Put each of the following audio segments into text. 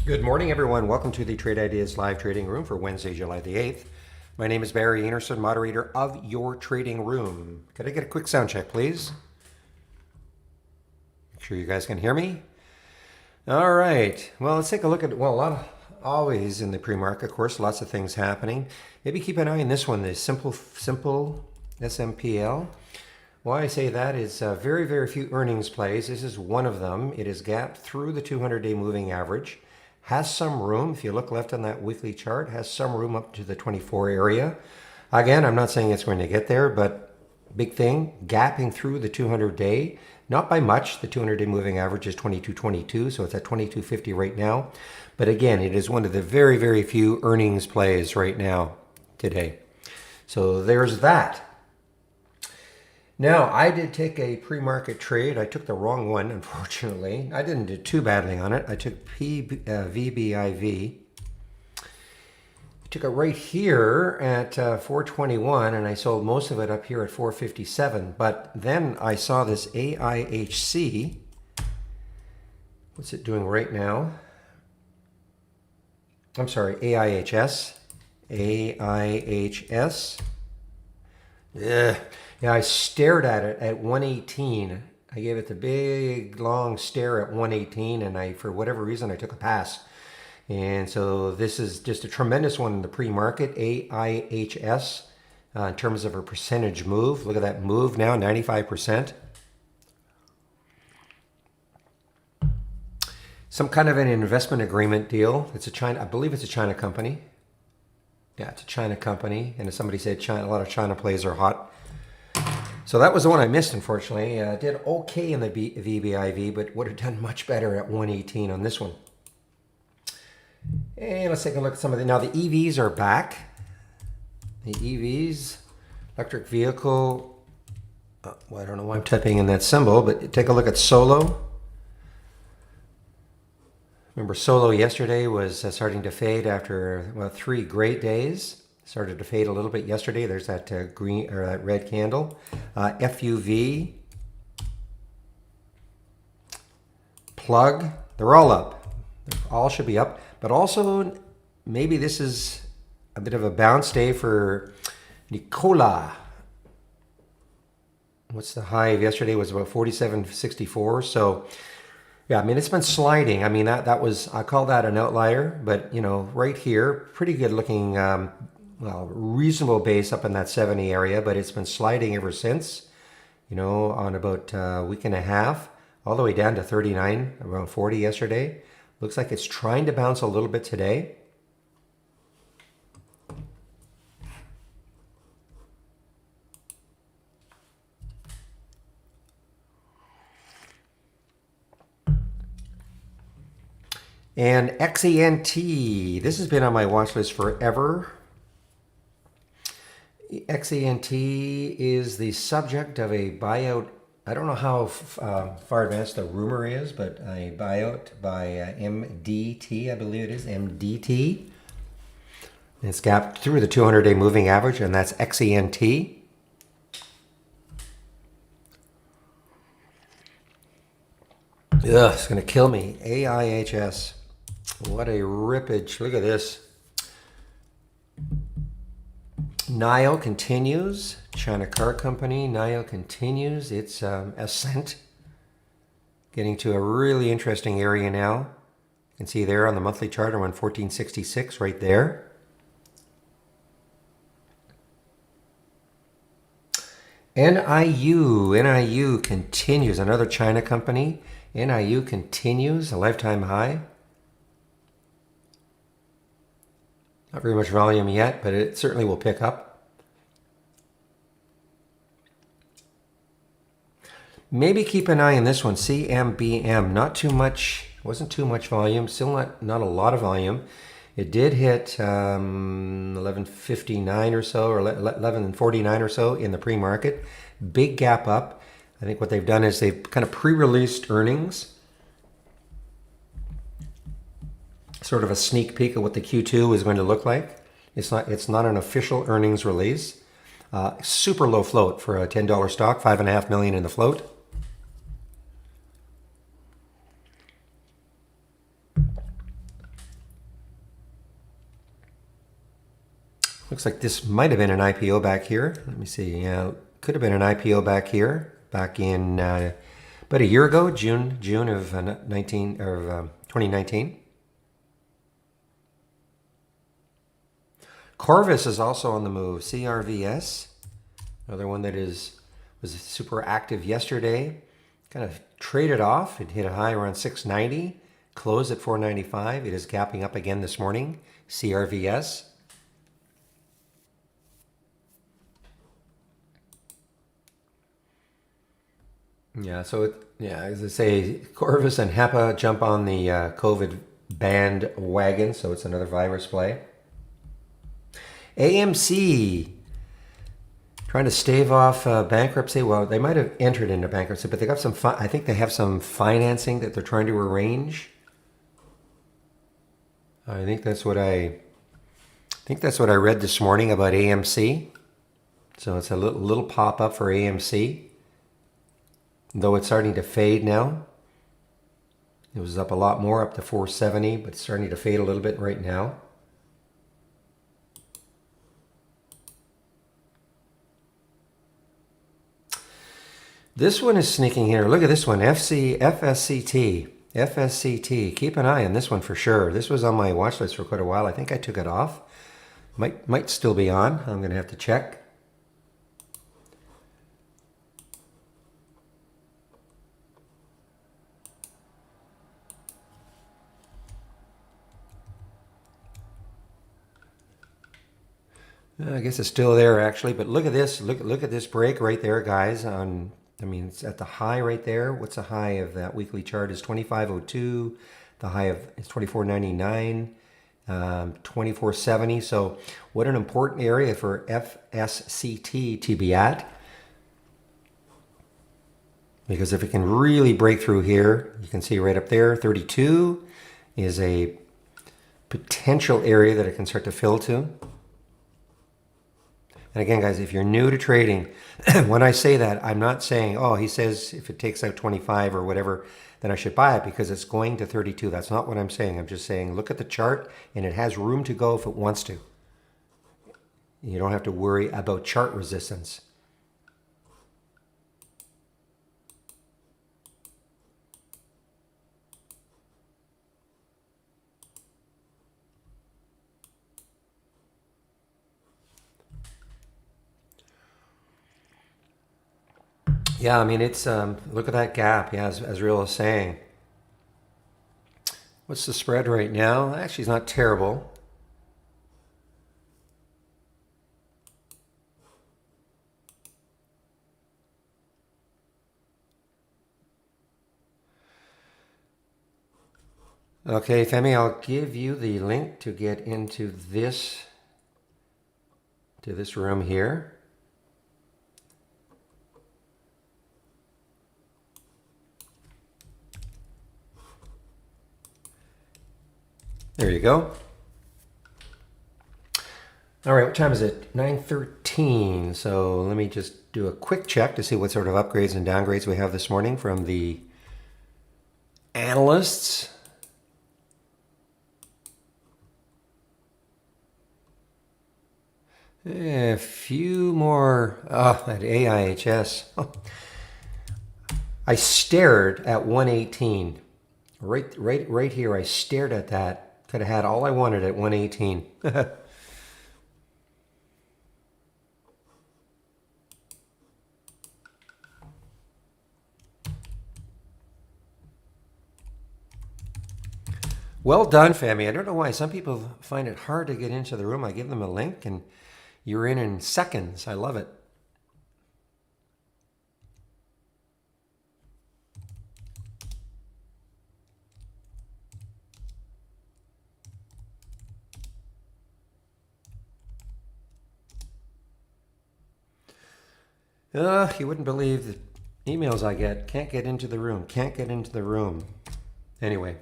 Good morning, everyone. Welcome to the Trade Ideas live trading room for Wednesday, July the 8th. My name is Barry Anderson, moderator of your trading room. Could I get a quick sound check, please? Make sure you guys can hear me. All right. Well, let's take a look at, always in the pre-market, of course, lots of things happening. Maybe keep an eye on this one, the simple SMPL. Why I say that is very, very few earnings plays. This is one of them. It is gapped through the 200-day moving average. Has some room, if you look left on that weekly chart, has some room up to the 24 area. Again, I'm not saying it's going to get there, but big thing, gapping through the 200-day, not by much. The 200-day moving average is 22.22, so it's at 22.50 right now. But again, it is one of the very, very few earnings plays right now, today. So there's that. Now, I did take a pre-market trade. I took the wrong one, unfortunately. I didn't do too badly on it. I took VBIV. I took it right here at 421, and I sold most of it up here at 457. But then I saw this AIHC. What's it doing right now? I'm sorry, AIHS. AIHS. Yeah, I stared at it at 118. I gave it the big, long stare at 118, and for whatever reason, I took a pass. And so this is just a tremendous one in the pre-market, AIHS, in terms of a percentage move. Look at that move now, 95%. Some kind of an investment agreement deal. I believe it's a China company. Yeah, it's a China company. And as somebody said, a lot of China plays are hot. So that was the one I missed, unfortunately. Did okay in the VBIV, but would have done much better at 118 on this one. And let's take a look at some of now the EVs are back. The EVs, electric vehicle. I don't know why I'm typing in that symbol, but take a look at Solo. Remember, Solo yesterday was starting to fade after 3 great days. Started to fade a little bit yesterday. There's that green or that red candle. FUV, Plug, they're all up. They all should be up. But also, maybe this is a bit of a bounce day for Nikola. What's the high of yesterday? Was about 47.64. So, yeah, I mean, it's been sliding. I mean, that was, I call that an outlier. But, right here, pretty good looking, reasonable base up in that 70 area. But it's been sliding ever since, on about a week and a half, all the way down to 39, around 40 yesterday. Looks like it's trying to bounce a little bit today. And XENT, this has been on my watch list forever. XENT is the subject of a buyout. I don't know how far advanced the rumor is, but a buyout by MDT, I believe it is, MDT. It's gapped through the 200-day moving average, and that's XENT. Ugh, it's going to kill me. AIHS. What a rippage. Look at this. NIO continues. China car company. NIO continues its ascent. Getting to a really interesting area now. You can see there on the monthly chart around 1466 right there. NIU continues. Another China company. NIU continues a lifetime high. Not very much volume yet, but it certainly will pick up. Maybe keep an eye on this one, CMBM. Not too much, wasn't too much volume, still not a lot of volume. It did hit 11.59 or so, or 11.49 or so in the pre-market. Big gap up. I think what they've done is they've kind of pre-released earnings. Sort of a sneak peek of what the Q2 is going to look like. It's not an official earnings release. Super low float for a $10 stock, $5.5 million in the float. Looks like this might have been an IPO back here. Let me see. Yeah, could have been an IPO back here, back in about a year ago, June of 2019. Corvus is also on the move. CRVS, another one that was super active yesterday. Kind of traded off. It hit a high around 690, closed at 495. It is gapping up again this morning. CRVS. Yeah, so as I say, Corvus and HEPA jump on the COVID bandwagon, so it's another virus play. AMC trying to stave off bankruptcy. Well, they might have entered into bankruptcy, but they got some. I think they have some financing that they're trying to arrange. I think that's what I read this morning about AMC. So it's a little pop up for AMC. Though it's starting to fade now. It was up a lot more, up to 470, but it's starting to fade a little bit right now. This one is sneaking here. Look at this one, FSCT. FSCT. Keep an eye on this one for sure. This was on my watch list for quite a while. I think I took it off. Might still be on. I'm going to have to check. I guess it's still there actually, but look at this. Look at this break right there, guys. I mean, it's at the high right there. What's the high of that weekly chart is 2502. The high of is 2499, 2470. So what an important area for FSCT to be at. Because if it can really break through here, you can see right up there, 32 is a potential area that it can start to fill to. And again, guys, if you're new to trading, when I say that, I'm not saying, oh, he says if it takes out 25 or whatever, then I should buy it because it's going to 32. That's not what I'm saying. I'm just saying look at the chart and it has room to go if it wants to. You don't have to worry about chart resistance. Yeah, I mean, it's, look at that gap. Yeah, as Real is saying. What's the spread right now? Actually, it's not terrible. Okay, Femi, I'll give you the link to get into this room here. There you go. All right, what time is it? 9:13. So let me just do a quick check to see what sort of upgrades and downgrades we have this morning from the analysts. A few more. Oh, that AIHS. I stared at 118. Right here, I stared at that. Could have had all I wanted at 118. Well done, Femi. I don't know why. Some people find it hard to get into the room. I give them a link and you're in seconds. I love it. You wouldn't believe the emails I get. Can't get into the room. Can't get into the room. Anyway.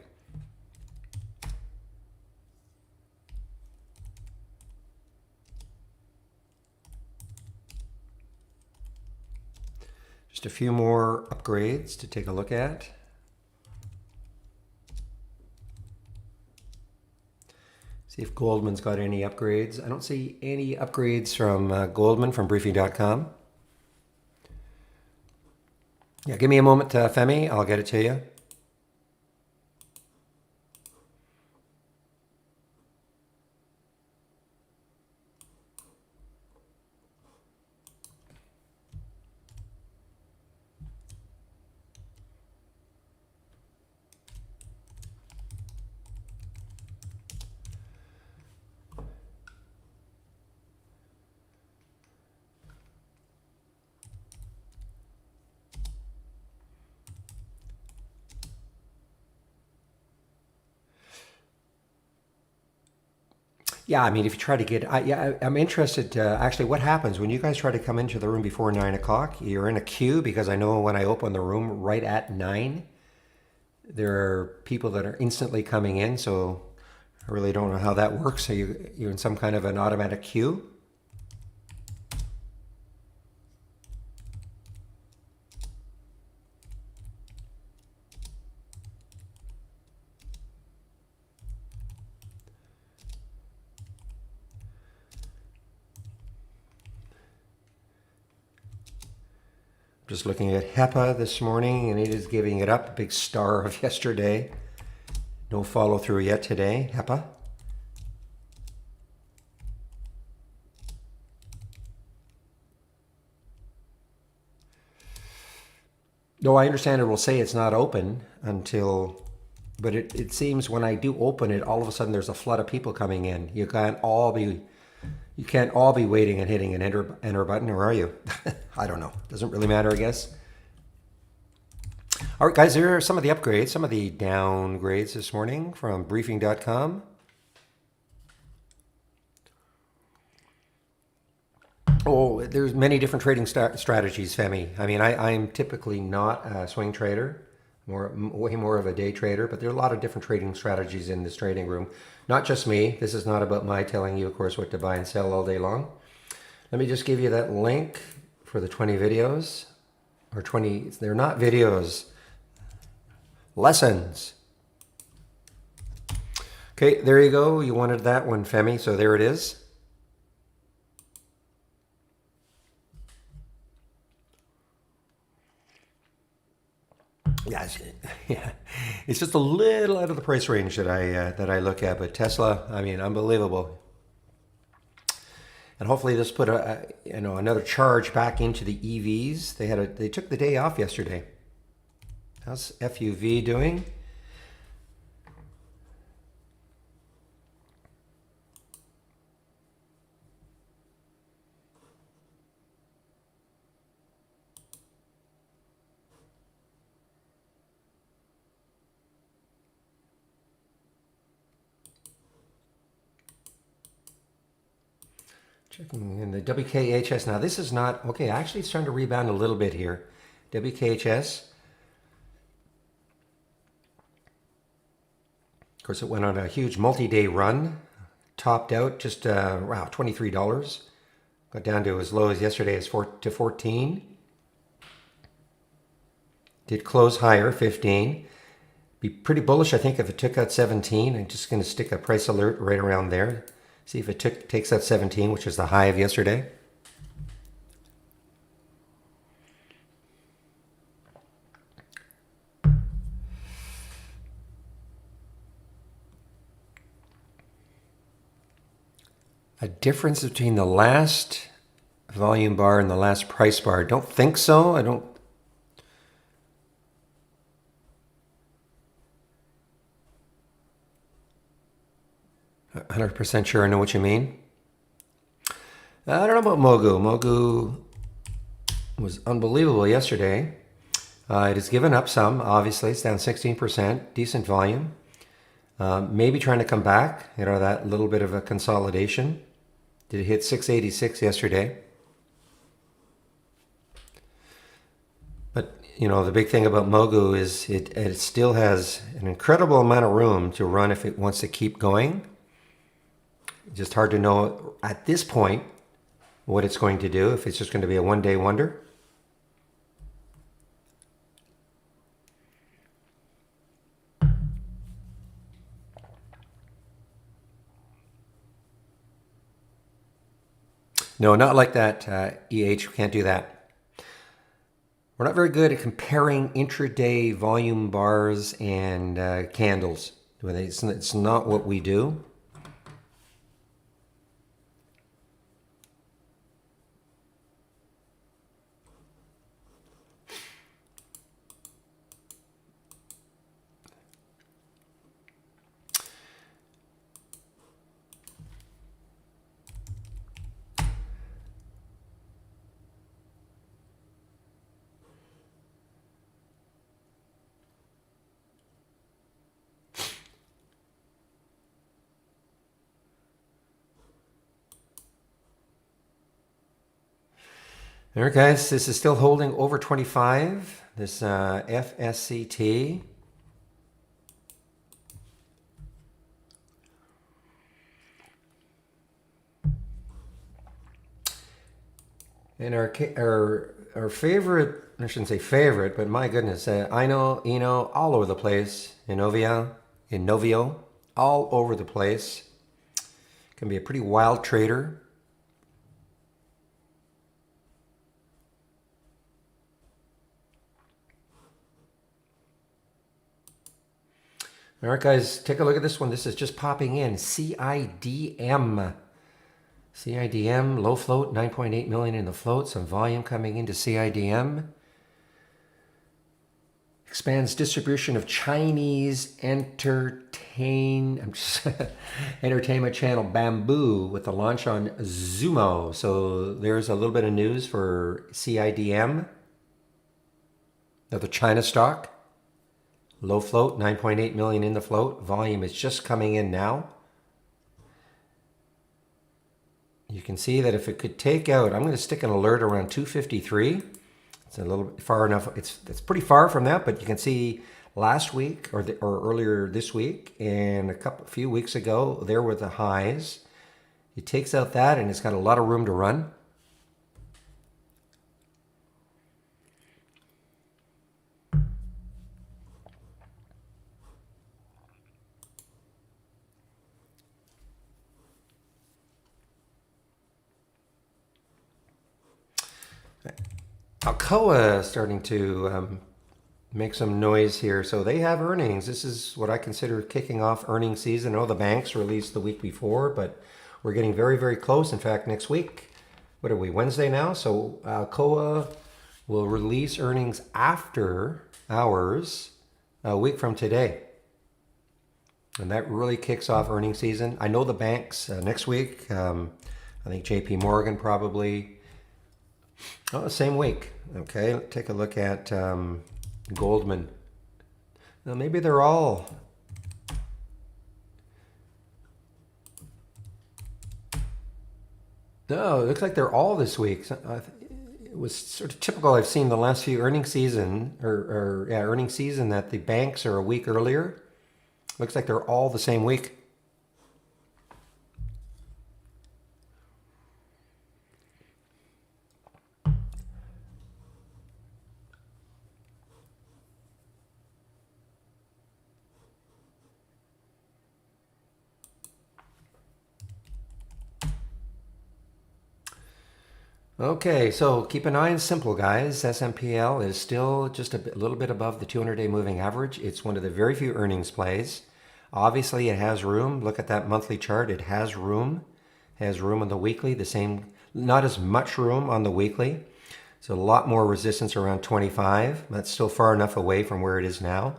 Just a few more upgrades to take a look at. See if Goldman's got any upgrades. I don't see any upgrades from Goldman from Briefing.com. Yeah, give me a moment, Femi. I'll get it to you. Yeah, I mean, if you try to get, I'm interested. Actually, what happens when you guys try to come into the room before 9 o'clock? You're in a queue because I know when I open the room right at 9, there are people that are instantly coming in. So I really don't know how that works. So you're in some kind of an automatic queue. Just looking at HEPA this morning, and it is giving it up. Big star of yesterday. No follow through yet today, HEPA. No, I understand it will say it's not open until, but it seems when I do open it, all of a sudden there's a flood of people coming in. You can't all be waiting and hitting an enter button, or are you? I don't know. Doesn't really matter, I guess. All right, guys, here are some of the upgrades, some of the downgrades this morning from Briefing.com. Oh, there's many different trading strategies, Femi. I mean, I'm typically not a swing trader, way more of a day trader, but there are a lot of different trading strategies in this trading room. Not just me. This is not about my telling you, of course, what to buy and sell all day long. Let me just give you that link for the 20 videos, or 20, they're not videos, lessons. Okay, there you go. You wanted that one, Femi, so there it is. Yeah, it's just a little out of the price range that I look at, but Tesla, I mean, unbelievable. And hopefully this put another charge back into the EVs. They took the day off yesterday. How's FUV doing? Checking in the WKHS. Now this is not, okay, actually it's starting to rebound a little bit here. WKHS. Of course, it went on a huge multi-day run. Topped out just, wow, $23. Got down to as low as yesterday as 14. Did close higher, 15. Be pretty bullish, I think, if it took out 17. I'm just going to stick a price alert right around there. See if it takes out 17, which is the high of yesterday. A difference between the last volume bar and the last price bar. Don't think so. I don't. %100% sure I know what you mean. I don't know about Mogu. Mogu was unbelievable yesterday. It has given up some, obviously. It's down 16%, decent volume. Maybe trying to come back, that little bit of a consolidation. Did it hit 686 yesterday? But, the big thing about Mogu is it still has an incredible amount of room to run if it wants to keep going. Just hard to know at this point what it's going to do, if it's just going to be a one-day wonder. No, not like that, EH. We can't do that. We're not very good at comparing intraday volume bars and candles. It's not what we do. All right, guys, this is still holding over 25. This FSCT. And our favorite, I shouldn't say favorite, but my goodness, Eno, all over the place. Inovio, all over the place. Can be a pretty wild trader. All right, guys, take a look at this one. This is just popping in. CIDM. CIDM, low float, 9.8 million in the float. Some volume coming into CIDM. Expands distribution of Chinese entertainment channel Bamboo with the launch on Zumo. So there's a little bit of news for CIDM. Another China stock. Low float, 9.8 million in the float. Volume is just coming in now. You can see that if it could take out, I'm going to stick an alert around 253. It's a little bit far enough. It's pretty far from that, but you can see last week or earlier this week and a few weeks ago, there were the highs. It takes out that and it's got a lot of room to run. Alcoa starting to make some noise here. So they have earnings. This is what I consider kicking off earnings season. I know the banks released the week before, but we're getting very, very close. In fact, next week, what are we, Wednesday now? So Alcoa will release earnings after hours a week from today. And that really kicks off earnings season. I know the banks next week. I think JP Morgan probably. Oh, same week. Okay, take a look at Goldman. Now maybe they're all. No, it looks like they're all this week. It was sort of typical. I've seen the last few earnings season earnings season that the banks are a week earlier. Looks like they're all the same week. Okay, so keep an eye on simple, guys. SMPL is still just a little bit above the 200-day moving average. It's one of the very few earnings plays. Obviously, it has room. Look at that monthly chart. It has room. It has room on the weekly. The same, not as much room on the weekly. So a lot more resistance around 25. That's still far enough away from where it is now.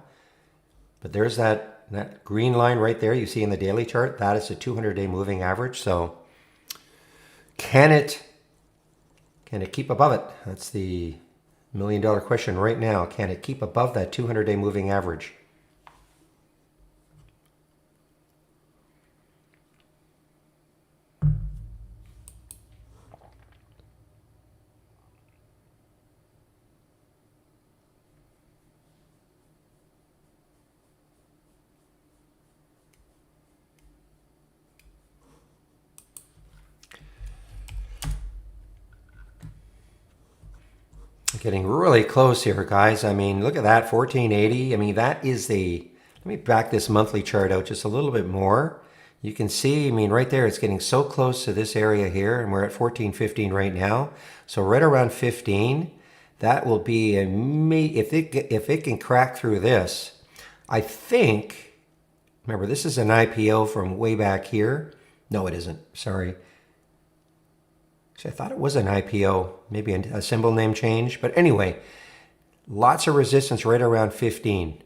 But there's that green line right there you see in the daily chart. That is the 200-day moving average. So can it keep above it? That's the million-dollar question right now. Can it keep above that 200-day moving average? Getting really close here, guys. I mean, look at that, 1480. I mean, that is let me back this monthly chart out just a little bit more. You can see, I mean, right there, it's getting so close to this area here, and we're at 14.15 right now. So right around 15, that will be if it can crack through this, I think. Remember, this is an IPO from way back here. No, it isn't. Sorry. Actually, I thought it was an IPO, maybe a symbol name change. But anyway, lots of resistance right around 15.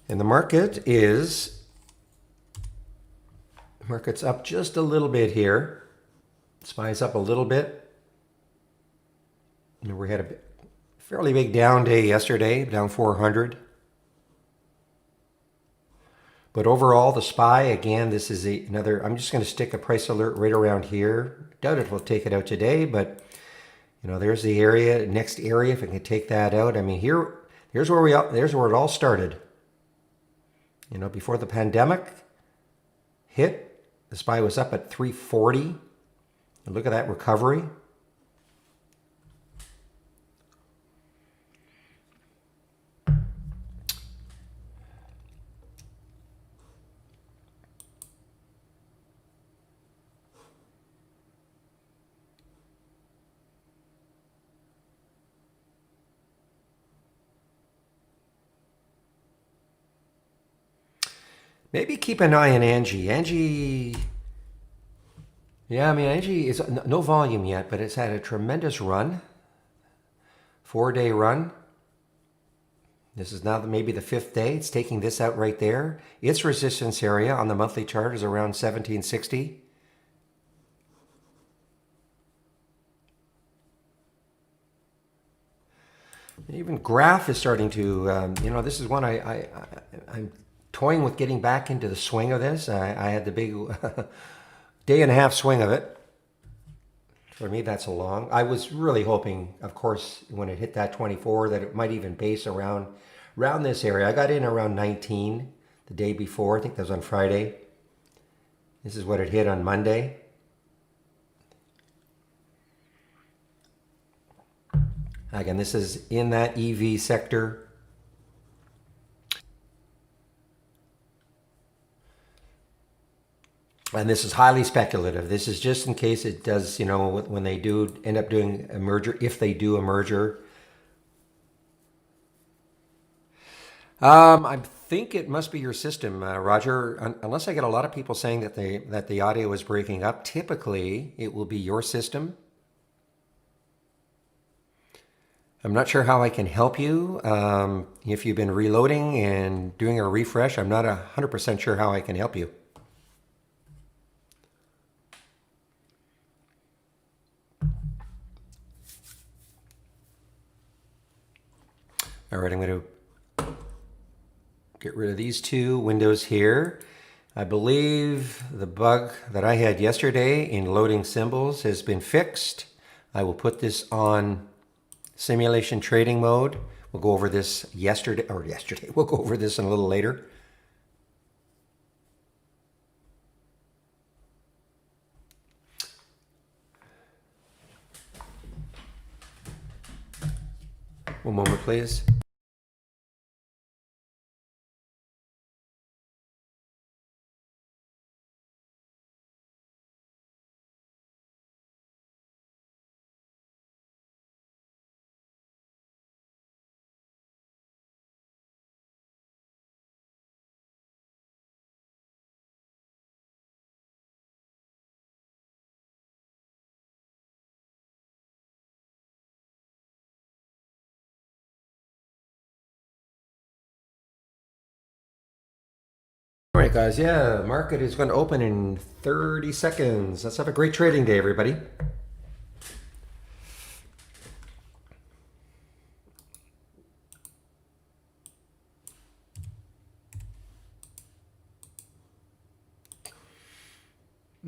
And the market's up just a little bit here. SPY's up a little bit. And we had a fairly big down day yesterday, down 400. But overall, the SPY, again, this is another, I'm just going to stick a price alert right around here. Doubt it will take it out today, but you know, there's the area, next area, if it can take that out. I mean, here's where it all started. You know, before the pandemic hit, the SPY was up at 340. And look at that recovery. Maybe keep an eye on Angie. Yeah, I mean, Angie is no volume yet, but it's had a tremendous run, 4-day run. This is now maybe the 5th day. It's taking this out right there. Its resistance area on the monthly chart is around 1760. Even graph is starting to, you know, this is one I'm toying with getting back into the swing of this. I had the big day and a half swing of it. For me, that's a long. I was really hoping, of course, when it hit that 24, that it might even base around this area. I got in around 19 the day before. I think that was on Friday. This is what it hit on Monday. Again, this is in that EV sector. And this is highly speculative. This is just in case it does, you know, when they do end up doing a merger, if they do a merger. I think it must be your system, Roger. Unless I get a lot of people saying that the audio is breaking up, typically it will be your system. I'm not sure how I can help you. If you've been reloading and doing a refresh, I'm not 100% sure how I can help you. All right, I'm going to get rid of these two windows here. I believe the bug that I had yesterday in loading symbols has been fixed. I will put this on simulation trading mode. We'll go over this yesterday. We'll go over this in a little later. One moment, please. All right, guys. Yeah, the market is going to open in 30 seconds. Let's have a great trading day, everybody.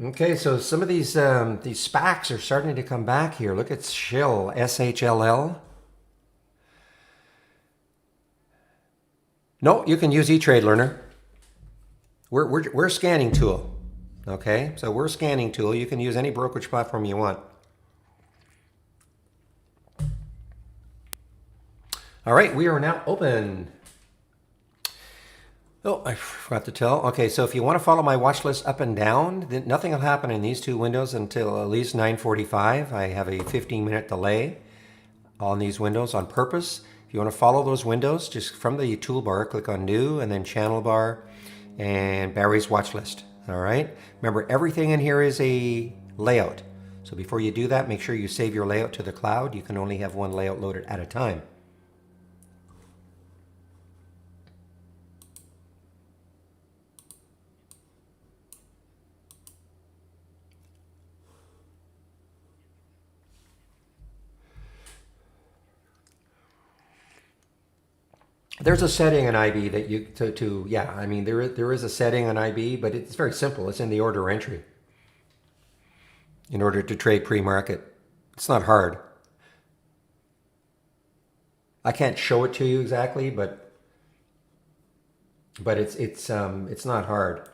Okay, so some of these SPACs are starting to come back here. Look at Shell, SHLL. No, you can use E-Trade Learner. We're a scanning tool. Okay, so we're a scanning tool. You can use any brokerage platform you want. All right, we are now open. Oh, I forgot to tell. Okay, so if you want to follow my watch list up and down, then nothing will happen in these two windows until at least 9:45. I have a 15-minute delay on these windows on purpose. If you want to follow those windows, just from the toolbar, click on New and then Channel Bar and Barry's Watch List. All right. Remember, everything in here is a layout. So before you do that, make sure you save your layout to the cloud. You can only have one layout loaded at a time. There's a setting in IB that you yeah, I mean there is a setting in IB, but it's very simple. It's in the order entry. In order to trade pre-market, it's not hard. I can't show it to you exactly, but it's not hard.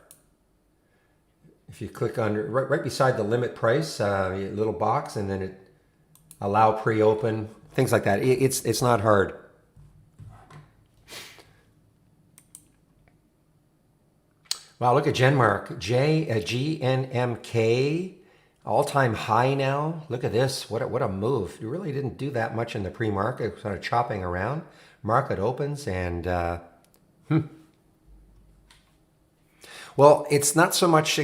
If you click on right beside the limit price, little box, and then it allow pre-open, things like that. It's not hard. Wow, look at Genmark. GNMK, all-time high now. Look at this. What a move. You really didn't do that much in the pre-market, sort of chopping around. Market opens and, well, it's not so much,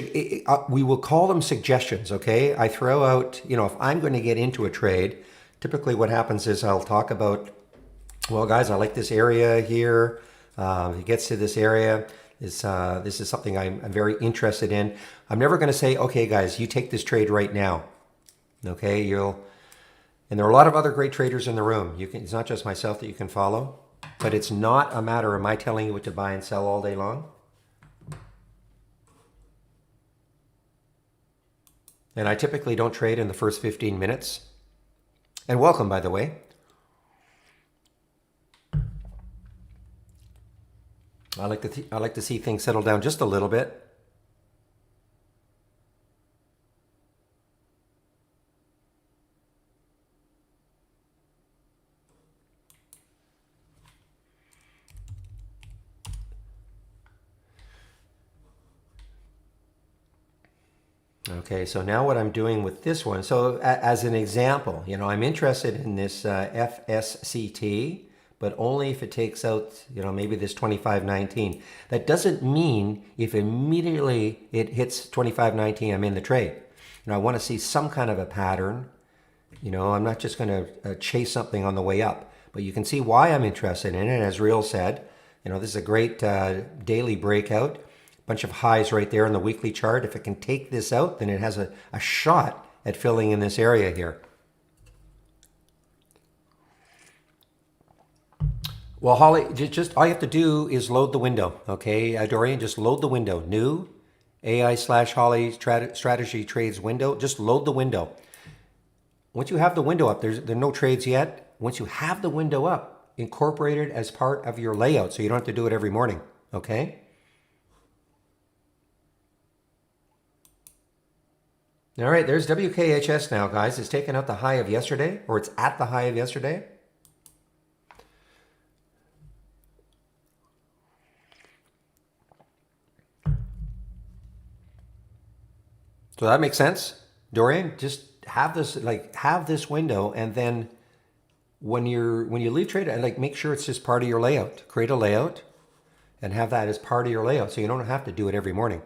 we will call them suggestions, okay? I throw out, if I'm going to get into a trade, typically what happens is I'll talk about, well, guys, I like this area here. It gets to this area. This is something I'm very interested in. I'm never going to say, okay, guys, you take this trade right now. Okay, and there are a lot of other great traders in the room. It's not just myself that you can follow, but it's not a matter of my telling you what to buy and sell all day long. And I typically don't trade in the first 15 minutes. And welcome, by the way. I like to see things settle down just a little bit. Okay, so now what I'm doing with this one, so as an example, I'm interested in this FSCT, but only if it takes out, maybe this 25.19. That doesn't mean if immediately it hits 25.19, I'm in the trade. I want to see some kind of a pattern. I'm not just going to chase something on the way up, but you can see why I'm interested in it. As Real said, this is a great daily breakout. Bunch of highs right there in the weekly chart. If it can take this out, then it has a shot at filling in this area here. Well, Holly, just all you have to do is load the window, okay? Dorian, just load the window. New AI/Holly strategy trades window. Just load the window. Once you have the window up, there are no trades yet. Once you have the window up, incorporate it as part of your layout so you don't have to do it every morning, okay? All right, there's WKHS now, guys. It's taken out the high of yesterday, or it's at the high of yesterday. So that makes sense. Dorian, just have this window, and then when you leave trade, make sure it's just part of your layout. Create a layout and have that as part of your layout so you don't have to do it every morning.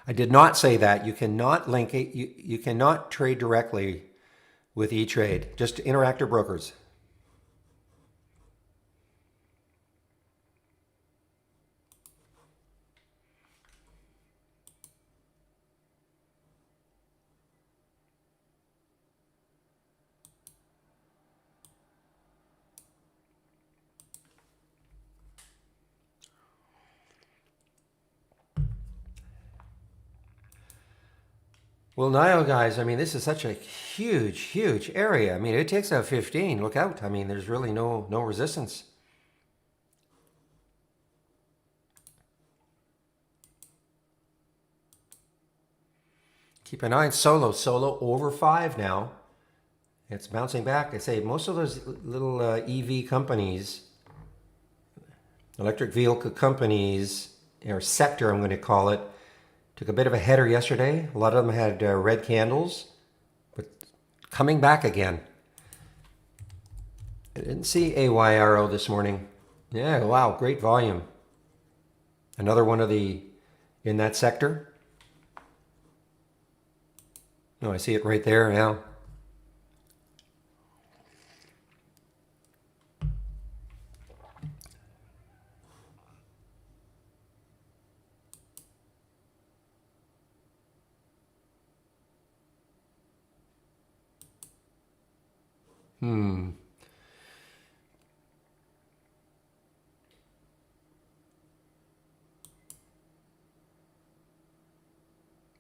I did not say that. You cannot link it. You cannot trade directly with E-Trade. Just Interactive Brokers. Well, Nile guys, I mean, this is such a huge, huge area. I mean, it takes out 15. Look out. I mean, there's really no resistance. Keep an eye on Solo. Solo over 5 now. It's bouncing back. I say most of those little EV companies, electric vehicle companies, or sector, I'm going to call it, took a bit of a header yesterday. A lot of them had red candles, but coming back again. I didn't see AYRO this morning. Yeah, wow, great volume. Another one of the in that sector. No, I see it right there now.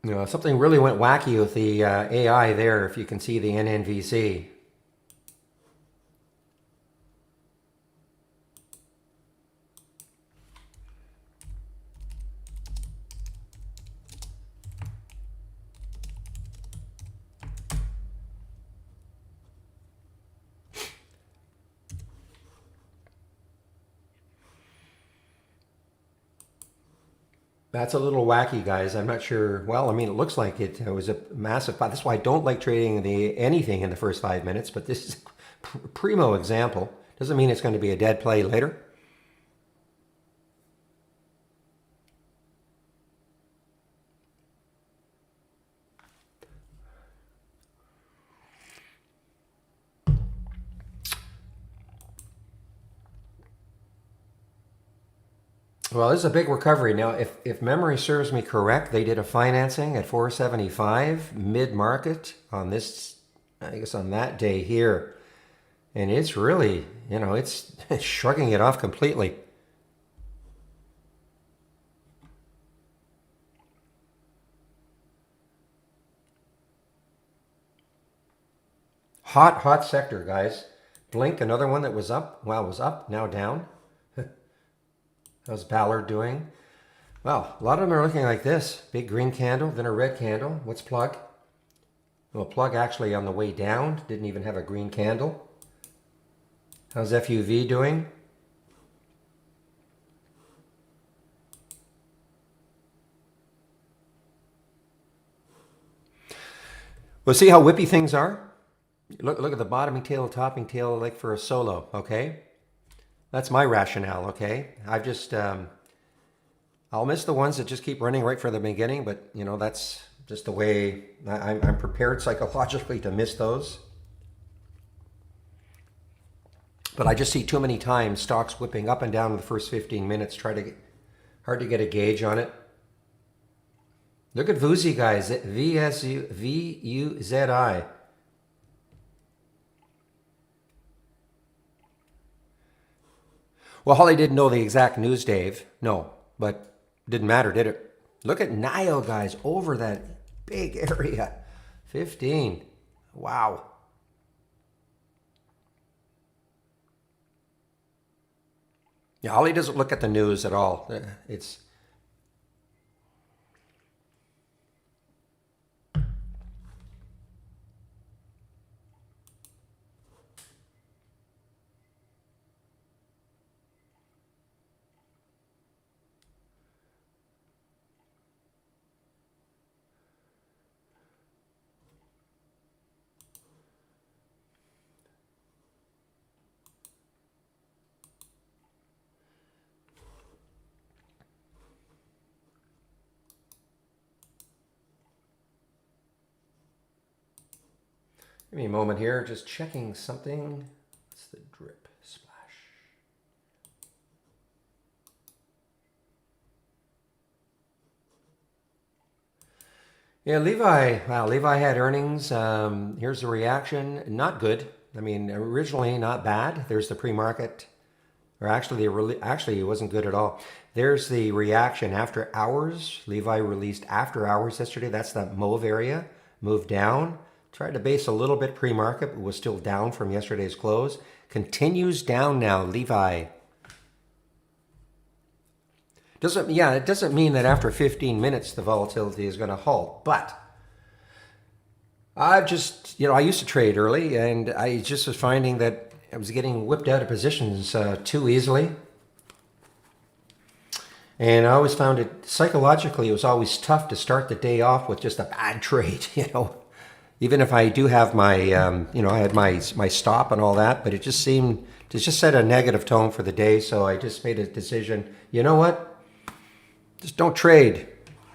You know, something really went wacky with the AI there, if you can see the NNVC. That's a little wacky, guys. I'm not sure. Well, I mean, it looks like it was a massive. That's why I don't like trading the anything in the first 5 minutes. But this is a primo example. Doesn't mean it's going to be a dead play later. Well, this is a big recovery. Now, if memory serves me correct, they did a financing at 475 mid-market on this, I guess on that day here. And it's really, you know, it's shrugging it off completely. Hot, hot sector, guys. Blink, another one that was up. Well, it was up, now down. How's Ballard doing? Well, a lot of them are looking like this. Big green candle, then a red candle. What's Plug? Well, Plug actually on the way down didn't even have a green candle. How's FUV doing? Well, see how whippy things are? Look at the bottoming tail, topping tail, like for a solo, okay? That's my rationale, okay? I'll miss the ones that just keep running right from the beginning, but you know, that's just the way I'm prepared psychologically to miss those. But I just see too many times stocks whipping up and down in the first 15 minutes, hard to get a gauge on it. Look at VUZI, guys, VUZI. Well, Holly didn't know the exact news, Dave. No, but didn't matter, did it? Look at Nile, guys, over that big area. 15. Wow. Yeah, Holly doesn't look at the news at all. It's Give me a moment here, just checking something. What's the drip splash? Yeah, Levi. Wow, Levi had earnings. Here's the reaction. Not good. I mean, originally not bad. There's the pre-market, or actually it wasn't good at all. There's the reaction after hours. Levi released after hours yesterday. That's that mauve area. moved down, tried to base a little bit pre-market, but was still down from yesterday's close. Continues down now, Levi. It doesn't mean that after 15 minutes the volatility is going to halt, but I've just, I used to trade early, and I just was finding that I was getting whipped out of positions too easily. And I always found it psychologically, it was always tough to start the day off with just a bad trade, Even if I do have my, I had my stop and all that, but it just seemed to just set a negative tone for the day. So I just made a decision, you know what? Just don't trade,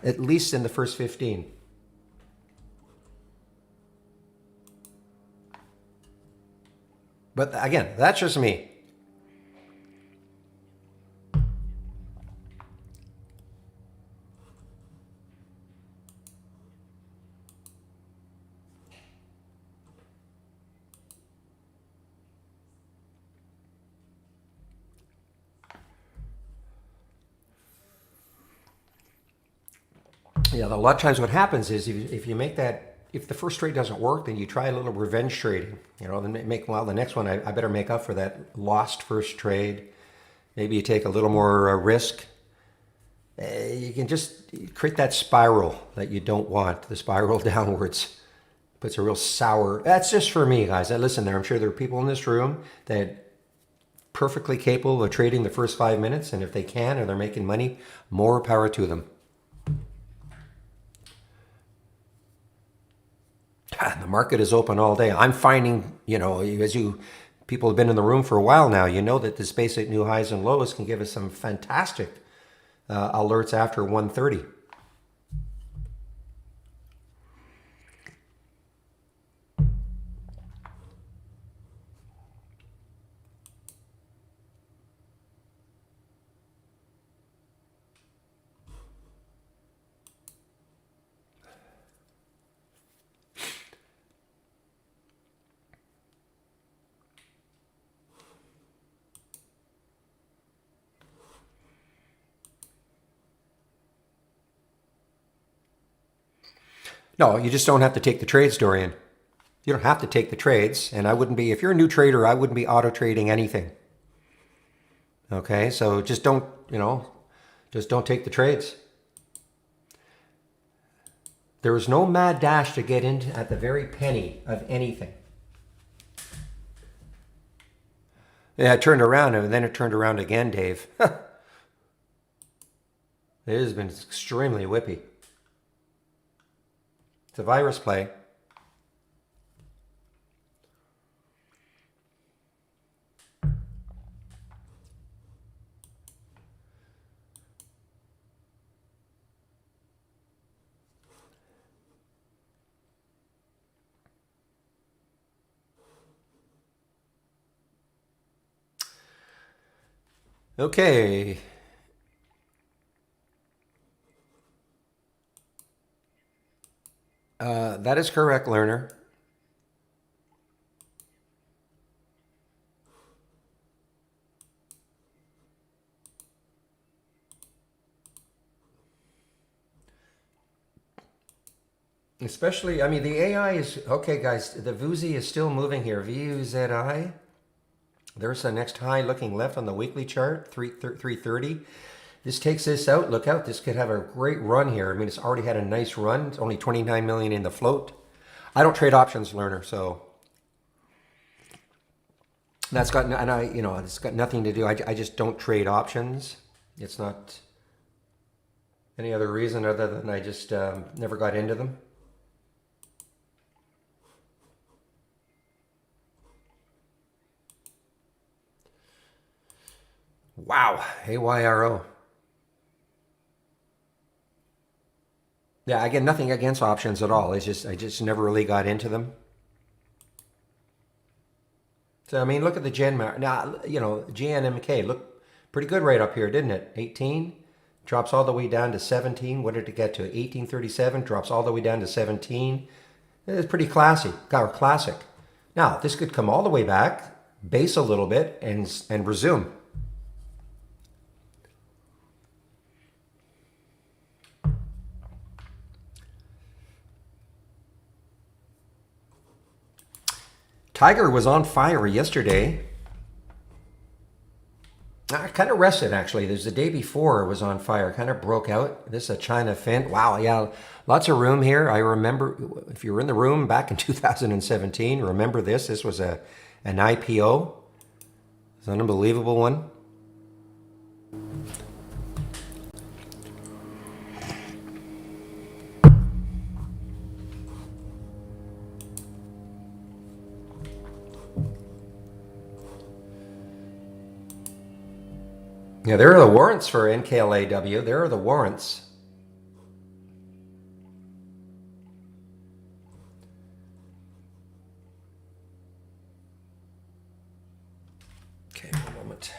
at least in the first 15. But again, that's just me. Yeah, a lot of times what happens is if you make that, if the first trade doesn't work, then you try a little revenge trading. Then the next one, I better make up for that lost first trade. Maybe you take a little more risk. You can just create that spiral that you don't want, the spiral downwards. Puts a real sour, that's just for me, guys. Listen, I'm sure there are people in this room that perfectly capable of trading the first 5 minutes, and if they can or they're making money, more power to them. The market is open all day. I'm finding, people have been in the room for a while now, that this basic new highs and lows can give us some fantastic alerts after 1:30. No, you just don't have to take the trades, Dorian. You don't have to take the trades, and I wouldn't be, if you're a new trader, I wouldn't be auto trading anything. Okay, so just don't take the trades. There was no mad dash to get into at the very penny of anything. Yeah, it turned around, and then it turned around again, Dave. It has been extremely whippy. It's a virus play. Okay. That is correct, learner. Especially, the AI is, okay, guys, the VUZI is still moving here. VUZI. There's the next high looking left on the weekly chart, 330. This takes this out. Look out. This could have a great run here. It's already had a nice run. It's only 29 million in the float. I don't trade options, learner, so it's got nothing to do. I just don't trade options. It's not any other reason other than I just never got into them. Wow, AYRO. Yeah, again, nothing against options at all. I just never really got into them. So look at the Genmar. Now, GNMK looked pretty good right up here, didn't it? 18 drops all the way down to 17. What did it get to? 1837 drops all the way down to 17. It's pretty classy, or classic. Now, this could come all the way back, base a little bit, and resume. Tiger was on fire yesterday. I kind of rested actually. There's the day before it was on fire, kind of broke out. This is a China fin. Wow, yeah, lots of room here. I remember if you were in the room back in 2017, remember this. This was an IPO. It's an unbelievable one. Yeah, there are the warrants for NKLAW. There are the warrants. Okay, one moment.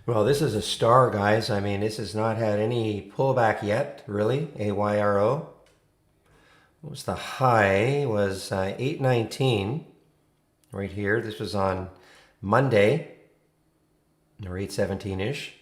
Well, this is a star, guys. I mean, this has not had any pullback yet, really. AYRO. What was the high? Was 819 right here. This was on Monday, or 817-ish.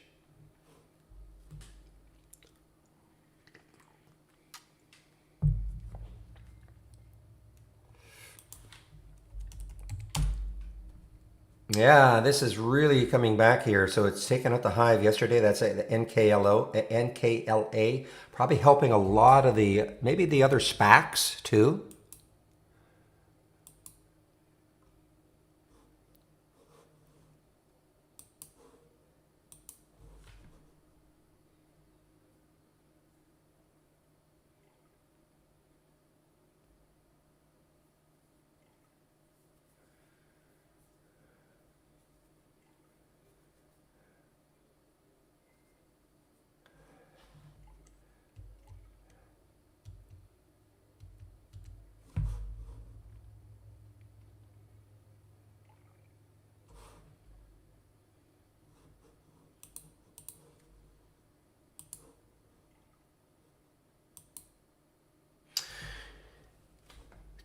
Yeah, this is really coming back here. So it's taken out the hive yesterday. That's the NKLA, probably helping a lot of the, maybe the other SPACs too.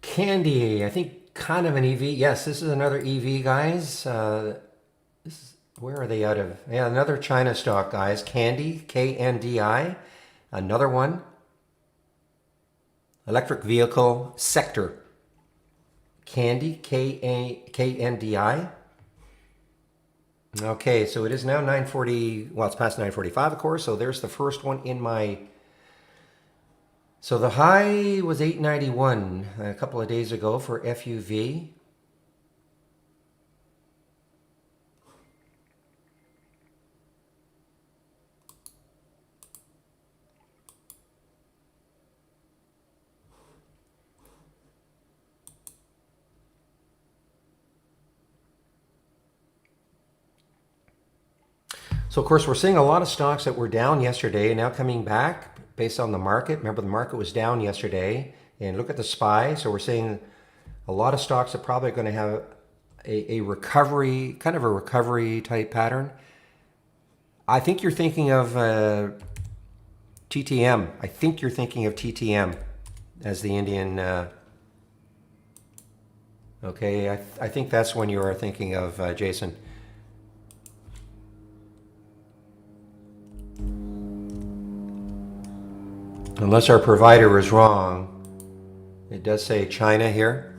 Candy, I think kind of an EV. Yes, this is another EV, guys. Where are they out of? Yeah, another China stock, guys. Candy, KNDI. Another one. Electric vehicle sector. Candy, KNDI. Okay, so it is now 9:40. Well, it's past 9:45, of course. So there's the first one in my. So the high was 891 a couple of days ago for FUV. So of course, we're seeing a lot of stocks that were down yesterday now coming back based on the market. Remember, the market was down yesterday, and look at the SPY. So we're seeing a lot of stocks that probably are going to have a recovery, kind of a recovery type pattern. I think you're thinking of TTM. I think you're thinking of TTM as the Indian. Okay, I think that's when you are thinking of Jason. Unless our provider is wrong. It does say China here.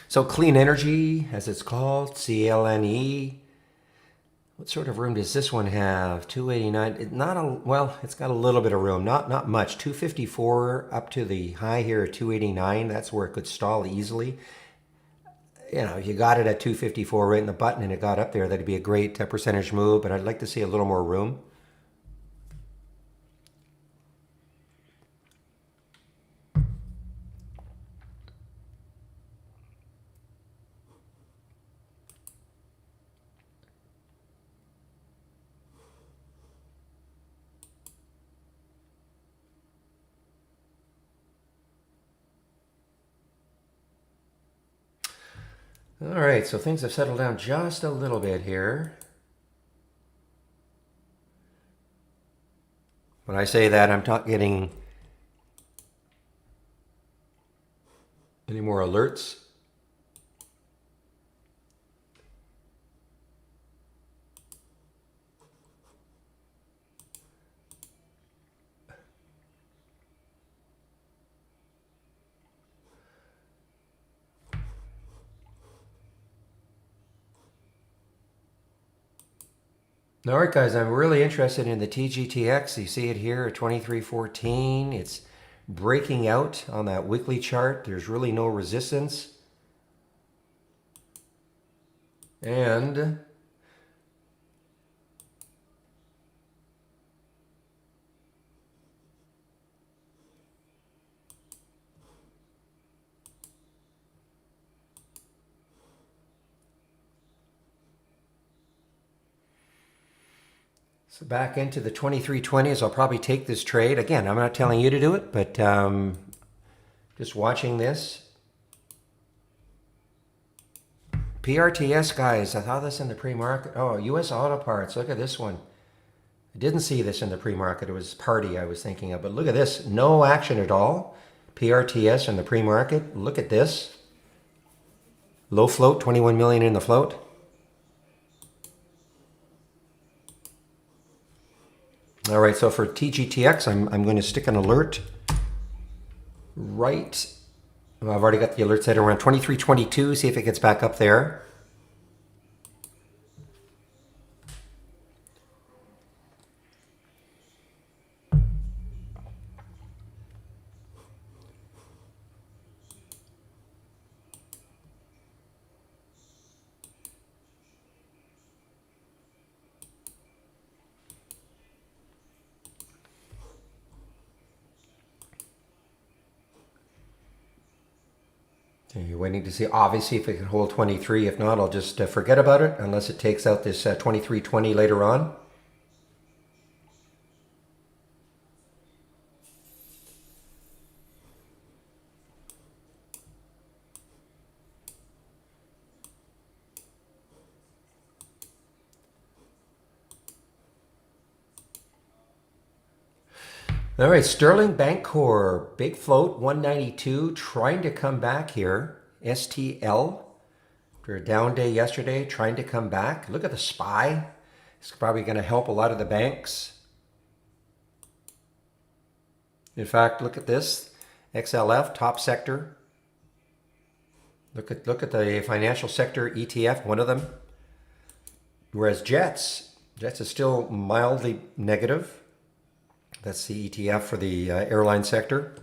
So clean energy, as it's called, CLNE. What sort of room does this one have? 289. Not a, well, it's got a little bit of room, not much. 254 up to the high here at 289. That's where it could stall easily. you got it at 254 right in the button and it got up there, that'd be a great percentage move, but I'd like to see a little more room. All right, so things have settled down just a little bit here. When I say that, I'm not getting any more alerts. All right, guys, I'm really interested in the TGTX. You see it here at 2314. It's breaking out on that weekly chart. There's really no resistance. And so back into the 2320s, I'll probably take this trade. Again, I'm not telling you to do it, but just watching this. PRTS, guys, I saw this in the pre-market. Oh, US Auto Parts, look at this one. I didn't see this in the pre-market. It was Party I was thinking of, but look at this. No action at all. PRTS in the pre-market. Look at this. Low float, 21 million in the float. All right, so for TGTX, I'm going to stick an alert right. Well, I've already got the alert set around 2322. See if it gets back up there. You're waiting to see, obviously, if it can hold 23. If not, I'll just forget about it unless it takes out this 2320 later on. All right, Sterling Bancorp, big float, 192, trying to come back here. STL, after a down day yesterday, trying to come back. Look at the SPY. It's probably going to help a lot of the banks. In fact, look at this. XLF, top sector. Look at the financial sector ETF, one of them. Whereas Jets is still mildly negative. That's the ETF for the airline sector.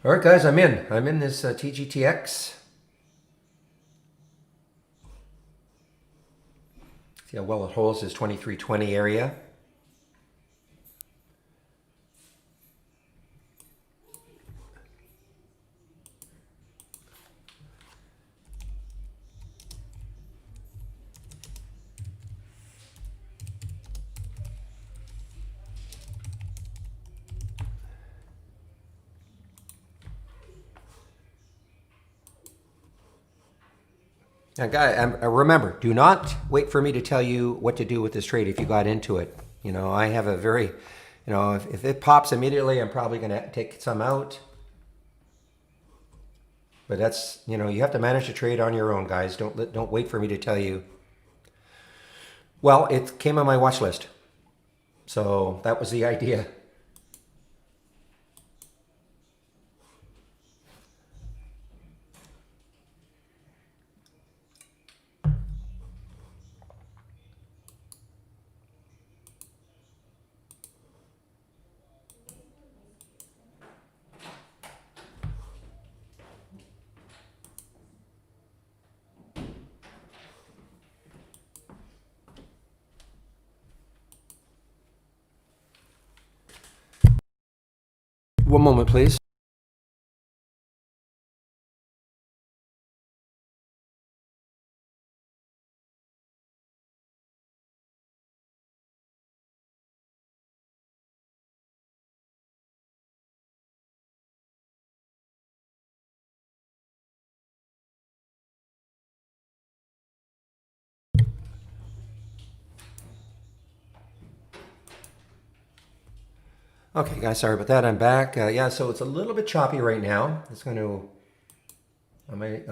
All right, guys, I'm in. I'm in this TGTX. See how well it holds this 2320 area. Now, guys, remember, do not wait for me to tell you what to do with this trade if you got into it. You know, I have a very, if it pops immediately, I'm probably going to take some out. But that's, you have to manage the trade on your own, guys. Don't wait for me to tell you. Well, it came on my watch list. So that was the idea. One moment, please. Okay, guys, sorry about that. I'm back. Yeah, so it's a little bit choppy right now. It's going to, I might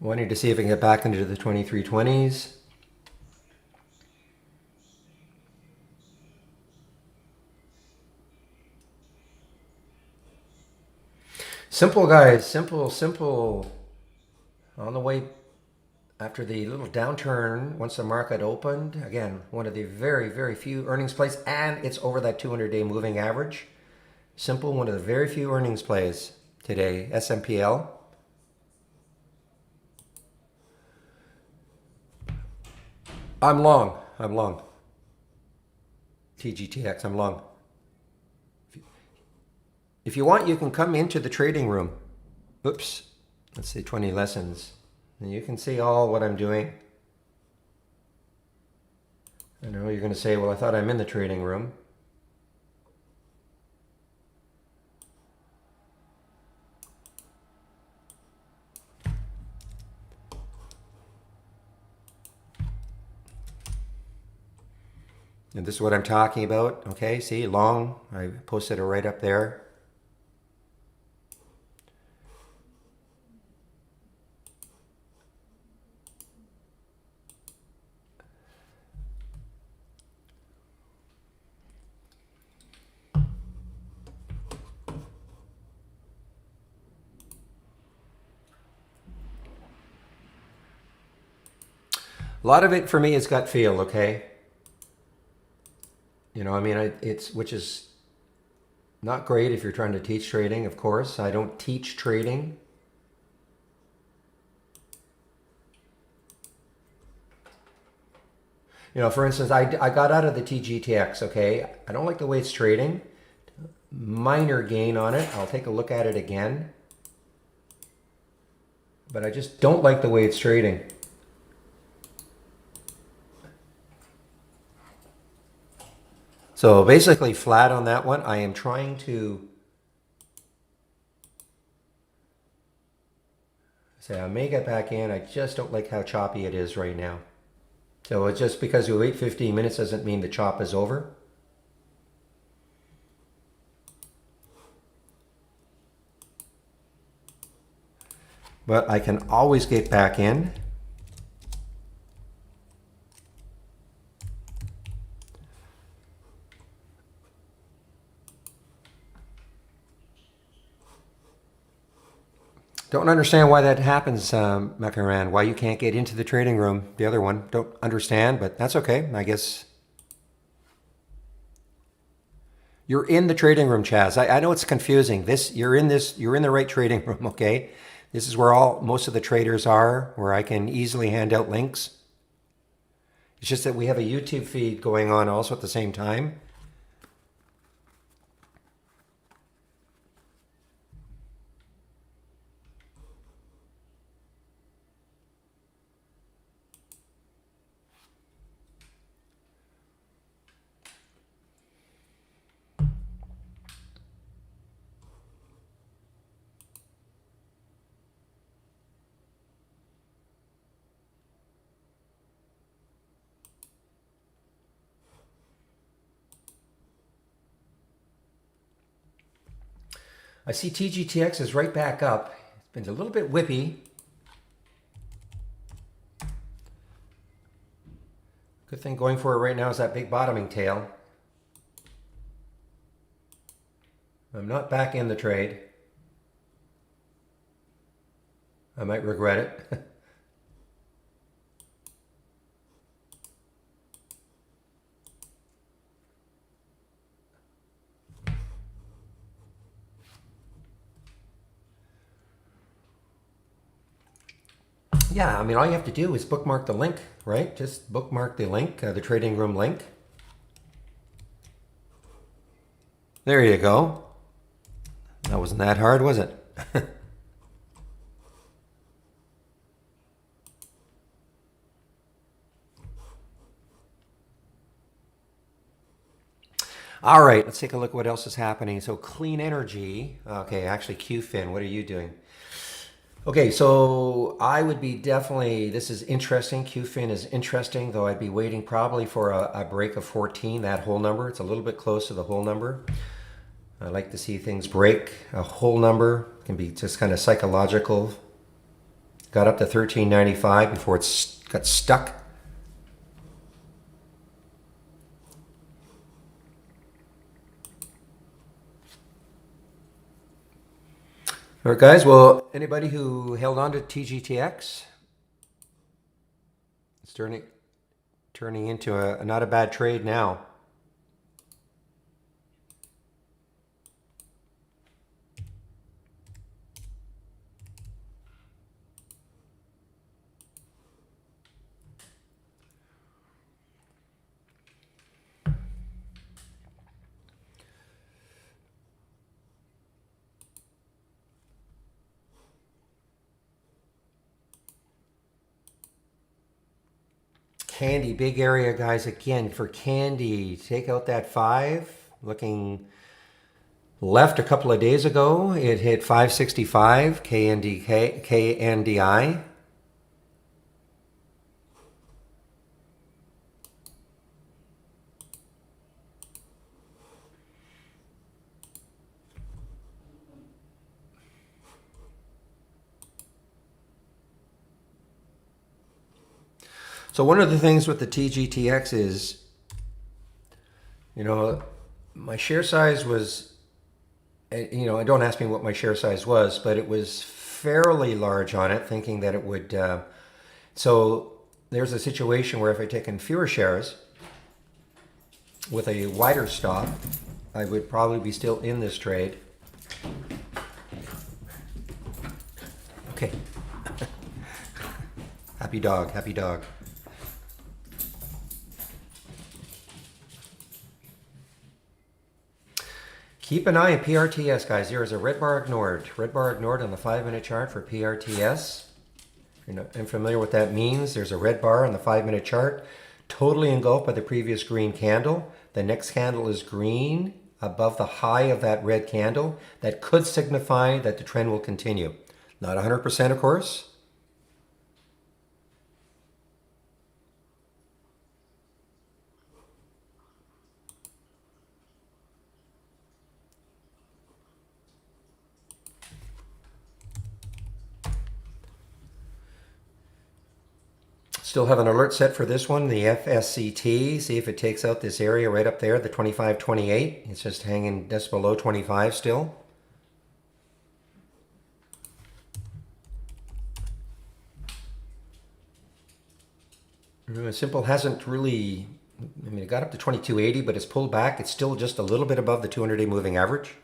wanting to see if I can get back into the 2320s. Simple, guys. Simple. On the way after the little downturn, once the market opened, again, one of the very few earnings plays, and it's over that 200-day moving average. Simple, one of the very few earnings plays today. SMPL. I'm long. TGTX, I'm long. If you want, you can come into the trading room. Oops. Let's see, 20 lessons. And you can see all what I'm doing. I know you're going to say, well, I thought I'm in the trading room. And this is what I'm talking about. Okay, see, long. I posted it right up there. A lot of it for me is gut feel, okay? You know, I mean, which is not great if you're trying to teach trading, of course. I don't teach trading. You know, for instance, I got out of the TGTX, okay? I don't like the way it's trading. Minor gain on it. I'll take a look at it again. But I just don't like the way it's trading. So basically flat on that one. I am trying to say I may get back in. I just don't like how choppy it is right now. So it's just because we wait 15 minutes doesn't mean the chop is over. But I can always get back in. Don't understand why that happens, Macaran. Why you can't get into the trading room. The other one. Don't understand, but that's okay. I guess you're in the trading room, Chaz. I know it's confusing. You're in the right trading room, okay? This is where most of the traders are, where I can easily hand out links. It's just that we have a YouTube feed going on also at the same time. I see TGTX is right back up. It's been a little bit whippy. Good thing going for it right now is that big bottoming tail. I'm not back in the trade. I might regret it. Yeah, I mean, all you have to do is bookmark the link, right? Just bookmark the link, the trading room link. There you go. That wasn't that hard, was it? All right, let's take a look at what else is happening. So clean energy. Okay, actually QFin, what are you doing? Okay, so I would be definitely, this is interesting. QFin is interesting, though I'd be waiting probably for a break of 14, that whole number. It's a little bit close to the whole number. I like to see things break. A whole number can be just kind of psychological. Got up to 13.95 before it got stuck. All right, guys. Well, anybody who held on to TGTX, it's turning into a not a bad trade now. Candy, big area, guys. Again, for Candy, take out that 5. Looking left a couple of days ago, it hit 565, KNDI. So one of the things with the TGTX is, my share size was, don't ask me what my share size was, but it was fairly large on it, thinking that it would. So there's a situation where if I'd taken fewer shares with a wider stop, I would probably be still in this trade. Okay. Happy dog, happy dog. Keep an eye on PRTS, guys. There is a red bar ignored. Red bar ignored on the 5-minute chart for PRTS. If you're not unfamiliar with what that means, there's a red bar on the 5-minute chart, totally engulfed by the previous green candle. The next candle is green above the high of that red candle. That could signify that the trend will continue. Not 100%, of course. Still have an alert set for this one, the FSCT. See if it takes out this area right up there, the 25.28. It's just hanging just below 25 still. Simple hasn't really, it got up to 22.80, but it's pulled back. It's still just a little bit above the 200-day moving average.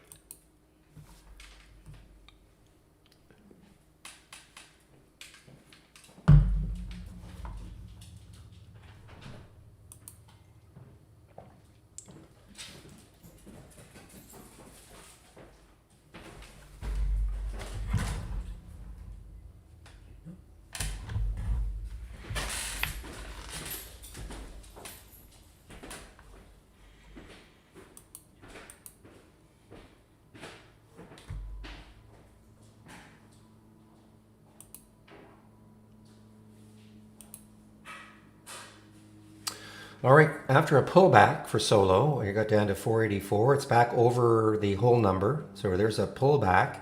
All right, after a pullback for solo, you got down to 484. It's back over the whole number. So there's a pullback.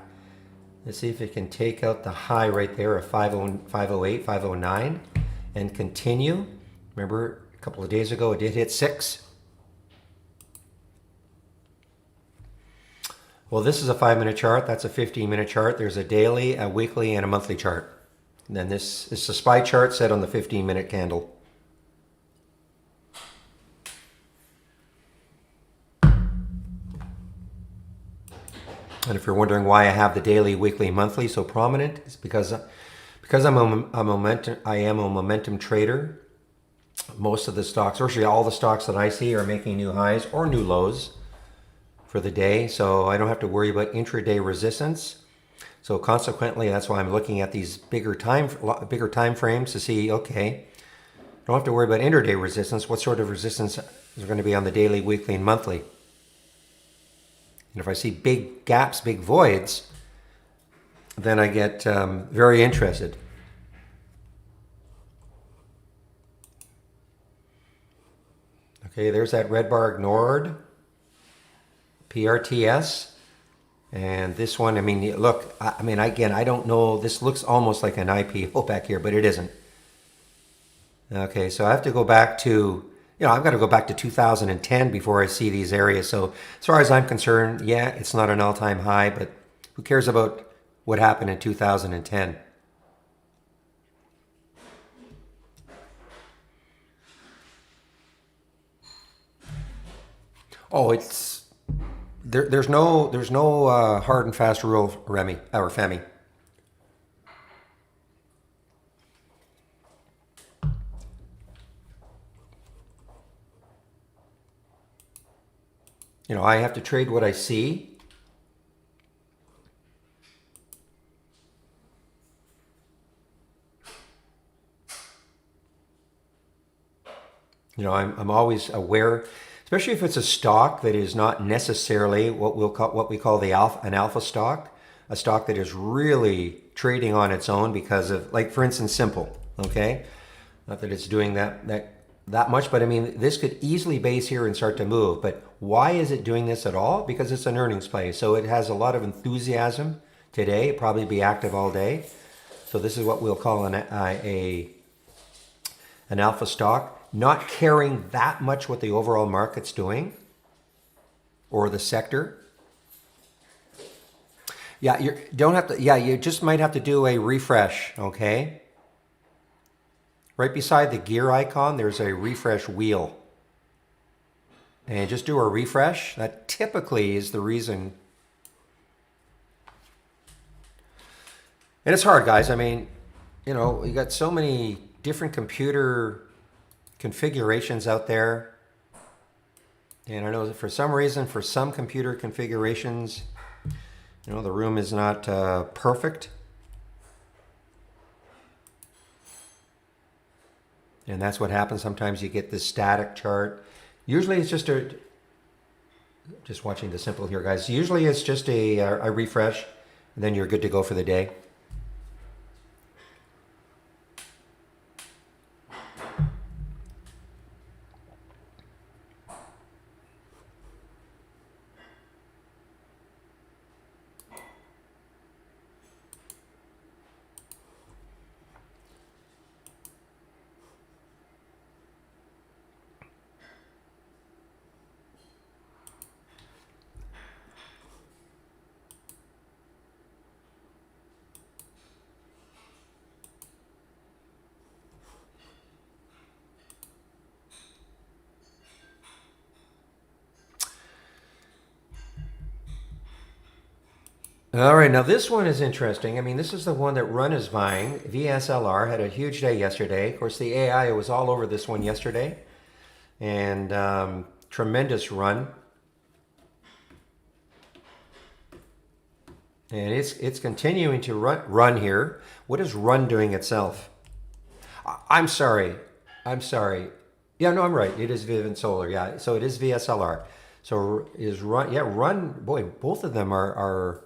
Let's see if it can take out the high right there of 508, 509 and continue. Remember, a couple of days ago, it did hit 6. Well, this is a 5-minute chart. That's a 15-minute chart. There's a daily, a weekly, and a monthly chart. And then this is a SPY chart set on the 15-minute candle. And if you're wondering why I have the daily, weekly, monthly so prominent, it's because Because I am a momentum trader. Most of the stocks, virtually all the stocks that I see, are making new highs or new lows for the day. So I don't have to worry about intraday resistance. So consequently, that's why I'm looking at these bigger time frames to see, okay, don't have to worry about intraday resistance. What sort of resistance is going to be on the daily, weekly, and monthly? And if I see big gaps, big voids, then I get very interested. Okay, there's that red bar ignored, PRTS. And this one, I mean, look, I mean, again, I don't know. This looks almost like an IPO back here, but it isn't. Okay, so I have to go back to, I've got to go back to 2010 before I see these areas. So as far as I'm concerned, yeah, it's not an all-time high, but who cares about what happened in 2010? Oh, there's no hard and fast rule, Remy or Femi. I have to trade what I see. I'm always aware, especially if it's a stock that is not necessarily what we call an alpha stock, a stock that is really trading on its own because of, like, for instance, Simple. Okay, not that it's doing that much, but I mean, this could easily base here and start to move. But why is it doing this at all? Because it's an earnings play, so it has a lot of enthusiasm today. It'll probably be active all day. So this is what we'll call an alpha stock, not caring that much what the overall market's doing or the sector. Yeah, you don't have to. Yeah, you just might have to do a refresh. Okay. Right beside the gear icon, there's a refresh wheel. And just do a refresh. That typically is the reason. And it's hard, guys. I mean, you got so many different computer configurations out there. And I know that for some reason, for some computer configurations, the room is not perfect. And that's what happens. Sometimes you get this static chart. Usually it's just watching the Simple here, guys. Usually it's just a refresh, and then you're good to go for the day. All right, now this one is interesting. I mean, this is the one that Run is buying. VSLR had a huge day yesterday. Of course, the AI was all over this one yesterday, and tremendous run. And it's continuing to run here. What is Run doing itself? I'm sorry. I'm sorry. Yeah, no, I'm right. It is Vivint Solar. Yeah, so it is VSLR. So is Run? Yeah, Run. Boy, both of them are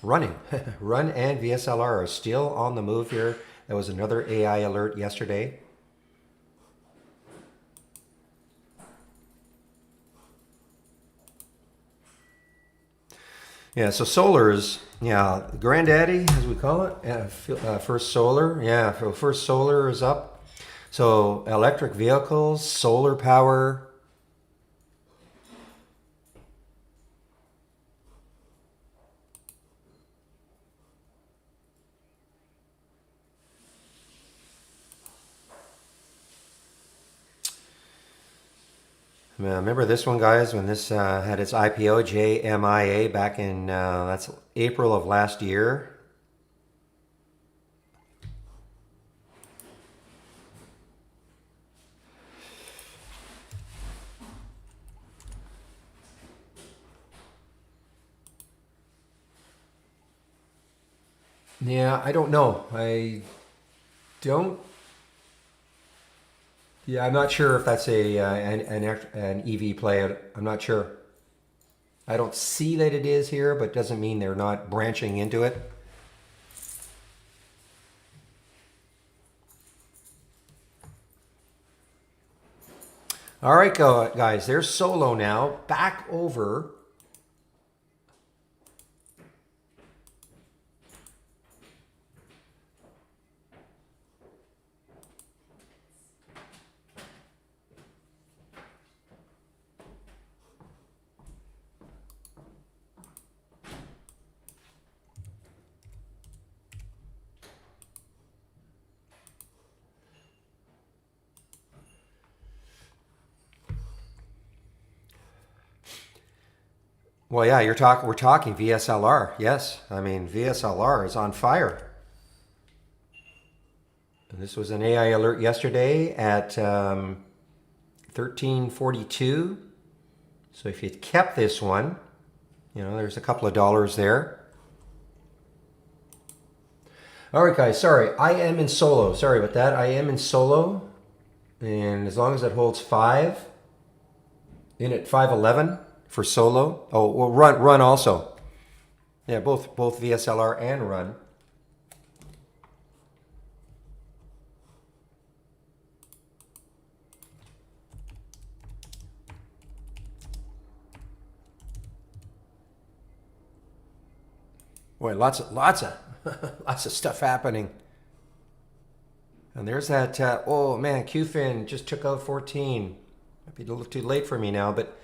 running. Run and VSLR are still on the move here. That was another AI alert yesterday. Yeah, so solar is, granddaddy, as we call it. First Solar. Yeah, First Solar is up. So electric vehicles, solar power. Remember this one, guys, when this had its IPO, JMIA, back in, that's April of last year. Yeah, I don't know. I don't. Yeah, I'm not sure if that's an EV play. I'm not sure. I don't see that it is here, but doesn't mean they're not branching into it. All right, guys, there's Solo now back over. Well, yeah, we're talking VSLR. Yes, I mean VSLR is on fire. And this was an AI alert yesterday at 1342. So if you kept this one, there's a couple of dollars there. All right, guys, sorry. I am in solo. Sorry about that. I am in solo. And as long as it holds 5, in at 511 for solo. Oh, well, run also. Yeah, both VSLR and run. Boy, lots of lots of stuff happening. And there's that. Oh man, QFIN just took out 14. Might be a little too late for me now, but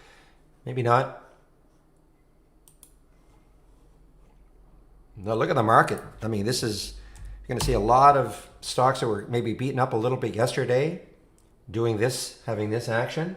maybe not. Now look at the market. I mean, this is you're going to see a lot of stocks that were maybe beaten up a little bit yesterday, doing this, having this action.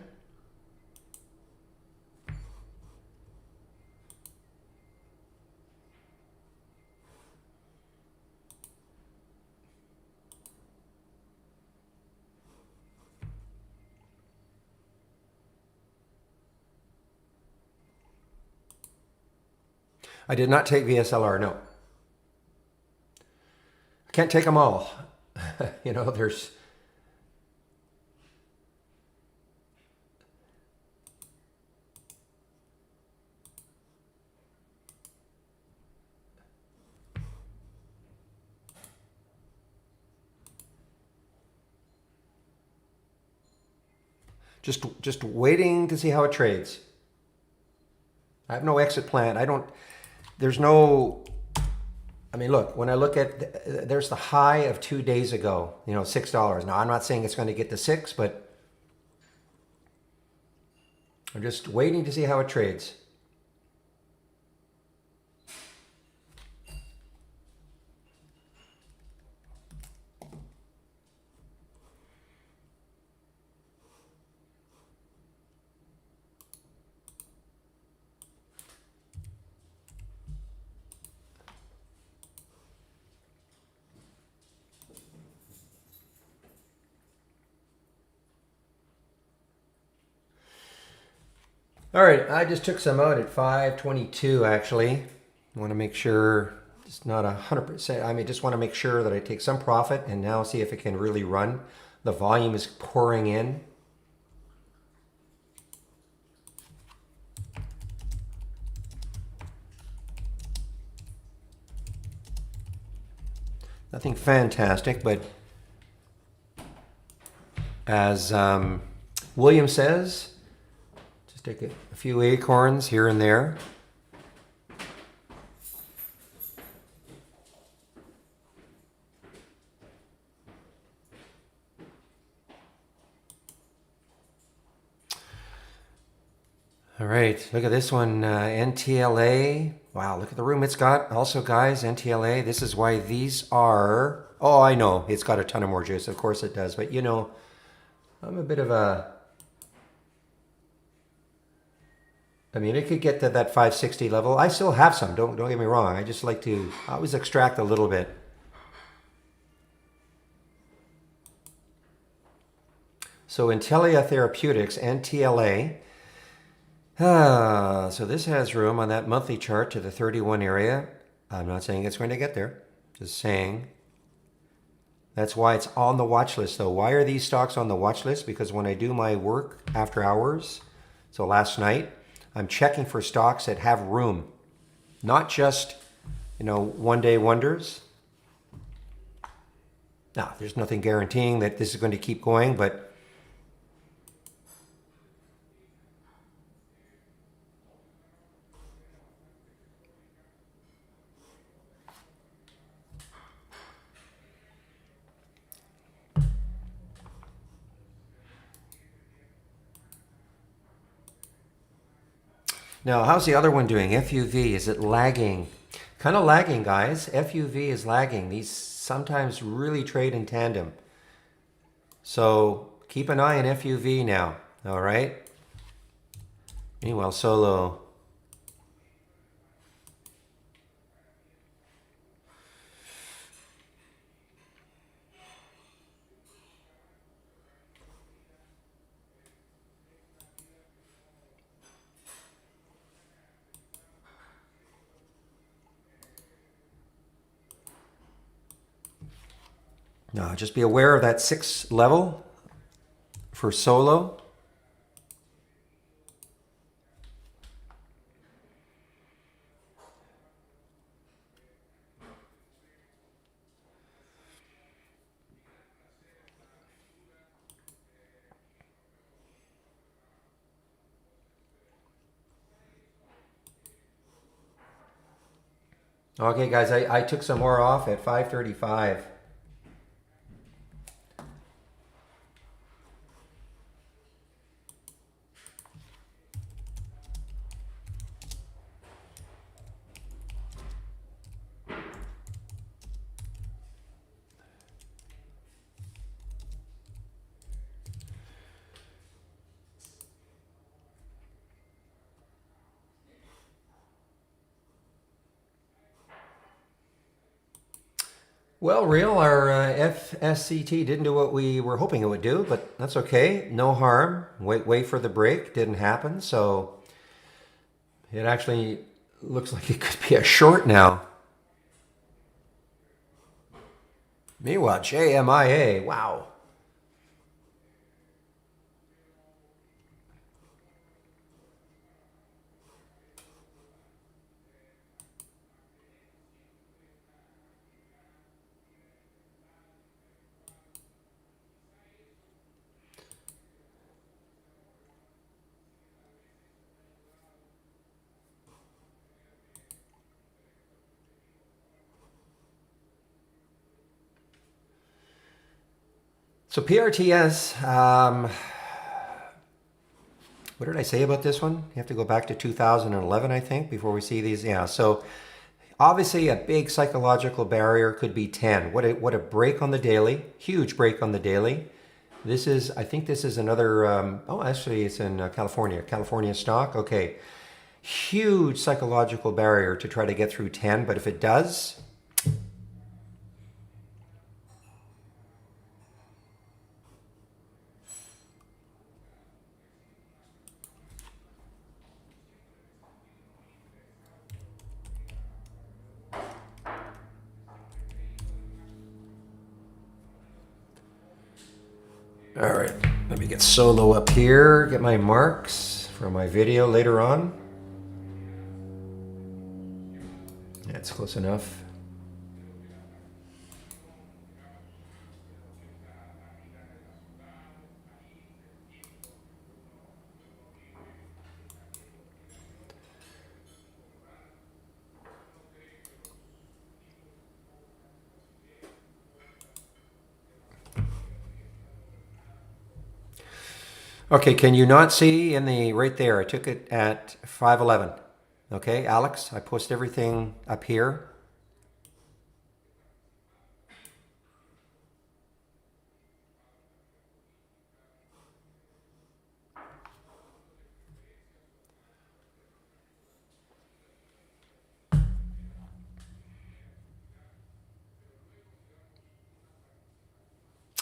I did not take VSLR. No, I can't take them all. There's just waiting to see how it trades. I have no exit plan. I don't. There's no. I mean, look. When I look at, there's the high of 2 days ago. $6. Now I'm not saying it's going to get to 6, but I'm just waiting to see how it trades. All right, I just took some out at 522 actually. I want to make sure it's not 100%. I mean, just want to make sure that I take some profit and now see if it can really run. The volume is pouring in. Nothing fantastic, but as William says, just take a few acorns here and there. All right, look at this one, NTLA. Wow, look at the room it's got. Also, guys, NTLA, this is why these are... Oh, I know, it's got a ton of more juice. Of course it does. But, I'm a bit of a... I mean, it could get to that 560 level. I still have some, don't get me wrong. I just like to always extract a little bit. So, Intellia Therapeutics, NTLA... so this has room on that monthly chart to the 31 area. I'm not saying it's going to get there. Just saying. That's why it's on the watch list though. Why are these stocks on the watch list? Because when I do my work after hours, so last night, I'm checking for stocks that have room. Not just, one day wonders. Now, there's nothing guaranteeing that this is going to keep going, but now, how's the other one doing? FUV, is it lagging? Kind of lagging, guys. FUV is lagging. These sometimes really trade in tandem. So keep an eye on FUV now, all right? Meanwhile, Solo. Now, just be aware of that 6 level for Solo. Okay, guys, I took some more off at 5:35. Well, Real, our FSCT didn't do what we were hoping it would do, but that's okay. No harm. Wait for the break. Didn't happen. So it actually looks like it could be a short now. Meanwhile, JMIA. Wow. So PRTS, what did I say about this one? You have to go back to 2011, I think, before we see these. Yeah, so obviously a big psychological barrier could be 10. What a break on the daily, huge break on the daily. This is, I think this is another, actually it's in California stock. Okay, huge psychological barrier to try to get through 10, but if it does, all right, let me get Solo up here, get my marks for my video later on. That's close enough. Okay, can you not see in the right there? I took it at 5:11. Okay, Alex, I post everything up here.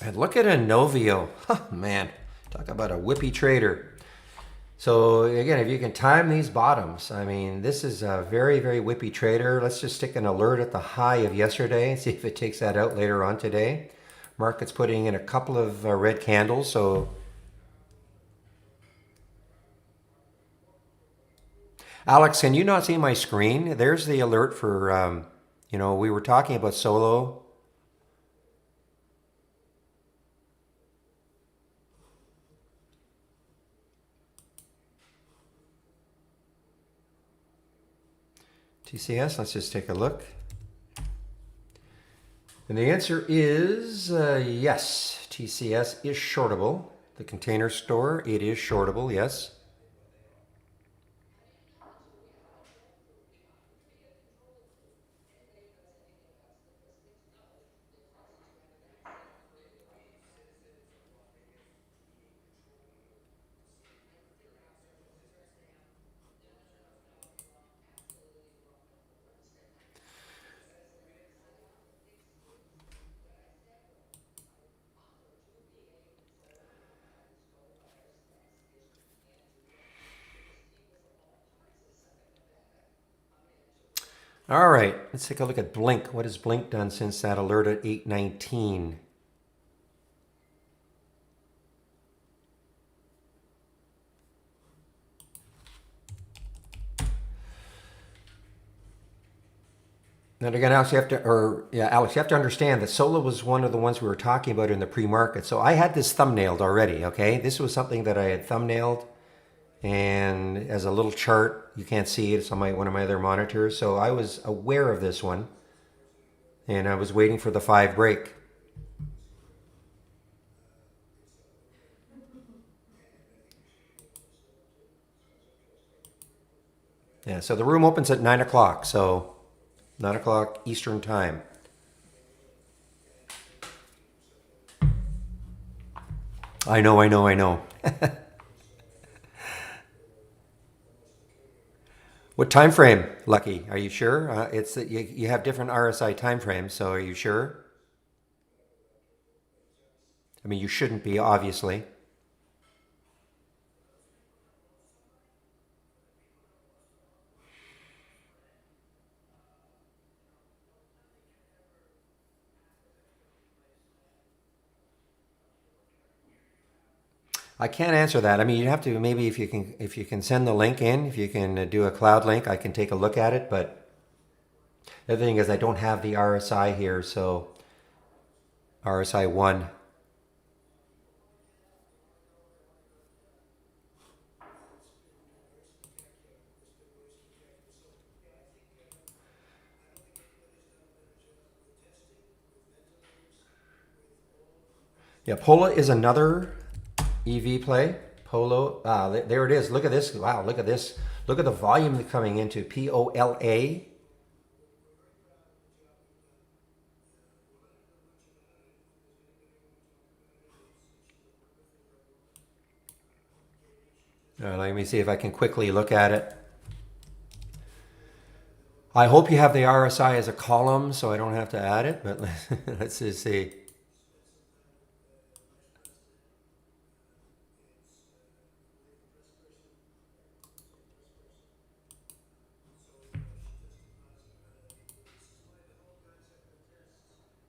And look at Inovio. Huh, man, talk about a whippy trader. So again, if you can time these bottoms, I mean, this is a very, very whippy trader. Let's just stick an alert at the high of yesterday and see if it takes that out later on today. Market's putting in a couple of red candles. So Alex, can you not see my screen? There's the alert for, we were talking about solo. TCS, let's just take a look. And the answer is yes, TCS is shortable. The Container Store, it is shortable, yes. All right, let's take a look at Blink. What has Blink done since that alert at 8:19? Now again, Alex, Alex, you have to understand that Sola was one of the ones we were talking about in the pre-market. So I had this thumbnailed already. Okay, this was something that I had thumbnailed, and as a little chart, you can't see it. It's on one of my other monitors. So I was aware of this one, and I was waiting for the 5 break. Yeah, so the room opens at 9 o'clock. So 9 o'clock Eastern time. I know. What time frame, Lucky? Are you sure? It's that you have different RSI time frames, so are you sure? I mean, you shouldn't be, obviously. I can't answer that. I mean, you have to maybe if you can send the link in, if you can do a cloud link, I can take a look at it. But the other thing is I don't have the RSI here, so RSI 1. Yeah, Pola is another EV play. Polo, there it is. Look at this. Wow, look at this. Look at the volume coming into POLA. Let me see if I can quickly look at it. I hope you have the RSI as a column so I don't have to add it, but let's just see.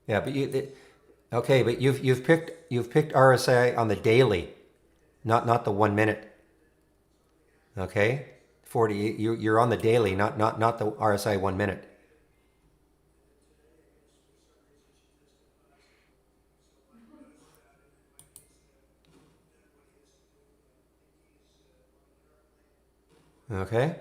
Yeah, but okay, but you've picked RSI on the daily, not the 1 minute. Okay, 40. You're on the daily, not the RSI 1 minute. Okay.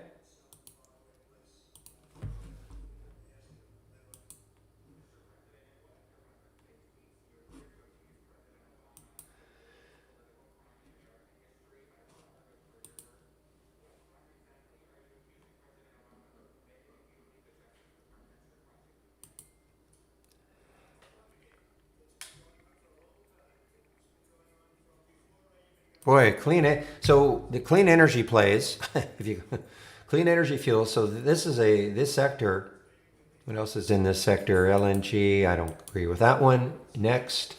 Boy, so the clean energy plays. If you clean energy fuels. So this sector. What else is in this sector? LNG. I don't agree with that one. Next.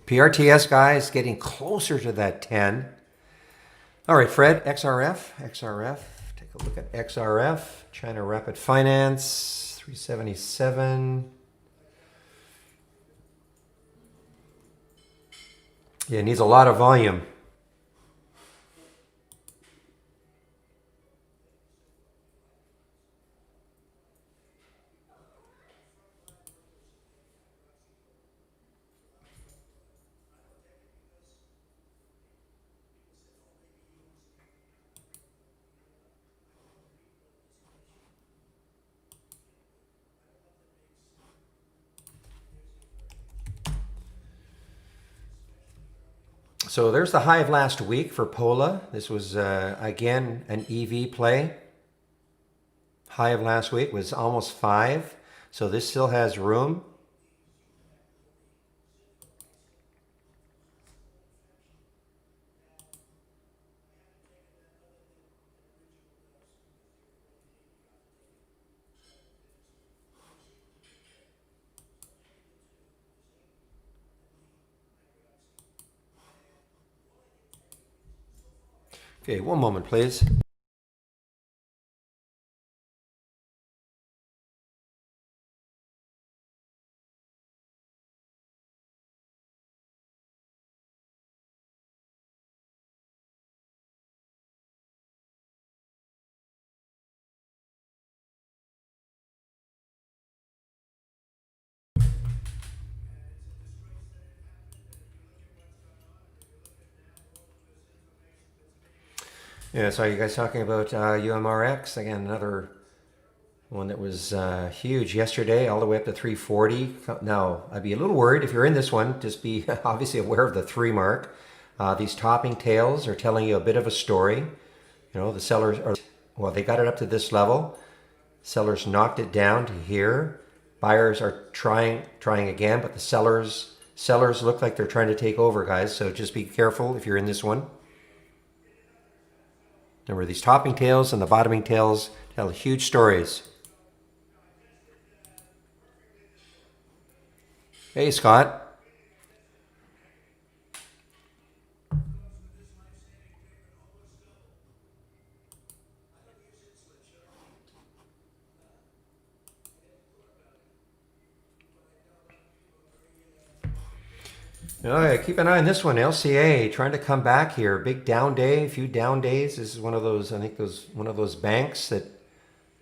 PRTS, guys, getting closer to that 10. All right, Fred, XRF. Take a look at XRF. China Rapid Finance, 377. Yeah, it needs a lot of volume. So there's the high of last week for Pola. This was, again, an EV play. High of last week was almost 5. So this still has room. Okay, one moment, please. Yeah, so are you guys talking about UMRX? Again, another one that was huge yesterday, all the way up to 340. Now, I'd be a little worried if you're in this one, just be obviously aware of the 3 mark. These topping tails are telling you a bit of a story. You know, the sellers are, well, they got it up to this level. Sellers knocked it down to here. Buyers are trying again, but the sellers look like they're trying to take over, guys. So just be careful if you're in this one. Remember, these topping tails and the bottoming tails tell huge stories. Hey, Scott. Oh, yeah, keep an eye on this one. LCA trying to come back here. Big down day, a few down days. This is one of those, I think, one of those banks that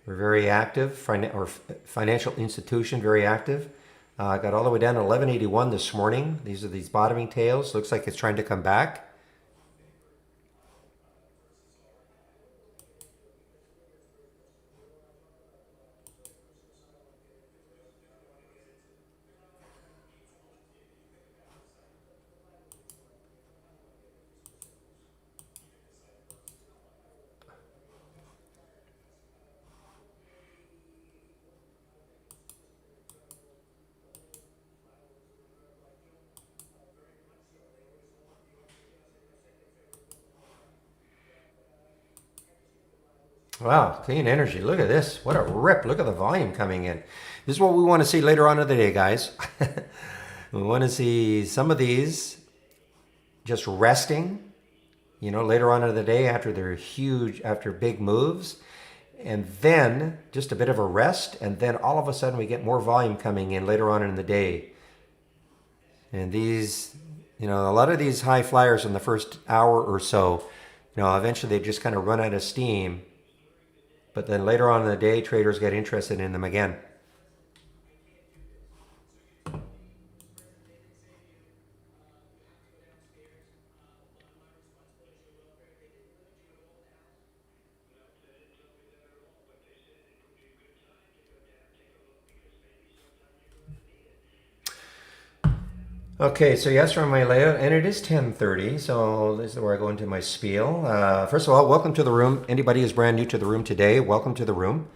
were very active, or financial institution, very active. Got all the way down to 1181 this morning. These are these bottoming tails. Looks like it's trying to come back. Wow, clean energy. Look at this. What a rip. Look at the volume coming in. This is what we want to see later on in the day, guys. We want to see some of these just resting, you know, later on in the day after they're huge, after big moves. And then just a bit of a rest. And then all of a sudden we get more volume coming in later on in the day. And these, you know, a lot of these high flyers in the first hour or so, you know, eventually they just kind of run out of steam. But then later on in the day, traders get interested in them again. Okay, so yes, from my layout, and it is 10:30, so this is where I go into my spiel. First of all, welcome to the room. Anybody who's brand new to the room today, welcome to the room.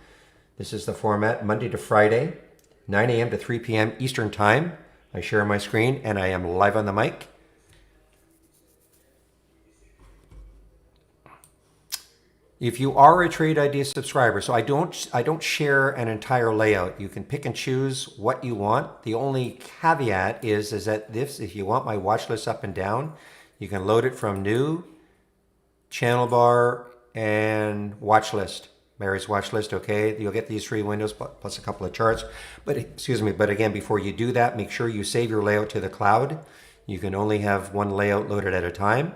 This is the format, Monday to Friday, 9 a.m. to 3 p.m. Eastern Time. I share my screen, and I am live on the mic. If you are a Trade Idea subscriber, so I don't share an entire layout. You can pick and choose what you want. The only caveat is that this, if you want my watch list up and down, you can load it from new, channel bar, and watch list. Mary's watch list, okay? You'll get these three windows plus a couple of charts. But excuse me, but again, before you do that, make sure you save your layout to the cloud. You can only have one layout loaded at a time.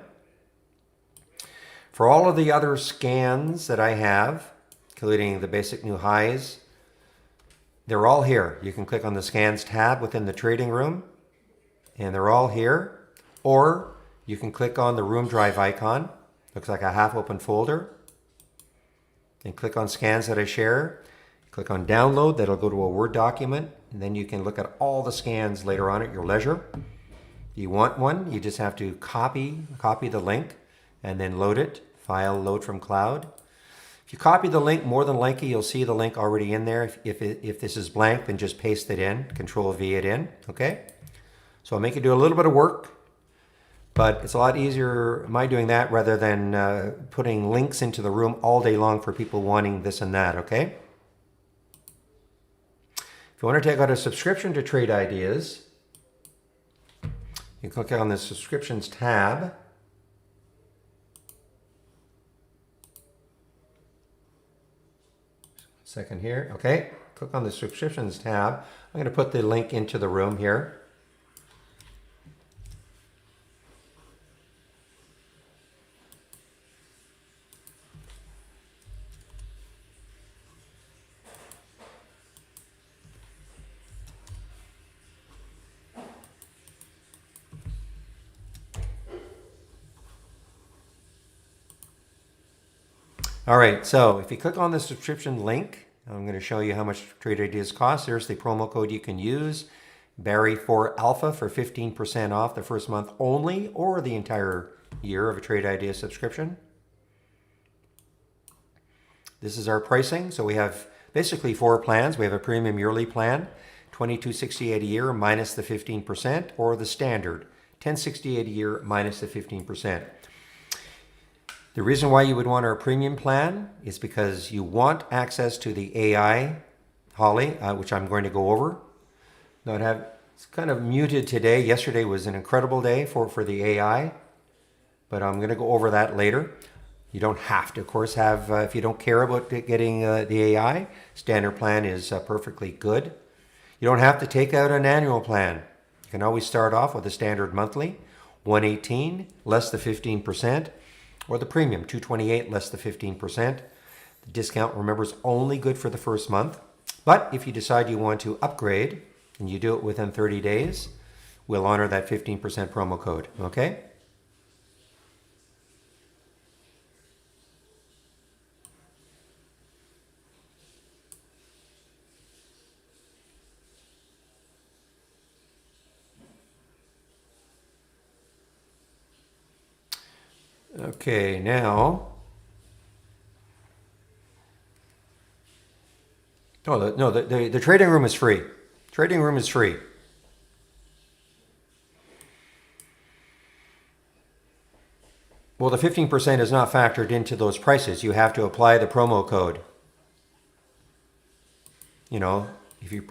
For all of the other scans that I have, including the basic new highs, they're all here. You can click on the scans tab within the trading room, and they're all here. Or you can click on the room drive icon, looks like a half open folder, and click on scans that I share. Click on download, that'll go to a Word document, and then you can look at all the scans later on at your leisure. You want one, you just have to copy the link and then load it. File, load from cloud. If you copy the link, more than likely you'll see the link already in there. If this is blank, then just paste it in, Control V it in, okay? So I'll make you do a little bit of work, but it's a lot easier my doing that rather than putting links into the room all day long for people wanting this and that, okay? If you want to take out a subscription to Trade Ideas, you click on the subscriptions tab. Second here, okay. Click on the subscriptions tab. I'm going to put the link into the room here. All right, so if you click on the subscription link, I'm going to show you how much Trade Ideas costs. There's the promo code you can use, Barry4Alpha, for 15% off the first month only, or the entire year of a Trade Ideas subscription. This is our pricing. So we have basically four plans. We have a premium yearly plan, $22.68 a year minus the 15%, or the standard, $10.68 a year minus the 15%. The reason why you would want our premium plan is because you want access to the AI, Holly, which I'm going to go over. It's kind of muted today. Yesterday was an incredible day for the AI, but I'm going to go over that later. You don't have to, of course, have, if you don't care about getting the AI, standard plan is perfectly good. You don't have to take out an annual plan. You can always start off with a standard monthly, $118 less the 15%. Or the premium, $228 less the 15%. The discount, remember, is only good for the first month. But if you decide you want to upgrade, and you do it within 30 days, we'll honor that 15% promo code, okay? Okay, now, the trading room is free. Trading room is free. Well, the 15% is not factored into those prices. You have to apply the promo code. You know, if you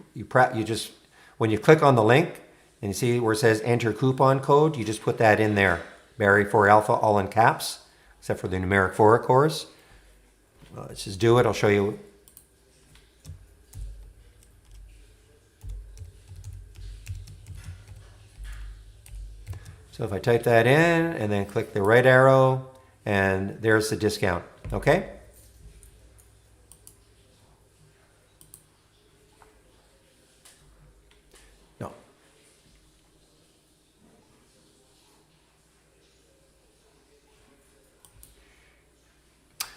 just, when you click on the link and you see where it says enter coupon code, you just put that in there. Barry4Alpha, all in caps, except for the numeric 4, of course. Let's just do it. I'll show you. So if I type that in and then click the right arrow, and there's the discount, okay? No.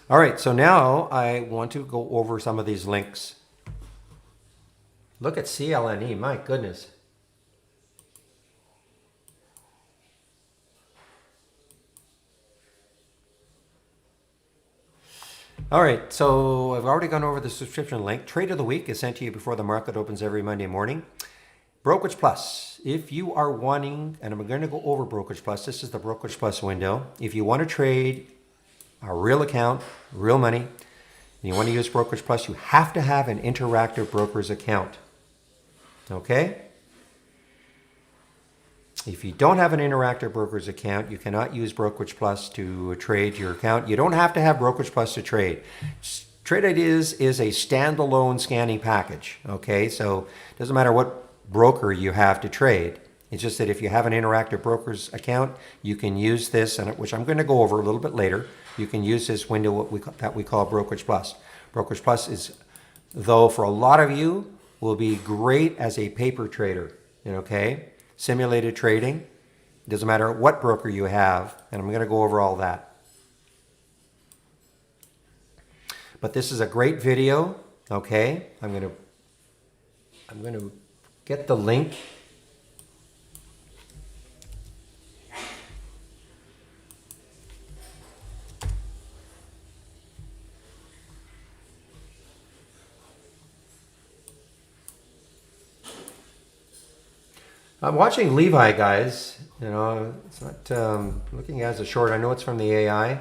All right, so now I want to go over some of these links. Look at CLNE, my goodness. All right, so I've already gone over the subscription link. Trade of the week is sent to you before the market opens every Monday morning. Brokerage Plus, if you are wanting, and I'm going to go over Brokerage Plus, this is the Brokerage Plus window. If you want to trade a real account, real money, and you want to use Brokerage Plus, you have to have an Interactive Brokers account. Okay? If you don't have an Interactive Brokers account, you cannot use Brokerage Plus to trade your account. You don't have to have Brokerage Plus to trade. Trade Ideas is a standalone scanning package. Okay? So it doesn't matter what broker you have to trade. It's just that if you have an Interactive Brokers account, you can use this, and which I'm going to go over a little bit later. You can use this window that we call Brokerage Plus. Brokerage Plus is, though, for a lot of you, will be great as a paper trader. Okay, simulated trading. Doesn't matter what broker you have, and I'm going to go over all that. But this is a great video. Okay, I'm going to get the link. I'm watching Levi, guys. You know, it's not looking as a short. I know it's from the AI,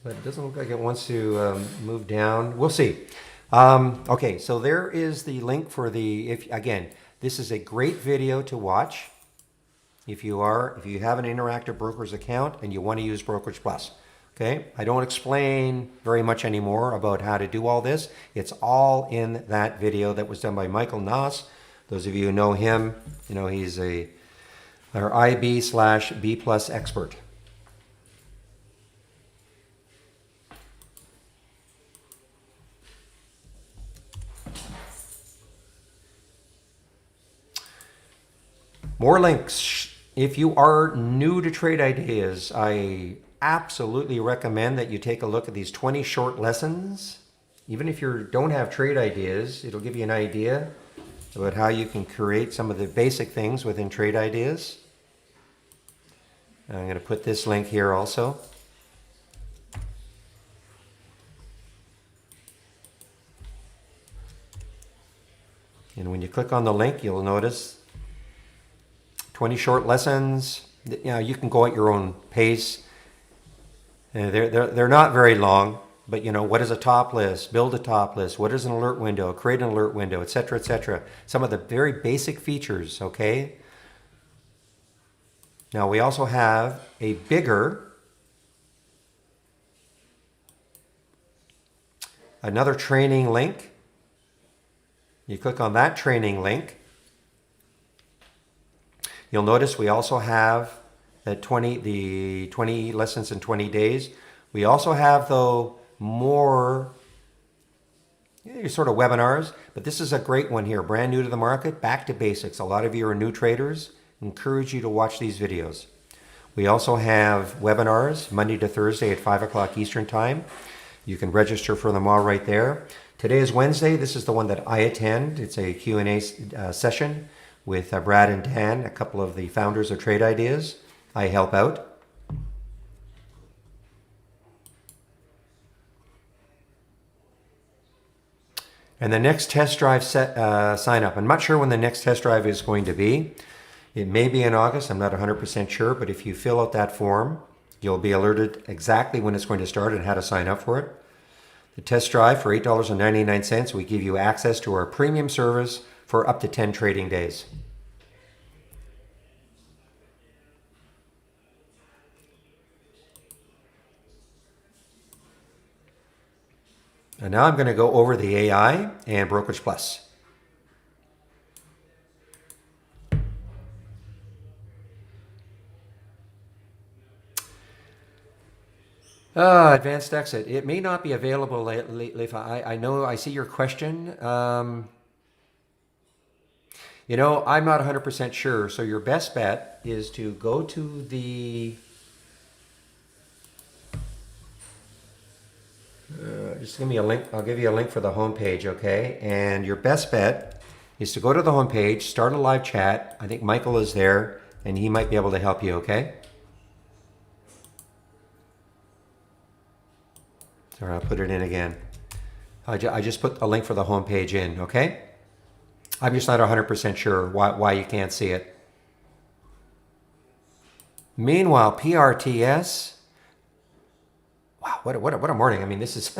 but it doesn't look like it wants to move down. We'll see. Okay, so there is the link for the. Again, this is a great video to watch if you have an Interactive Brokers account and you want to use Brokerage Plus. Okay, I don't explain very much anymore about how to do all this. It's all in that video that was done by Michael Noss. Those of you who know him, you know he's our IB/B plus expert. More links. If you are new to Trade Ideas, I absolutely recommend that you take a look at these 20 short lessons. Even if you don't have Trade Ideas, it'll give you an idea about how you can create some of the basic things within Trade Ideas. I'm going to put this link here also. And when you click on the link, you'll notice 20 short lessons. You know, you can go at your own pace. They're not very long. But you know, what is a top list? Build a top list. What is an alert window? Create an alert window, etc., etc. Some of the very basic features, okay? Now we also have a bigger, another training link. You click on that training link. You'll notice we also have the 20 lessons in 20 days. We also have, though, more sort of webinars, but this is a great one here. Brand new to the market, back to basics. A lot of you are new traders. Encourage you to watch these videos. We also have webinars Monday to Thursday at 5 o'clock Eastern Time. You can register for them all right there. Today is Wednesday. This is the one that I attend. It's a Q&A session with Brad and Dan, a couple of the founders of Trade Ideas. I help out. And the next test drive sign up. I'm not sure when the next test drive is going to be. It may be in August. I'm not 100% sure. But if you fill out that form, you'll be alerted exactly when it's going to start and how to sign up for it. The test drive for $8.99. We give you access to our premium service for up to 10 trading days. And now I'm going to go over the AI and Brokerage Plus. Advanced exit. It may not be available, Lefa. I know, I see your question. You know, I'm not 100% sure. So your best bet is to go to the... just give me a link. I'll give you a link for the homepage, okay? And your best bet is to go to the homepage, start a live chat. I think Michael is there, and he might be able to help you, okay? Sorry, I'll put it in again. I just put a link for the homepage in, okay? I'm just not 100% sure why you can't see it. Meanwhile, PRTS, Wow, what a morning. I mean, this is...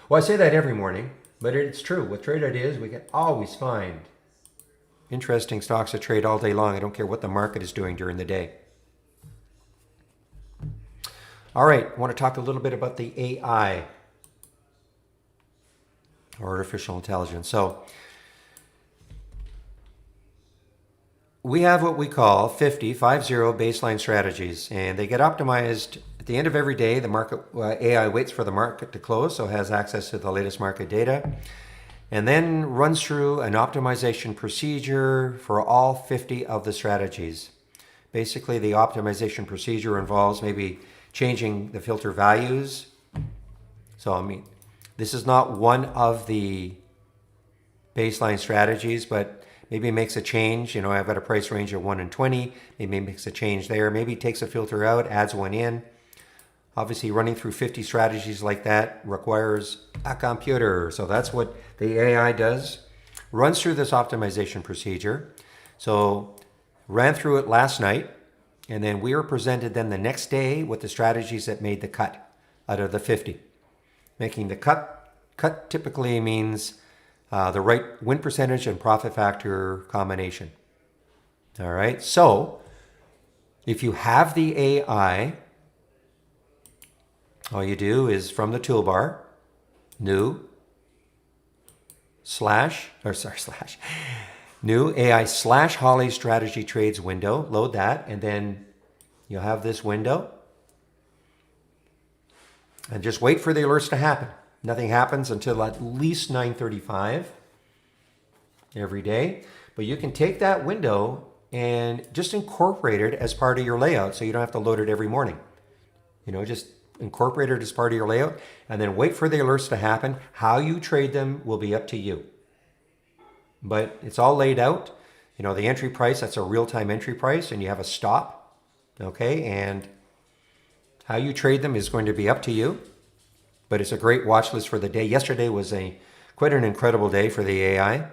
Well, I say that every morning, but it's true. With trade ideas, we can always find interesting stocks to trade all day long. I don't care what the market is doing during the day. All right, I want to talk a little bit about the AI, or artificial intelligence. So we have what we call 50 baseline strategies, and they get optimized at the end of every day. The market AI waits for the market to close, so has access to the latest market data, and then runs through an optimization procedure for all 50 of the strategies. Basically, the optimization procedure involves maybe changing the filter values. So, I mean, this is not one of the baseline strategies, but maybe it makes a change. You know, I've got a price range of 1 and 20. Maybe it makes a change there. Maybe it takes a filter out, adds one in. Obviously, running through 50 strategies like that requires a computer. So that's what the AI does. Runs through this optimization procedure. So ran through it last night. And then we were presented then the next day with the strategies that made the cut out of the 50. Making the cut typically means the right win percentage and profit factor combination. All right. So if you have the AI, all you do is from the toolbar, new AI/Holly strategy trades window, load that, and then you'll have this window. And just wait for the alerts to happen. Nothing happens until at least 9:35 every day. But you can take that window and just incorporate it as part of your layout so you don't have to load it every morning. You know, just incorporate it as part of your layout and then wait for the alerts to happen. How you trade them will be up to you. But it's all laid out. You know, the entry price, that's a real-time entry price, and you have a stop. Okay, and how you trade them is going to be up to you. But it's a great watch list for the day. Yesterday was quite an incredible day for the AI.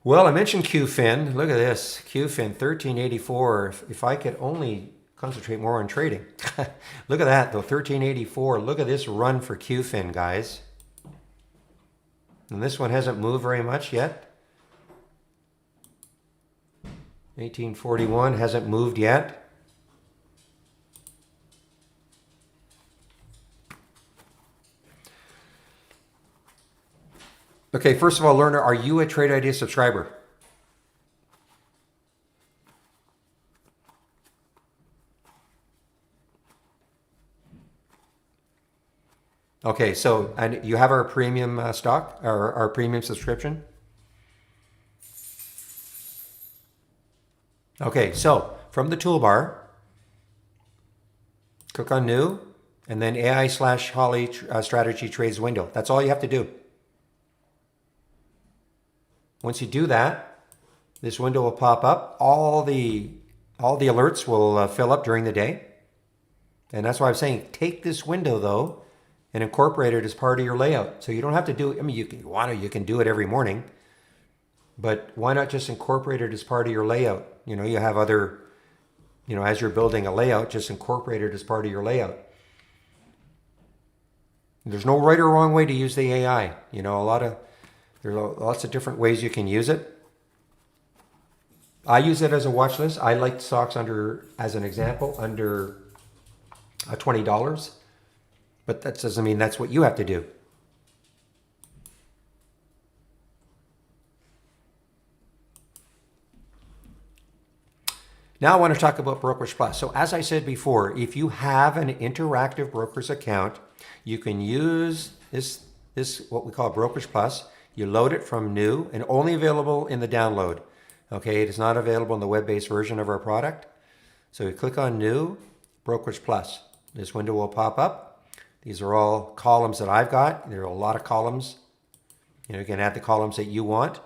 Well, I mentioned QFin. Look at this. QFin 1384. If I could only concentrate more on trading. Look at that, though. 1384. Look at this run for QFin, guys. And this one hasn't moved very much yet. 1841 hasn't moved yet. Okay, first of all, learner, are you a Trade Idea subscriber? Okay, so and you have our premium stock, or our premium subscription? Okay, so from the toolbar, click on New, and then AI/Holly Strategy Trades window. That's all you have to do. Once you do that, this window will pop up. All the alerts will fill up during the day. And that's why I'm saying take this window, though, and incorporate it as part of your layout. So you don't have to do it. I mean, you can do it every morning. But why not just incorporate it as part of your layout? You know, you have other, you know, as you're building a layout, just incorporate it as part of your layout. There's no right or wrong way to use the AI. You know, there are lots of different ways you can use it. I use it as a watch list. I like stocks under, as an example, under $20. But that doesn't mean that's what you have to do. Now I want to talk about Brokerage Plus. So as I said before, if you have an interactive broker's account, you can use this what we call Brokerage Plus. You load it from new and only available in the download. Okay, it is not available in the web-based version of our product. So you click on New, Brokerage Plus. This window will pop up. These are all columns that I've got. There are a lot of columns. You know, you can add the columns that you want.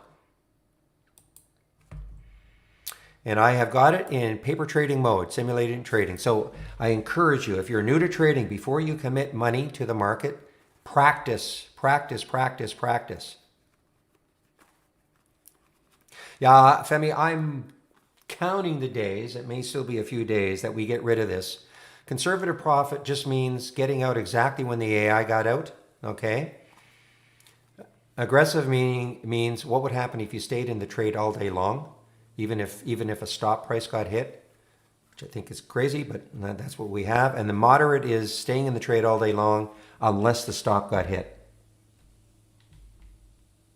And I have got it in paper trading mode, simulated trading. So I encourage you, if you're new to trading, before you commit money to the market, practice, practice, practice, practice. Yeah, Femi, I'm counting the days, it may still be a few days, that we get rid of this. Conservative profit just means getting out exactly when the AI got out, okay? Aggressive means what would happen if you stayed in the trade all day long, even if a stop price got hit, which I think is crazy, but that's what we have. And the moderate is staying in the trade all day long unless the stop got hit.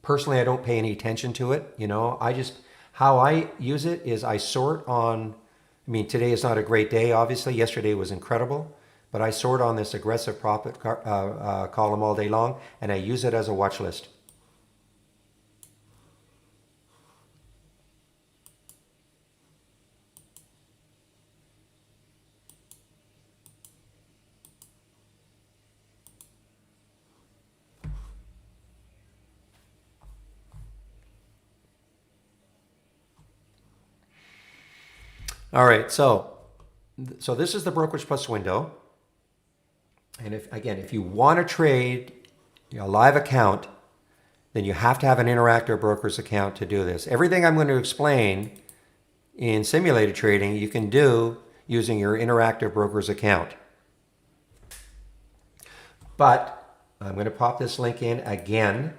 Personally, I don't pay any attention to it. How I use it is I sort on, today is not a great day, obviously. Yesterday was incredible, but I sort on this aggressive profit column all day long, and I use it as a watch list. All right, so this is the Brokerage Plus window. And if you want to trade a live account, then you have to have an Interactive Brokers account to do this. Everything I'm going to explain in simulated trading, you can do using your Interactive Brokers account. But I'm going to pop this link in again.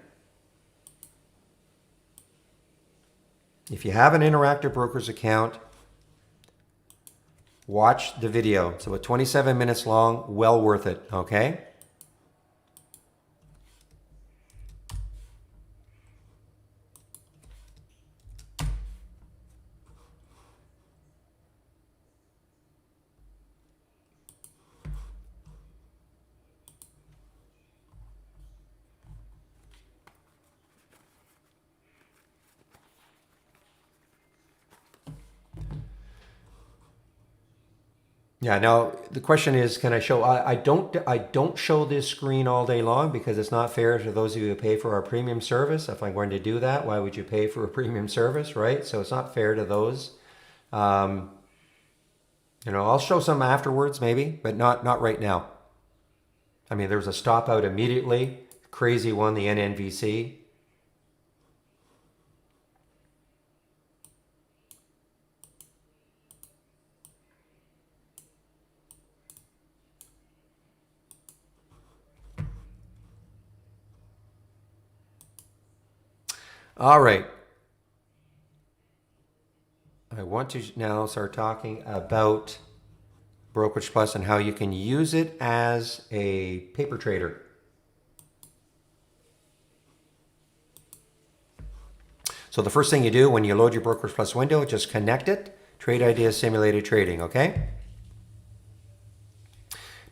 If you have an Interactive Brokers account, watch the video. It's about 27 minutes long, well worth it, okay? Yeah, now the question is, can I show, I don't show this screen all day long because it's not fair to those of you who pay for our premium service. If I'm going to do that, why would you pay for a premium service, right? So it's not fair to those. I'll show some afterwards maybe, but not right now. There was a stop out immediately, crazy one, the NNVC. All right. I want to now start talking about Brokerage Plus and how you can use it as a paper trader. So the first thing you do when you load your Brokerage Plus window, just connect it, Trade Ideas Simulated Trading, okay?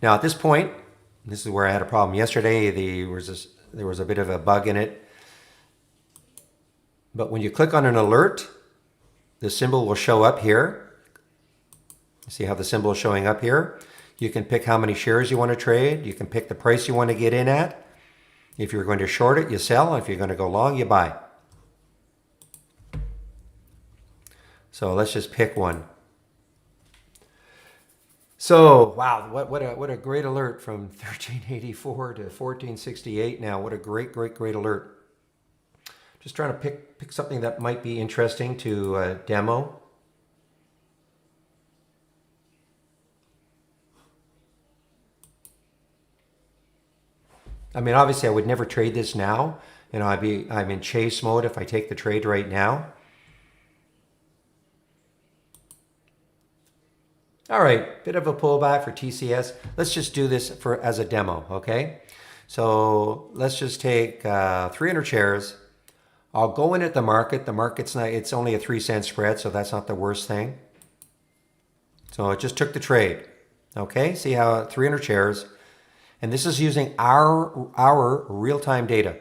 Now at this point, this is where I had a problem yesterday. There was a bit of a bug in it. But when you click on an alert, the symbol will show up here. See how the symbol is showing up here? You can pick how many shares you want to trade. You can pick the price you want to get in at. If you're going to short it, you sell. If you're going to go long, you buy. So let's just pick one. So, wow, what a great alert from 1384 to 1468 now. What a great alert. Just trying to pick something that might be interesting to demo. Obviously I would never trade this now. I'm in chase mode if I take the trade right now. All right, bit of a pullback for TCS. Let's just do this as a demo, okay? So let's just take 300 shares. I'll go in at the market. The market's not, it's only a 3-cent spread, so that's not the worst thing. So it just took the trade. Okay, see how 300 shares. And this is using our real-time data.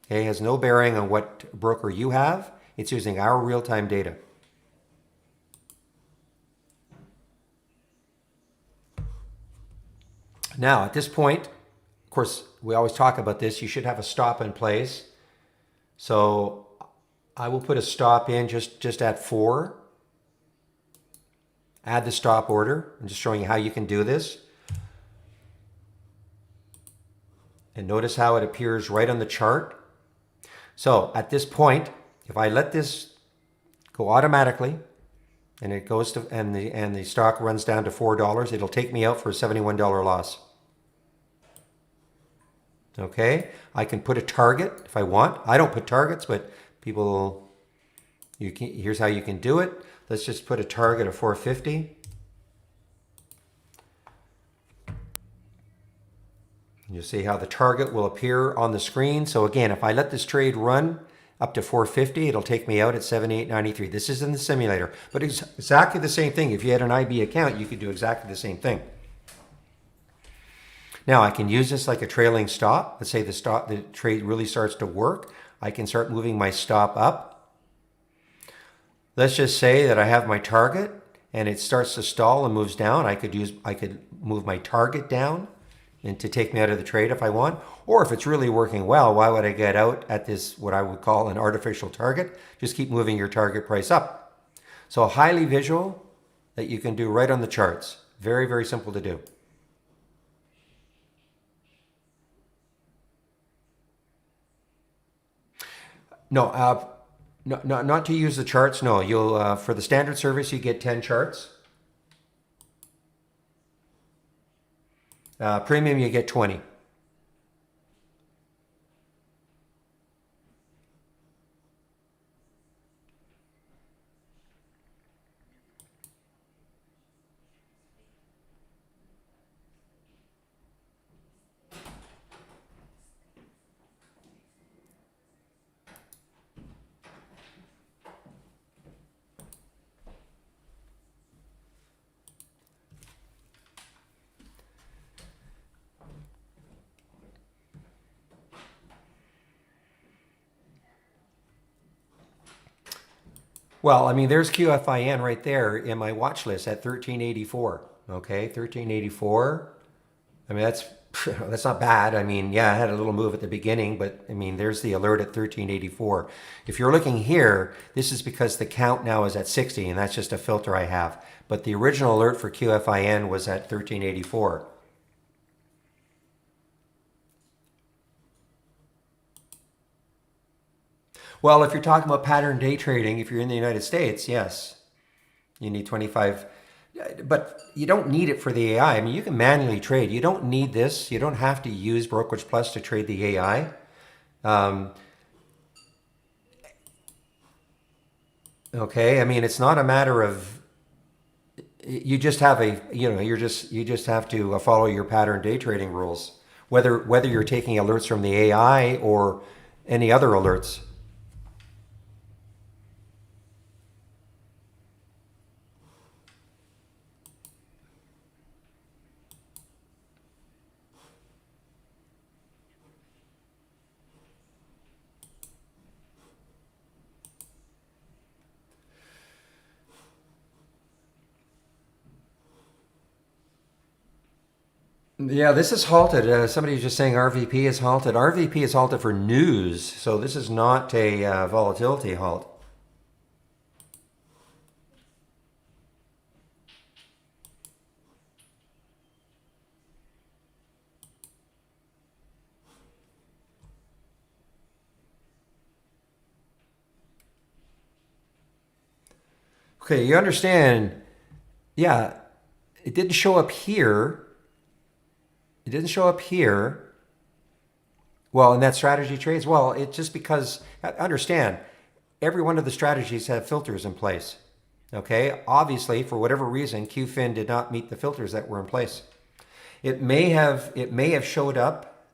Okay, it has no bearing on what broker you have. It's using our real-time data. Now, at this point, of course, we always talk about this. You should have a stop in place. So I will put a stop in just at 4. Add the stop order. I'm just showing you how you can do this. And notice how it appears right on the chart. So at this point, if I let this go automatically, and it goes to and the stock runs down to $4, it'll take me out for a $71 loss. Okay, I can put a target if I want. I don't put targets, but people, here's how you can do it. Let's just put a target of 450. You'll see how the target will appear on the screen. So again, if I let this trade run up to 450, it'll take me out at 78.93. This is in the simulator, but it's exactly the same thing. If you had an IB account, you could do exactly the same thing. Now I can use this like a trailing stop. Let's say the trade really starts to work. I can start moving my stop up. Let's just say that I have my target and it starts to stall and moves down. I could move my target down and to take me out of the trade if I want. Or if it's really working well, why would I get out at this, what I would call an artificial target? Just keep moving your target price up. So highly visual that you can do right on the charts. Very, very simple to do. No, not to use the charts. No, you'll for the standard service you get 10 charts. Premium you get 20. Well, I mean, there's QFIN right there in my watch list at 1384. Okay, 1384. I mean, that's not bad. I mean, yeah, I had a little move at the beginning, but I mean, there's the alert at 1384. If you're looking here, this is because the count now is at 60, and that's just a filter I have. But the original alert for QFIN was at 1384. Well, if you're talking about pattern day trading, if you're in the United States, yes, you need 25, but you don't need it for the AI. I mean, you can manually trade. You don't need this. You don't have to use Brokerage Plus to trade the AI. Okay, I mean, it's not a matter of you just have a you just have to follow your pattern day trading rules, whether you're taking alerts from the AI or any other alerts. Yeah, this is halted. Somebody was just saying RVP is halted. RVP is halted for news, so this is not a volatility halt. Okay, you understand? Yeah, it didn't show up here. It didn't show up here. Well, in that strategy trades, well, it's just because, understand, every one of the strategies have filters in place. Okay, obviously, for whatever reason, QFIN did not meet the filters that were in place. It may have showed up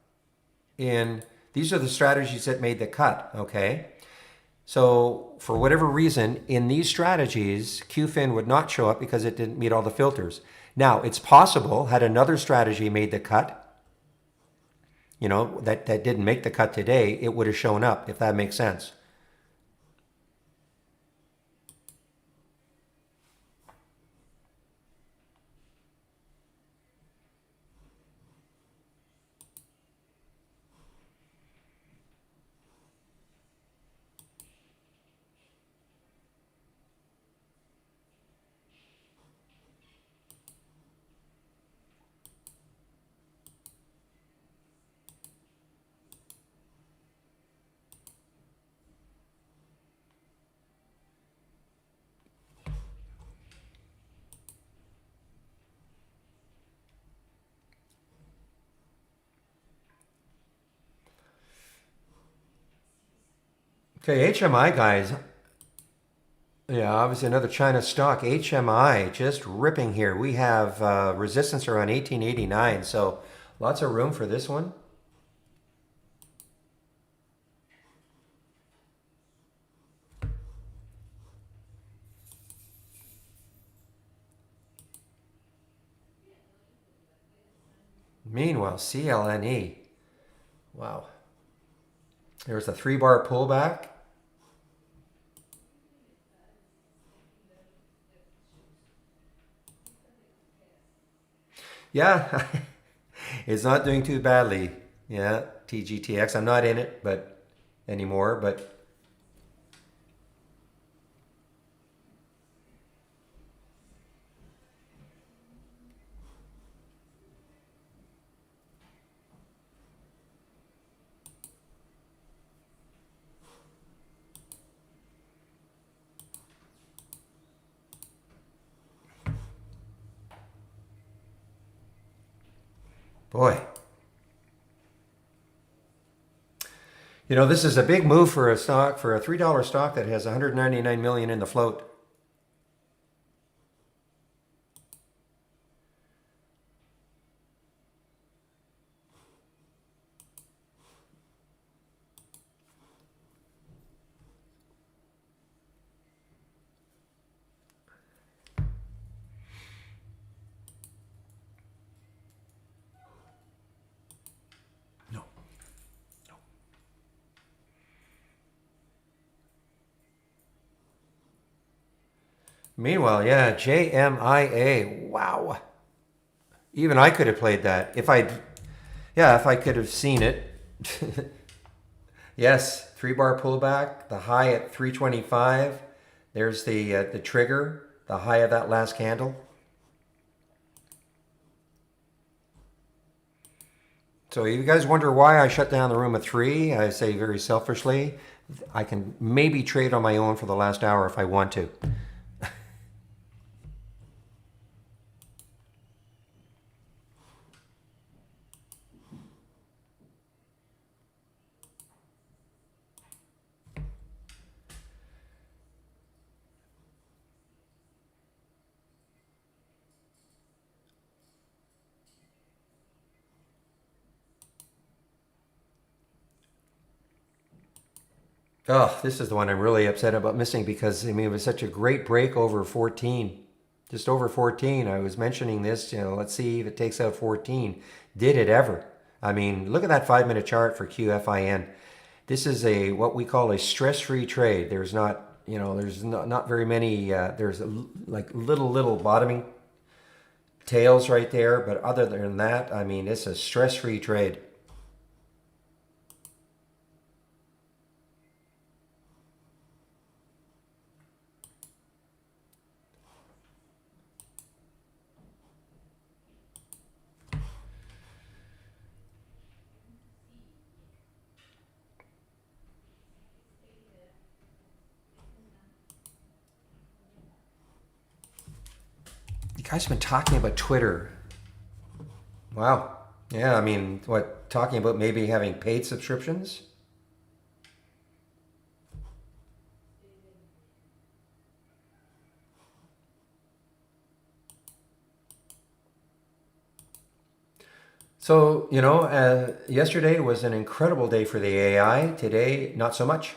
in, these are the strategies that made the cut, okay? So for whatever reason, in these strategies, QFIN would not show up because it didn't meet all the filters. Now, it's possible, had another strategy made the cut, that didn't make the cut today, it would have shown up, if that makes sense. Okay, HMI guys. Yeah, obviously another China stock. HMI just ripping here. We have resistance around 1889, so lots of room for this one. Meanwhile, CLNE. Wow. There's a 3-bar pullback. Yeah, it's not doing too badly. Yeah, TGTX. I'm not in it, but anymore. But boy, this is a big move for a stock, for a $3 stock that has 199 million in the float. No. Meanwhile, yeah, JMIA. Wow. Even I could have played that if I could have seen it. Yes, 3-bar pullback, the high at 325. There's the trigger, the high of that last candle. So you guys wonder why I shut down the room at 3? I say very selfishly, I can maybe trade on my own for the last hour if I want to. Oh, this is the one I'm really upset about missing because it was such a great break over 14. Just over 14. I was mentioning this, let's see if it takes out 14. Did it ever? Look at that 5-minute chart for QFIN. This is what we call a stress-free trade. There's not very many, there's like little bottoming tails right there, but other than that, it's a stress-free trade. You guys have been talking about Twitter. Wow. Yeah, what, talking about maybe having paid subscriptions? So, yesterday was an incredible day for the AI. Today, not so much.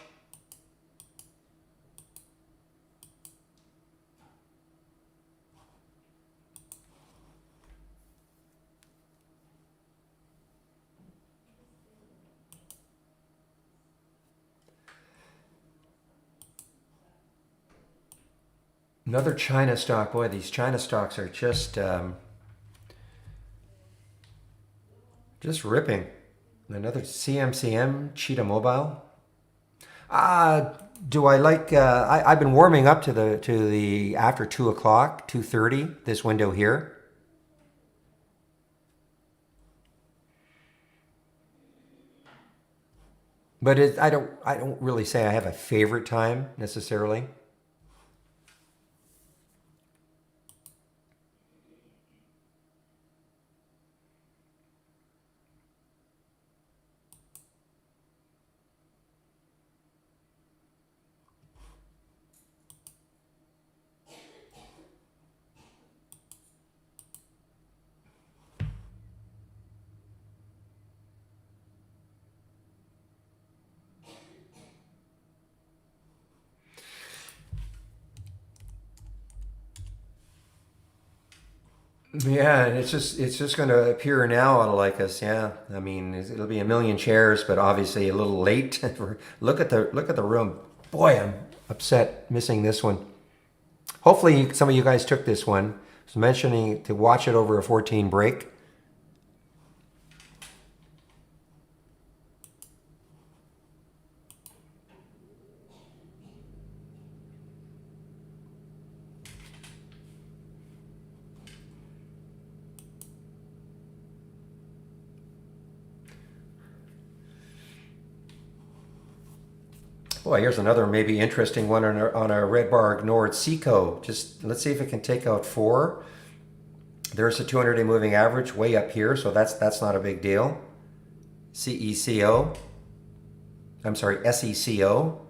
Another China stock. Boy, these China stocks are just ripping. Another CMCM, Cheetah Mobile. Do I like? I've been warming up to the after 2 o'clock, 2:30. This window here. But I don't really say I have a favorite time necessarily. Yeah, and it's just going to appear now like us. Yeah, I mean it'll be a million shares, but obviously a little late. Look at the room. Boy, I'm upset missing this one. Hopefully, some of you guys took this one. I was mentioning to watch it over a 14 break. Boy, here's another maybe interesting one on our red bar ignored. Seco. Just let's see if it can take out four. There's a 200-day moving average way up here, so that's not a big deal. CECO. I'm sorry, SECO.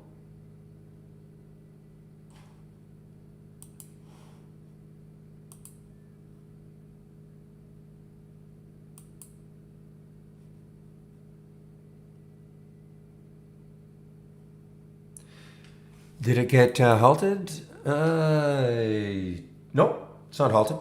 Did it get halted? Nope, it's not halted.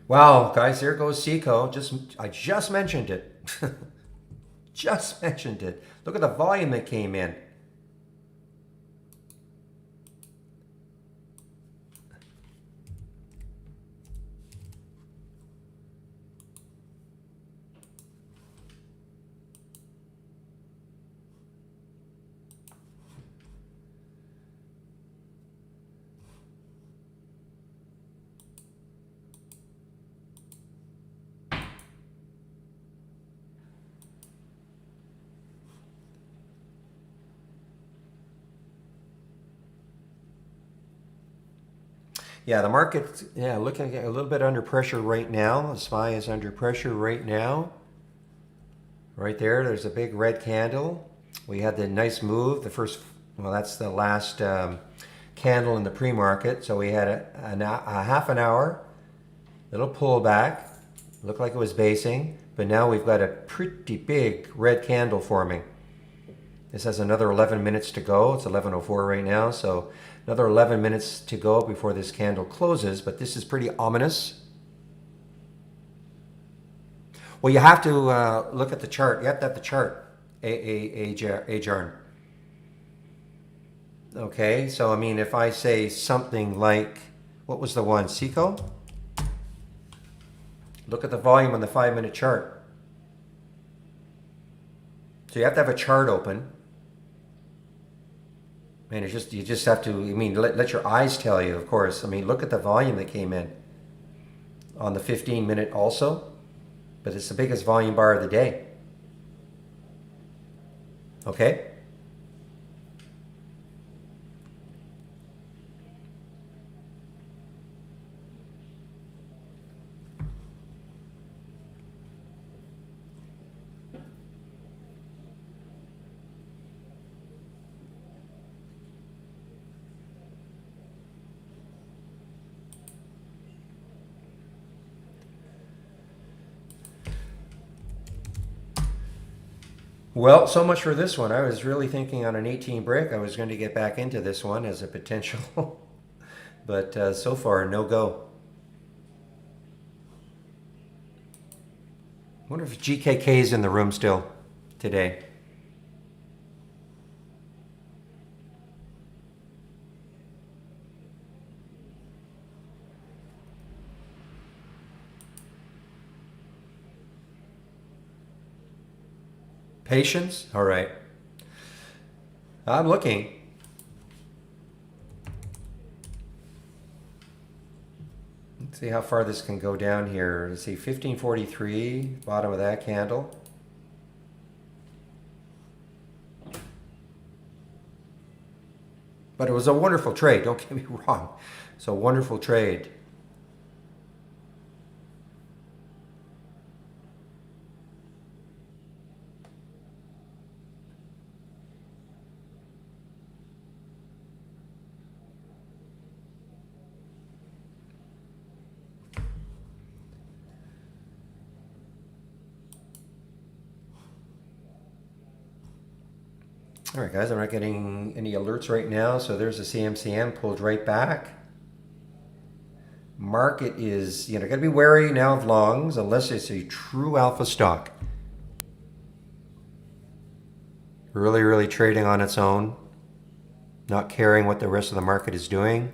Wow, guys, there goes Seco. I just mentioned it. Just mentioned it. Look at the volume that came in. Yeah, the market, yeah, looking at a little bit under pressure right now. The SPY is under pressure right now. Right there, there's a big red candle. We had the nice move. Well, that's the last candle in the pre-market. So we had a half an hour, little pullback. Looked like it was basing, but now we've got a pretty big red candle forming. This has another 11 minutes to go. It's 11:04 right now, so another 11 minutes to go before this candle closes, but this is pretty ominous. Well, you have to look at the chart. You have to have the chart, Ajarn. Okay, so I mean, if I say something like, what was the one? Seco? Look at the volume on the 5-minute chart. So you have to have a chart open. Man, you just have to, I mean, let your eyes tell you, of course. I mean, look at the volume that came in on the 15-minute also, but it's the biggest volume bar of the day. Okay? Well, so much for this one. I was really thinking on an 18 break I was going to get back into this one as a potential, but so far, no go. I wonder if GKK is in the room still today. Patience? All right. I'm looking. See how far this can go down here. Let's see, 1543, bottom of that candle. But it was a wonderful trade, don't get me wrong. It's a wonderful trade. All right, guys, I'm not getting any alerts right now. So there's the CMCM pulled right back. Market is, got to be wary now of longs unless it's a true alpha stock. Really, really trading on its own, not caring what the rest of the market is doing.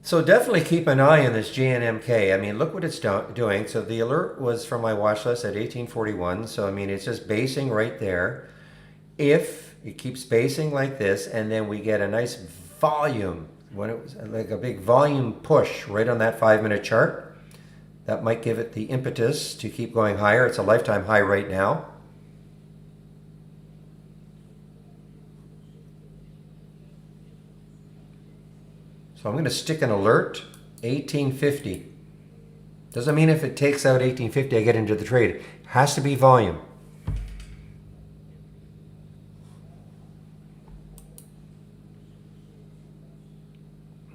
So definitely keep an eye on this GNMK. I mean, look what it's doing. So the alert was from my watch list at 1841. So, I mean, it's just basing right there. If it keeps basing like this and then we get a nice volume, when it was like a big volume push right on that 5-minute chart, that might give it the impetus to keep going higher. It's a lifetime high right now. So I'm going to stick an alert, 1850. Doesn't mean if it takes out 1850 I get into the trade. It has to be volume.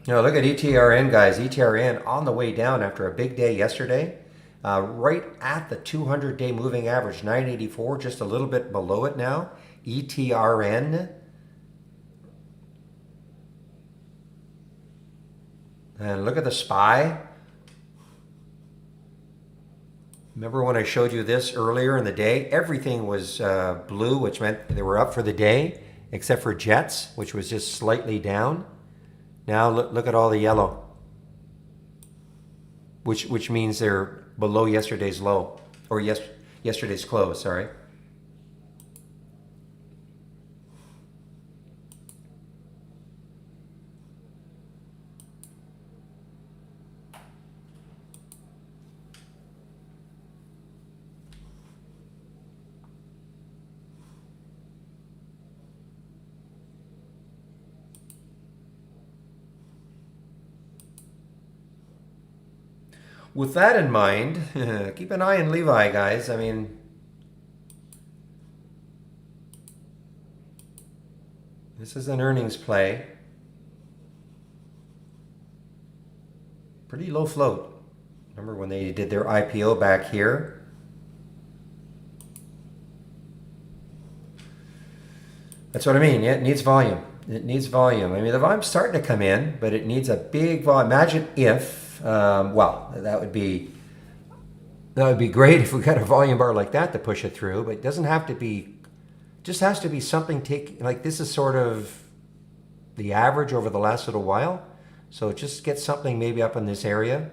Now look at ETRN, guys. ETRN on the way down after a big day yesterday. Right at the 200-day moving average, 984, just a little bit below it now. ETRN. And look at the SPY. Remember when I showed you this earlier in the day? Everything was blue, which meant they were up for the day, except for JETS, which was just slightly down. Now look at all the yellow, which means they're below yesterday's low, or yesterday's close, sorry. With that in mind, keep an eye on Levi, guys. I mean, this is an earnings play. Pretty low float. Remember when they did their IPO back here? That's what I mean. Yeah, it needs volume. It needs volume. I mean, the volume's starting to come in, but it needs a big volume. Imagine if, well, that would be great if we got a volume bar like that to push it through, but it doesn't have to be, just has to be something like this is sort of the average over the last little while. So just get something maybe up in this area.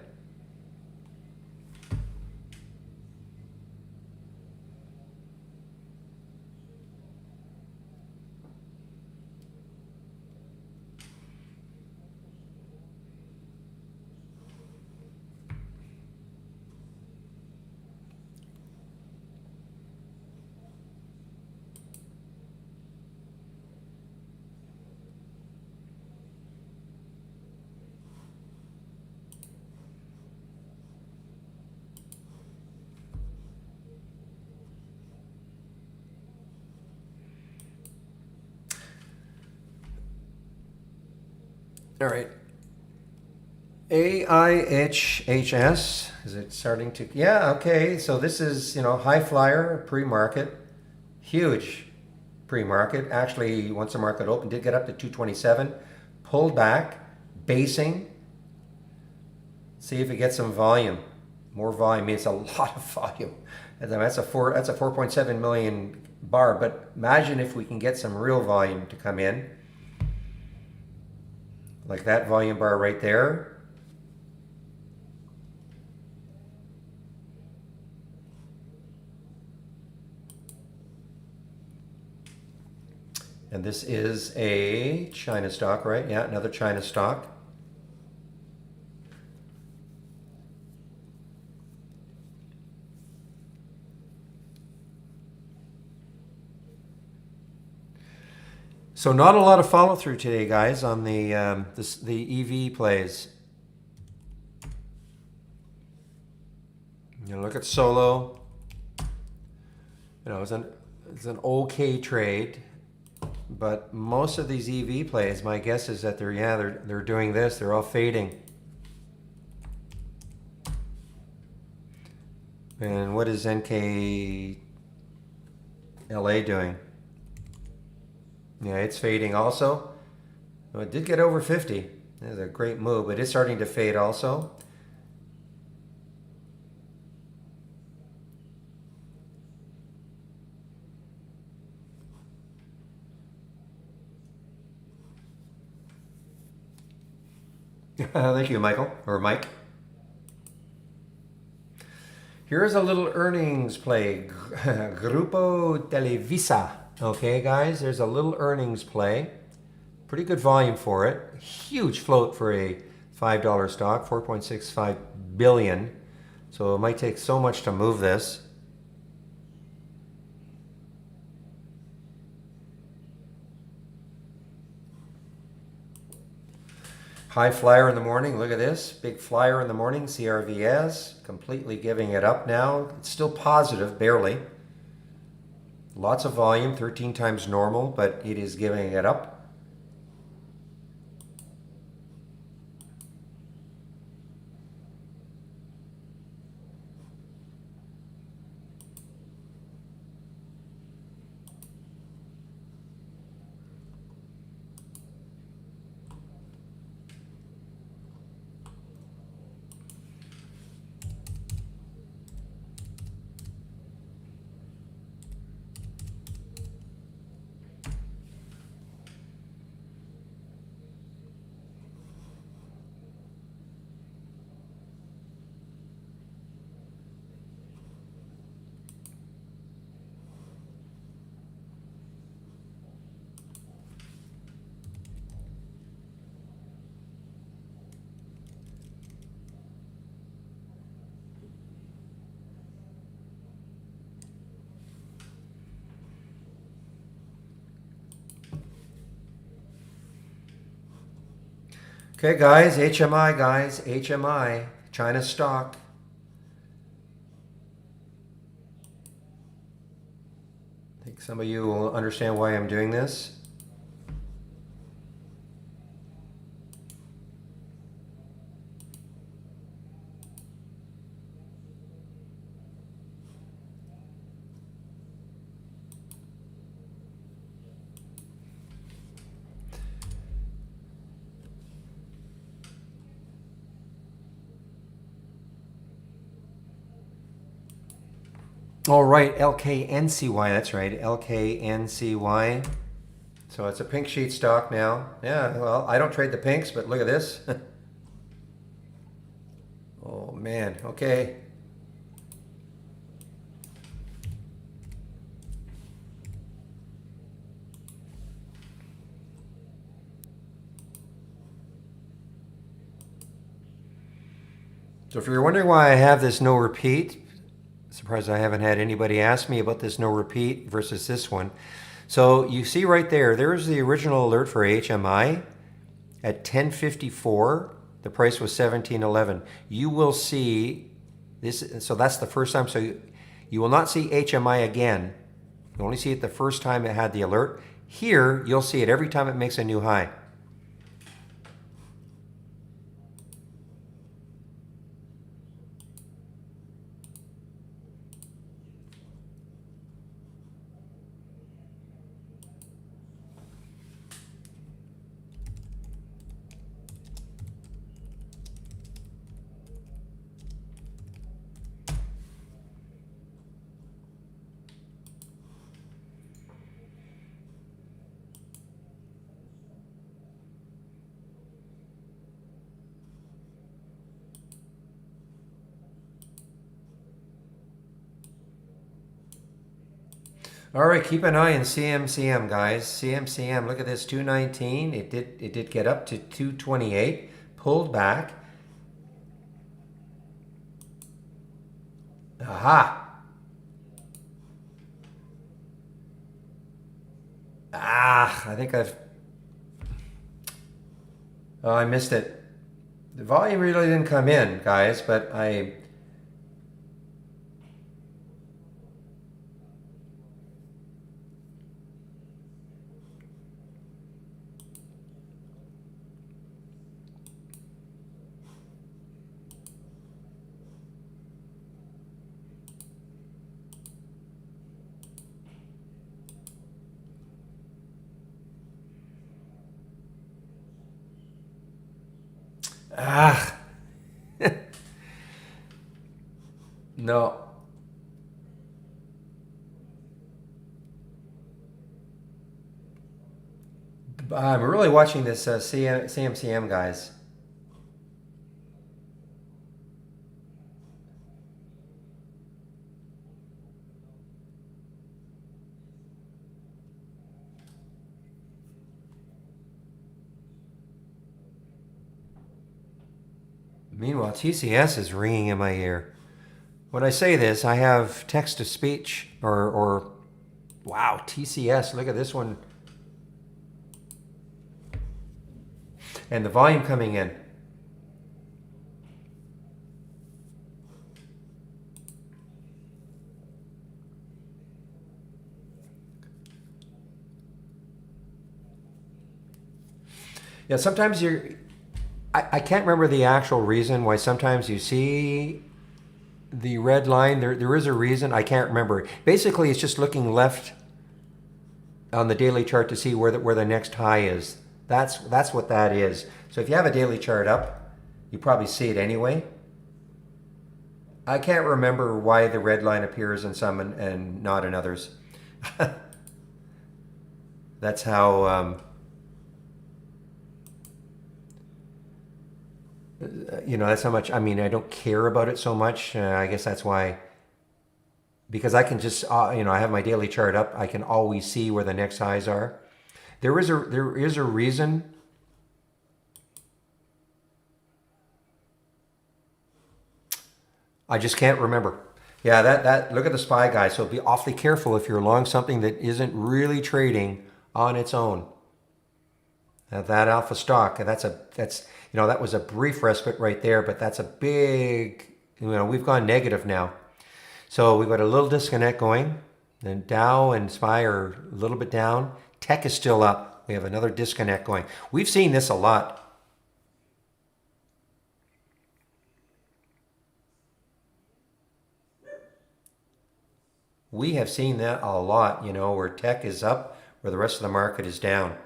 All right. AIHHS, is it starting to, yeah, okay. So this is, high flyer, pre-market, huge pre-market. Actually, once the market opened, did get up to 227, pulled back, basing. See if it gets some volume, more volume. I mean, it's a lot of volume. That's a 4.7 million bar, but imagine if we can get some real volume to come in. Like that volume bar right there. And this is a China stock, right? Yeah, another China stock. So not a lot of follow through today, guys, on the EV plays. You know, look at Solo. You know, it's an okay trade, but most of these EV plays, my guess is that they're doing this. They're all fading. And what is NK LA doing? Yeah, it's fading also. Well, it did get over 50. That's a great move, but it's starting to fade also. Thank you, Michael, or Mike. Here's a little earnings play. Grupo Televisa. Okay, guys, there's a little earnings play. Pretty good volume for it. Huge float for a $5 stock, 4.65 billion. So it might take so much to move this. High flyer in the morning. Look at this. Big flyer in the morning. CRVS. Completely giving it up now. It's still positive, barely. Lots of volume, 13 times normal, but it is giving it up. Okay, guys, HMI, China stock. I think some of you will understand why I'm doing this. All right, LKNCY, that's right, LKNCY. So it's a pink sheet stock now. Yeah, well, I don't trade the pinks, but look at this. Oh, man, okay. So if you're wondering why I have this no repeat, surprised I haven't had anybody ask me about this no repeat versus this one. So you see right there's the original alert for HMI at 10:54. The price was 17.11. You will see this, so that's the first time. So you will not see HMI again. You only see it the first time it had the alert. Here, you'll see it every time it makes a new high. All right, keep an eye on CMCM, guys. CMCM, look at this, 219. It did get up to 228, pulled back. Aha! Ah, I think oh, I missed it. The volume really didn't come in, guys, but ah, no. I'm really watching this CMCM, guys. Meanwhile, TCS is ringing in my ear. When I say this, I have text to speech or wow, TCS. Look at this one. And the volume coming in. Yeah, sometimes I can't remember the actual reason why sometimes you see the red line. There is a reason. I can't remember. Basically, it's just looking left on the daily chart to see where the next high is. That's what that is. So if you have a daily chart up, you probably see it anyway. I can't remember why the red line appears in some and not in others. That's how that's how much. I mean, I don't care about it so much. I guess that's why, because I can just I have my daily chart up. I can always see where the next highs are. There is a reason. I just can't remember. Yeah, that look at the SPY guy. So be awfully careful if you're long something that isn't really trading on its own. That alpha stock, that was a brief respite right there, but that's a big, we've gone negative now. So we've got a little disconnect going. Then Dow and SPY are a little bit down. Tech is still up. We have another disconnect going. We've seen this a lot. We have seen that a lot, where tech is up, where the rest of the market is down.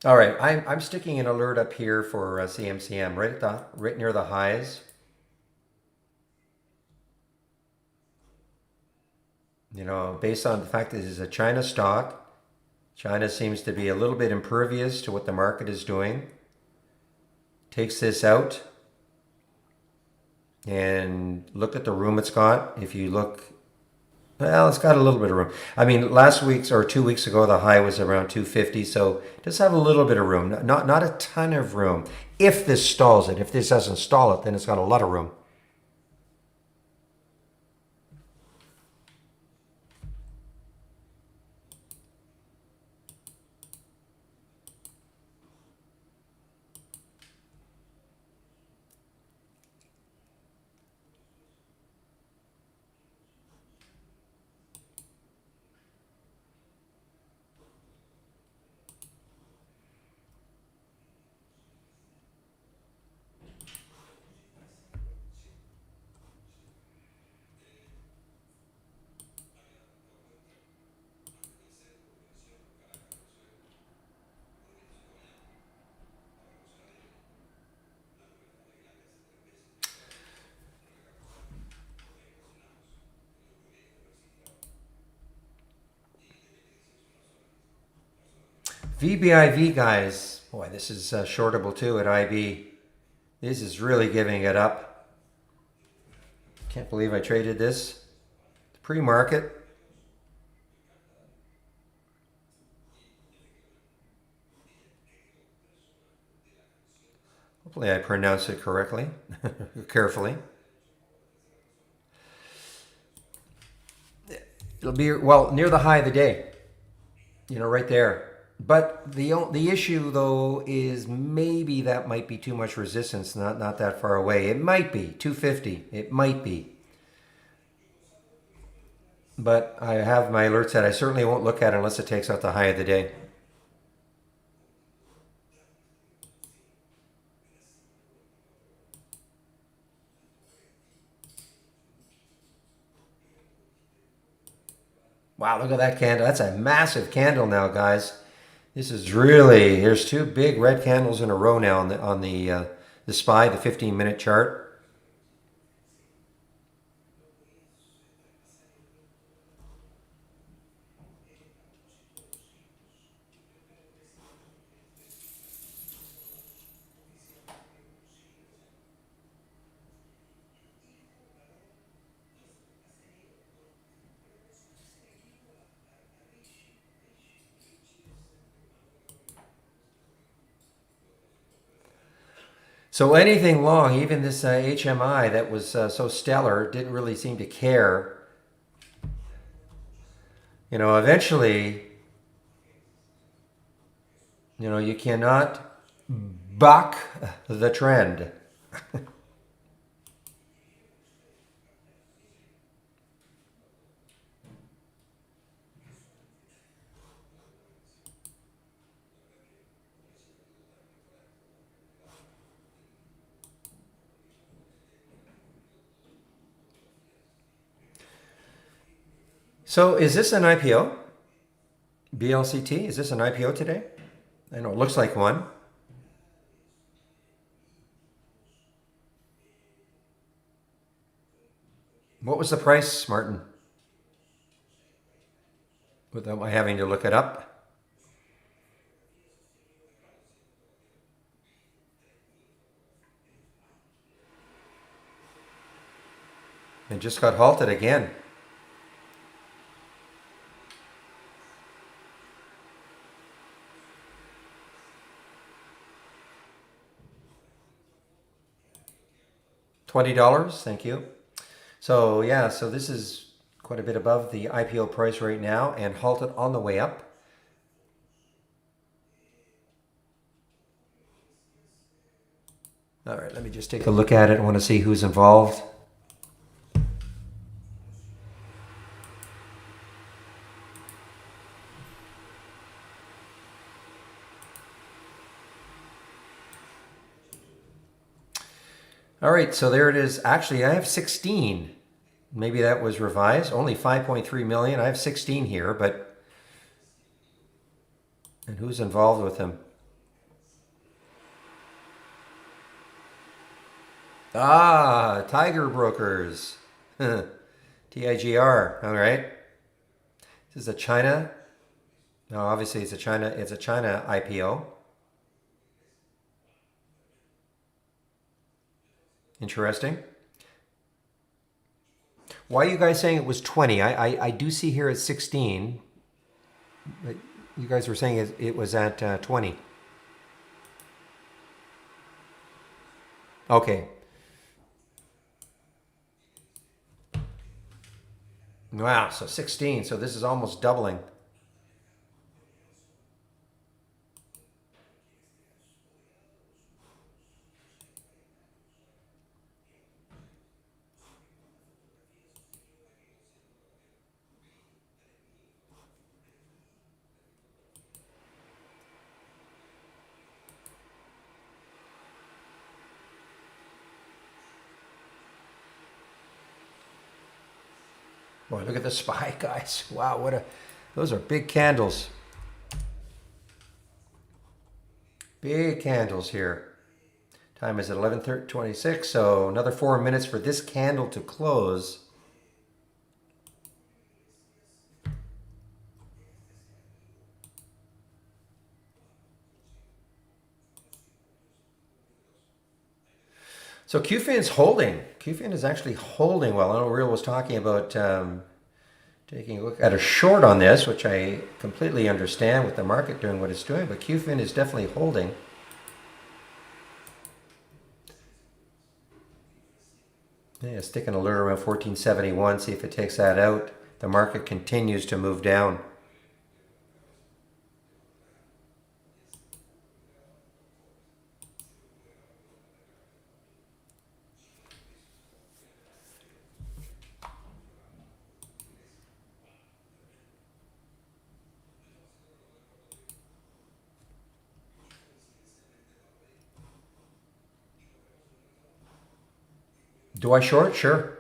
All right, I'm sticking an alert up here for CMCM right near the highs. Based on the fact that this is a China stock, China seems to be a little bit impervious to what the market is doing. Takes this out and look at the room it's got. If you look, well, it's got a little bit of room. I mean, last week's or 2 weeks ago, the high was around 250, so it does have a little bit of room. Not a ton of room. If this stalls it, if this doesn't stall it, then it's got a lot of room. VBIV, guys. Boy, this is shortable too at IB. This is really giving it up. Can't believe I traded this. Pre-market. Hopefully I pronounce it correctly, carefully. It'll be, well, near the high of the day, you know, right there. But the issue, though, is maybe that might be too much resistance, not that far away. It might be 250. It might be. But I have my alert set. I certainly won't look at it unless it takes out the high of the day. Wow, look at that candle. That's a massive candle now, guys. This is really, there's two big red candles in a row now on the SPY, the 15-minute chart. So anything long, even this HMI that was so stellar, didn't really seem to care. You know, eventually, you know, you cannot buck the trend. So is this an IPO? BLCT, is this an IPO today? I know it looks like one. What was the price, Martin? Without my having to look it up. It just got halted again. $20, thank you. So yeah, so this is quite a bit above the IPO price right now and halted on the way up. All right, let me just take a look at it. I want to see who's involved. All right, so there it is. Actually, I have 16. Maybe that was revised. Only 5.3 million. I have 16 here, but... And who's involved with him? Ah, Tiger Brokers. TIGR. All right. This is a China. No, obviously it's a China IPO. Interesting. Why are you guys saying it was 20? I do see here at 16. But you guys were saying it was at 20. Okay. Wow, so 16. So this is almost doubling. Boy, look at the SPY, guys. Wow, those are big candles. Big candles here. Time is at 11:26, so another 4 minutes for this candle to close. So QFIN's holding. QFIN is actually holding well. I know Real was talking about taking a look at a short on this, which I completely understand with the market doing what it's doing, but QFIN is definitely holding. Yeah, sticking a lure around 1471, see if it takes that out. The market continues to move down. Do I short? Sure.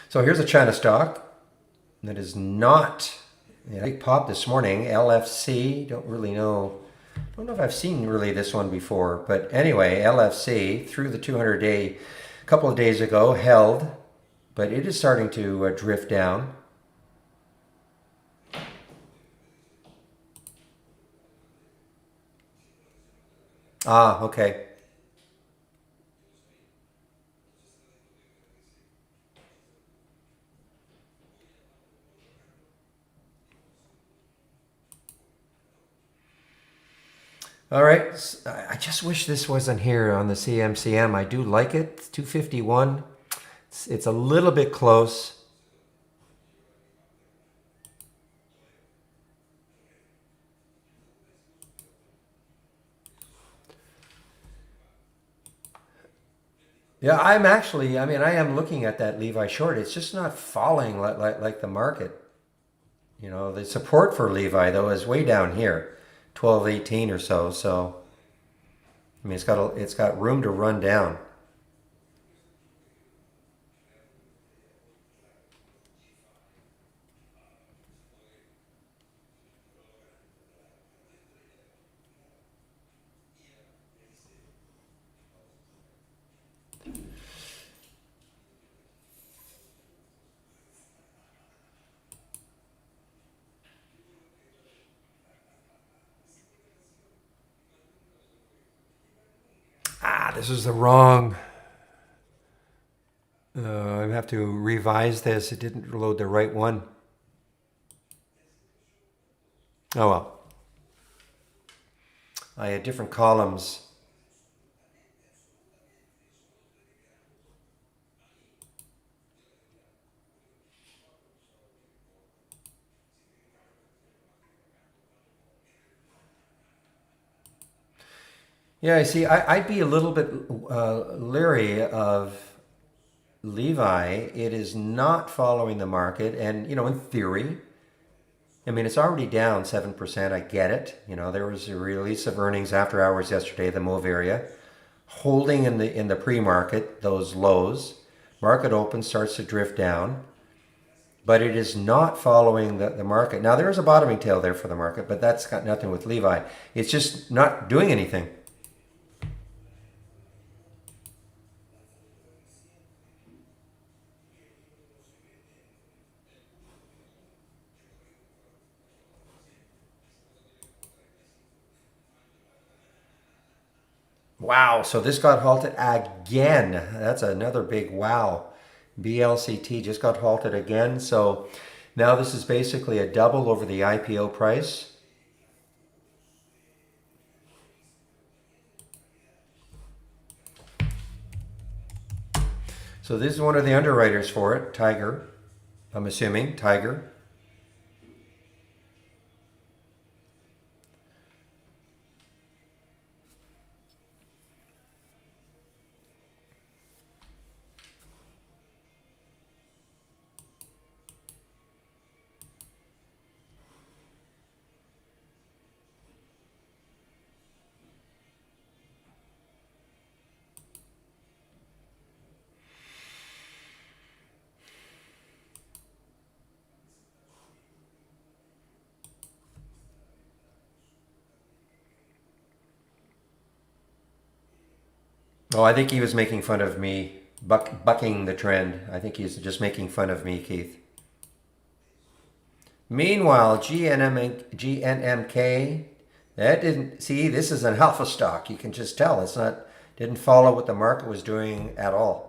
So here's a China stock that is not, big pop this morning. LFC, don't really know. Don't know if I've seen really this one before, but anyway, LFC through the 200-day, a couple of days ago, held, but it is starting to drift down. Ah, okay. All right. I just wish this wasn't here on the CMCM. I do like it. It's 251. It's a little bit close. Yeah, I am looking at that Levi short. It's just not falling like the market. You know, the support for Levi though is way down here, 1218 or so. So, I mean, it's got room to run down. Ah, this is the wrong. I have to revise this. It didn't load the right one. Oh well. I had different columns. Yeah, I see. I'd be a little bit leery of Levi. It is not following the market, and in theory, I mean, it's already down 7%. I get it. There was a release of earnings after hours yesterday, the Move area, holding in the pre-market those lows. Market open starts to drift down, but it is not following the market. Now there is a bottoming tail there for the market, but that's got nothing with Levi. It's just not doing anything. Wow, so this got halted again. That's another big wow. BLCT just got halted again. So now this is basically a double over the IPO price. So this is one of the underwriters for it, Tiger. I'm assuming, Tiger. Oh, I think he was making fun of me, bucking the trend. I think he's just making fun of me, Keith. Meanwhile, GNMK, that didn't see. This is an alpha stock. You can just tell it's not didn't follow what the market was doing at all.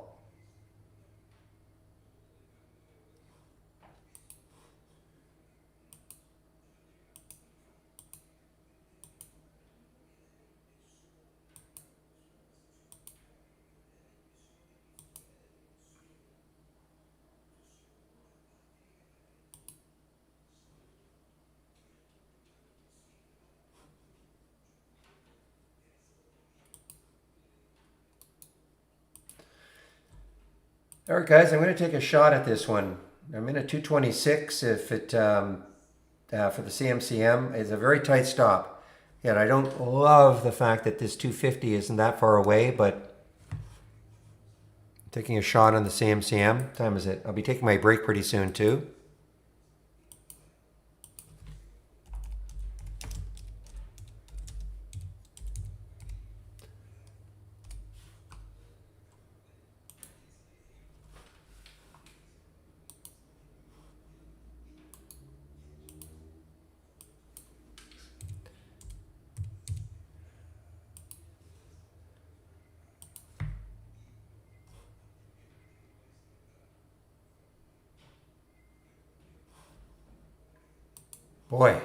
All right, guys, I'm going to take a shot at this one. I'm in a 226 if it for the CMCM. It's a very tight stop. Yeah, and I don't love the fact that this 250 isn't that far away, but taking a shot on the CMCM. What time is it? I'll be taking my break pretty soon too. Boy,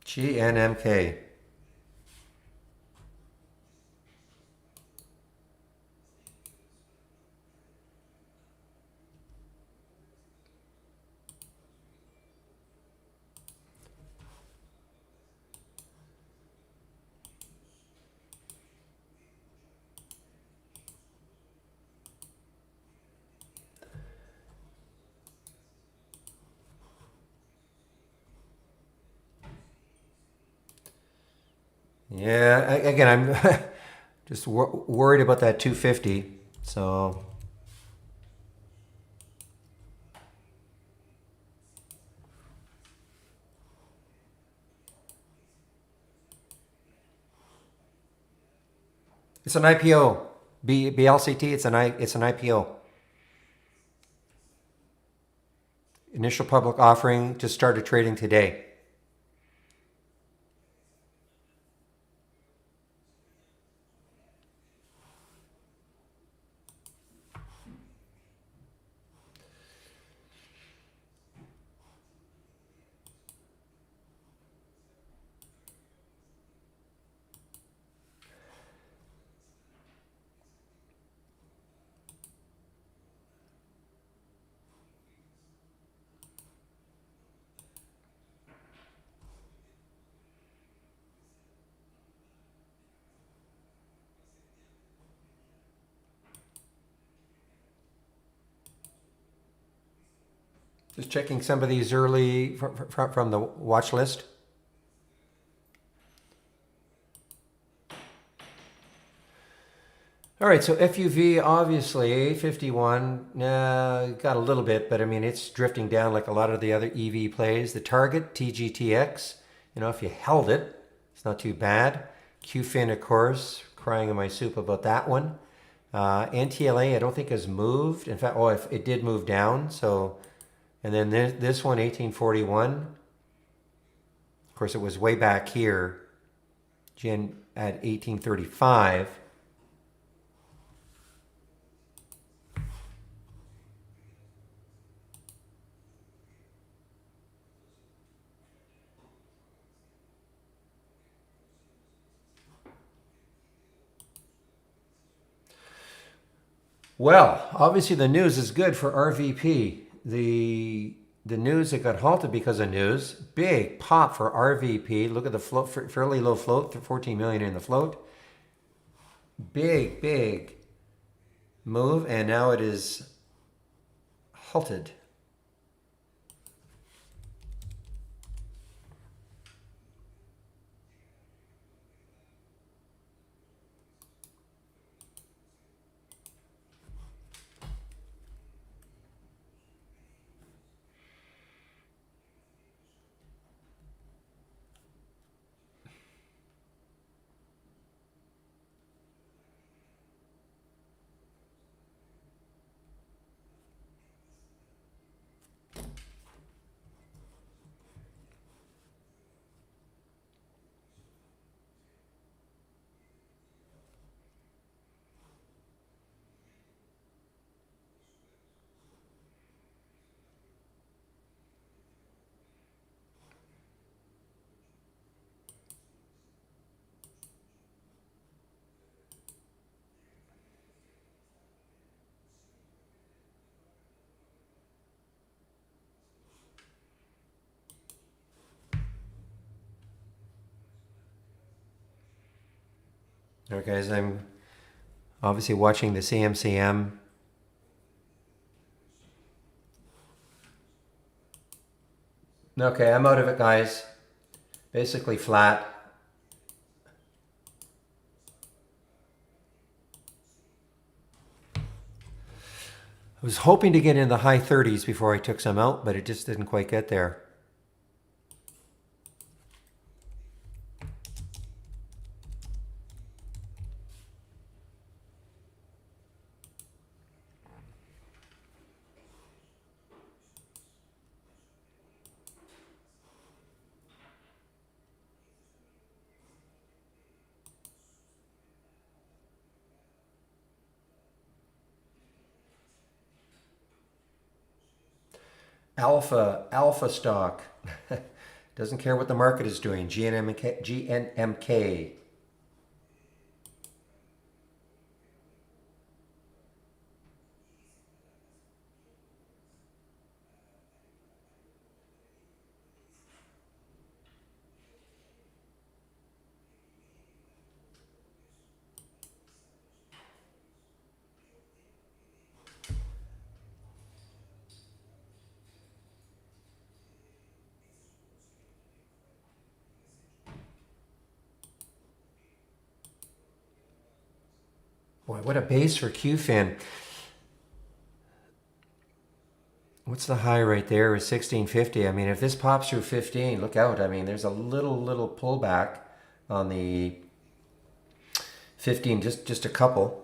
GNMK. Yeah, again, I'm just worried about that 250. So it's an IPO. BLCT, it's an IPO. Initial public offering just started trading today. Just checking some of these early from the watch list. All right, so FUV obviously 51 got a little bit, but I mean it's drifting down like a lot of the other EV plays. The target TGTX, if you held it, it's not too bad. QFIN, of course, crying in my soup about that one. NTLA, I don't think has moved. In fact, if it did move down, so. And then this one, 1841. Of course, it was way back here, at 1835. Well, obviously the news is good for RVP. The news, it got halted because of news. Big pop for RVP. Look at the float, fairly low float, 14 million in the float. Big move, and now it is halted. All right, guys, I'm obviously watching the CMCM. Okay, I'm out of it, guys. Basically flat. I was hoping to get in the high 30s before I took some out, but it just didn't quite get there. Alpha stock. Doesn't care what the market is doing. GNMK. Boy, what a base for QFin. What's the high right there is 1650. I mean, if this pops through 15, look out. I mean, there's a little pullback on the 15, just a couple.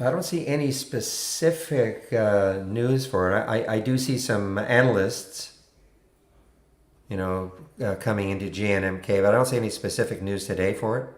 I don't see any specific news for it. I do see some analysts, coming into GNMK, but I don't see any specific news today for it.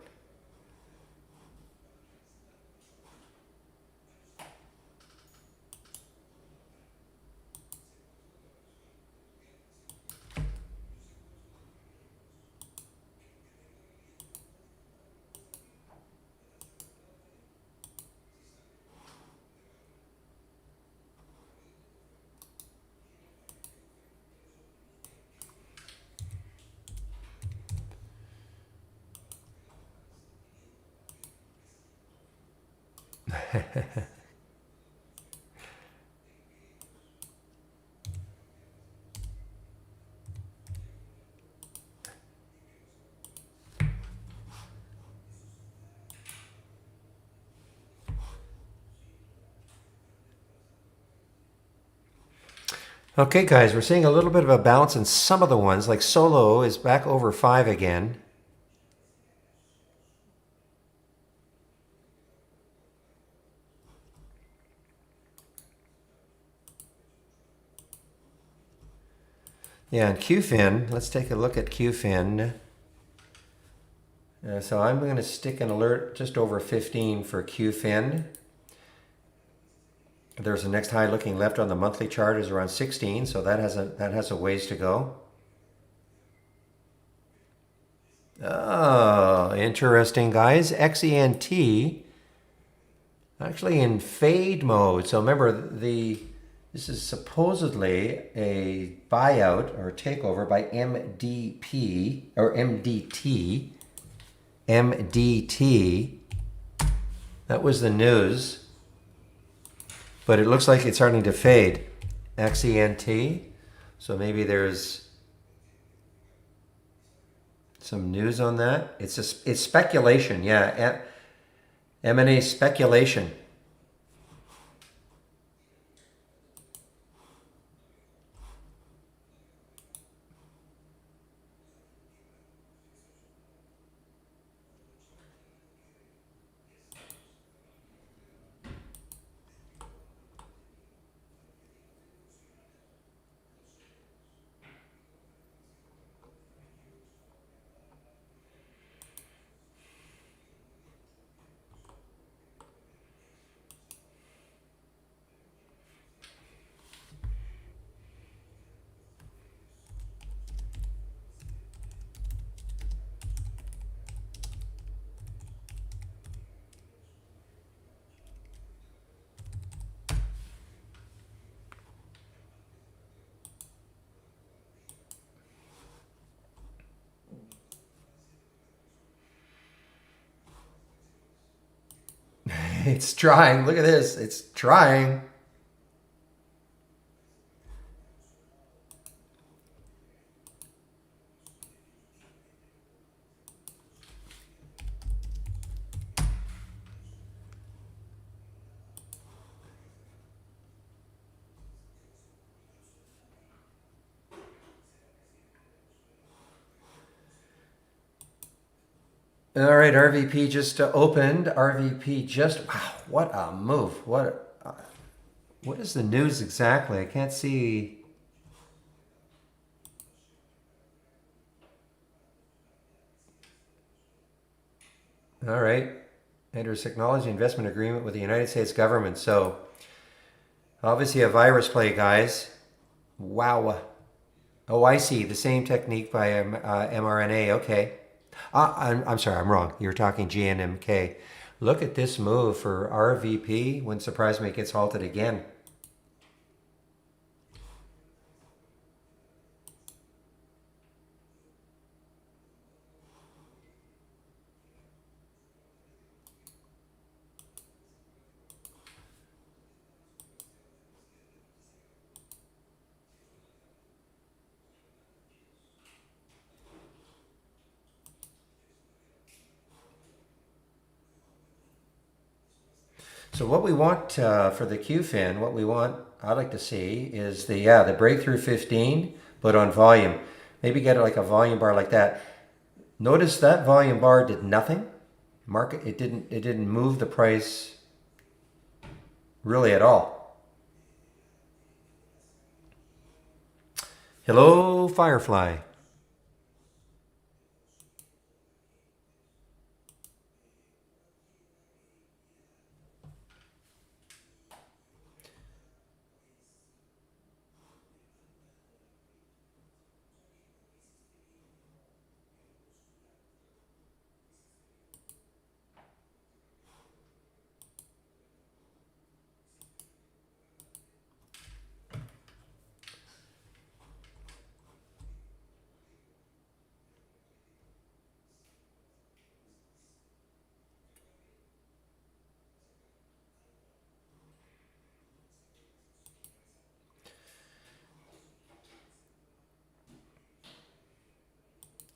Okay, guys, we're seeing a little bit of a bounce in some of the ones, like Solo is back over 5 again. Yeah, and QFin, let's take a look at QFin. So I'm going to stick an alert just over 15 for QFin. There's the next high looking left on the monthly chart is around 16, so that has a ways to go. Oh, interesting, guys. XENT actually in fade mode. So remember, this is supposedly a buyout or takeover by MDP or MDT. MDT. That was the news. But it looks like it's starting to fade. XENT. So maybe there's some news on that. It's speculation. Yeah. M&A speculation. It's trying. Look at this. It's trying. All right, RVP just opened. RVP just, wow, what a move. What is the news exactly? I can't see. All right. Enters technology investment agreement with the United States government. So obviously a virus play, guys. Wow. Oh, I see. The same technique by mRNA. Okay. I'm sorry, I'm wrong. You're talking GNMK. Look at this move for RVP. Wouldn't surprise me it gets halted again. So what we want for the QFIN, what we want, I'd like to see is the breakthrough 15, but on volume. Maybe get like a volume bar like that. Notice that volume bar did nothing. Market, it didn't move the price really at all. Hello, Firefly.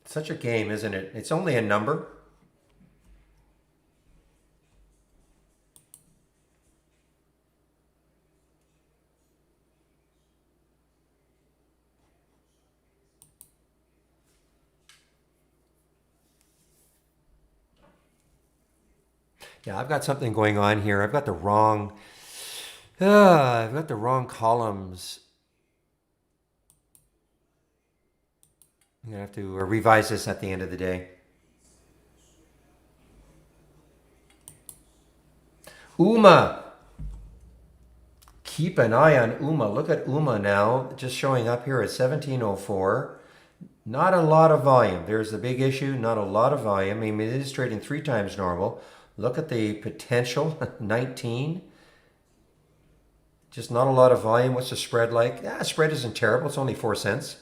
Such a game, isn't it? It's only a number. Yeah, I've got something going on here. I've got the wrong columns. I'm gonna have to revise this at the end of the day. UMA. Keep an eye on UMA. Look at UMA now, just showing up here at 1704. Not a lot of volume. There's the big issue. Not a lot of volume. I mean, it is trading 3 times normal. Look at the potential, 19. Just not a lot of volume. What's the spread like? Yeah, spread isn't terrible. It's only 4 cents.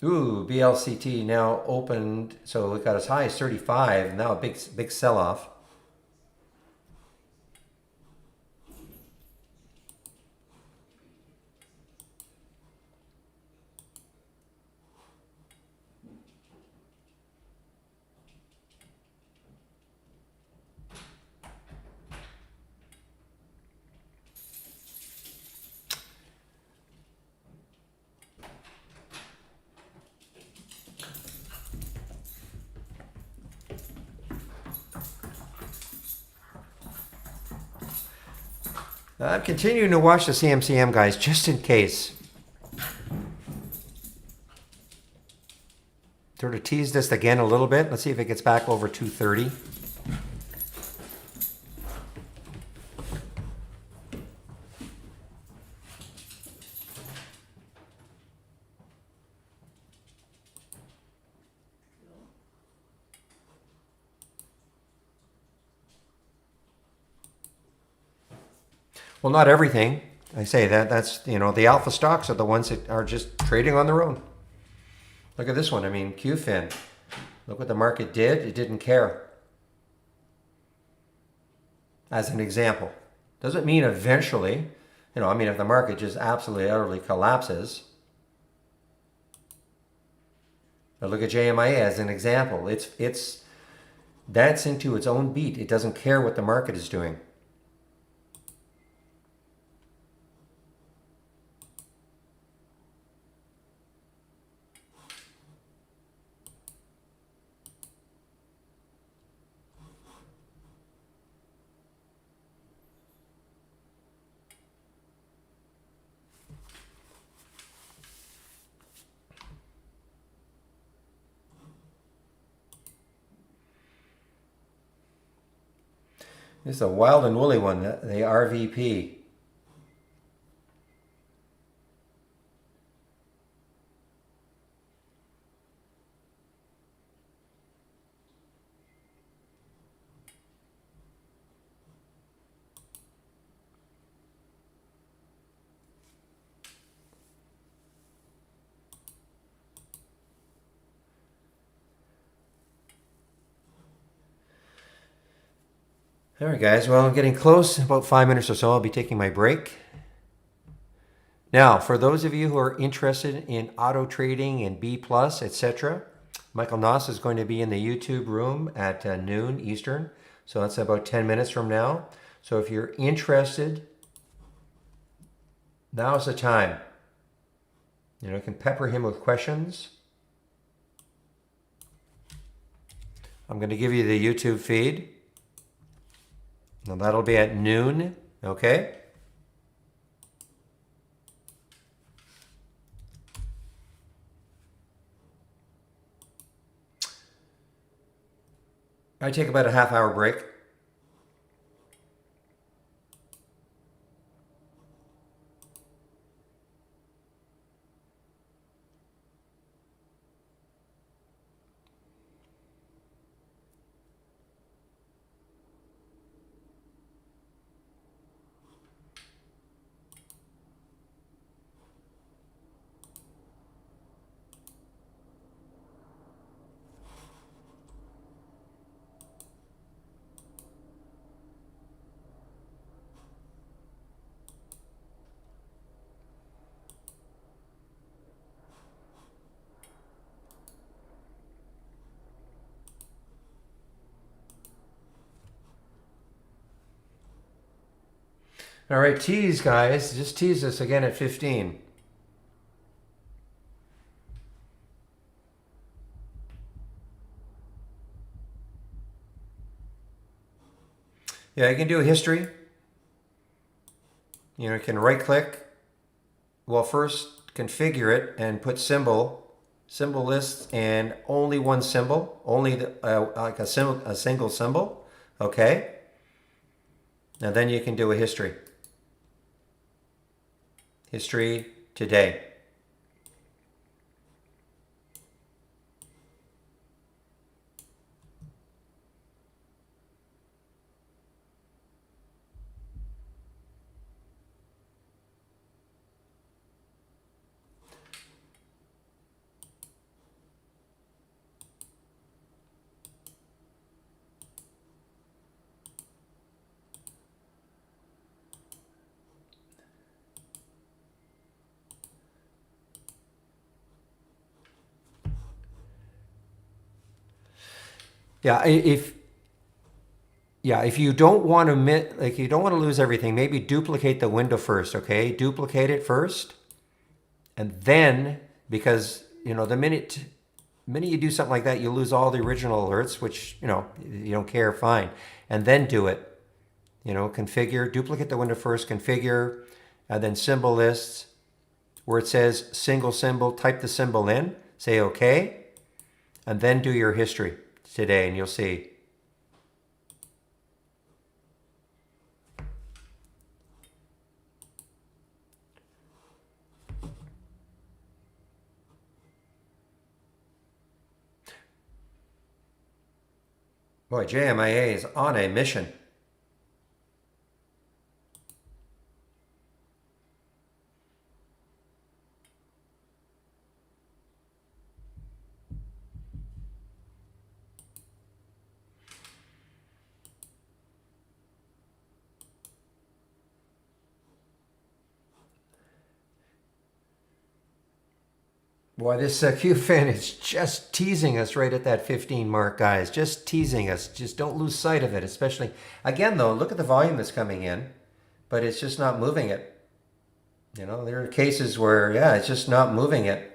Ooh, BLCT now opened, so it got as high as 35. Now a big sell-off. I'm continuing to watch the CMCM guys just in case. Sort of teased this again a little bit. Let's see if it gets back over 230. Well, not everything. I say that's, the alpha stocks are the ones that are just trading on their own. Look at this one. I mean, QFIN. Look what the market did. It didn't care. As an example. Doesn't mean eventually, I mean, if the market just absolutely, utterly collapses. But look at JMIA as an example. It's dancing to its own beat. It doesn't care what the market is doing. This is a wild and woolly one, the RVP. All right, guys. Well, I'm getting close. In about 5 minutes or so, I'll be taking my break. Now, for those of you who are interested in auto trading and B+, etc., Michael Noss is going to be in the YouTube room at noon Eastern. So that's about 10 minutes from now. So if you're interested, now's the time. You can pepper him with questions. I'm going to give you the YouTube feed. Now that'll be at noon, okay? I take about a half-hour break. All right, tease, guys. Just tease us again at 15. Yeah, you can do a history. You can right-click. Well, first configure it and put symbol list, and only one symbol, only like a single symbol. Okay. Now then you can do a history. History today. Yeah, if you don't want to you don't want to lose everything, maybe duplicate the window first, okay? Duplicate it first. And then, because, the minute you do something like that, you lose all the original alerts, which, you don't care, fine. And then do it. Configure, duplicate the window first, configure, and then symbol lists, where it says single symbol, type the symbol in, say okay, and then do your history today, and you'll see. Boy, JMIA is on a mission. Boy, this Q fin is just teasing us right at that 15 mark, guys. Just teasing us. Just don't lose sight of it, especially. Again, though, look at the volume that's coming in, but it's just not moving it. You know, there are cases where, yeah, it's just not moving it.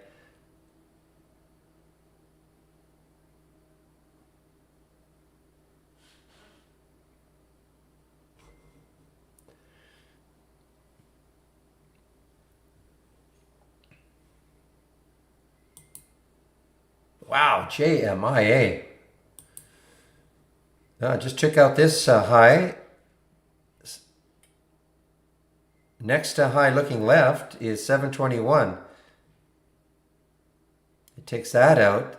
Wow, JMIA. Just check out this high. Next high looking left is 721. It takes that out.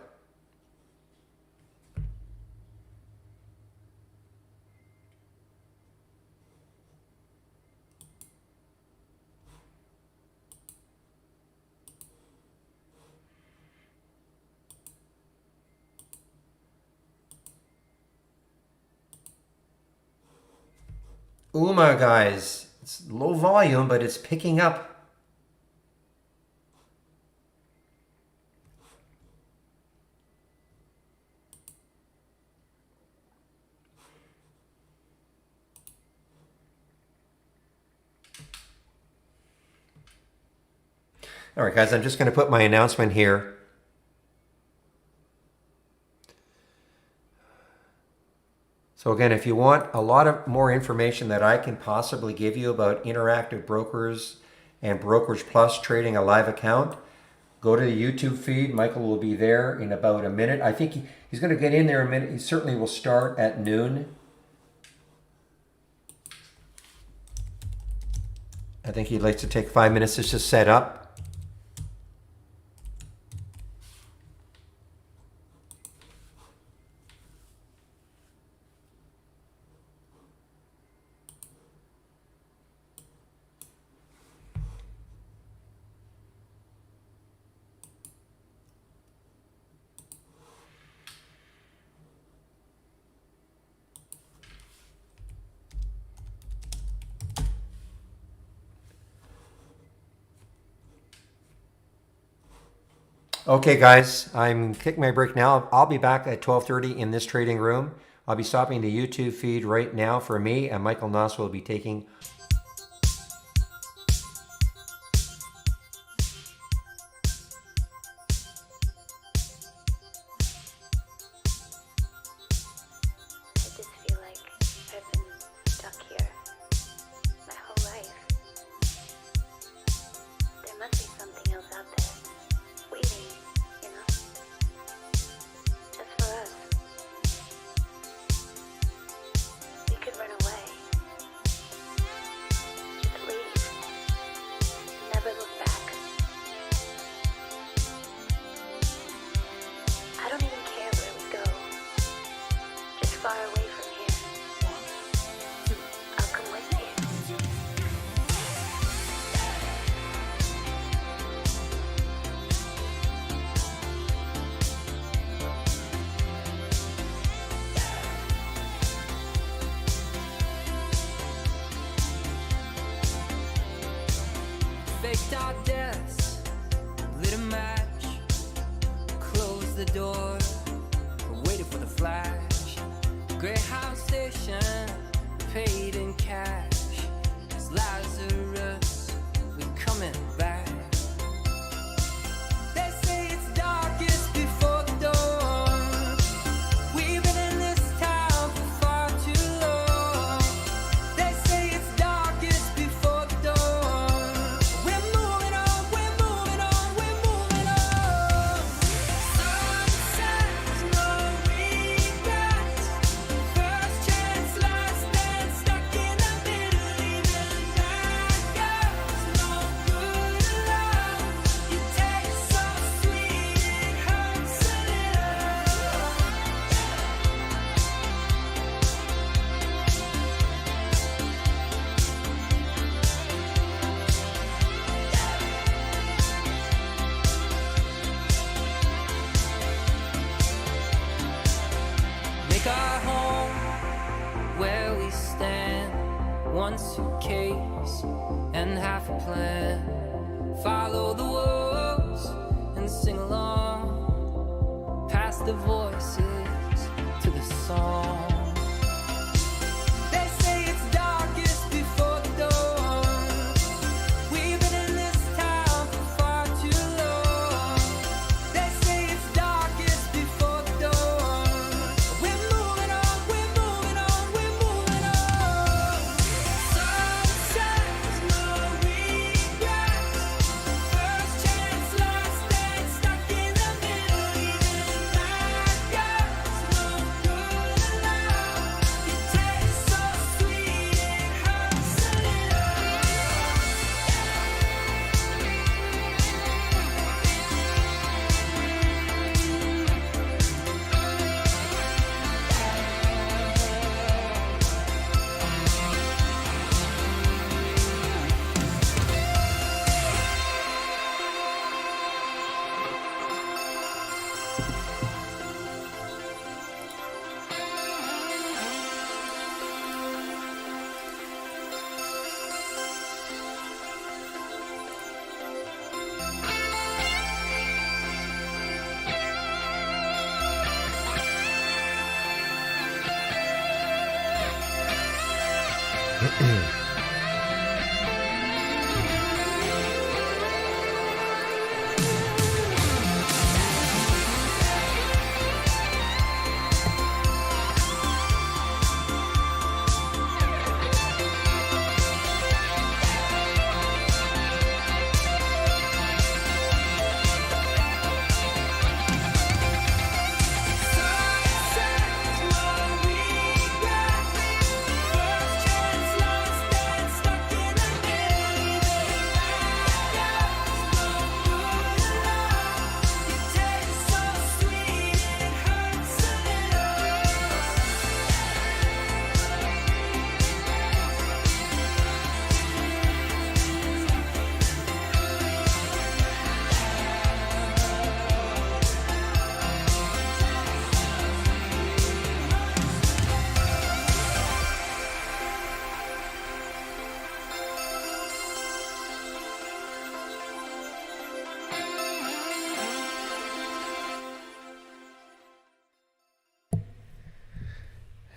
UMA, guys, it's low volume, but it's picking up. All right, guys, I'm just going to put my announcement here. So again, if you want a lot of more information that I can possibly give you about Interactive Brokers and Brokerage Plus trading a live account, go to the YouTube feed. Michael will be there in about a minute. I think he's going to get in there in a minute. He certainly will start at noon. I think he'd like to take 5 minutes to just set up. Okay, guys, I'm taking my break now. I'll be back at 12:30 in this trading room. I'll be stopping the YouTube feed right now for me, and Michael Noss will be taking faked our deaths, lit a match, closed the door, waited for the flash. Greyhound station, paid in cash. It's Lazarus, we coming back. They say it's darkest before the dawn. We've been in this town for far too long. They say it's darkest before the dawn. We're moving on, we're moving on, we're moving on. Sunsets, no regrets. First chance, last dance, stuck in the middle, even bad girls, no good love. You taste so sweet, it hurts a little. Make our home where we stand. One suitcase and half a plan. Follow the wolves and sing along, past the voices to the song. They say it's darkest before the dawn. We've been in this town for far too long. They say it's darkest before the dawn. We're moving on, we're moving on, we're moving on. Sunsets, no regrets. First chance, last dance, stuck in the middle. Even bad guys, no good enough. Your taste so sweet, it hurts a little.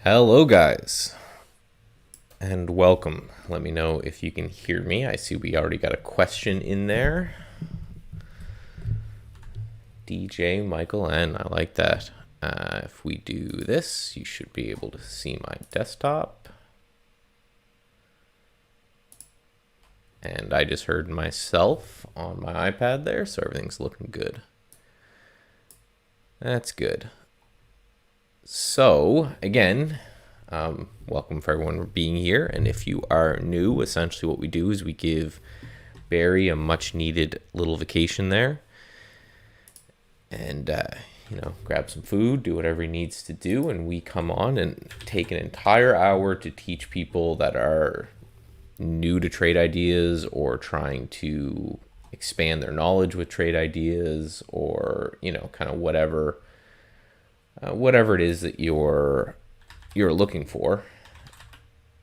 Hello guys, and welcome. Let me know if you can hear me. I see we already got a question in there. DJ Michael N, I like that. If we do this, you should be able to see my desktop. And I just heard myself on my iPad there, so everything's looking good. That's good. So, again, welcome for everyone being here. And if you are new, essentially what we do is we give Barry a much needed little vacation there. And, grab some food, do whatever he needs to do. And we come on and take an entire hour to teach people that are new to trade ideas or trying to expand their knowledge with trade ideas or, kind of whatever it is that you're looking for.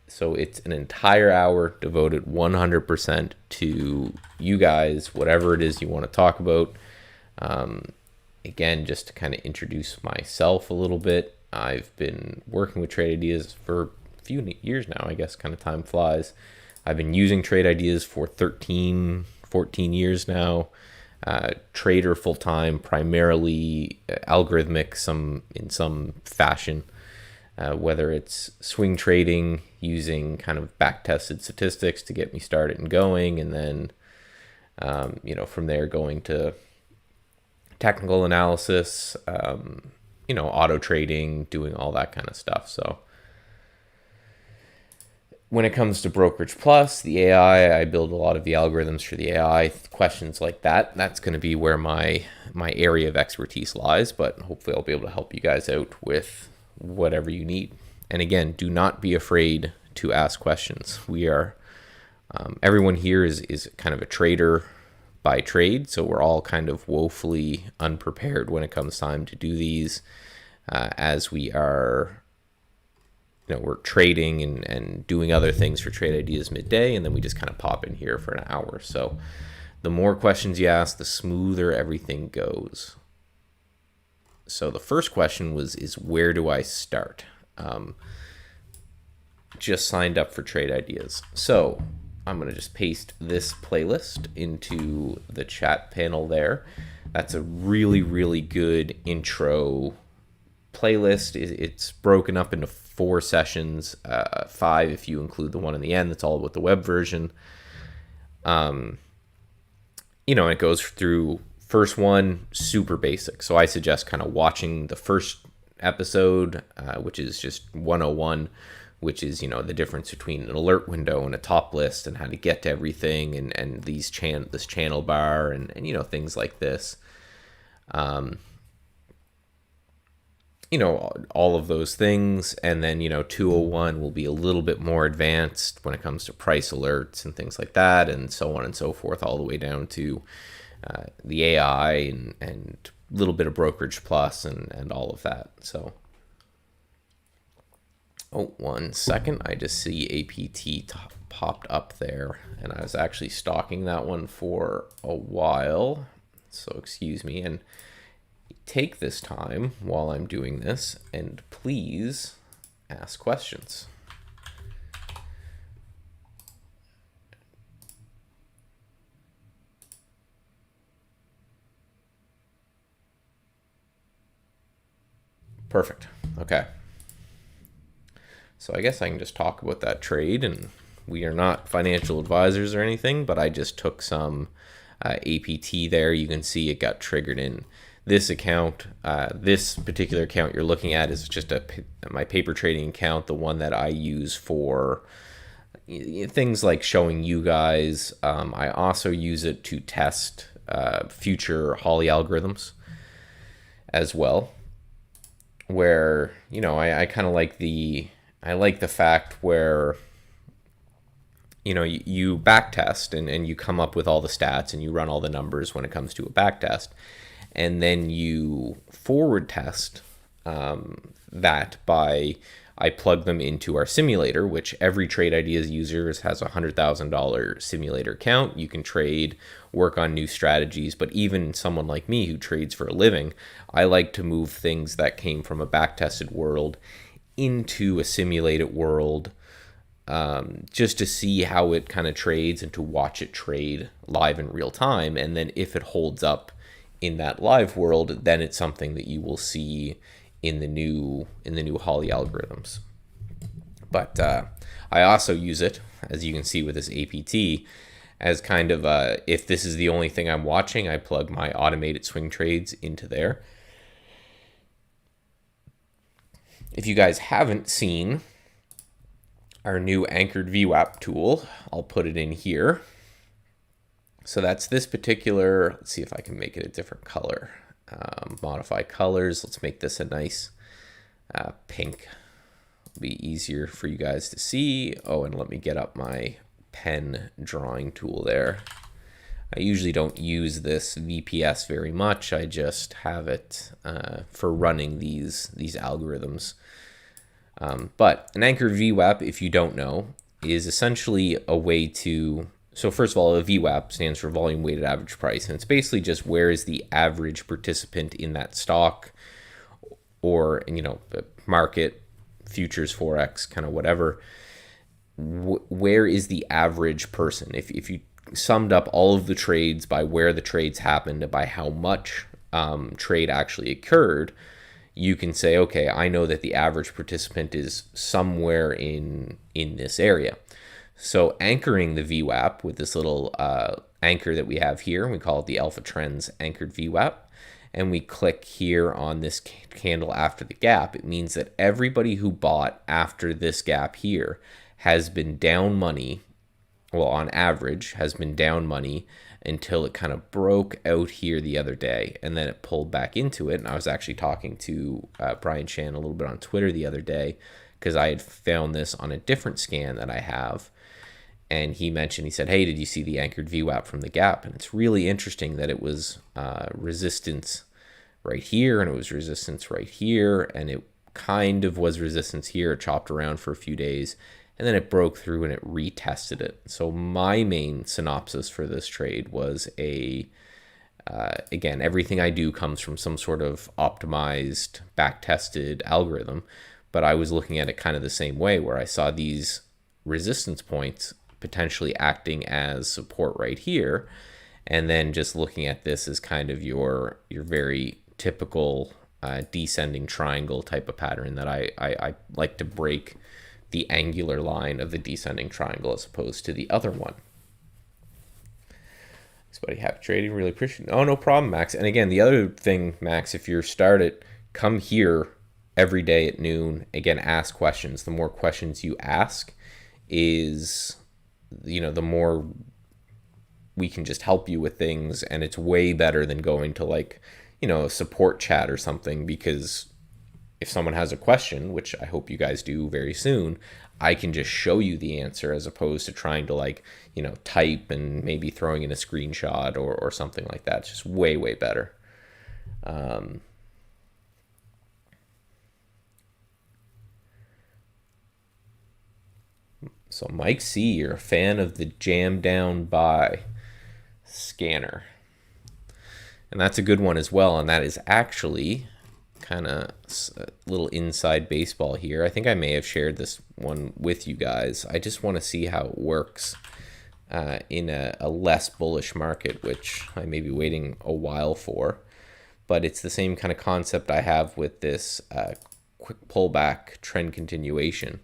So it's an entire hour devoted 100% to you guys, whatever it is you want to talk about. Again, just to kind of introduce myself a little bit. I've been working with trade ideas for a few years now, I guess, kind of time flies. I've been using trade ideas for 13, 14 years now. Trader full-time, primarily algorithmic in some fashion, whether it's swing trading using kind of back-tested statistics to get me started and going, and then from there going to technical analysis, auto trading, doing all that kind of stuff. So when it comes to Brokerage Plus, the AI, I build a lot of the algorithms for the AI, questions like that. That's going to be where my area of expertise lies, but hopefully I'll be able to help you guys out with whatever you need. And again, do not be afraid to ask questions. We are, everyone here is kind of a trader by trade, so we're all kind of woefully unprepared when it comes time to do these, as we are we're trading and doing other things for trade ideas midday, and then we just kind of pop in here for an hour. So the more questions you ask, the smoother everything goes. So the first question is where do I start? Just signed up for Trade Ideas. So I'm going to just paste this playlist into the chat panel there. That's a really, really good intro playlist. It's broken up into 4 sessions, 5 if you include the one in the end. That's all about the web version. It goes through first one, super basic. So I suggest kind of watching the first episode, which is just 101, which is, the difference between an alert window and a top list and how to get to everything and this channel bar and things like this. All of those things. And then, 201 will be a little bit more advanced when it comes to price alerts and things like that, and so on and so forth, all the way down to the AI and a little bit of Brokerage Plus and all of that. So, oh, 1 second. I just see APT popped up there, and I was actually stalking that one for a while. So excuse me, and take this time while I'm doing this and please ask questions. Perfect. Okay. So I guess I can just talk about that trade, and we are not financial advisors or anything, but I just took some APT there. You can see it got triggered in this account. This particular account you're looking at is just my paper trading account, the one that I use for things like showing you guys. I also use it to test future Holly algorithms as well, where I kind of like the fact where you back test and you come up with all the stats and you run all the numbers when it comes to a back test, and then you forward test that by I plug them into our simulator, which every Trade Ideas users has a $100,000 simulator account. You can trade, work on new strategies, but even someone like me who trades for a living, I like to move things that came from a back-tested world into a simulated world, just to see how it kind of trades and to watch it trade live in real time. And then if it holds up in that live world, then it's something that you will see in the new Holly algorithms. But I also use it, as you can see with this APT, as kind of if this is the only thing I'm watching, I plug my automated swing trades into there. If you guys haven't seen our new anchored VWAP tool, I'll put it in here. So that's this particular, let's see if I can make it a different color. Modify colors. Let's make this a nice pink. It'll be easier for you guys to see. Oh, and let me get up my pen drawing tool there. I usually don't use this VPS very much. I just have it for running these algorithms. But an anchored VWAP, if you don't know, is essentially a way to... So first of all, a VWAP stands for volume weighted average price, and it's basically just where is the average participant in that stock or, market, futures, Forex, kind of whatever. Where is the average person? If you summed up all of the trades by where the trades happened, by how much trade actually occurred, you can say, okay, I know that the average participant is somewhere in this area. So anchoring the VWAP with this little anchor that we have here, we call it the Alpha Trends Anchored VWAP, and we click here on this candle after the gap, it means that everybody who bought after this gap here has been down money, well, on average, has been down money until it kind of broke out here the other day, and then it pulled back into it. And I was actually talking to Brian Shan a little bit on Twitter the other day because I had found this on a different scan that I have. And he said, hey, did you see the anchored VWAP from the gap? And it's really interesting that it was resistance right here, and it was resistance right here, and it kind of was resistance here. It chopped around for a few days, and then it broke through and it retested it. So my main synopsis for this trade was again, everything I do comes from some sort of optimized, back-tested algorithm, but I was looking at it kind of the same way, where I saw these resistance points potentially acting as support right here, and then just looking at this as kind of your very typical descending triangle type of pattern that I like to break the angular line of the descending triangle as opposed to the other one. Thanks, buddy. Happy trading. Really appreciate it. Oh, no problem, Max. And again, the other thing, Max, if you're started, come here every day at noon. Again, ask questions. The more questions you ask is, the more we can just help you with things. And it's way better than going to a support chat or something, because if someone has a question, which I hope you guys do very soon, I can just show you the answer as opposed to trying to type and maybe throwing in a screenshot or something like that. It's just way, way better. So Mike C, you're a fan of the jam down buy scanner. And that's a good one as well. And that is actually kind of a little inside baseball here. I think I may have shared this one with you guys. I just want to see how it works in a less bullish market, which I may be waiting a while for. But it's the same kind of concept I have with this quick pullback trend continuation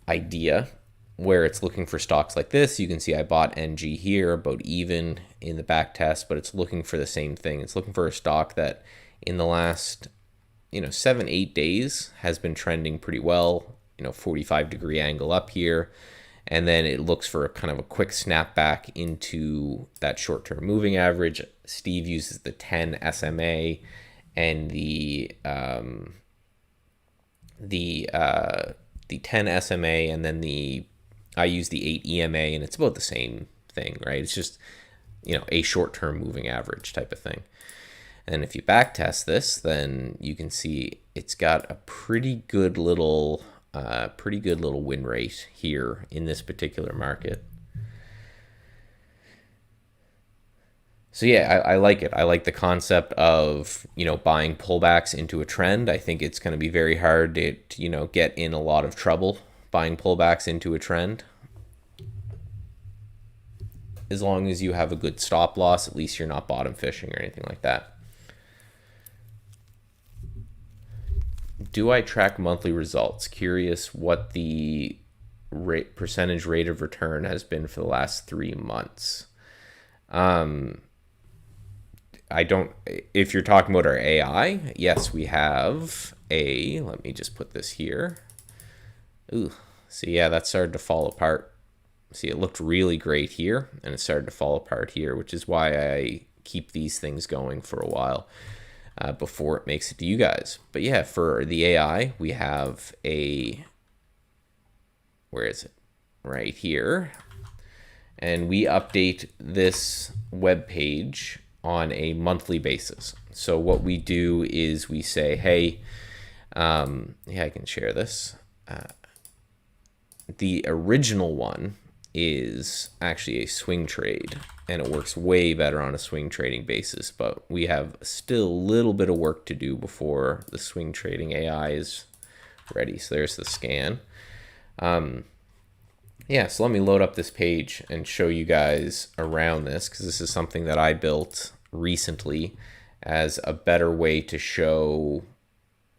idea, where it's looking for stocks like this. You can see I bought NG here about even in the back test, but it's looking for the same thing. It's looking for a stock that in the last 7-8 days has been trending pretty well, 45-degree angle up here, and then it looks for a kind of a quick snapback into that short-term moving average. Steve uses the 10 SMA and the 10 SMA, and then I use the 8 EMA, and it's about the same thing, right? It's just a short-term moving average type of thing. And if you back test this, then you can see it's got a pretty good little win rate here in this particular market. So yeah, I like it. I like the concept of, buying pullbacks into a trend. I think it's going to be very hard to, get in a lot of trouble buying pullbacks into a trend. As long as you have a good stop loss, at least you're not bottom fishing or anything like that. Do I track monthly results? Curious what the percentage rate of return has been for the last 3 months. I don't, if you're talking about our AI, yes, we have let me just put this here. Ooh, see, yeah, that started to fall apart. See, it looked really great here, and it started to fall apart here, which is why I keep these things going for a while before it makes it to you guys. But yeah, for the AI, we have where is it? Right here. And we update this web page on a monthly basis. So what we do is we say, hey, yeah, I can share this. The original one is actually a swing trade, and it works way better on a swing trading basis, but we have still a little bit of work to do before the swing trading AI is ready. So there's the scan. Yeah, so let me load up this page and show you guys around this, because this is something that I built recently as a better way to show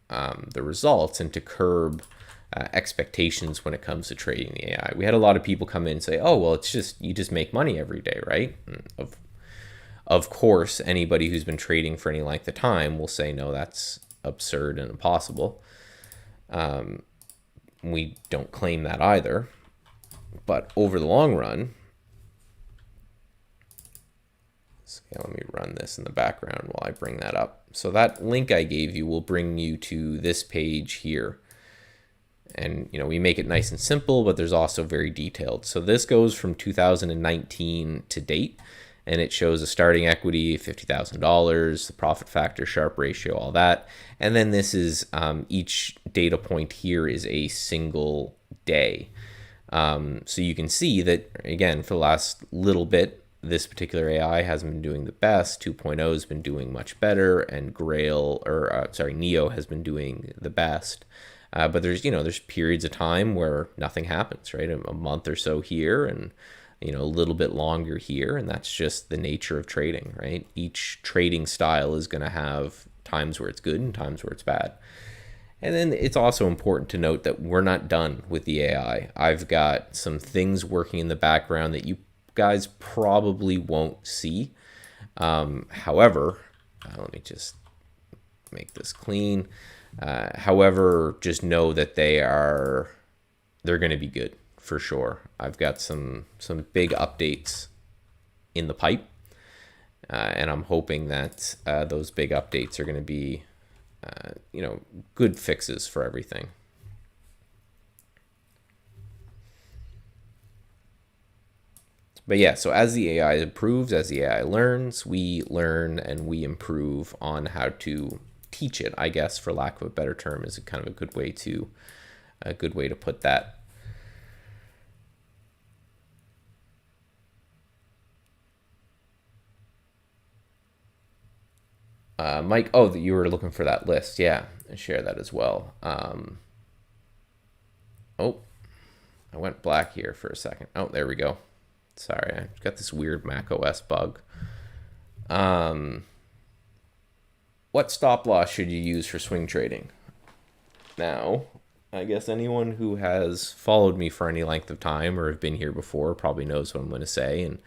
the results and to curb expectations when it comes to trading the AI. We had a lot of people come in and say, oh, well, it's just, you just make money every day, right? Of course, anybody who's been trading for any length of time will say, no, that's absurd and impossible. We don't claim that either. But over the long run, so yeah, let me run this in the background while I bring that up. So that link I gave you will bring you to this page here. And, we make it nice and simple, but there's also very detailed. So this goes from 2019 to date, and it shows a starting equity, $50,000, the profit factor, Sharpe ratio, all that. And then this is each data point here is a single day. So you can see that, again, for the last little bit, this particular AI hasn't been doing the best. 2.0 has been doing much better, and Neo has been doing the best. But there's periods of time where nothing happens, right? A month or so here, and a little bit longer here, and that's just the nature of trading, right? Each trading style is going to have times where it's good and times where it's bad. And then it's also important to note that we're not done with the AI. I've got some things working in the background that you guys probably won't see. However, let me just make this clean. However, just know that they're going to be good for sure. I've got some big updates in the pipe, and I'm hoping that those big updates are going to be good fixes for everything. But yeah, so as the AI improves, as the AI learns, we learn and we improve on how to teach it, I guess, for lack of a better term, is kind of a good way to put that. Mike, you were looking for that list. Yeah, I share that as well. I went black here for a second. Oh, there we go. Sorry, I got this weird Mac OS bug. What stop loss should you use for swing trading? Now, I guess anyone who has followed me for any length of time or have been here before probably knows what I'm going to say, and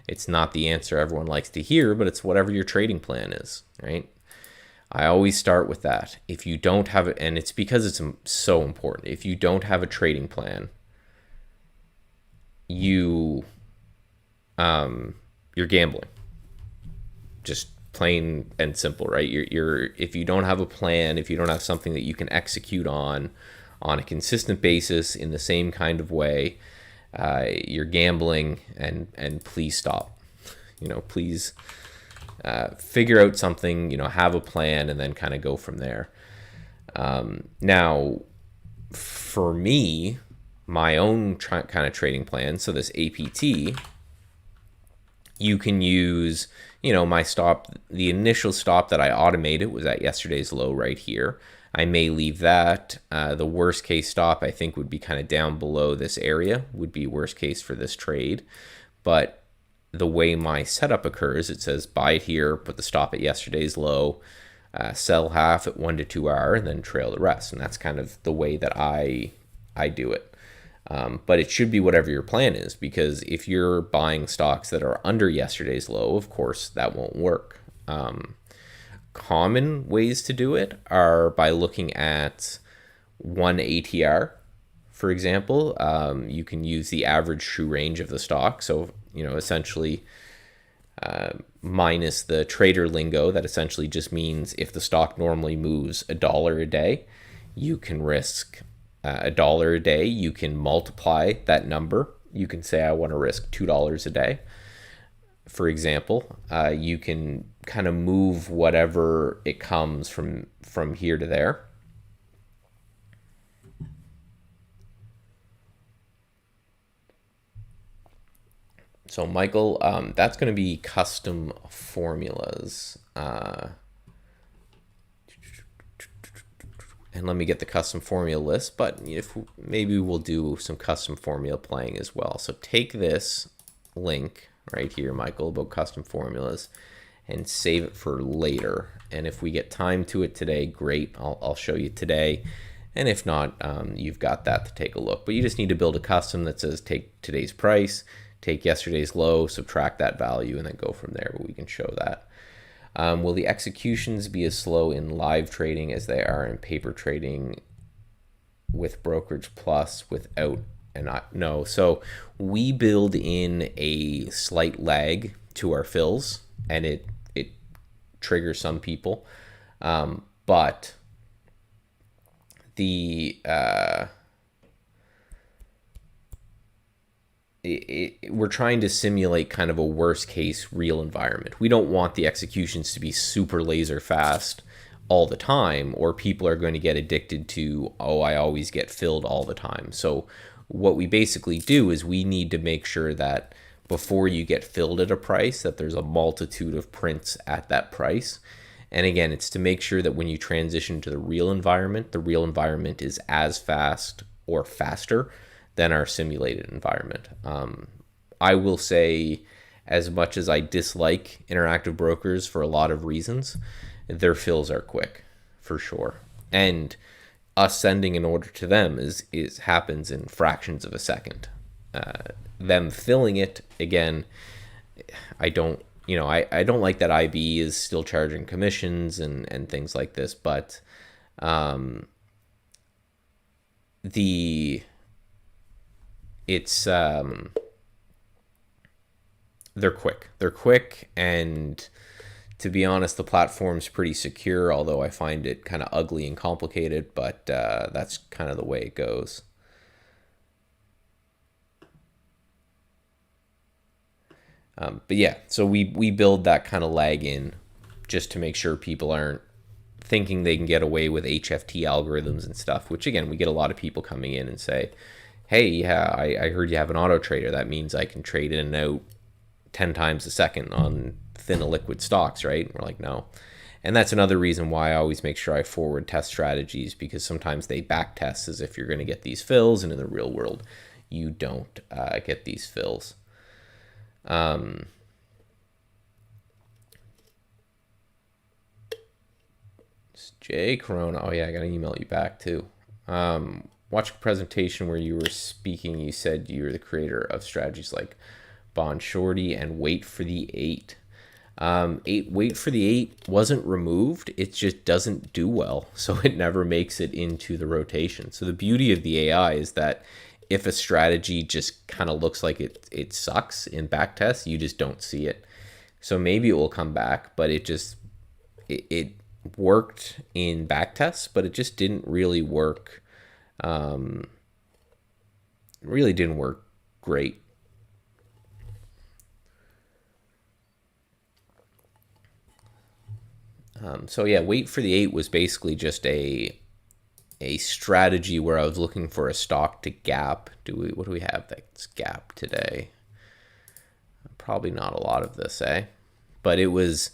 it's not the answer everyone likes to hear, but it's whatever your trading plan is, right? I always start with that. If you don't have it, and it's because it's so important, if you don't have a trading plan, you're gambling. Just plain and simple, right? If you don't have a plan, if you don't have something that you can execute on a consistent basis in the same kind of way, you're gambling, and please stop. Please figure out something, have a plan, and then kind of go from there. Now, for me, my own kind of trading plan, so this APT, you can use, my stop, the initial stop that I automated was at yesterday's low right here. I may leave that. The worst case stop, I think, would be kind of down below this area, would be worst case for this trade. But the way my setup occurs, it says buy it here, put the stop at yesterday's low, sell half at 1 to 2 hour, and then trail the rest. And that's kind of the way that I do it. But it should be whatever your plan is, because if you're buying stocks that are under yesterday's low, of course, that won't work. Common ways to do it are by looking at one ATR, for example. You can use the average true range of the stock. So, essentially minus the trader lingo, that essentially just means if the stock normally moves $1 a day, you can risk $1 a day. You can multiply that number. You can say, I want to risk $2 a day. For example, you can kind of move whatever it comes from here to there. So Michael, that's going to be custom formulas. And let me get the custom formula list, but if maybe we'll do some custom formula playing as well. So take this link right here, Michael, about custom formulas, and save it for later. And if we get time to it today, great. I'll show you today. And if not, you've got that to take a look. But you just need to build a custom that says take today's price, take yesterday's low, subtract that value, and then go from there. But we can show that. Will the executions be as slow in live trading as they are in paper trading with Brokerage Plus without no? So we build in a slight lag to our fills, and it triggers some people, but we're trying to simulate kind of a worst case real environment. We don't want the executions to be super laser fast all the time, or people are going to get addicted to, oh, I always get filled all the time. So what we basically do is we need to make sure that before you get filled at a price, that there's a multitude of prints at that price. And again, it's to make sure that when you transition to the real environment is as fast or faster than our simulated environment. I will say, as much as I dislike interactive brokers for a lot of reasons, their fills are quick, for sure. And us sending an order to them is happens in fractions of a second. Them filling it, again, I don't like that IB is still charging commissions and things like this, but they're quick, and to be honest, the platform's pretty secure, although I find it kind of ugly and complicated, but that's kind of the way it goes. But yeah, so we build that kind of lag in just to make sure people aren't thinking they can get away with HFT algorithms and stuff, which again, we get a lot of people coming in and say, hey, yeah, I heard you have an auto trader. That means I can trade in and out 10 times a second on thin liquid stocks, right? And we're like, no. And that's another reason why I always make sure I forward test strategies, because sometimes they back test as if you're going to get these fills, and in the real world, you don't get these fills. Jay Corona. Oh yeah, I gotta email you back too. Watching a presentation where you were speaking, you said you were the creator of strategies like Bond Shorty and Wait for the 8. Wait for the 8 wasn't removed. It just doesn't do well, so it never makes it into the rotation. So the beauty of the AI is that if a strategy just kind of looks like it sucks in backtest, you just don't see it. So maybe it will come back, but it worked in backtests, but it just didn't really work. Really didn't work great. So yeah, Wait for the 8 was basically just a strategy where I was looking for a stock to gap. What do we have that's gap today? Probably not a lot of this, but it was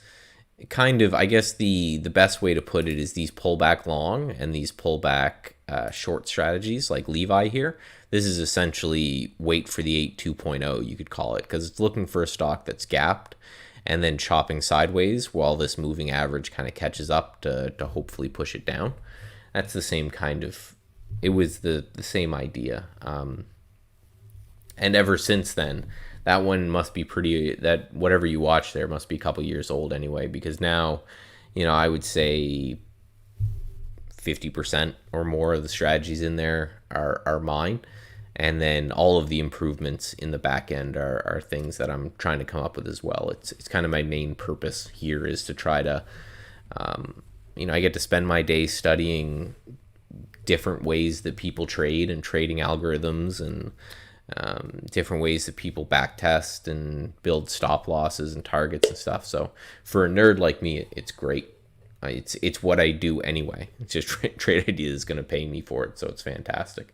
kind of, I guess the best way to put it is these pullback long and these pullback short strategies like Levi here. This is essentially Wait for the 8 2.0, you could call it, because it's looking for a stock that's gapped and then chopping sideways while this moving average kind of catches up to hopefully push it down. That's the same kind of, it was the same idea. And ever since then, that one must be that whatever you watch there must be a couple years old anyway, because now, I would say 50% or more of the strategies in there are mine. And then all of the improvements in the back end are things that I'm trying to come up with as well. It's kind of my main purpose here is to try to, I get to spend my day studying different ways that people trade and trading algorithms and different ways that people backtest and build stop losses and targets and stuff. So for a nerd like me, it's great. It's what I do anyway. It's just Trade Ideas is going to pay me for it, so it's fantastic.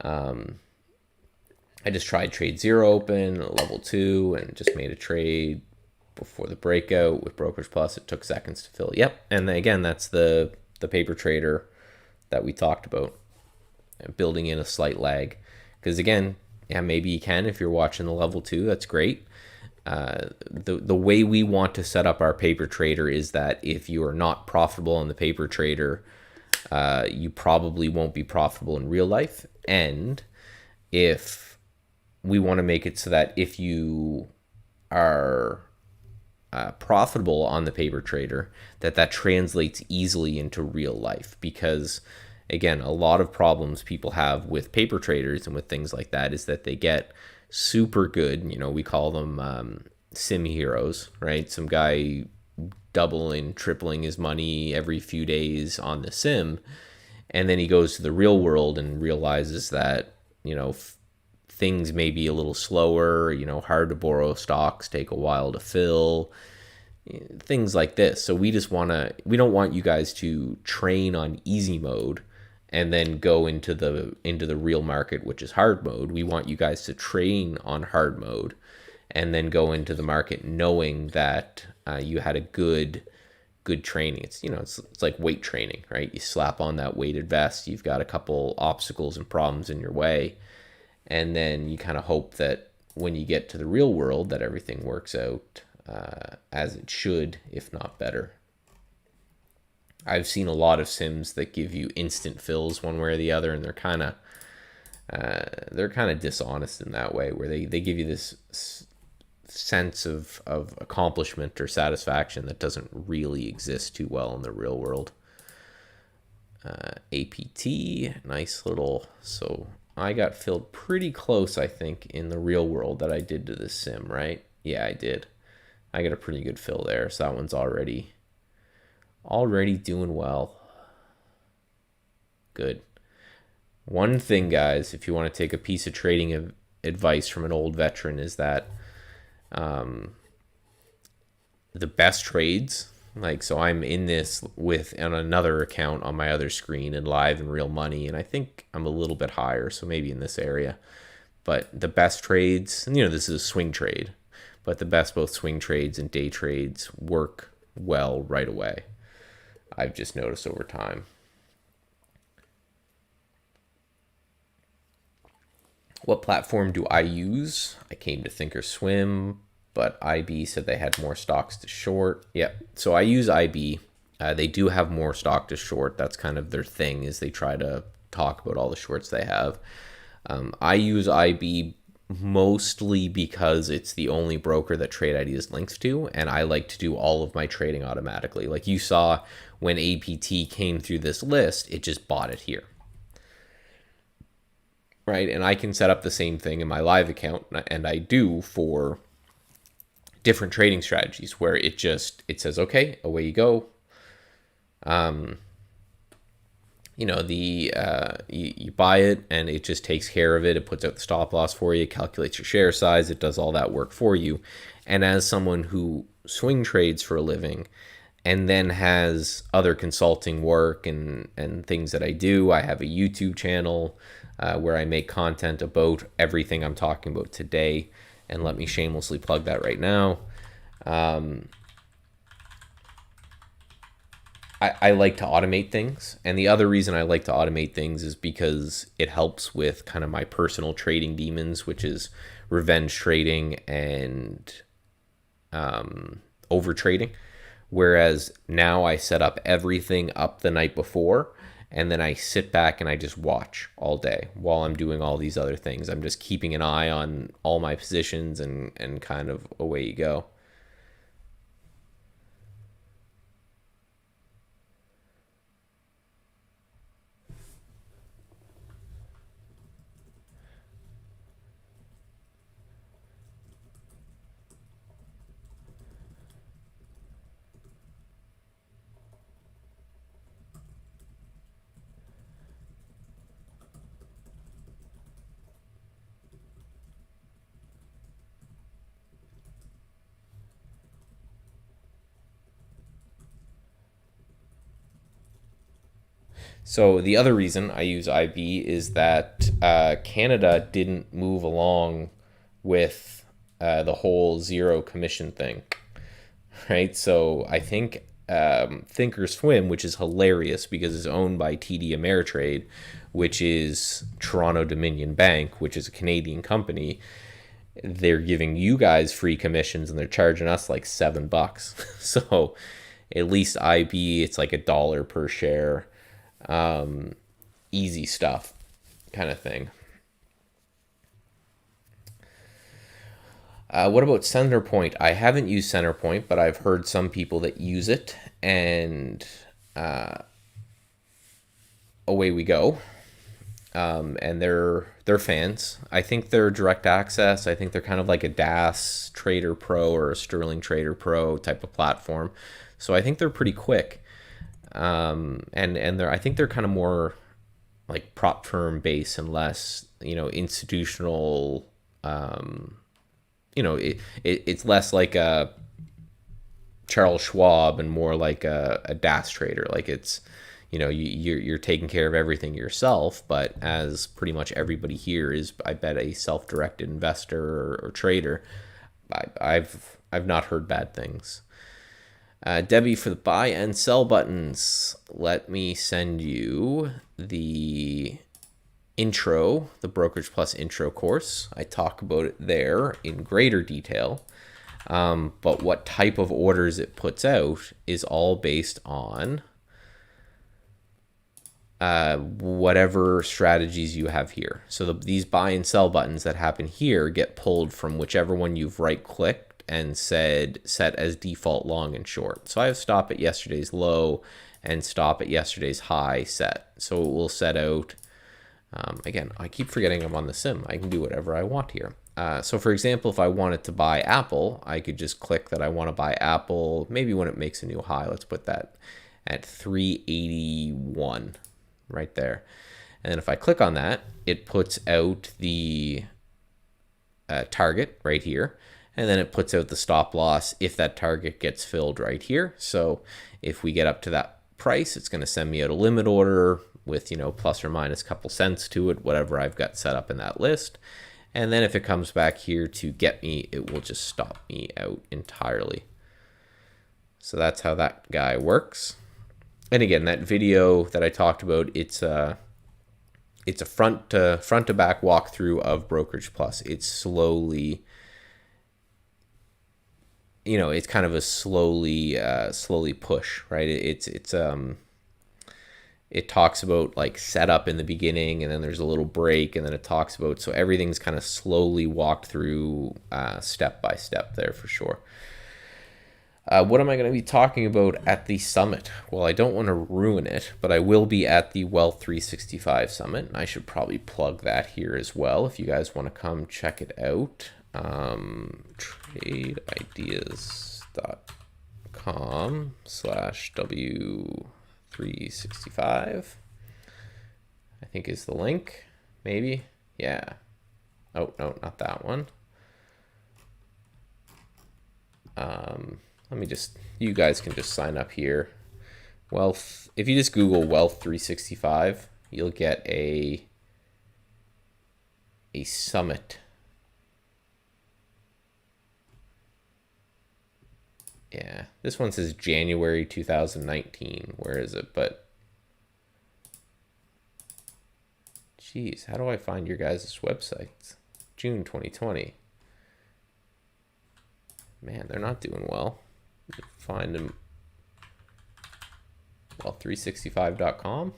I just tried Trade Zero Open level 2 and just made a trade before the breakout with Brokers Plus. It took seconds to fill. Yep, and then again, that's the paper trader that we talked about, building in a slight lag. Because again, yeah, maybe you can if you're watching the level 2. That's great. The way we want to set up our paper trader is that if you are not profitable on the paper trader, you probably won't be profitable in real life. And if we want to make it so that if you are profitable on the paper trader, that translates easily into real life. Because again, a lot of problems people have with paper traders and with things like that is that they get super good, we call them sim heroes, right? Some guy doubling, tripling his money every few days on the sim, and then he goes to the real world and realizes that things may be a little slower, hard to borrow, stocks take a while to fill, things like this. So we don't want you guys to train on easy mode and then go into the real market, which is hard mode. We want you guys to train on hard mode and then go into the market knowing that you had a good training. It's like weight training, right? You slap on that weighted vest, you've got a couple obstacles and problems in your way, and then you kind of hope that when you get to the real world that everything works out as it should, if not better. I've seen a lot of sims that give you instant fills one way or the other, and they're kind of dishonest in that way, where they give you this sense of accomplishment or satisfaction that doesn't really exist too well in the real world. APT, nice little. So I got filled pretty close, I think, in the real world that I did to this sim, right? Yeah, I did. I got a pretty good fill there, so that one's already doing well. Good. One thing, guys, if you want to take a piece of trading advice from an old veteran, is that the best trades, like, so I'm in this with on another account on my other screen and live in real money, and I think I'm a little bit higher, so maybe in this area. But the best trades, and this is a swing trade, but the best both swing trades and day trades work well right away. I've just noticed over time. What platform do I use? I came to Thinkorswim, but IB said they had more stocks to short. Yeah, so I use IB. They do have more stock to short. That's kind of their thing, is they try to talk about all the shorts they have. I use IB mostly because it's the only broker that Trade Ideas links to, and I like to do all of my trading automatically. Like you saw when APT came through this list, it just bought it here. Right, and I can set up the same thing in my live account, and I do for different trading strategies, where it says, okay, away you go. You buy it and it just takes care of it. It puts out the stop loss for you, calculates your share size, it does all that work for you. And as someone who swing trades for a living and then has other consulting work and things that I do, I have a YouTube channel where I make content about everything I'm talking about today. And let me shamelessly plug that right now. I like to automate things. And the other reason I like to automate things is because it helps with kind of my personal trading demons, which is revenge trading and over trading. Whereas now I set up everything up the night before, and then I sit back and I just watch all day while I'm doing all these other things. I'm just keeping an eye on all my positions and kind of away you go. So the other reason I use IB is that Canada didn't move along with the whole zero commission thing, right? So I think Thinkorswim, which is hilarious because it's owned by TD Ameritrade, which is Toronto Dominion Bank, which is a Canadian company. They're giving you guys free commissions and they're charging us like $7. So at least IB, it's like $1 per share. Easy stuff kind of thing. What about Centerpoint? I haven't used Centerpoint, but I've heard some people that use it, and away we go. And they're fans. I think they're direct access. I think they're kind of like a DAS Trader Pro or a Sterling Trader Pro type of platform. So I think they're pretty quick. And I think they're kind of more like prop firm base and less, institutional. It's less like a Charles Schwab and more like a DAS trader. Like it's, you're taking care of everything yourself. But as pretty much everybody here is, I bet, a self-directed investor or trader, I've not heard bad things. Debbie, for the buy and sell buttons, let me send you the intro, the Brokerage Plus intro course. I talk about it there in greater detail. But what type of orders it puts out is all based on whatever strategies you have here. So these buy and sell buttons that happen here get pulled from whichever one you've right-clicked and said set as default long and short. So I have stop at yesterday's low and stop at yesterday's high set. So it will set out, again, I keep forgetting I'm on the sim. I can do whatever I want here. So for example, if I wanted to buy Apple, I could just click that I want to buy Apple, maybe when it makes a new high. Let's put that at 381 right there. And then if I click on that, it puts out the target right here. And then it puts out the stop loss if that target gets filled right here. So if we get up to that price, it's going to send me out a limit order with, plus or minus a couple cents to it, whatever I've got set up in that list. And then if it comes back here to get me, it will just stop me out entirely. So that's how that guy works. And again, that video that I talked about, it's a front to back walkthrough of Brokerage Plus. It's slowly, it's kind of a slowly push, right? It talks about like setup in the beginning, and then there's a little break, and then it talks about, so everything's kind of slowly walked through step by step there for sure. What am I going to be talking about at the summit? Well, I don't want to ruin it, but I will be at the Wealth 365 Summit. I should probably plug that here as well if you guys want to come check it out. TradeIdeas.com/W365 I think is the link, maybe. Yeah. Oh, no, not that one. Let me just, you guys can just sign up here. Wealth, if you just Google Wealth 365, you'll get a summit. Yeah, this one says January 2019. Where is it? But, geez, how do I find your guys' websites? June 2020. Man, they're not doing well. Find them. Wealth365.com.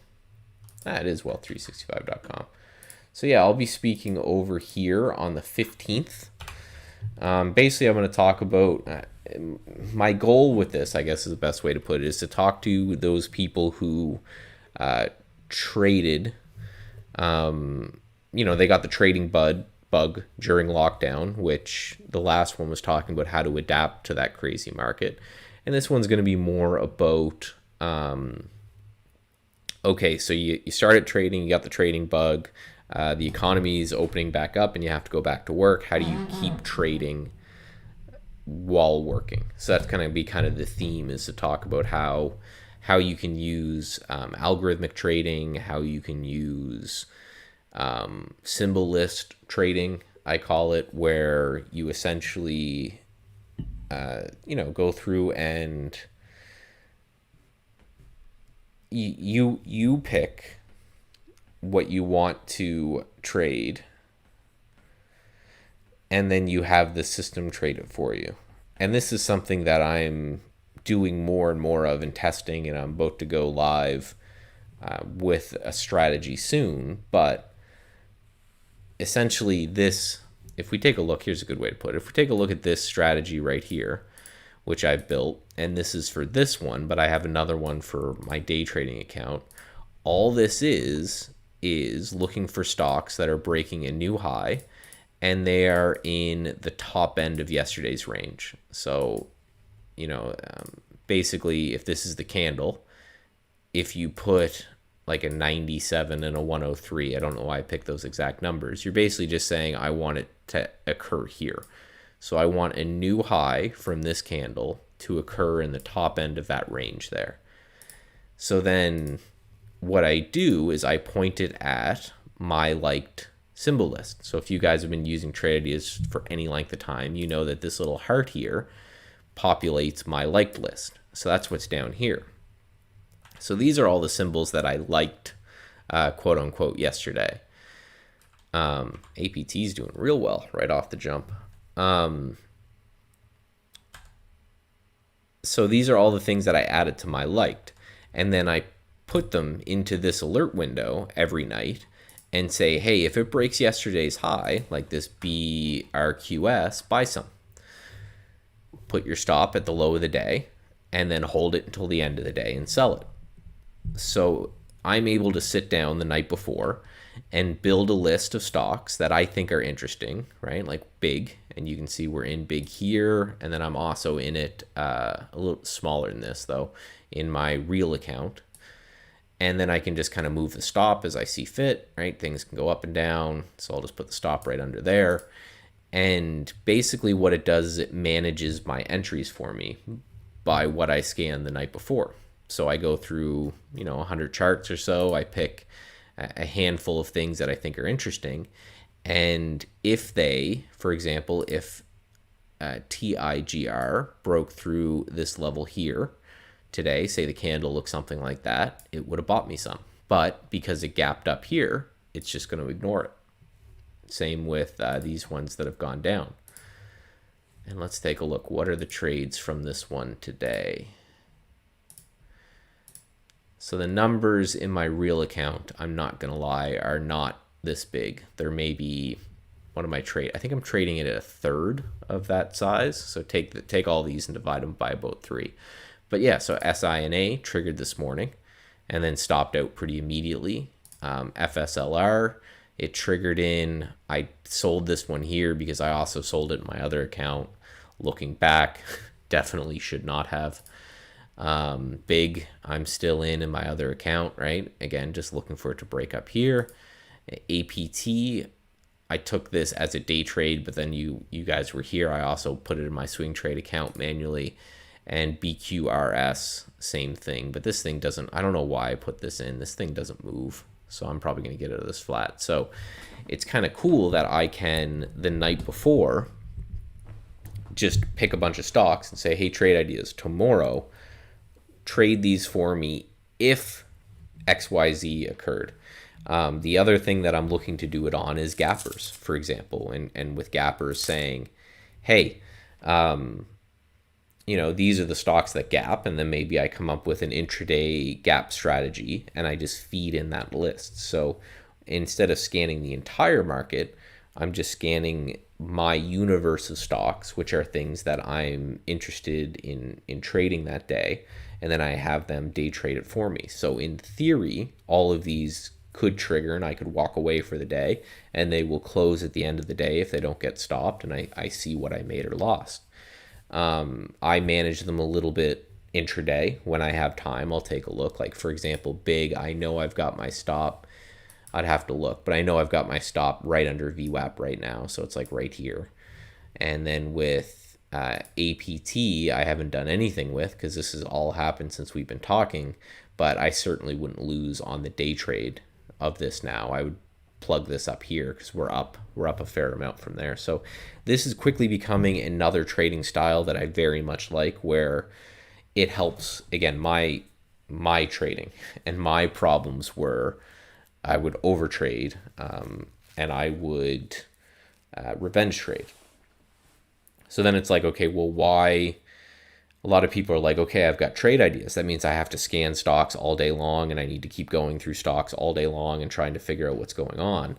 It is wealth365.com. So yeah, I'll be speaking over here on the 15th. Basically, I'm going to talk about my goal with this, I guess is the best way to put it, is to talk to those people who traded. They got the trading bug during lockdown, which the last one was talking about how to adapt to that crazy market. And this one's going to be more about, okay, so you started trading, you got the trading bug, the economy's opening back up and you have to go back to work. How do you keep trading while working? So that's going to be kind of the theme, is to talk about how you can use algorithmic trading, how you can use symbol list trading, I call it, where you essentially go through and you pick what you want to trade, and then you have the system trade it for you. And this is something that I'm doing more and more of and testing, and I'm about to go live with a strategy soon. But essentially this, if we take a look, here's a good way to put it. If we take a look at this strategy right here, which I built, and this is for this one, but I have another one for my day trading account. All this is looking for stocks that are breaking a new high, and they are in the top end of yesterday's range. So, basically, if this is the candle, if you put like a 97 and a 103, I don't know why I picked those exact numbers, you're basically just saying I want it to occur here. So I want a new high from this candle to occur in the top end of that range there. So then what I do is I point it at my liked symbol list. So if you guys have been using Trade Ideas for any length of time, you know that this little heart here populates my liked list. So that's what's down here. So these are all the symbols that I liked, quote unquote, yesterday. APT is doing real well right off the jump. So these are all the things that I added to my liked. And then I put them into this alert window every night and say, hey, if it breaks yesterday's high, like this BRQS, buy some. Put your stop at the low of the day and then hold it until the end of the day and sell it. So I'm able to sit down the night before and build a list of stocks that I think are interesting, right? Like big, and you can see we're in big here, and then I'm also in it a little smaller than this though, in my real account. And then I can just kind of move the stop as I see fit, right? Things can go up and down, so I'll just put the stop right under there. And basically what it does is it manages my entries for me by what I scanned the night before. So I go through, 100 charts or so. I pick a handful of things that I think are interesting. And if they, for example, if TIGR broke through this level here today, say the candle looks something like that, it would have bought me some. But because it gapped up here, it's just going to ignore it. Same with these ones that have gone down. And let's take a look. What are the trades from this one today? So the numbers in my real account, I'm not going to lie, are not this big. There may be, what am I trading? I think I'm trading it at a third of that size. So take all these and divide them by about 3. But yeah, so SINA triggered this morning and then stopped out pretty immediately. FSLR, it triggered in. I sold this one here because I also sold it in my other account. Looking back, definitely should not have. Big, I'm still in my other account, right? Again, just looking for it to break up here. APT, I took this as a day trade, but then you guys were here. I also put it in my swing trade account manually. And BQRS, same thing. But this thing doesn't, I don't know why I put this in. This thing doesn't move. So I'm probably going to get out of this flat. So it's kind of cool that I can, the night before, just pick a bunch of stocks and say, hey, Trade Ideas, tomorrow, trade these for me if XYZ occurred. The other thing that I'm looking to do it on is gappers, for example. And with gappers saying, hey, these are the stocks that gap, and then maybe I come up with an intraday gap strategy and I just feed in that list. So instead of scanning the entire market, I'm just scanning my universe of stocks, which are things that I'm interested in trading that day, and then I have them day trade it for me. So in theory, all of these could trigger and I could walk away for the day, and they will close at the end of the day if they don't get stopped, and I see what I made or lost. I manage them a little bit intraday. When I have time, I'll take a look. Like, for example, big, I know I've got my stop. I'd have to look, but I know I've got my stop right under VWAP right now. So it's like right here. And then with APT, I haven't done anything with because this has all happened since we've been talking, but I certainly wouldn't lose on the day trade of this now. I would plug this up here because we're up a fair amount from there. So this is quickly becoming another trading style that I very much like, where it helps, again, my trading. And my problems were I would overtrade and I would revenge trade. So then it's like, okay, well, why? A lot of people are like, okay, I've got Trade Ideas. That means I have to scan stocks all day long, and I need to keep going through stocks all day long and trying to figure out what's going on.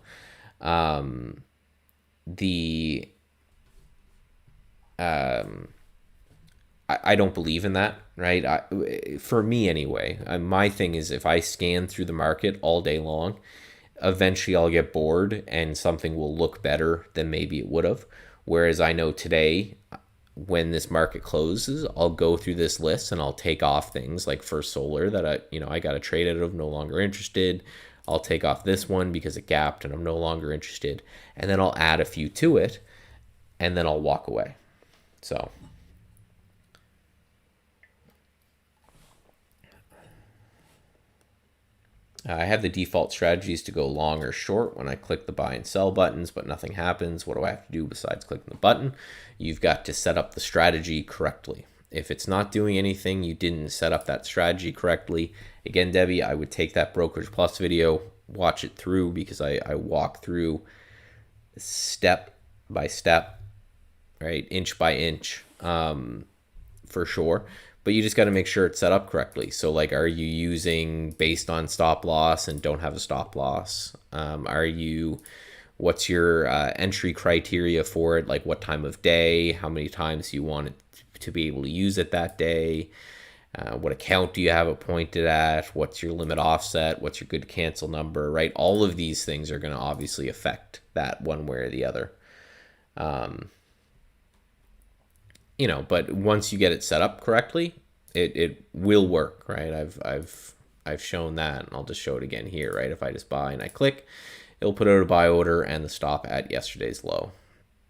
I don't believe in that, right? For me anyway, my thing is if I scan through the market all day long, eventually I'll get bored and something will look better than maybe it would have. Whereas I know today, when this market closes, I'll go through this list and I'll take off things like First Solar that I got a trade out of, no longer interested. I'll take off this one because it gapped and I'm no longer interested. And then I'll add a few to it and then I'll walk away. So I have the default strategies to go long or short when I click the buy and sell buttons, but nothing happens. What do I have to do besides clicking the button? You've got to set up the strategy correctly. If it's not doing anything, you didn't set up that strategy correctly. Again, Debbie, I would take that Brokerage Plus video, watch it through, because I walk through step by step, right, inch by inch, for sure. But you just got to make sure it's set up correctly. So like, are you using based on stop loss and don't have a stop loss? What's your entry criteria for it? Like what time of day, how many times you want it to be able to use it that day? What account do you have it pointed at? What's your limit offset? What's your good cancel number, right? All of these things are going to obviously affect that one way or the other. But once you get it set up correctly, it will work, right? I've shown that, and I'll just show it again here, right? If I just buy and I click, it'll put out a buy order and the stop at yesterday's low,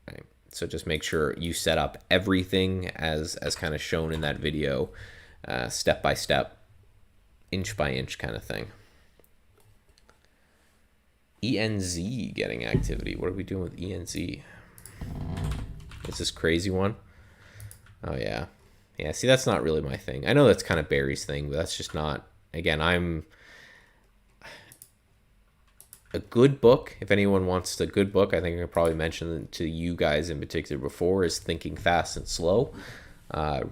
right? So just make sure you set up everything as kind of shown in that video, step by step, inch by inch kind of thing. ENZ getting activity. What are we doing with ENZ? Is this crazy one? Oh, yeah. Yeah, see, that's not really my thing. I know that's kind of Barry's thing, but that's just not... Again, I'm... A good book, if anyone wants a good book, I think I probably mentioned to you guys in particular before, is Thinking Fast and Slow.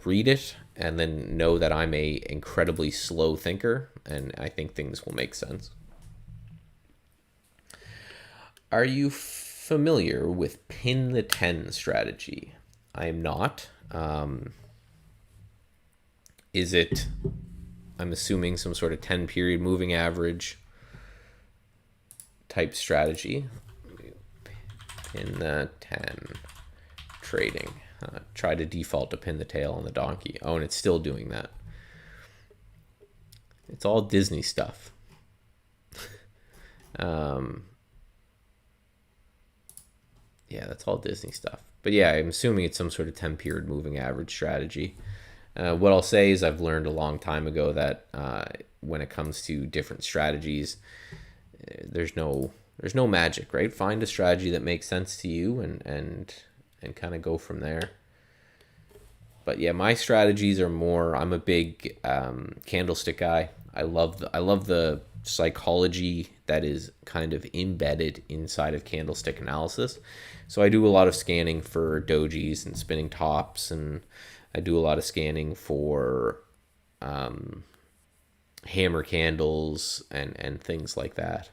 Read it, and then know that I'm a incredibly slow thinker, and I think things will make sense. Are you familiar with Pin the 10 strategy? I am not. Is it, I'm assuming, some sort of 10 period moving average type strategy? Pin the 10 trading. Try to default to pin the tail on the donkey. Oh, and it's still doing that. It's all Disney stuff. Yeah, that's all Disney stuff. But yeah, I'm assuming it's some sort of 10 period moving average strategy. What I'll say is I've learned a long time ago that when it comes to different strategies, there's no magic, right? Find a strategy that makes sense to you and kind of go from there. But yeah, my strategies are more, I'm a big candlestick guy. I love the psychology that is kind of embedded inside of candlestick analysis. So I do a lot of scanning for dojis and spinning tops, and I do a lot of scanning for hammer candles and things like that.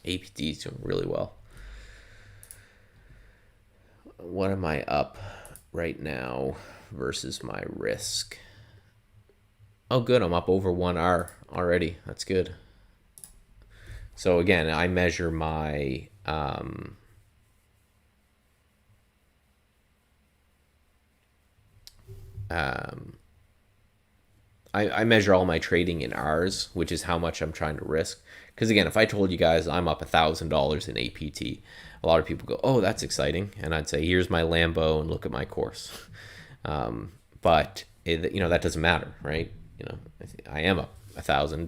APT is doing really well. What am I up right now versus my risk? Oh, good. I'm up over 1R already. That's good. So again, I measure my I measure all my trading in R's, which is how much I'm trying to risk. Because again, if I told you guys I'm up $1,000 in APT, a lot of people go, "Oh, that's exciting," and I'd say, "Here's my Lambo and look at my course." But that doesn't matter, right? I am up 1,000,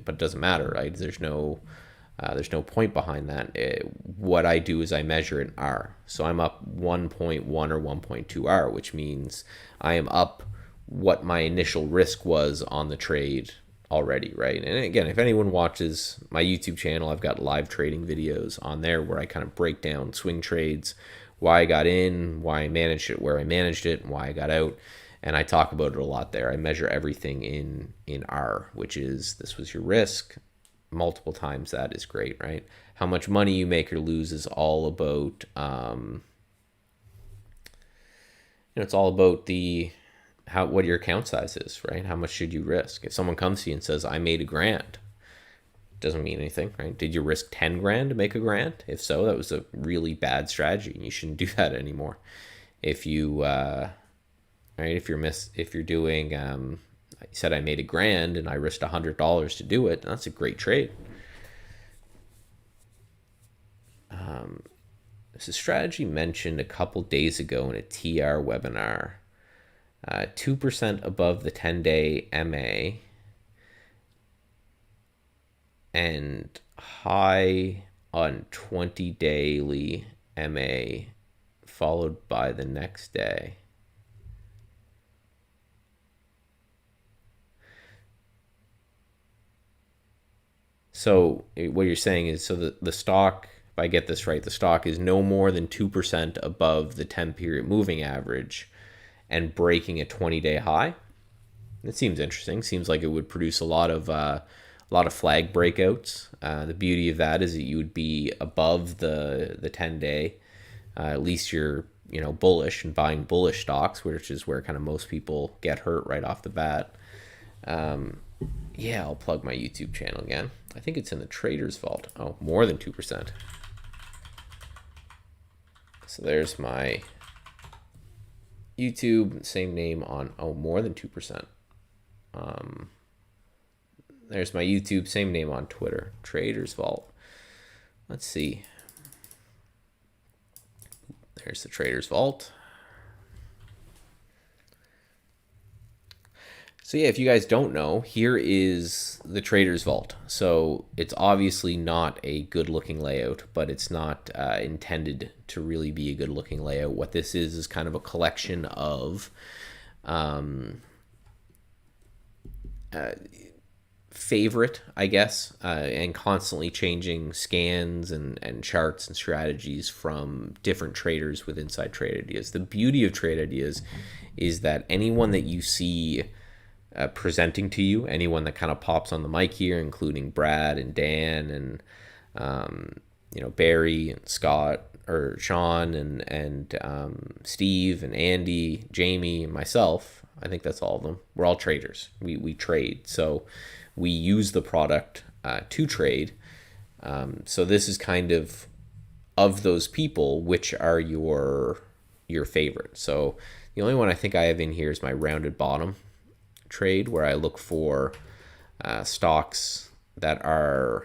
but it doesn't matter, right? There's no point behind that. What I do is I measure in R. So I'm up 1.1 or 1.2 R, which means I am up what my initial risk was on the trade already, right? And again, if anyone watches my YouTube channel, I've got live trading videos on there where I kind of break down swing trades, why I got in, why I managed it, where I managed it, and why I got out. And I talk about it a lot there. I measure everything in R, which is, this was your risk. Multiple times that is great, right? How much money you make or lose is all about, it's all about what your account size is, right? How much should you risk? If someone comes to you and says, "I made $1,000,000," doesn't mean anything, right? Did you risk 10 grand to make $1,000,000? If so, that was a really bad strategy, and you shouldn't do that anymore. If you, right, if you're doing, you said I made $1,000,000 and I risked $100 to do it, that's a great trade. This is a strategy mentioned a couple days ago in a TR webinar. 2% above the 10-day MA. and high on 20 daily MA followed by the next day. So what you're saying is, so the stock, if I get this right, the stock is no more than 2% above the 10-period moving average and breaking a 20-day high. It seems interesting. Seems like it would produce a lot of flag breakouts. The beauty of that is that you would be above the 10-day. At least you're bullish and buying bullish stocks, which is where kind of most people get hurt right off the bat. Yeah, I'll plug my YouTube channel again. I think it's in the Traders Vault. Oh, more than 2%. So there's my YouTube, same name on, more than 2%. There's my YouTube, same name on Twitter, Traders Vault. Let's see. There's the Traders Vault. So yeah, if you guys don't know, here is the Traders Vault. So it's obviously not a good looking layout, but it's not intended to really be a good looking layout. What this is kind of a collection of favorite, I guess, and constantly changing scans and charts and strategies from different traders with Inside Trade Ideas. The beauty of Trade Ideas is that anyone that you see presenting to you, anyone that kind of pops on the mic here, including Brad and Dan and Barry and Scott or Sean and Steve and Andy, Jamie and myself. I think that's all of them. We're all traders. We trade, so we use the product to trade. So this is kind of those people, which are your favorite. So the only one I think I have in here is my rounded bottom trade, where I look for stocks that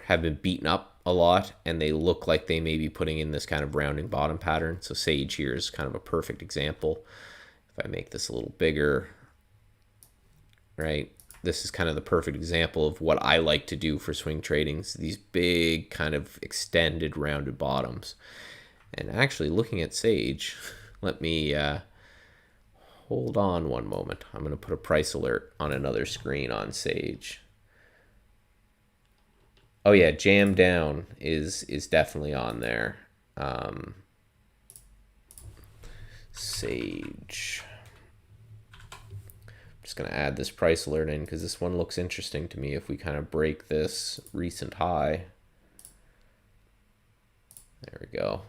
have been beaten up a lot and they look like they may be putting in this kind of rounding bottom pattern. So Sage here is kind of a perfect example. If I make this a little bigger, right, this is kind of the perfect example of what I like to do for swing trading. These big kind of extended rounded bottoms. And actually looking at Sage, let me hold on one moment. I'm going to put a price alert on another screen on Sage. Oh yeah, Jam Down is definitely on there. Sage. I'm just going to add this price alert in because this one looks interesting to me. If we kind of break this recent high. There we go.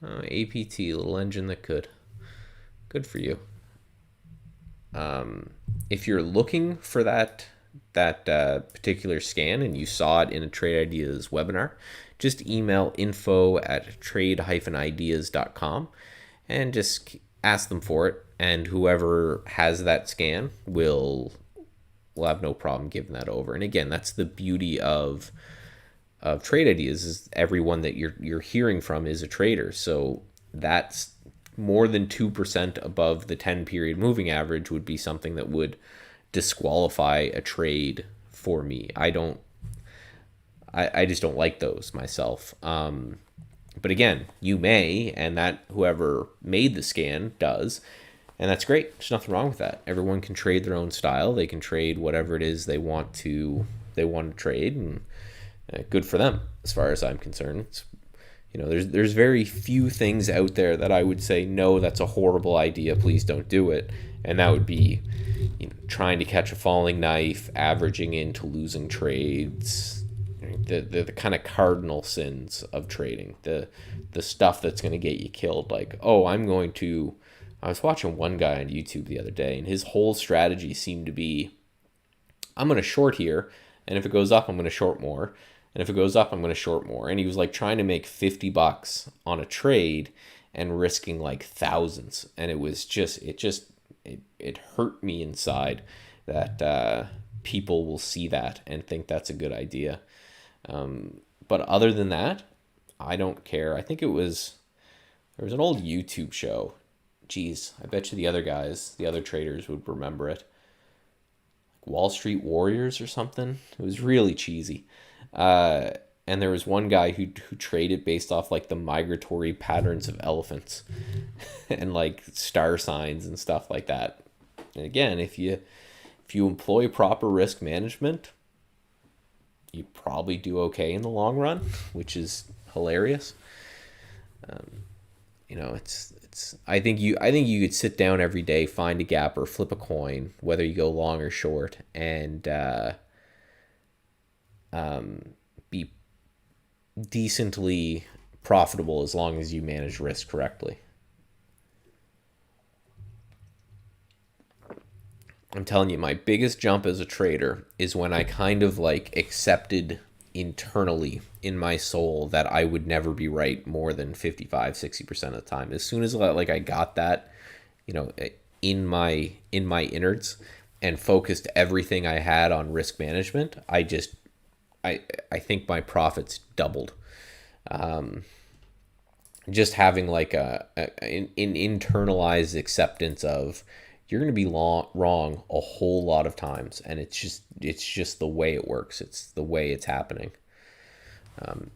APT, little engine that could. Good for you. If you're looking for that particular scan and you saw it in a Trade Ideas webinar, just email info@trade-ideas.com and just ask them for it. And whoever has that scan will have no problem giving that over. And again, that's the beauty of Trade Ideas, is everyone that you're hearing from is a trader. So that's more than 2% above the 10-period moving average would be something that would disqualify a trade for me. I just don't like those myself. But again, you may, and that whoever made the scan does, and that's great. There's nothing wrong with that. Everyone can trade their own style. They can trade whatever it is they want to trade, and good for them as far as I'm concerned. It's, there's very few things out there that I would say, no, that's a horrible idea, please don't do it. And that would be trying to catch a falling knife, averaging into losing trades, the kind of cardinal sins of trading, the stuff that's going to get you killed. Like, I was watching one guy on YouTube the other day, and his whole strategy seemed to be, I'm going to short here, and if it goes up, I'm going to short more. And if it goes up, I'm going to short more. And he was like trying to make $50 on a trade and risking like thousands. And it was it hurt me inside that people will see that and think that's a good idea. But other than that, I don't care. I think there was an old YouTube show. Geez, I bet you the other traders would remember it. Wall Street Warriors or something. It was really cheesy. And there was one guy who traded based off like the migratory patterns of elephants and like star signs and stuff like that. And again, if you employ proper risk management, you probably do okay in the long run, which is hilarious. It's I think you could sit down every day, find a gap or flip a coin, whether you go long or short, and be decently profitable as long as you manage risk correctly. I'm telling you, my biggest jump as a trader is when I kind of like accepted internally in my soul that I would never be right more than 55-60% of the time. As soon as like I got that, in my innards and focused everything I had on risk management, I think my profits doubled. Just having like an internalized acceptance of you're going to be wrong a whole lot of times, and it's just the way it works. It's the way it's happening.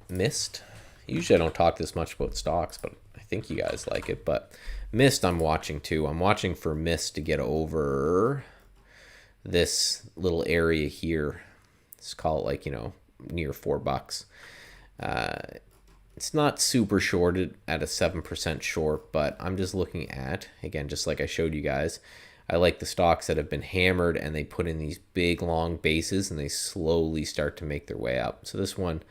Mist. Usually I don't talk this much about stocks, but I think you guys like it. But Mist I'm watching too. I'm watching for Mist to get over this little area here. Let's call it like, near $4. It's not super shorted at a 7% short, but I'm just looking at, again, just like I showed you guys, I like the stocks that have been hammered and they put in these big long bases and they slowly start to make their way up. So this one,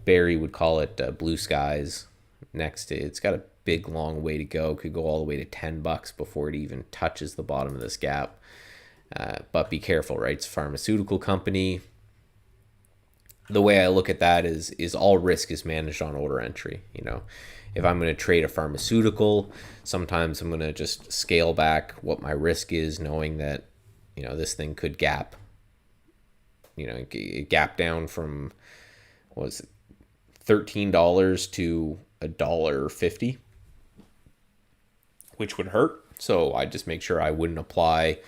Barry would call it blue skies. Next, it's got a big long way to go. Could go all the way to $10 before it even touches the bottom of this gap. But be careful, right? It's a pharmaceutical company. The way I look at that is all risk is managed on order entry. If I'm going to trade a pharmaceutical, sometimes I'm going to just scale back what my risk is, knowing that, this thing could gap down from, what was it, $13 to $1.50, which would hurt. So I just make sure I wouldn't apply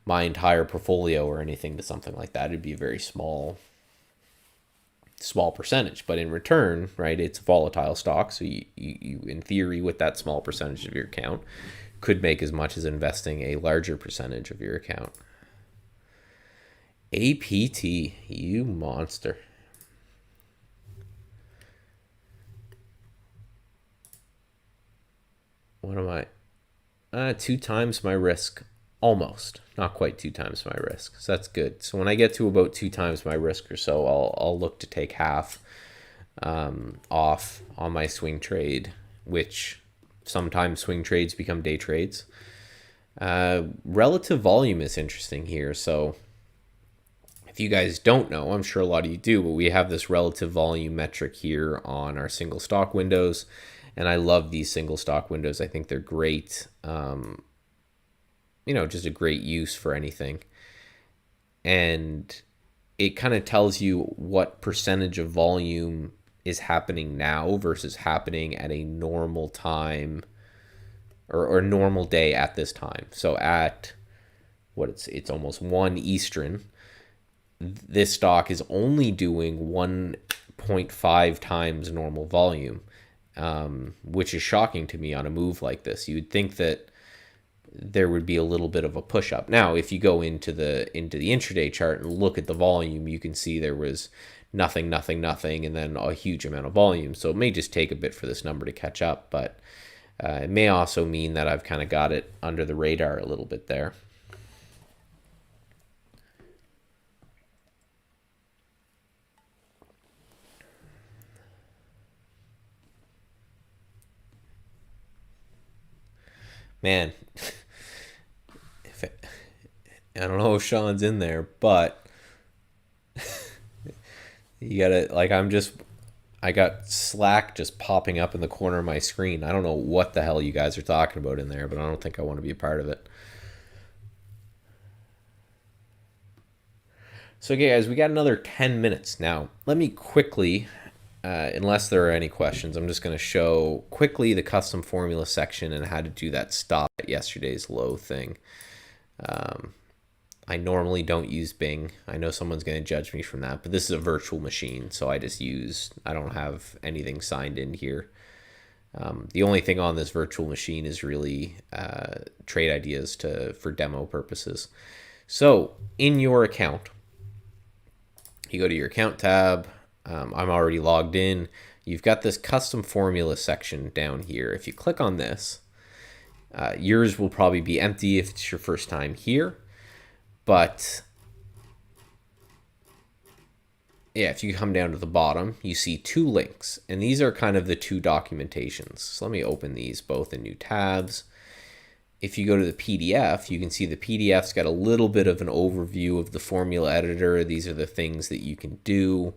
my entire portfolio or anything to something like that. It'd be a very small percentage, but in return, right, it's a volatile stock, so you in theory with that small percentage of your account could make as much as investing a larger percentage of your account. APT, you monster. What am I? 2 times my risk. Almost, not quite 2 times my risk. So that's good. So when I get to about 2 times my risk or so, I'll look to take half off on my swing trade, which sometimes swing trades become day trades. Relative volume is interesting here. So if you guys don't know, I'm sure a lot of you do, but we have this relative volume metric here on our single stock windows. And I love these single stock windows. I think they're great. Just a great use for anything. And it kind of tells you what percentage of volume is happening now versus happening at a normal time or normal day at this time. So at it's almost 1 Eastern, this stock is only doing 1.5 times normal volume, which is shocking to me on a move like this. You would think that there would be a little bit of a push up. Now, if you go into the intraday chart and look at the volume, you can see there was nothing, and then a huge amount of volume. So it may just take a bit for this number to catch up, but it may also mean that I've kind of got it under the radar a little bit there. Man, I don't know if Sean's in there, but you gotta, like, I got Slack just popping up in the corner of my screen. I don't know what the hell you guys are talking about in there, but I don't think I want to be a part of it. So, okay, guys, we got another 10 minutes. Now, let me quickly, unless there are any questions, I'm just going to show quickly the custom formula section and how to do that stop at yesterday's low thing. I normally don't use Bing. I know someone's going to judge me from that, but this is a virtual machine, so I don't have anything signed in here. The only thing on this virtual machine is really trade ideas for demo purposes. So in your account, you go to your account tab. I'm already logged in. You've got this custom formula section down here. If you click on this, yours will probably be empty if it's your first time here. But yeah, if you come down to the bottom, you see two links, and these are kind of the two documentations. So let me open these both in new tabs. If you go to the PDF, you can see the PDF's got a little bit of an overview of the formula editor. These are the things that you can do.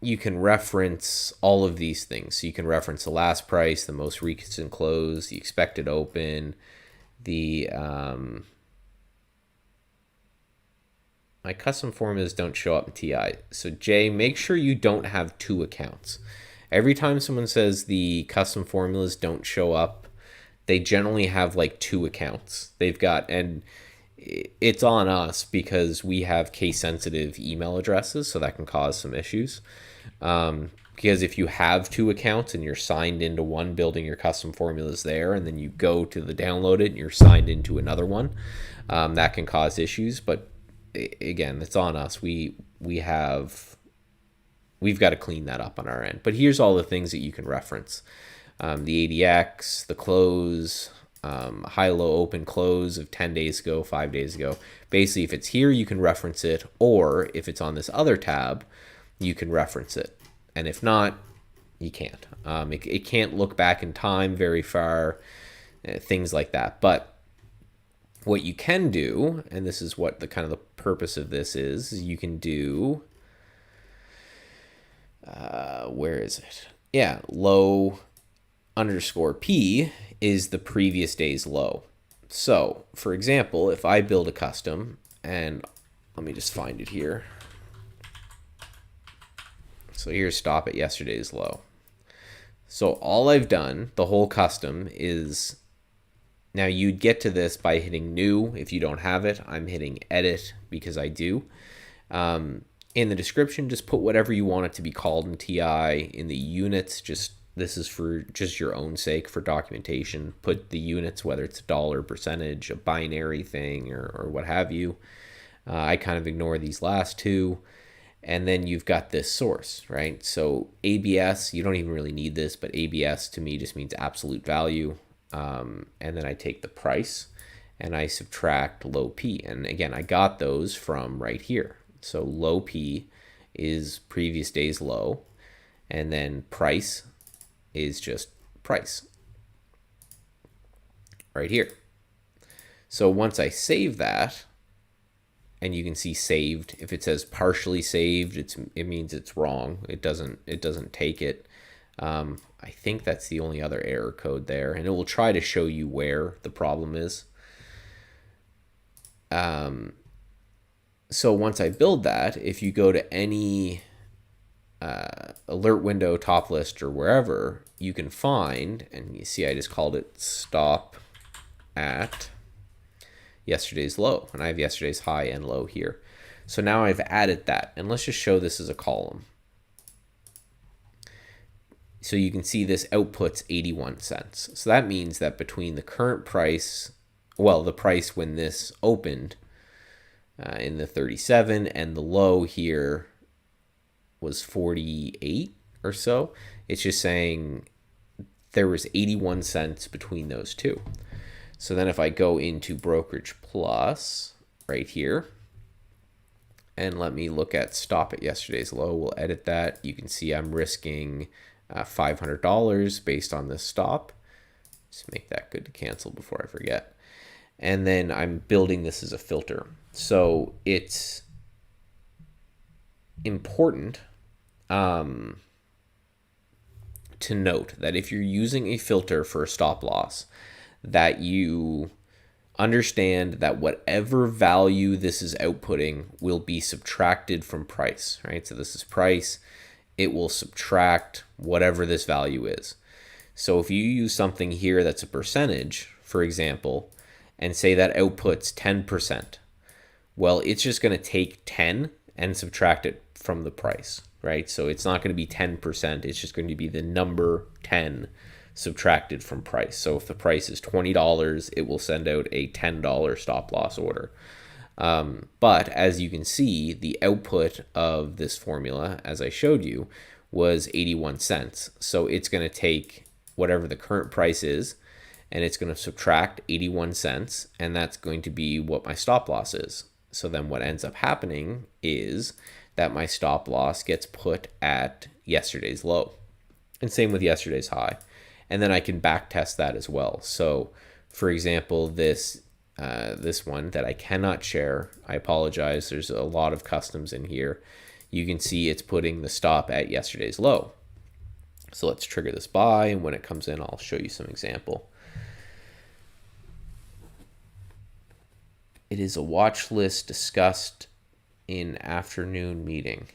You can reference all of these things. So you can reference the last price, the most recent close, the expected open, the my custom formulas don't show up in TI. So Jay, make sure you don't have two accounts. Every time someone says the custom formulas don't show up, they generally have like two accounts. They've got, and it's on us because we have case sensitive email addresses, so that can cause some issues. Because if you have two accounts and you're signed into one building your custom formulas there, and then you go to the download it and you're signed into another one, that can cause issues. But again, it's on us. We've got to clean that up on our end. But here's all the things that you can reference. The ADX, the close, high, low, open, close of 10 days ago, 5 days ago. Basically, if it's here, you can reference it. Or if it's on this other tab, you can reference it. And if not, you can't. It can't look back in time very far, things like that. But what you can do, and this is what the kind of the purpose of this is, you can do, where is it? Yeah, low underscore P is the previous day's low. So, for example, if I build a custom, and let me just find it here. So here's stop at yesterday's low. So all I've done, the whole custom is, now you'd get to this by hitting new. If you don't have it, I'm hitting edit because I do. In the description, just put whatever you want it to be called in TI. In the units, this is for just your own sake for documentation. Put the units, whether it's a dollar, percentage, a binary thing, or what have you. I kind of ignore these last two. And then you've got this source, right? So ABS, you don't even really need this, but ABS to me just means absolute value. And then I take the price and I subtract low P. And again, I got those from right here. So low P is previous day's low, and then price is just price right here. So once I save that, and you can see saved, if it says partially saved, it means it's wrong. It doesn't take it. I think that's the only other error code there, and it will try to show you where the problem is. So once I build that, if you go to any alert window, top list, or wherever, you can find, and you see I just called it stop at yesterday's low, and I have yesterday's high and low here. So now I've added that, and let's just show this as a column. So you can see this outputs 81 cents. So that means that between the current price, well, the price when this opened in the 37 and the low here was 48 or so, it's just saying there was 81 cents between those two. So then if I go into Brokerage Plus right here, and let me look at stop at yesterday's low, we'll edit that. You can see I'm risking $500 based on this stop. Just make that good to cancel before I forget. And then I'm building this as a filter. So it's important to note that if you're using a filter for a stop loss, that you understand that whatever value this is outputting will be subtracted from price, right? So this is price. It will subtract whatever this value is. So if you use something here that's a percentage, for example, and say that outputs 10%. Well, it's just going to take 10 and subtract it from the price, right? So it's not going to be 10%. It's just going to be the number 10 subtracted from price. So if the price is $20, it will send out a $10 stop loss order. But as you can see, the output of this formula, as I showed you, was 81 cents. So it's going to take whatever the current price is, and it's going to subtract 81 cents, and that's going to be what my stop loss is. So then what ends up happening is that my stop loss gets put at yesterday's low, and same with yesterday's high. And then I can back test that as well. So for example, this one that I cannot share, I apologize, there's a lot of customs in here. You can see it's putting the stop at yesterday's low. So let's trigger this buy, and when it comes in, I'll show you some example. It is a watch list discussed in afternoon meeting.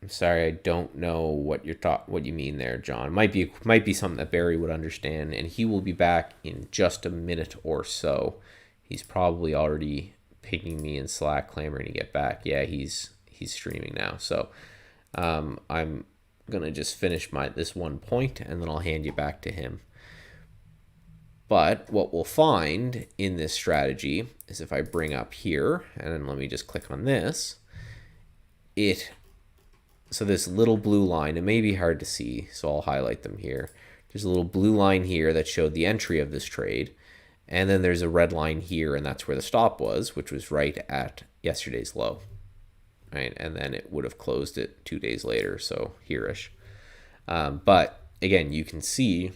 I'm sorry, I don't know what you mean there, John. Might be something that Barry would understand, and he will be back in just a minute or so. He's probably already pinging me in Slack, clamoring to get back. Yeah, he's streaming now. So I'm gonna just finish this one point, and then I'll hand you back to him. But what we'll find in this strategy is if I bring up here, and then let me just click on this, so this little blue line, it may be hard to see, so I'll highlight them here. There's a little blue line here that showed the entry of this trade, and then there's a red line here, and that's where the stop was, which was right at yesterday's low, right? And then it would have closed it 2 days later, so here-ish. But again, you can see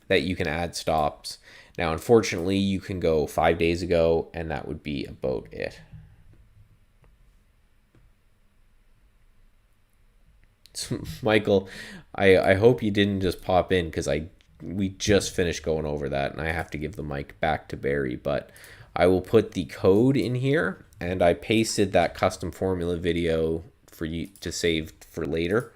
that you can add stops. Now, unfortunately, you can go 5 days ago, and that would be about it. So, Michael, I hope you didn't just pop in, because we just finished going over that, and I have to give the mic back to Barry. But I will put the code in here, and I pasted that custom formula video for you to save for later.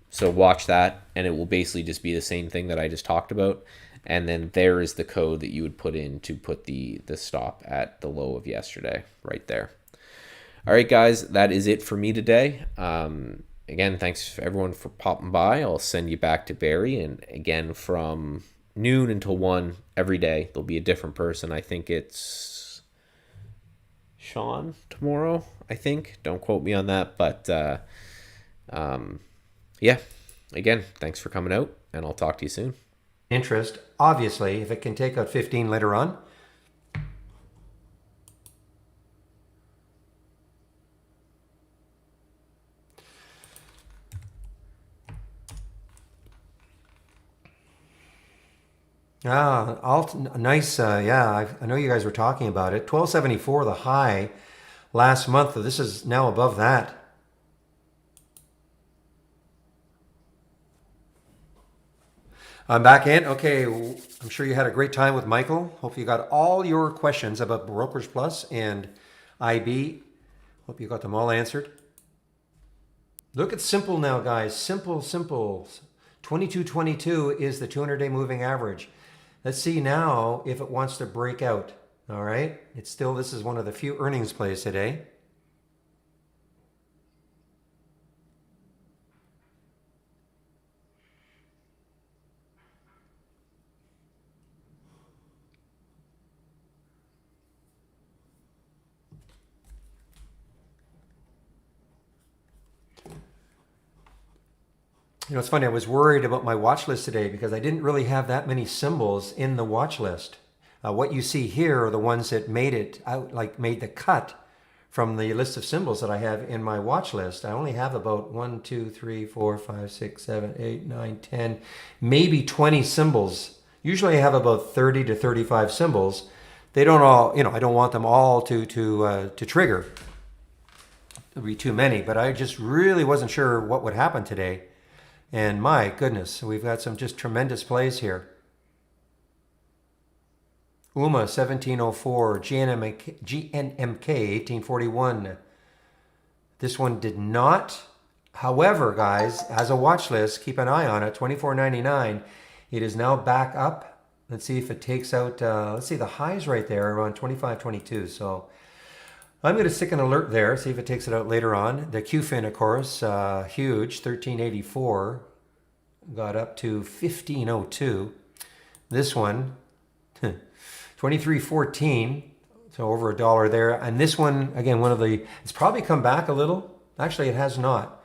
So watch that, and it will basically just be the same thing that I just talked about. And then there is the code that you would put in to put the stop at the low of yesterday right there. All right, guys, that is it for me today. Again, thanks everyone for popping by. I'll send you back to Barry. And again, from noon until 1 every day, there'll be a different person. I think it's Sean tomorrow, I think. Don't quote me on that. But yeah, again, thanks for coming out, and I'll talk to you soon. Interest, obviously, if it can take out 15 later on. Nice. Yeah, I know you guys were talking about it. 1274, the high last month. This is now above that. I'm back in. Okay, I'm sure you had a great time with Michael. Hope you got all your questions about Brokers Plus and IB. Hope you got them all answered. Look at simple now, guys. Simple. 2222 is the 200-day moving average. Let's see now if it wants to break out. All right. This is one of the few earnings plays today. You know, it's funny, I was worried about my watch list today because I didn't really have that many symbols in the watch list. What you see here are the ones that made it out, like made the cut from the list of symbols that I have in my watch list. I only have about 1, 2, 3, 4, 5, 6, 7, 8, 9, 10, maybe 20 symbols. Usually I have about 30 to 35 symbols. They don't all, you know, I don't want them all to trigger. It would be too many, but I just really wasn't sure what would happen today. And my goodness, we've got some just tremendous plays here. UMA 1704, GNMK 1841. This one did not However, guys, as a watch list, keep an eye on it. $24.99. It is now back up. Let's see if it takes out. Let's see, the highs right there around 25.22. So I'm going to stick an alert there. See if it takes it out later on. The QFIN, of course, huge, 1384, got up to 1502. This one, 2314. So over $1 there. And this one, again, it's probably come back a little. Actually, it has not.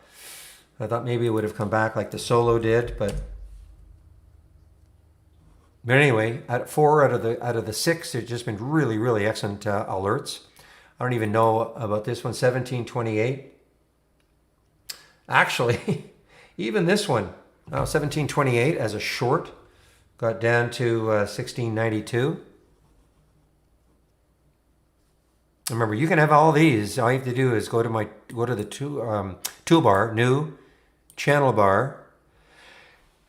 I thought maybe it would have come back like the Solo did, but anyway, at 4 out of the 6, it's just been really, really excellent alerts. I don't even know about this one, 1728. Actually, even this one, 1728 as a short, got down to 1692. Remember, you can have all these. All you have to do is go to the toolbar, new channel bar,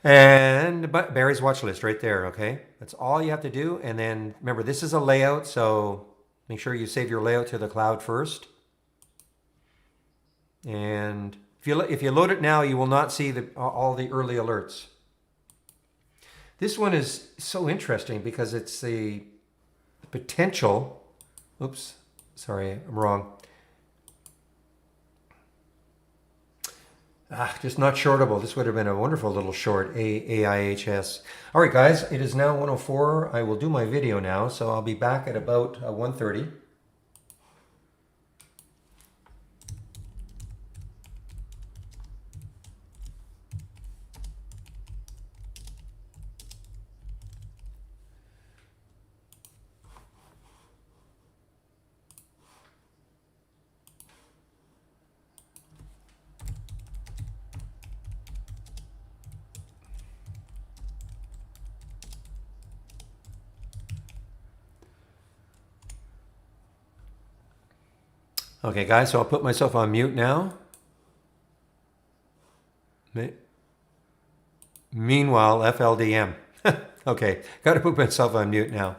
and Barry's watch list right there. Okay, that's all you have to do. And then remember, this is a layout, so make sure you save your layout to the cloud first. And if you load it now, you will not see all the early alerts. This one is so interesting because it's the potential. Oops. Sorry, I'm wrong. Just not shortable. This would have been a wonderful little short, AIHS. All right, guys, it is now 1:04. I will do my video now, so I'll be back at about 1:30. Okay, guys, so I'll put myself on mute now. Meanwhile, FLDM. Okay, got to put myself on mute now.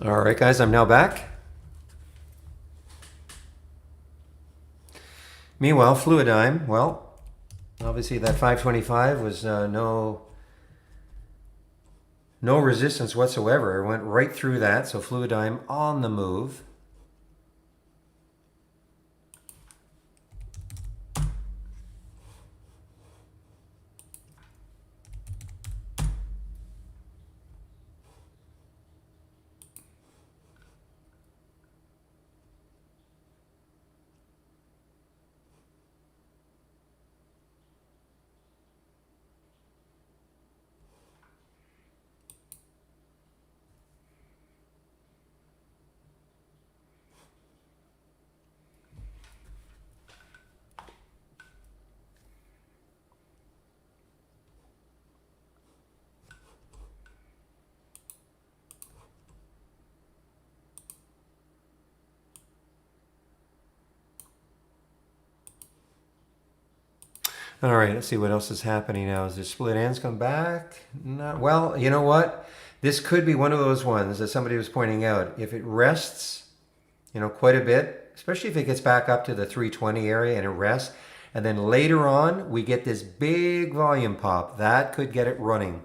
All right, guys, I'm now back. Meanwhile, Fluidigm, well, obviously that 525 was no resistance whatsoever. It went right through that, so Fluidigm on the move. All right, let's see what else is happening now. Is the split ends come back? Not well. You know what? This could be one of those ones that somebody was pointing out. If it rests, quite a bit, especially if it gets back up to the 320 area and it rests, and then later on we get this big volume pop, that could get it running.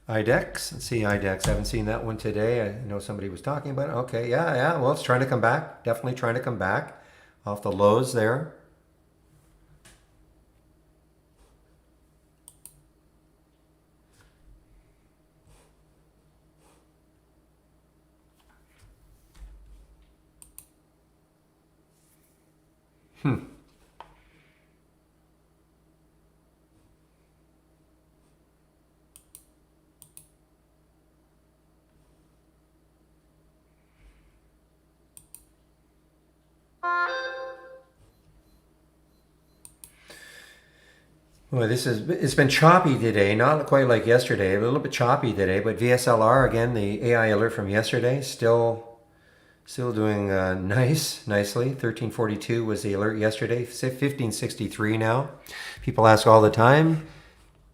IDEX. Let's see IDEX. I haven't seen that one today. I know somebody was talking about it. Okay, yeah. Well, it's trying to come back. Definitely trying to come back off the lows there. Well, it's been choppy today, not quite like yesterday, a little bit choppy today, but VSLR again, the AI alert from yesterday, still doing nicely. 1342 was the alert yesterday, 1563 now. People ask all the time,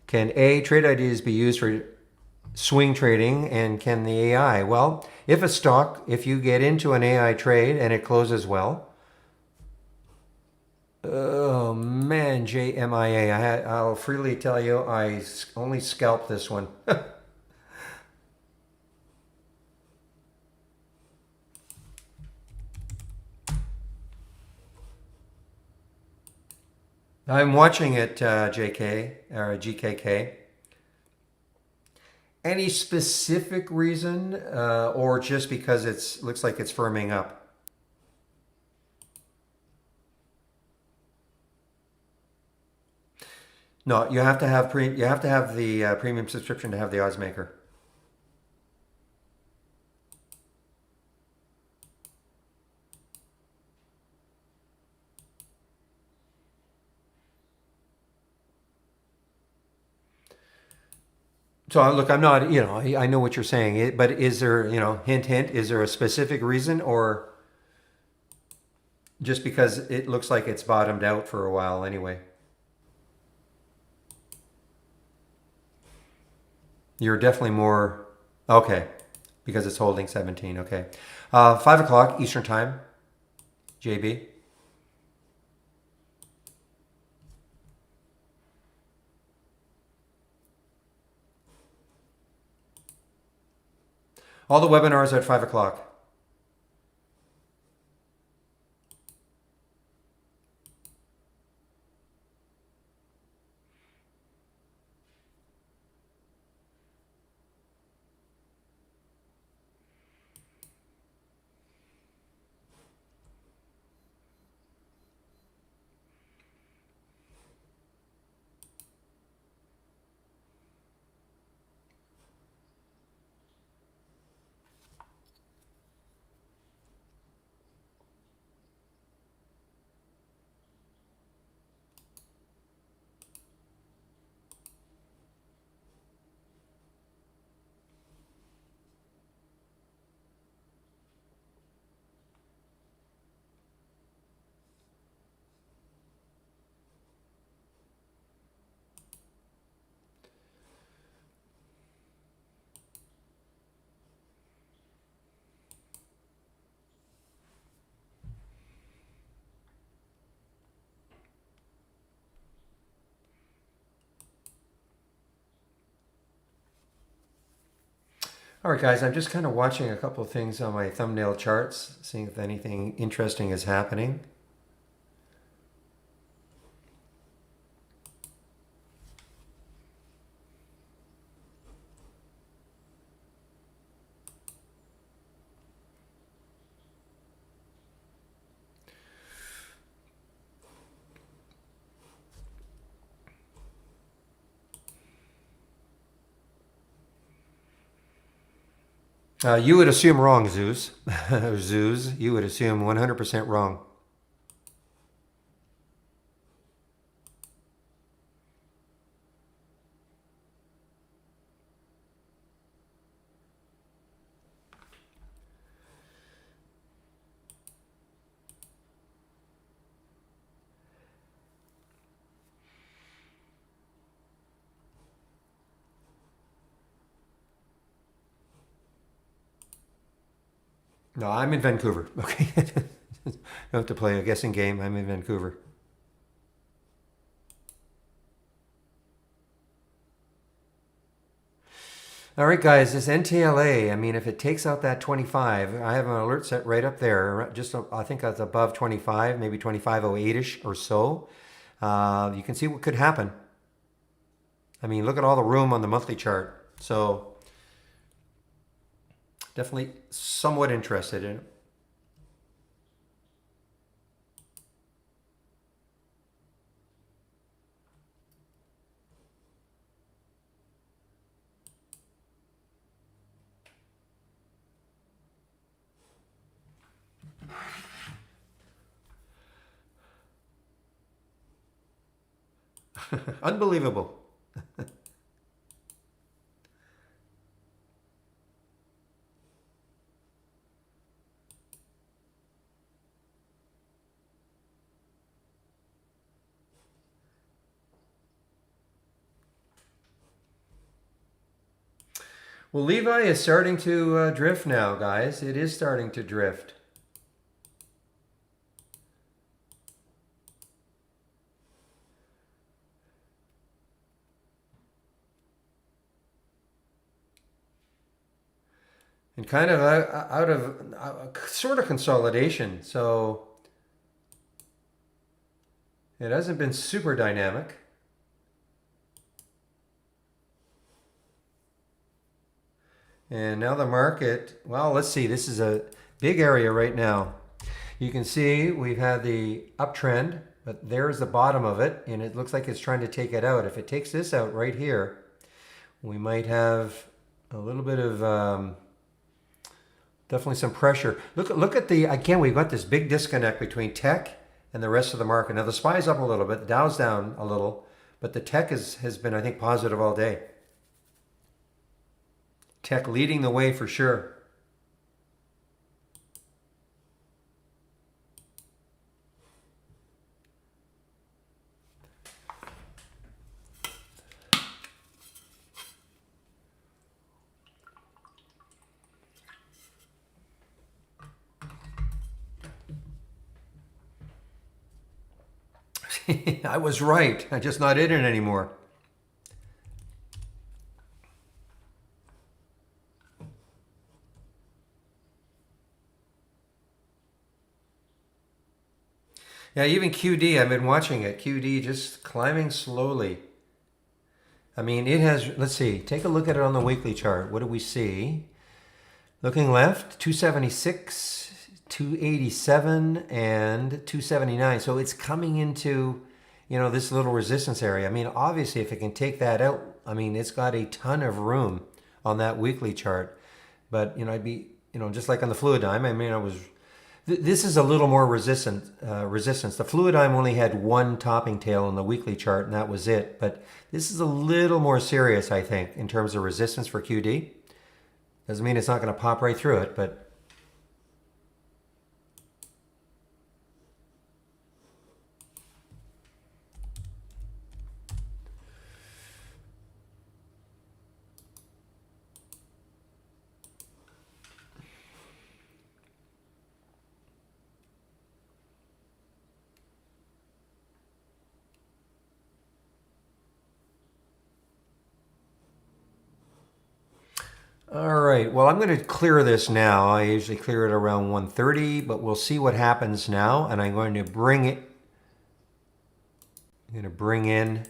can trade ideas be used for swing trading, and can the AI? Well, if you get into an AI trade and it closes well, oh man, JMIA. I'll freely tell you, I only scalped this one. I'm watching it, JK or GKK. Any specific reason, or just because it looks like it's firming up? No, you have to have the premium subscription to have the oddsmaker. So look, I'm not, I know what you're saying, but is there, hint, hint, is there a specific reason, or just because it looks like it's bottomed out for a while anyway? You're definitely more, okay, because it's holding 17, okay. 5 o'clock Eastern time, JB. All the webinars are at 5 o'clock. All right, guys, I'm just kind of watching a couple of things on my thumbnail charts, seeing if anything interesting is happening. You would assume wrong, Zeus. Zeus, you would assume 100% wrong. No, I'm in Vancouver. Okay. You have to play a guessing game. I'm in Vancouver. All right, guys, this NTLA, I mean, if it takes out that 25, I have an alert set right up there. Just, I think that's above 25, maybe 2508-ish or so. You can see what could happen. I mean, look at all the room on the monthly chart. So definitely somewhat interested in it. Unbelievable. Well, Levi is starting to drift now, guys. It is starting to drift. And kind of out of sort of consolidation. So it hasn't been super dynamic. And now the market, well, let's see. This is a big area right now. You can see we've had the uptrend, but there's the bottom of it, and it looks like it's trying to take it out. If it takes this out right here, we might have a little bit of definitely some pressure. Look at the, again, we've got this big disconnect between tech and the rest of the market. Now the SPY's up a little bit, the Dow's down a little, but the tech has been, I think, positive all day. Tech leading the way for sure. I was right. I'm just not in it anymore. Yeah, even QD, I've been watching it. QD just climbing slowly. I mean, it has, let's see, take a look at it on the weekly chart. What do we see? Looking left, 276, 287, and 279. So it's coming into, this little resistance area. I mean, obviously, if it can take that out, I mean, it's got a ton of room on that weekly chart. But, I'd be, just like on the Fluidigm, I mean, this is a little more resistance. The Fluidigm only had one topping tail on the weekly chart, and that was it. But this is a little more serious, I think, in terms of resistance for QD. Doesn't mean it's not going to pop right through it, but All right, well, I'm going to clear this now. I usually clear it around 1:30, but we'll see what happens now. And I'm going to bring it, I'm going to bring in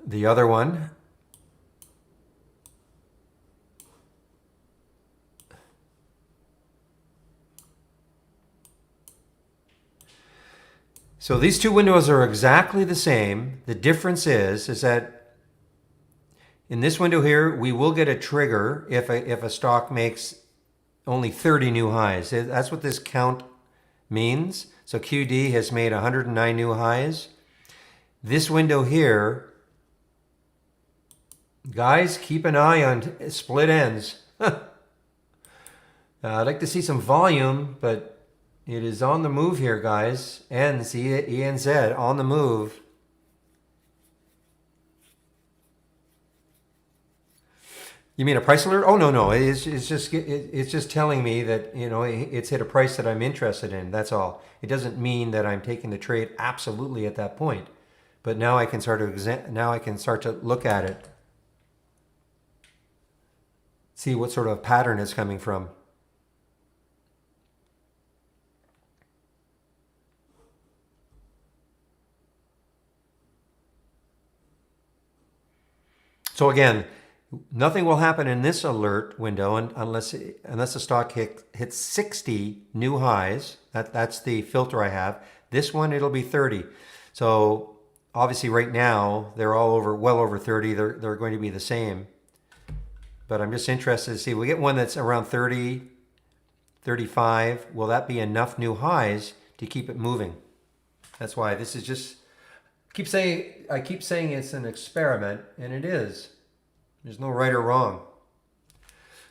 the other one. So these two windows are exactly the same. The difference is that in this window here, we will get a trigger if a stock makes only 30 new highs. That's what this count means. So QD has made 109 new highs. This window here, guys, keep an eye on split ends. I'd like to see some volume, but it is on the move here, guys. Ends, ENZ, on the move. You mean a price alert? Oh, no. It's just telling me that, you know, it's hit a price that I'm interested in. That's all. It doesn't mean that I'm taking the trade absolutely at that point. But now I can start to look at it. See what sort of pattern it's coming from. So again, nothing will happen in this alert window unless the stock hits 60 new highs. That's the filter I have. This one, it'll be 30. So obviously right now, they're all well over 30. They're going to be the same. But I'm just interested to see. We get one that's around 30, 35. Will that be enough new highs to keep it moving? That's why this is just... I keep saying it's an experiment, and it is. There's no right or wrong.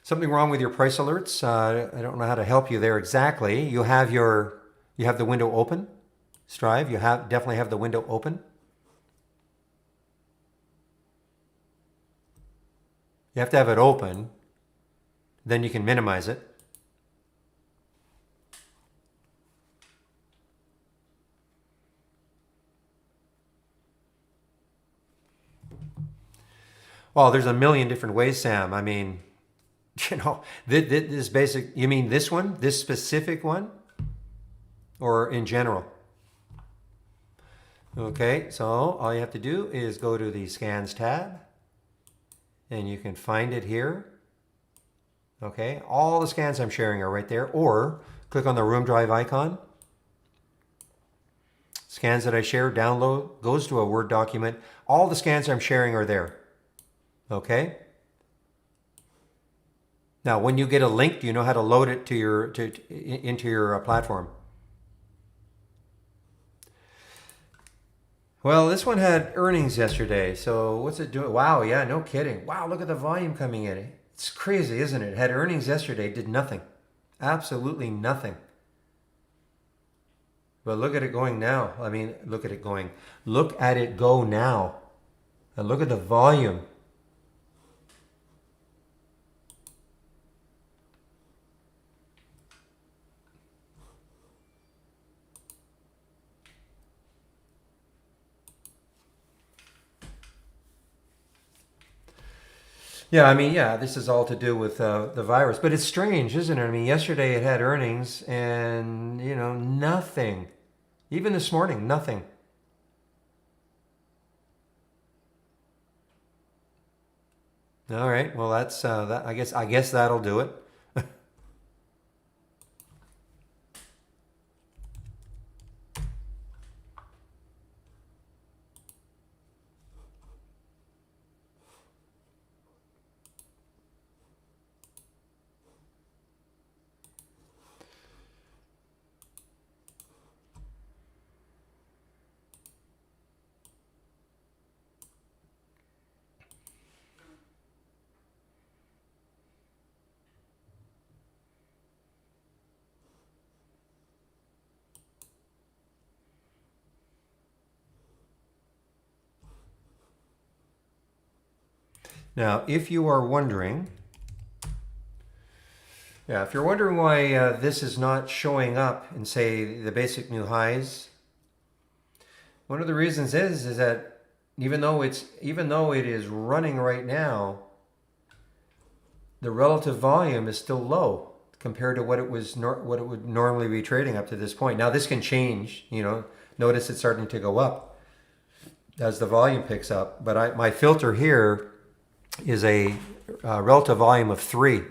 Something wrong with your price alerts? I don't know how to help you there exactly. You have the window open, Strive. You definitely have the window open. You have to have it open, then you can minimize it. Well, there's a million different ways, Sam. I mean, you know, this basic, you mean this one, this specific one, or in general? Okay, so all you have to do is go to the Scans tab, and you can find it here. Okay, all the scans I'm sharing are right there, or click on the Room Drive icon. Scans that I share, download, goes to a Word document. All the scans I'm sharing are there. Okay. Now, when you get a link, do you know how to load it into your platform? Well, this one had earnings yesterday. So what's it doing? Wow, yeah, no kidding. Wow, look at the volume coming in. It's crazy, isn't it? It had earnings yesterday, did nothing. Absolutely nothing. But look at it going now. I mean, look at it going. Look at it go now. And look at the volume. Yeah, I mean, yeah, this is all to do with the virus. But it's strange, isn't it? I mean, yesterday it had earnings and, you know, nothing. Even this morning, nothing. All right, well, that's that. I guess that'll do it. Now, if you are wondering, if you're wondering why this is not showing up in, say, the basic new highs, One of the reasons is that even though it is running right now, the relative volume is still low compared to what it would normally be trading up to this point. Now this can change. Notice it's starting to go up as the volume picks up. But my filter here is a relative volume of 3.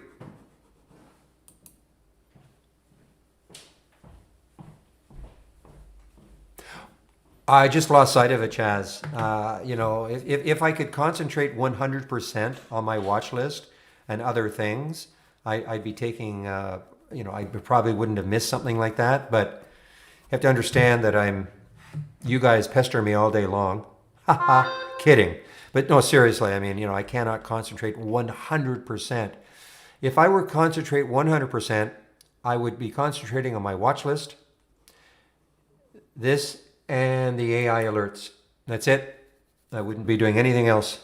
I just lost sight of it, Chaz. If I could concentrate 100% on my watch list and other things, I'd be taking, I probably wouldn't have missed something like that. But you have to understand that you guys pester me all day long. Haha, kidding. But no, seriously, I mean, I cannot concentrate 100%. If I were to concentrate 100%, I would be concentrating on my watch list, this, and the AI alerts. That's it. I wouldn't be doing anything else.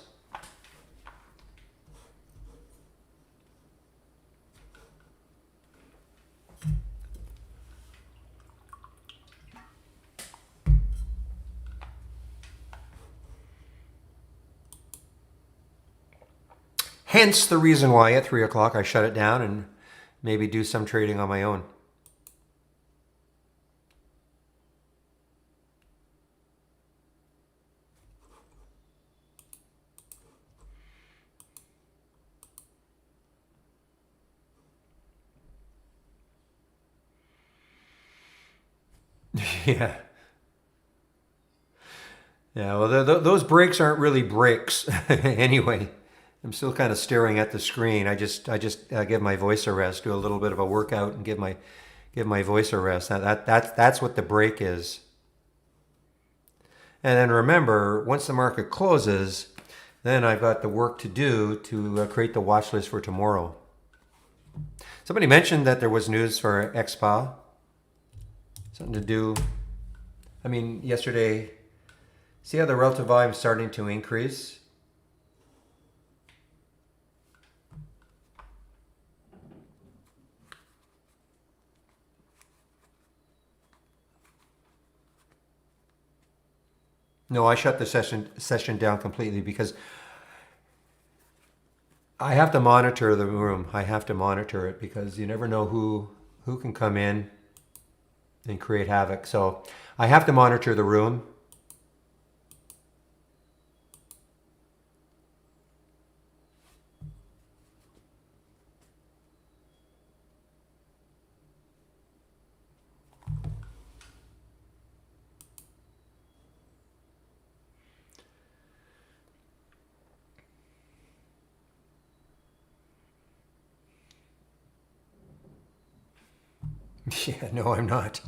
Hence the reason why at 3 o'clock I shut it down and maybe do some trading on my own. Yeah. Yeah, well, those breaks aren't really breaks anyway. I'm still kind of staring at the screen. I just give my voice a rest, do a little bit of a workout, and give my voice a rest. That's what the break is. And then remember, once the market closes, then I've got the work to do to create the watch list for tomorrow. Somebody mentioned that there was news for Expa. Something to do. I mean, yesterday, see how the relative volume is starting to increase? No, I shut the session down completely because I have to monitor the room. I have to monitor it because you never know who can come in and create havoc. So I have to monitor the room. Yeah, no, I'm not.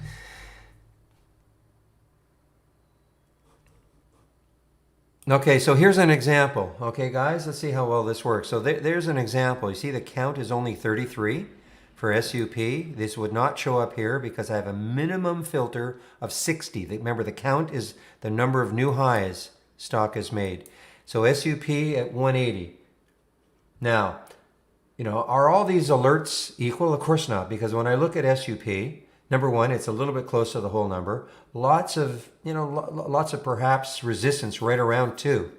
Okay, so here's an example. Okay, guys, let's see how well this works. So there's an example. You see the count is only 33 for SUP. This would not show up here because I have a minimum filter of 60. Remember, the count is the number of new highs stock has made. So SUP at 180. Now, are all these alerts equal? Of course not, because when I look at SUP, number one, it's a little bit close to the whole number. Lots of perhaps resistance right around 2.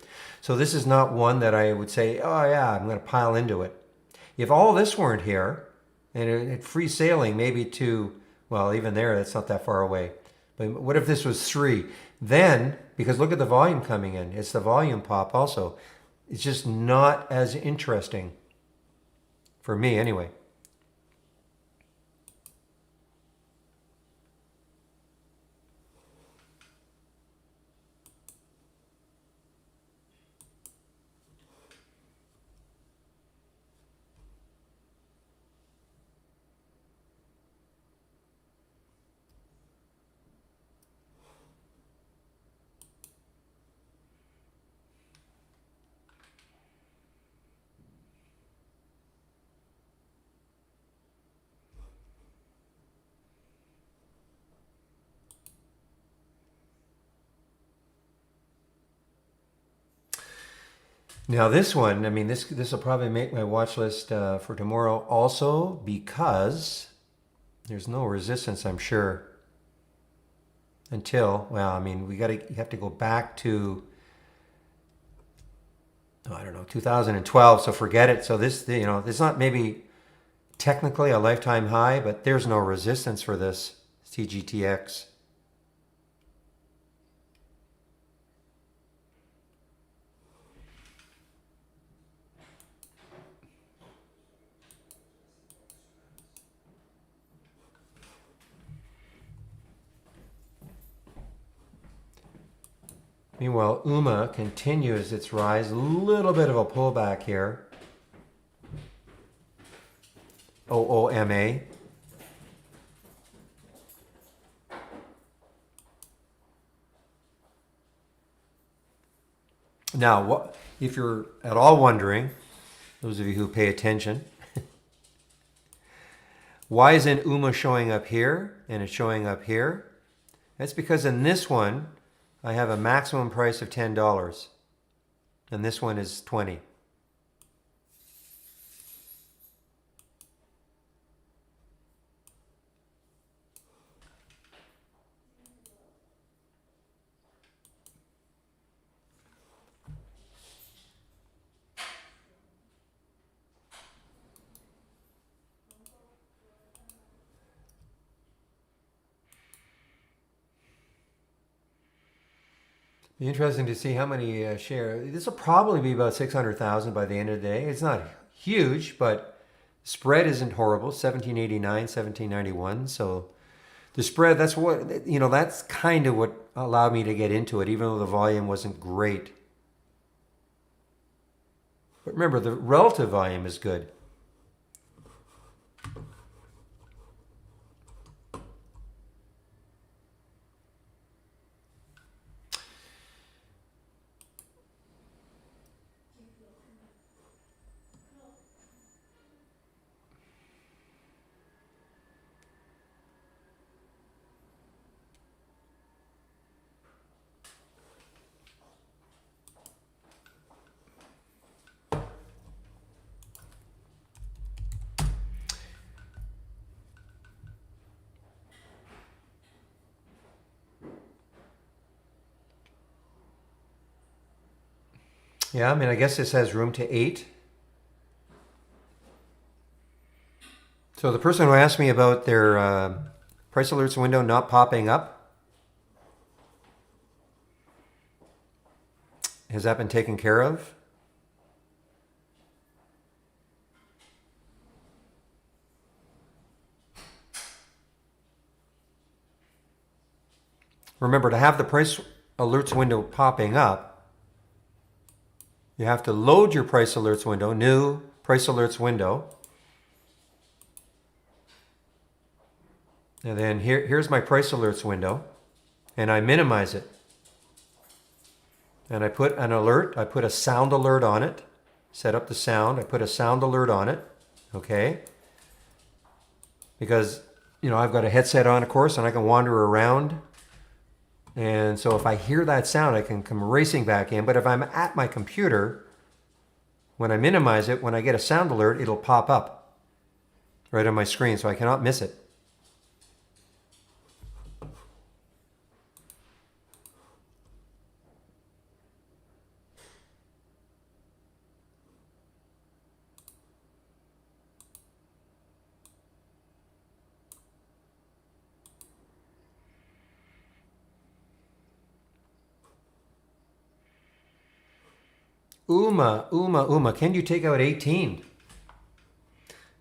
So this is not one that I would say, oh yeah, I'm going to pile into it. If all this weren't here, and it free sailing maybe to, well, even there, that's not that far away. But what if this was 3? Then, because look at the volume coming in. It's the volume pop also. It's just not as interesting. For me, anyway. Now this one, I mean, this will probably make my watch list for tomorrow also because there's no resistance, I'm sure. until, well, I mean, you have to go back to, oh, I don't know, 2012. So forget it. So this, it's not maybe technically a lifetime high, but there's no resistance for this CGTX. Meanwhile, UMA continues its rise. A little bit of a pullback here. OOMA. Now, what if you're at all wondering, those of you who pay attention, why isn't UMA showing up here and it's showing up here? That's because in this one, I have a maximum price of $10, and this one is 20. Be interesting to see how many share. This will probably be about 600,000 by the end of the day. It's not huge, but spread isn't horrible. 1789, 1791. So the spread, that's what, that's kind of what allowed me to get into it, even though the volume wasn't great. But remember, the relative volume is good. Yeah, I mean, I guess this has room to 8. So the person who asked me about their price alerts window not popping up, has that been taken care of? Remember, to have the price alerts window popping up, you have to load your price alerts window, new price alerts window. And then here's my price alerts window, and I minimize it. And I put an alert, I put a sound alert on it, set up the sound, I put a sound alert on it, okay? Because, I've got a headset on, of course, and I can wander around. And so if I hear that sound, I can come racing back in. But if I'm at my computer, when I minimize it, when I get a sound alert, it'll pop up right on my screen, so I cannot miss it. UMA, can you take out 18?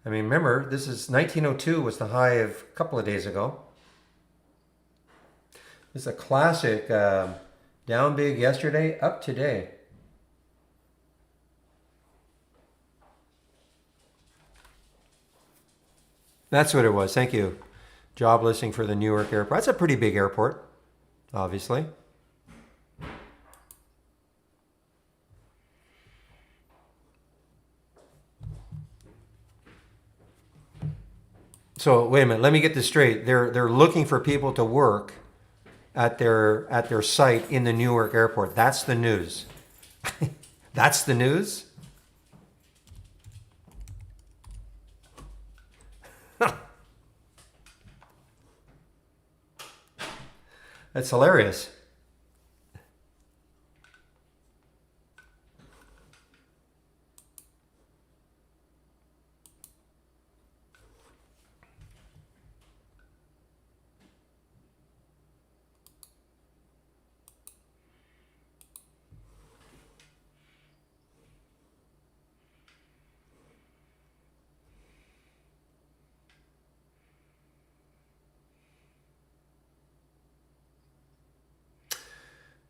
I mean, remember, this is 1902 was the high of a couple of days ago. This is a classic down big yesterday, up today. That's what it was. Thank you. Job listing for the Newark airport. That's a pretty big airport, obviously. So wait a minute. Let me get this straight. They're looking for people to work at their site in the Newark airport. That's the news. That's the news. That's hilarious.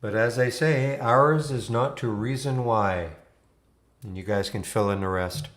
But as they say, ours is not to reason why. And you guys can fill in the rest.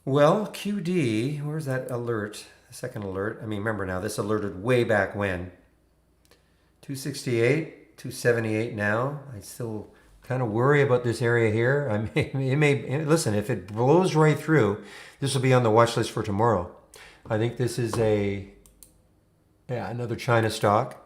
Well, QD, where's that alert? The second alert. I mean, remember now, this alerted way back when. 268, 278 now. I still kind of worry about this area here. Listen, if it blows right through, this will be on the watch list for tomorrow. I think this is another China stock.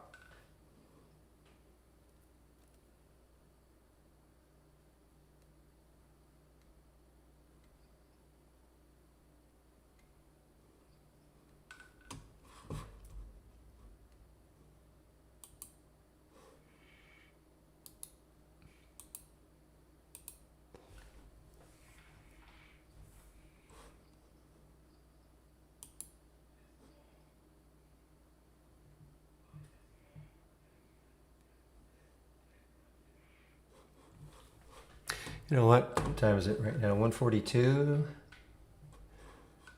You know what time is it right now? 1:42.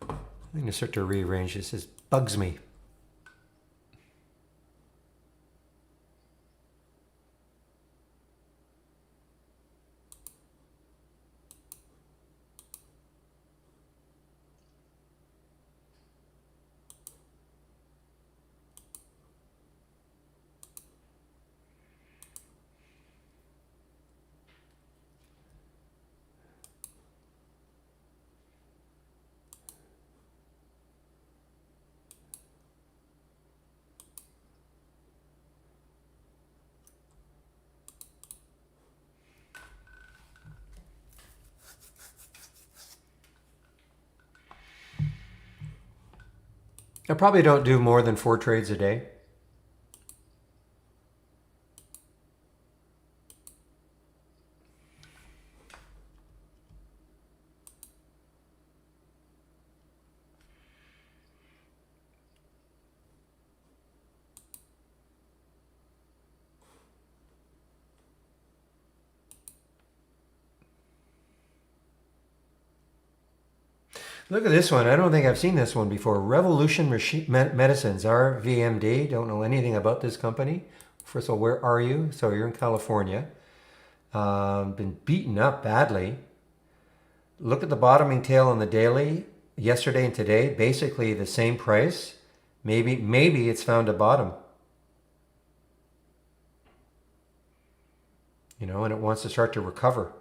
I'm going to start to rearrange this. This bugs me. I probably don't do more than 4 trades a day. Look at this one. I don't think I've seen this one before. Revolution Medicines, RVMD. Don't know anything about this company. First of all, where are you? So you're in California. Been beaten up badly. Look at the bottoming tail on the daily. Yesterday and today, basically the same price. Maybe it's found a bottom. You know, and it wants to start to recover.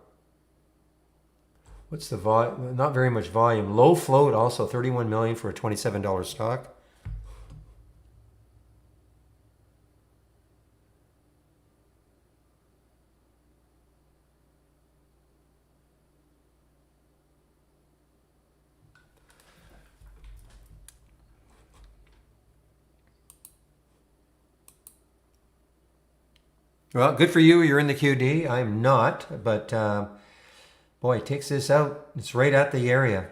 What's the volume? Not very much volume. Low float also, 31 million for a $27 stock. Well, good for you. You're in the QD. I'm not, but boy, it takes this out. It's right at the area.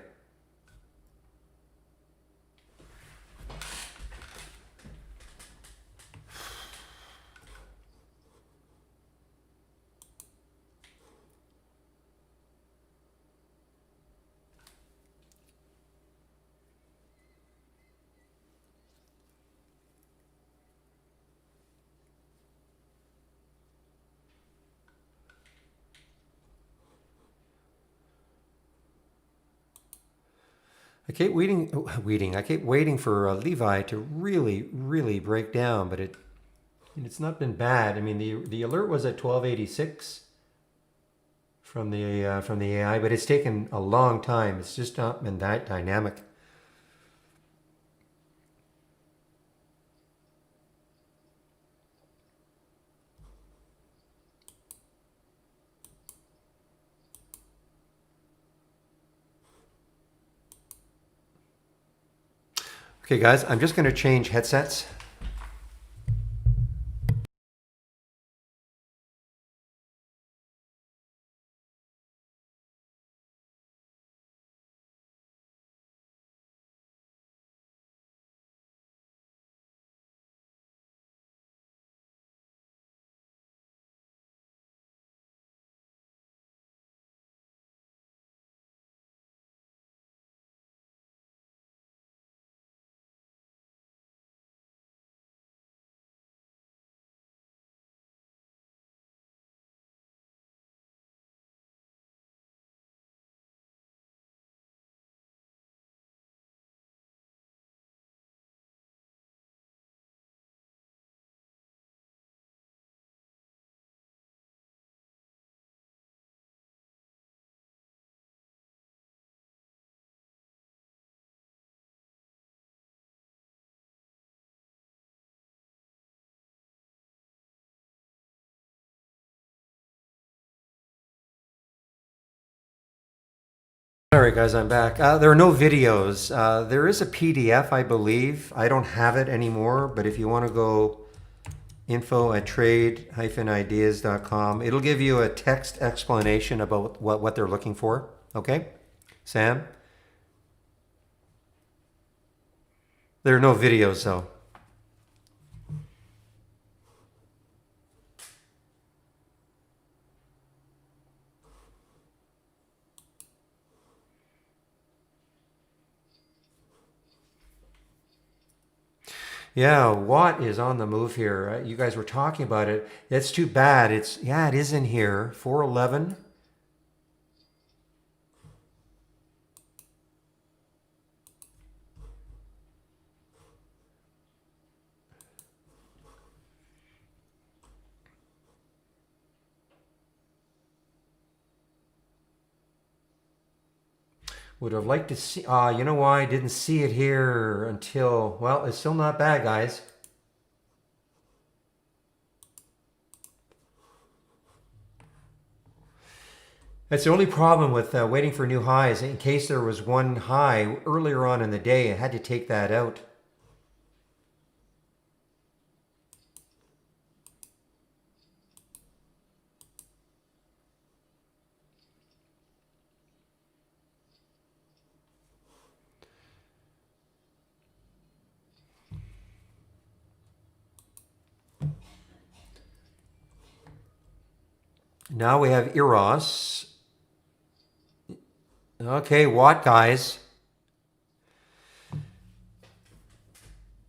I keep I keep waiting for Levi to really break down, but it's not been bad. I mean, the alert was at 1286 from the AI, but it's taken a long time. It's just not been that dynamic. Okay, guys, I'm just going to change headsets. All right, guys, I'm back. There are no videos. There is a PDF, I believe. I don't have it anymore, but if you want to go info@trade-ideas.com, it'll give you a text explanation about what they're looking for. Okay, Sam? There are no videos, though. Yeah, Watt is on the move here. You guys were talking about it. It's too bad. It is in here. 411. Would have liked to see. You know why I didn't see it here until. Well, it's still not bad, guys. That's the only problem with waiting for new highs. In case there was one high earlier on in the day, I had to take that out. Now we have Eros. Okay, Watt, guys.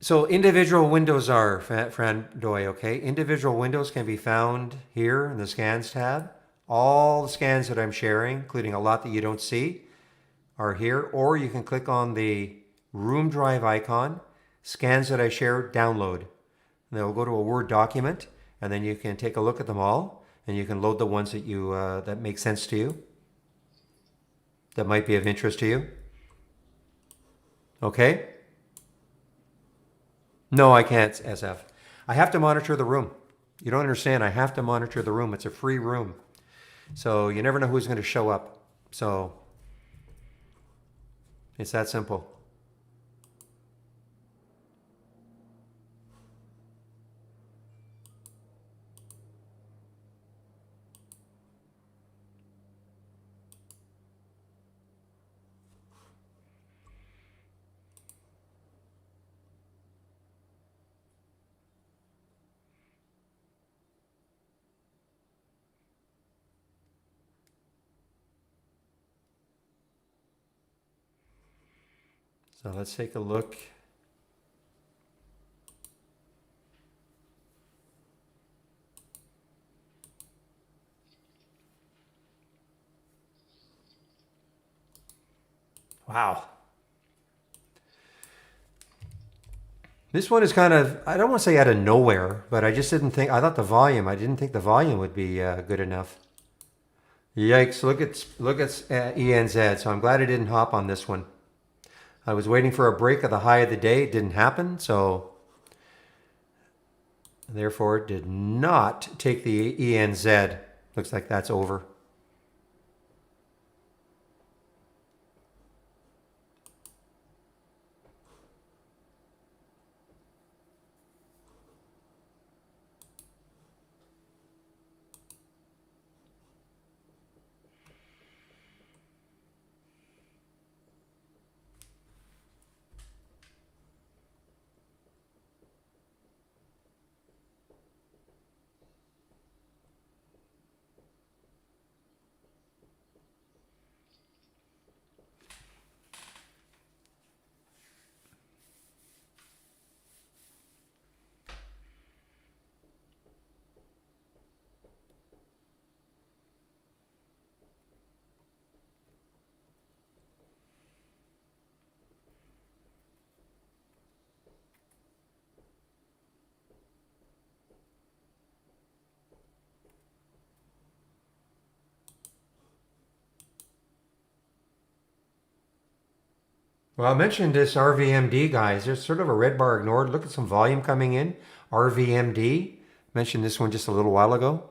So individual windows are, Frandoy, okay? Individual windows can be found here in the Scans tab. All the scans that I'm sharing, including a lot that you don't see, are here. Or you can click on the Room Drive icon, scans that I share, download. And they'll go to a Word document, and then you can take a look at them all, and you can load the ones that that make sense to you, that might be of interest to you. Okay? No, I can't, SF. I have to monitor the room. You don't understand. I have to monitor the room. It's a free room. So you never know who's going to show up. So it's that simple. So let's take a look. Wow. This one is kind of, I don't want to say out of nowhere, but I just didn't think, I thought the volume, I didn't think the volume would be good enough. Yikes, look at ENZ, so I'm glad I didn't hop on this one. I was waiting for a break of the high of the day. It didn't happen, so therefore did not take the ENZ. Looks like that's over. Well, I mentioned this RVMD, guys. There's sort of a red bar ignored. Look at some volume coming in. RVMD. Mentioned this one just a little while ago.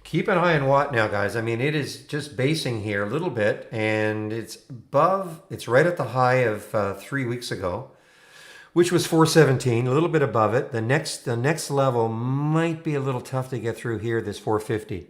Keep an eye on Watt now, guys. I mean, it is just basing here a little bit, and it's above, it's right at the high of 3 weeks ago, which was 417, a little bit above it. The next level might be a little tough to get through here, this 450.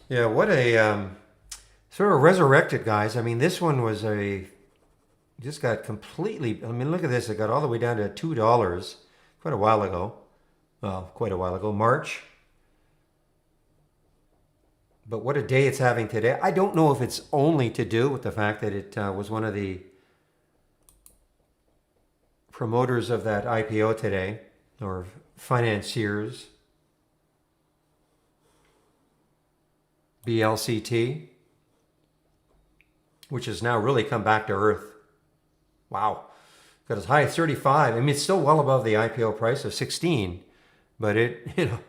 Yeah, what a sort of resurrected, guys. I mean, this one was a just got completely. I mean, look at this. It got all the way down to $2 quite a while ago. Well, quite a while ago, March. But what a day it's having today. I don't know if it's only to do with the fact that it was one of the promoters of that IPO today, or financiers, BLCT, which has now really come back to earth. Wow. Got as high as 35. I mean, it's still well above the IPO price of 16, but it, a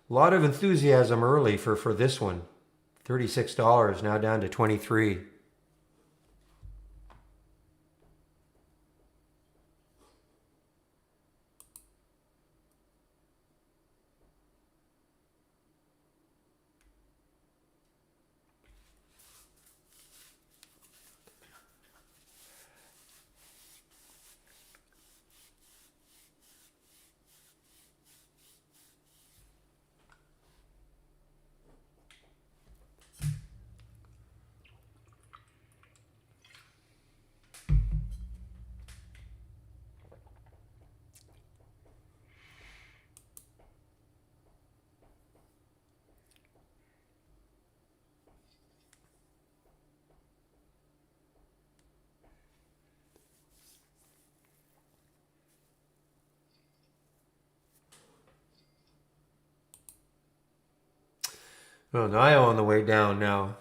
lot of enthusiasm early for this one. $36, now down to 23. Oh, NIO on the way down now.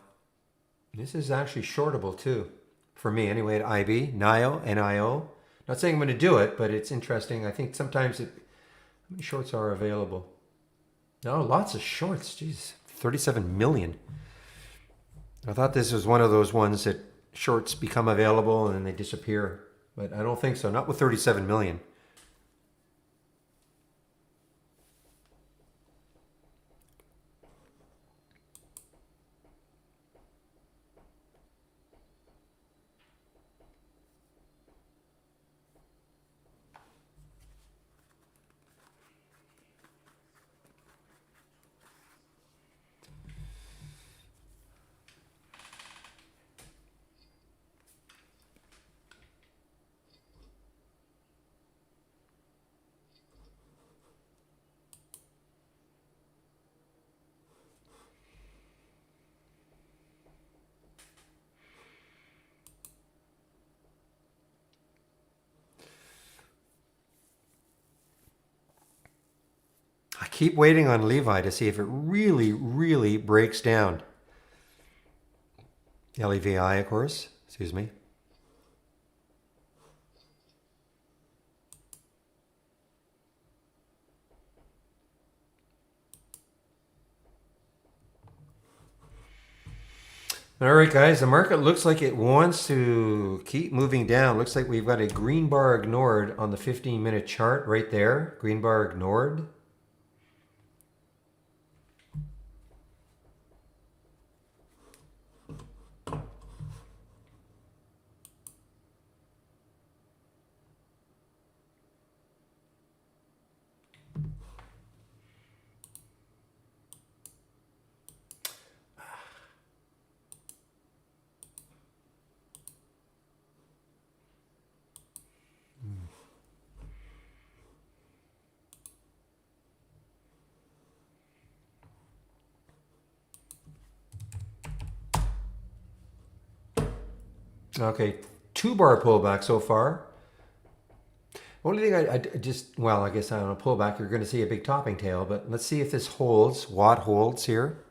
This is actually shortable too, for me anyway. At IB, NIO, NIO. Not saying I'm going to do it, but it's interesting. I think sometimes how many shorts are available? No, lots of shorts. Jeez, 37 million. I thought this was one of those ones that shorts become available and then they disappear, but I don't think so. Not with 37 million. keep waiting on Levi to see if it really, really breaks down. LEVI, of course. Excuse me. All right, guys, the market looks like it wants to keep moving down. Looks like we've got a green bar ignored on the 15-minute chart right there. Green bar ignored. Okay, 2-bar pullback so far. Only thing I just, well, I guess on a pullback, you're going to see a big topping tail, but let's see if this holds. Watt holds here.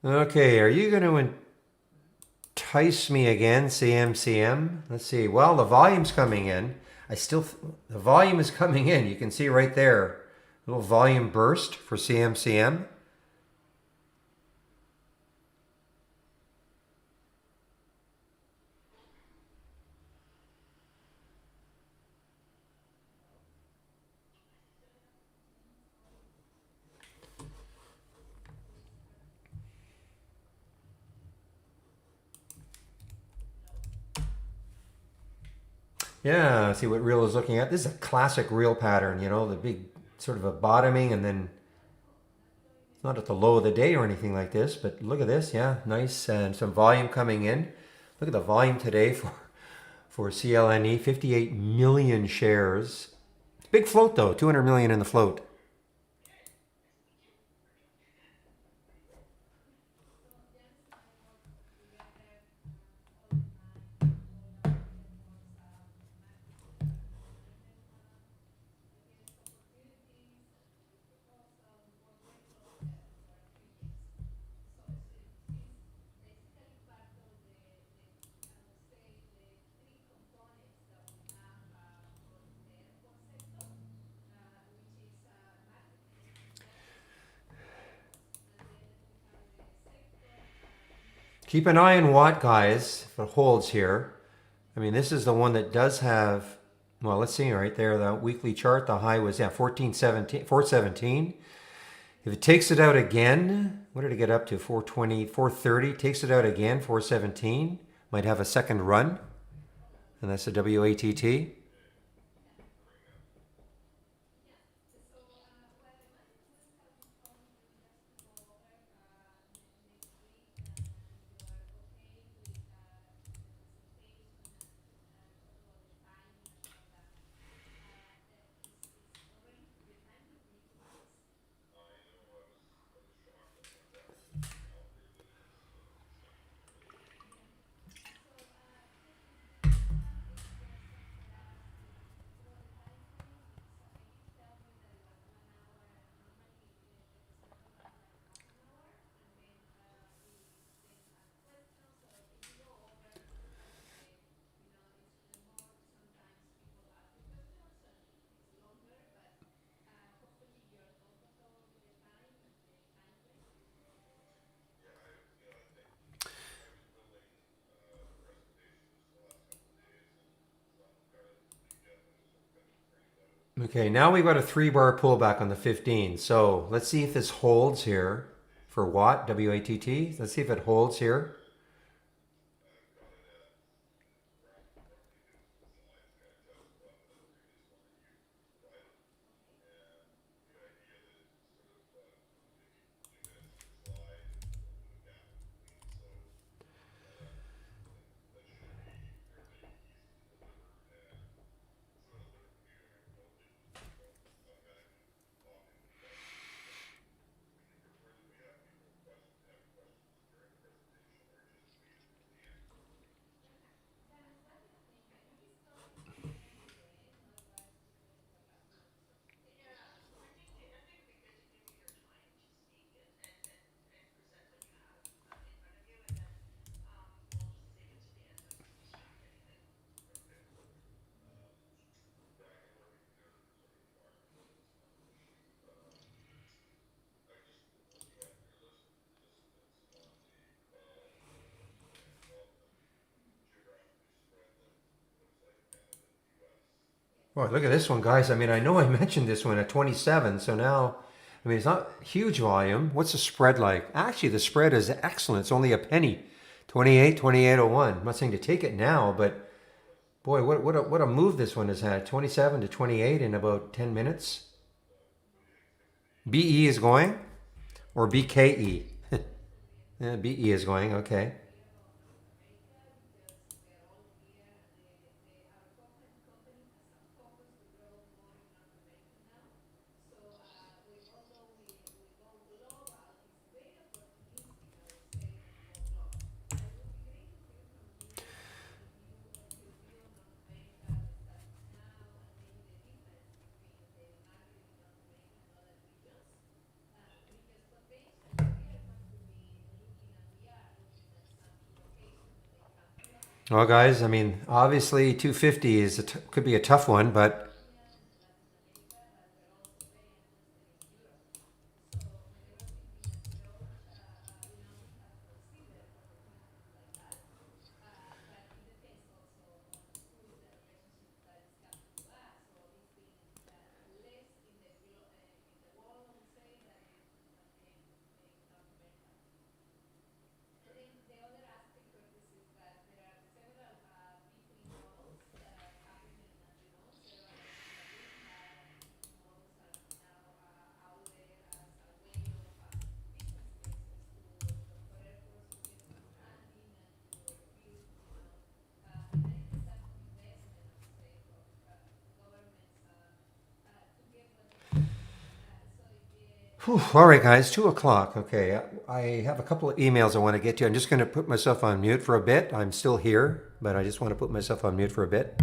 Okay, are you going to entice me again, CMCM? Let's see. Well, the volume's coming in. The volume is coming in. You can see right there, a little volume burst for CMCM. Yeah, see what real is looking at. This is a classic real pattern, you know, the big sort of a bottoming and then it's not at the low of the day or anything like this, but look at this. Yeah, nice and some volume coming in. Look at the volume today for CLNE, 58 million shares. Big float though, 200 million in the float. Keep an eye on Watt, guys, if it holds here. I mean, this is the one that does have, well, let's see right there, the weekly chart, the high was, yeah, 417. If it takes it out again, what did it get up to? 420, 430, takes it out again, 417, might have a second run, and that's the WATT. Okay, now we've got a 3-bar pullback on the 15. So let's see if this holds here for Watt, WATT. Let's see if it holds here. Boy, look at this one, guys. I mean, I know I mentioned this one at 27, so now, I mean, it's not huge volume. What's the spread like? Actually, the spread is excellent. It's only a penny. 28, 28.01. I'm not saying to take it now, but boy, what a move this one has had. 27 to 28 in about 10 minutes. BE is going, or BKE? Yeah, BE is going, okay. Well, guys, I mean, obviously 250 is could be a tough one, but whew, all right, guys, 2 o'clock. Okay, I have a couple of emails I want to get to. I'm just going to put myself on mute for a bit. I'm still here, but I just want to put myself on mute for a bit.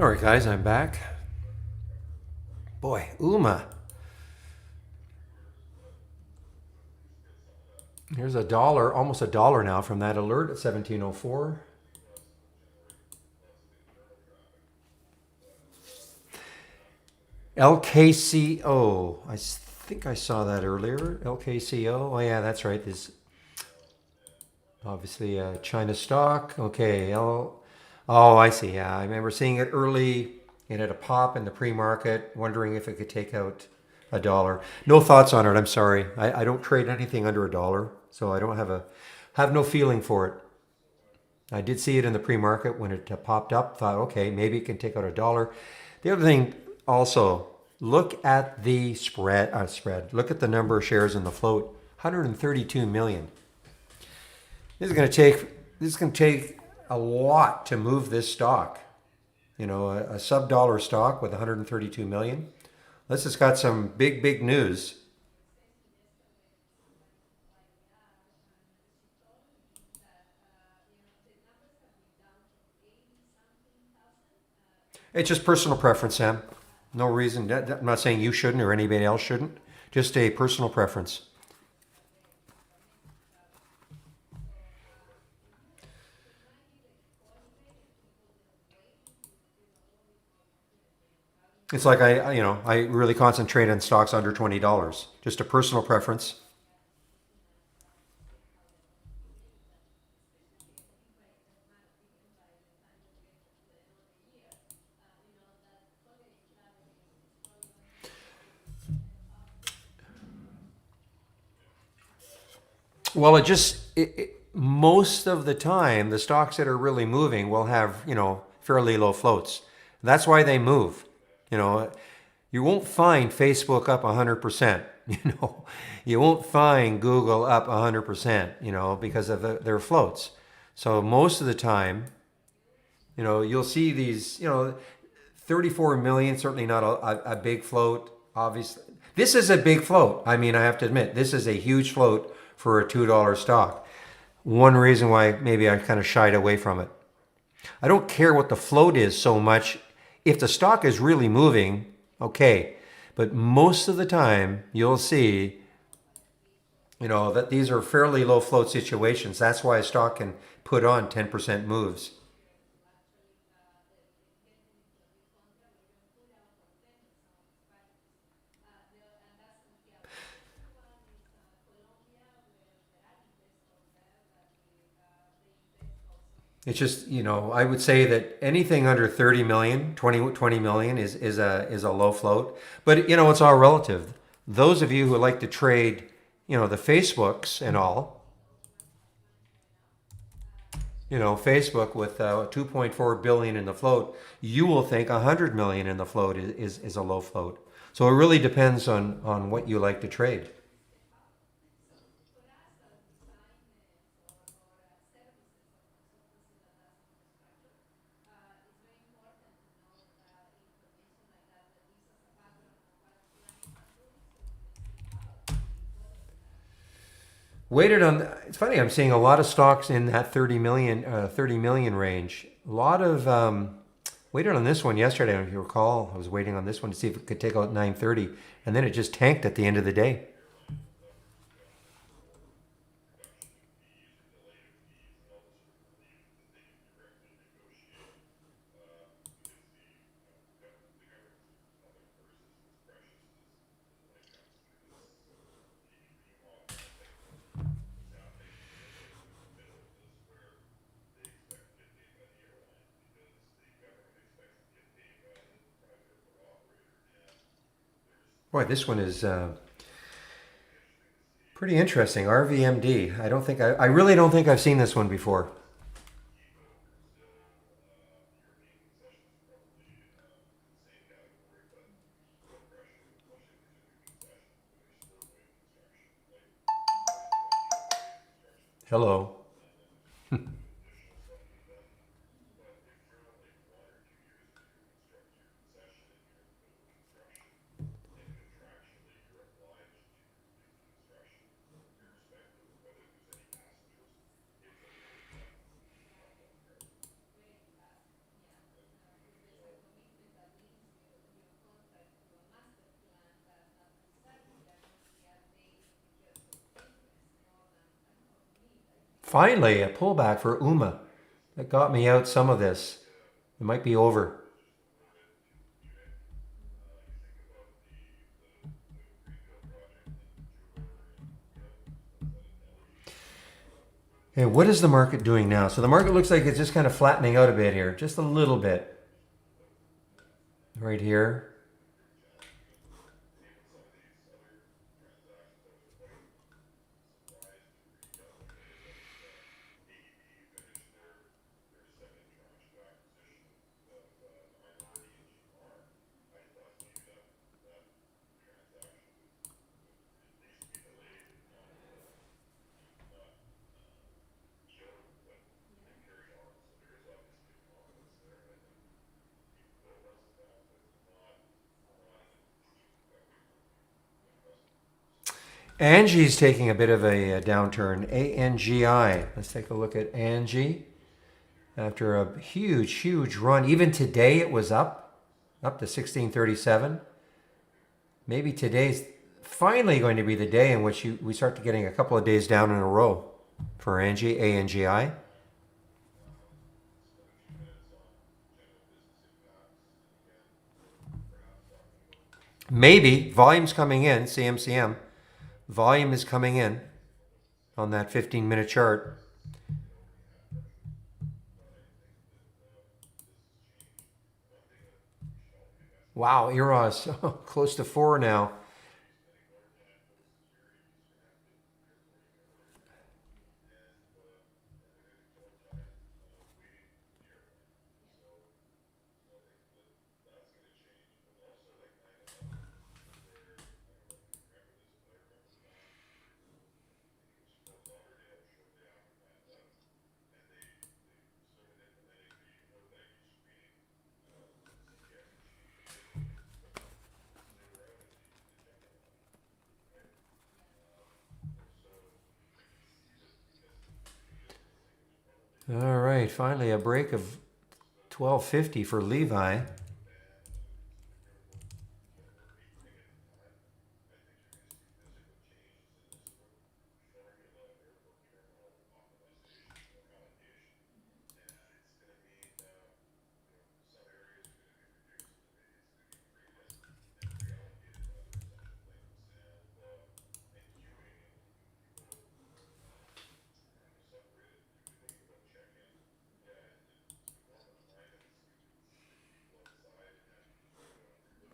All right, guys, I'm back. Boy, UMA. Here's a dollar, almost a dollar now from that alert at 1704. LKCO. I think I saw that earlier. LKCO. Oh yeah, that's right. This obviously a China stock. Okay. Oh, I see. Yeah, I remember seeing it early. It had a pop in the pre-market, wondering if it could take out a dollar. No thoughts on it. I'm sorry. I don't trade anything under a dollar, so I don't have no feeling for it. I did see it in the pre-market when it popped up. Thought, okay, maybe it can take out a dollar. The other thing also, look at the spread. Look at the number of shares in the float. 132 million. This is going to take a lot to move this stock. You know, a sub-dollar stock with 132 million. Unless it's got some big news. It's just personal preference, Sam. No reason. I'm not saying you shouldn't or anybody else shouldn't. Just a personal preference. It's like I really concentrate on stocks under $20. Just a personal preference. Well, most of the time, the stocks that are really moving will have, fairly low floats. That's why they move. You know, you won't find Facebook up 100%. You won't find Google up 100%, because of their floats. So most of the time, you'll see these, 34 million, certainly not a big float, obviously. This is a big float. I mean, I have to admit, this is a huge float for a $2 stock. One reason why maybe I kind of shied away from it. I don't care what the float is so much. If the stock is really moving, okay. But most of the time, you'll see, that these are fairly low float situations. That's why a stock can put on 10% moves. It's just, I would say that anything under 30 million, 20 million is a low float. But, it's all relative. Those of you who like to trade, the Facebooks and all, Facebook with 2.4 billion in the float, you will think 100 million in the float is a low float. So it really depends on what you like to trade. Weighted on, it's funny, I'm seeing a lot of stocks in that 30 million range. A lot of, weighted on this one yesterday, if you recall, I was waiting on this one to see if it could take out 930, and then it just tanked at the end of the day. Boy, this one is pretty interesting. RVMD. I really don't think I've seen this one before. Hello. Finally, a pullback for UMA. That got me out some of this. It might be over. Okay, what is the market doing now? So the market looks like it's just kind of flattening out a bit here, just a little bit. Right here. Angie's taking a bit of a downturn. ANGI. Let's take a look at Angie. After a huge run, even today it was up to 1637. Maybe today's finally going to be the day in which we start to getting a couple of days down in a row for Angie, ANGI. Maybe volume's coming in, CMCM. Volume is coming in on that 15-minute chart. Wow, Eros close to 4 now. All right, finally a break of 1250 for Levi.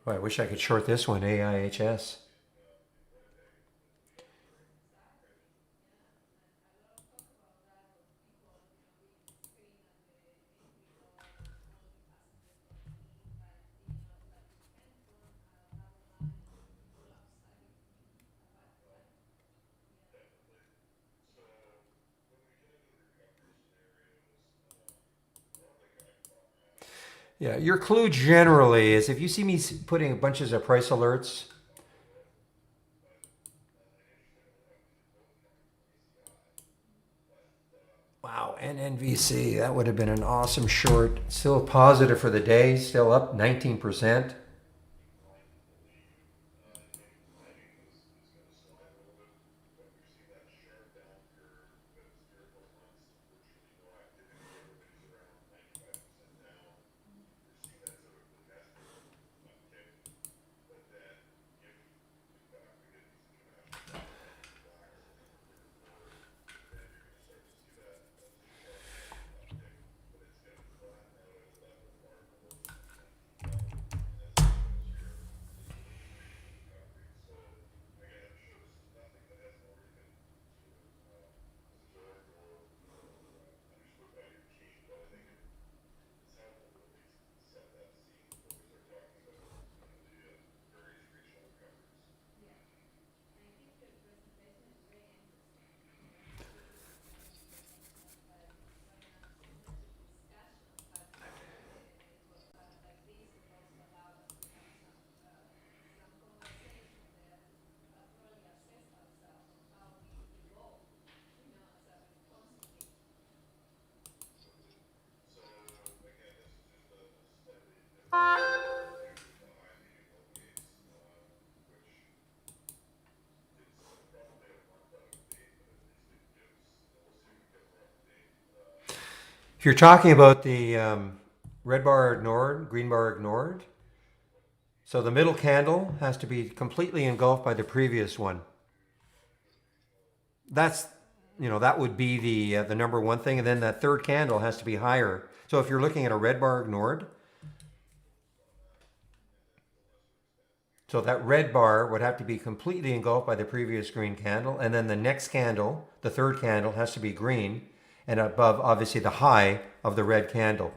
Boy, I wish I could short this one, AIHS. Yeah, your clue generally is if you see me putting bunches of price alerts, wow, NNVC, that would have been an awesome short. Still positive for the day, still up 19%. If you're talking about the red bar ignored, green bar ignored, so the middle candle has to be completely engulfed by the previous one. That's, that would be the number one thing, and then that third candle has to be higher. So if you're looking at a red bar ignored, so that red bar would have to be completely engulfed by the previous green candle, and then the next candle, the third candle, has to be green, and above, obviously, the high of the red candle.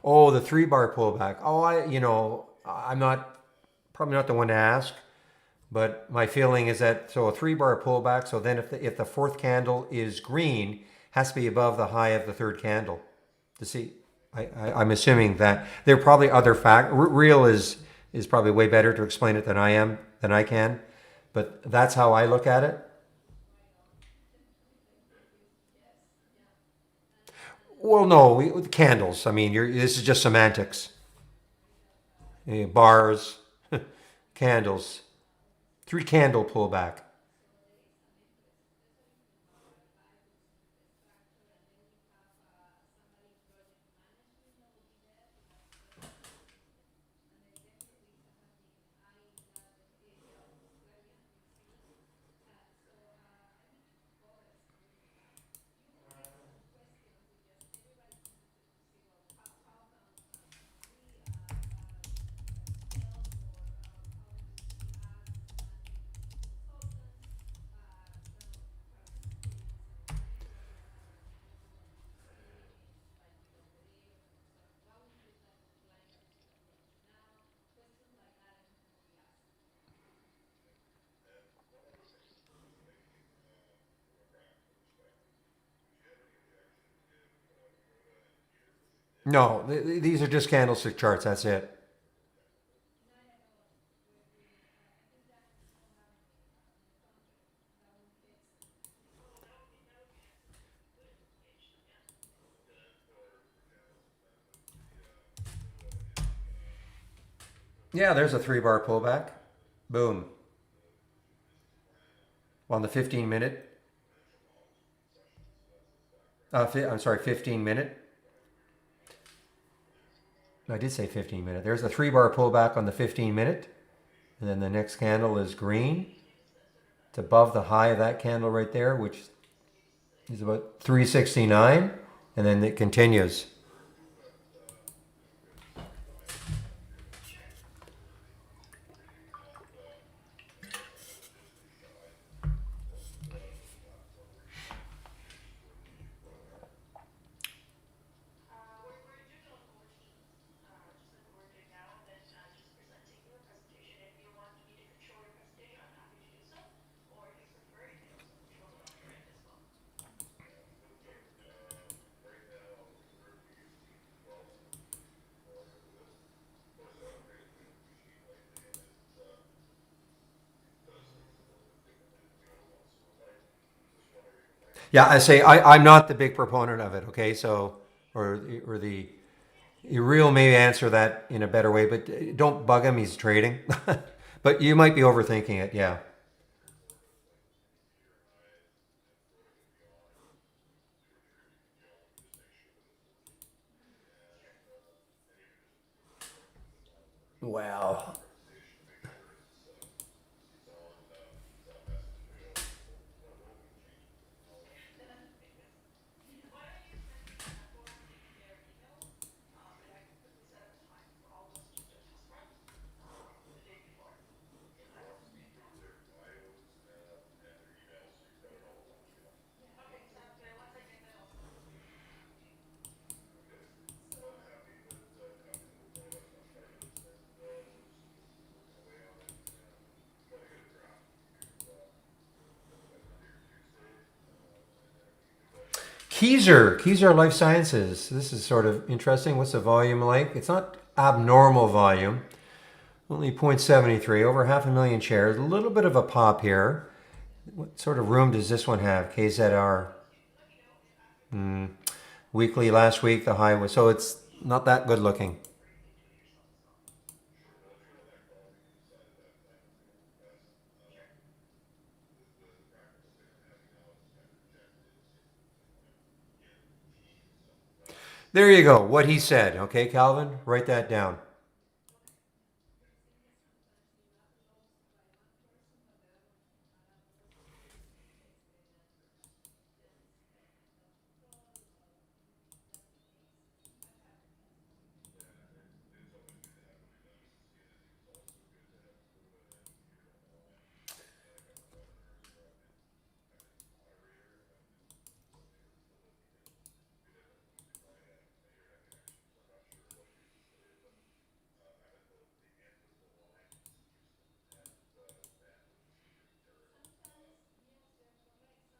Oh, the 3 bar pullback. Oh, I'm probably not the one to ask, but my feeling is that, so a 3 bar pullback, so then if the fourth candle is green, has to be above the high of the third candle to see. I'm assuming that there are probably other real is probably way better to explain it than I can, but that's how I look at it. Well, no, with candles. I mean, this is just semantics. Bars, candles, three candle pullback. No, these are just candlestick charts. That's it. Yeah, there's a 3 bar pullback. Boom. On the 15 minute. I'm sorry, 15 minute. I did say 15 minute. There's a 3 bar pullback on the 15 minute. And then the next candle is green. It's above the high of that candle right there, which is about 369. And then it continues. Yeah, I say I'm not the big proponent of it. Okay, so or the real may answer that in a better way, but don't bug him. He's trading, but you might be overthinking it. Yeah. Well, Keyser Life Sciences. This is sort of interesting. What's the volume like? It's not abnormal volume. Only 0.73, over 500,000 shares. A little bit of a pop here. What sort of room does this one have? KZR. Weekly last week, the high was, so it's not that good looking. There you go. What he said. Okay, Calvin, write that down.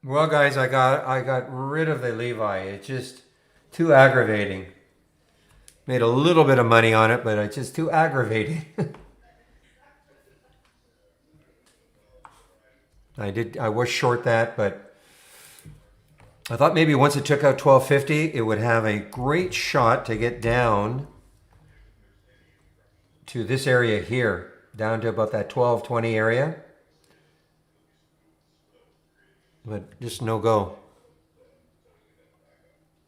Well, guys, I got rid of the Levi. It's just too aggravating. Made a little bit of money on it, but it's just too aggravating. I was short that, but I thought maybe once it took out 1250, it would have a great shot to get down to this area here, down to about that 1220 area. But just no go.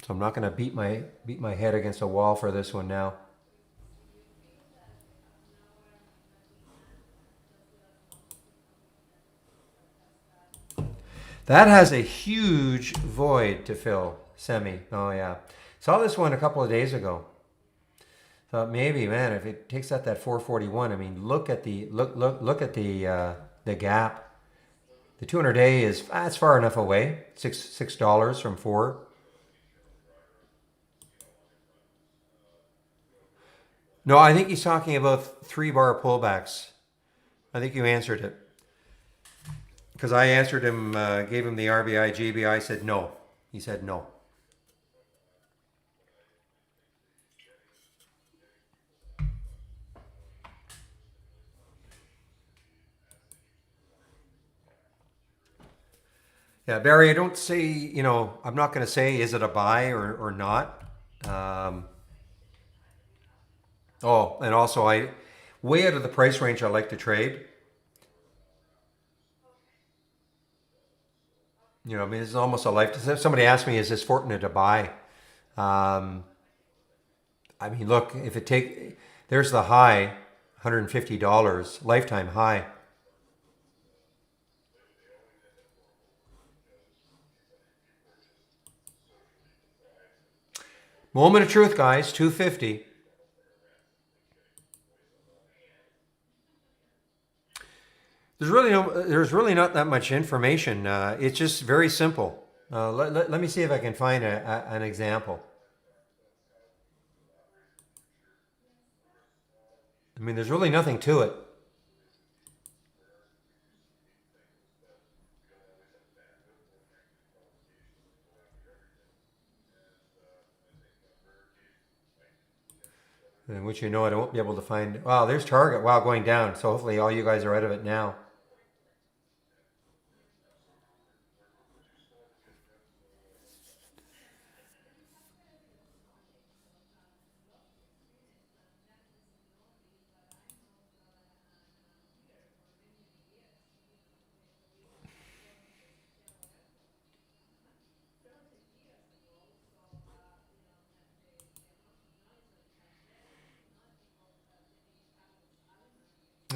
So I'm not going to beat my head against a wall for this one now. That has a huge void to fill, semi. Oh yeah. Saw this one a couple of days ago. Thought maybe, man, if it takes out that 441, I mean, look at the gap. The 200-day is that's far enough away. $6 from 4. No, I think he's talking about 3-bar pullbacks. I think you answered it. Because I answered him, gave him the RBI, GBI, said no. He said no. Yeah, Barry, I don't say, I'm not going to say is it a buy or not. Oh, and also way out of the price range I like to trade. I mean, this is almost a life. Somebody asked me, is this Fortinet a buy? I mean, look, there's the high, $150, lifetime high. Moment of truth, guys, 250. There's really not that much information. It's just very simple. Let me see if I can find an example. I mean, there's really nothing to it. In which I won't be able to find. Wow, there's target. Wow, going down. So hopefully all you guys are out of it now.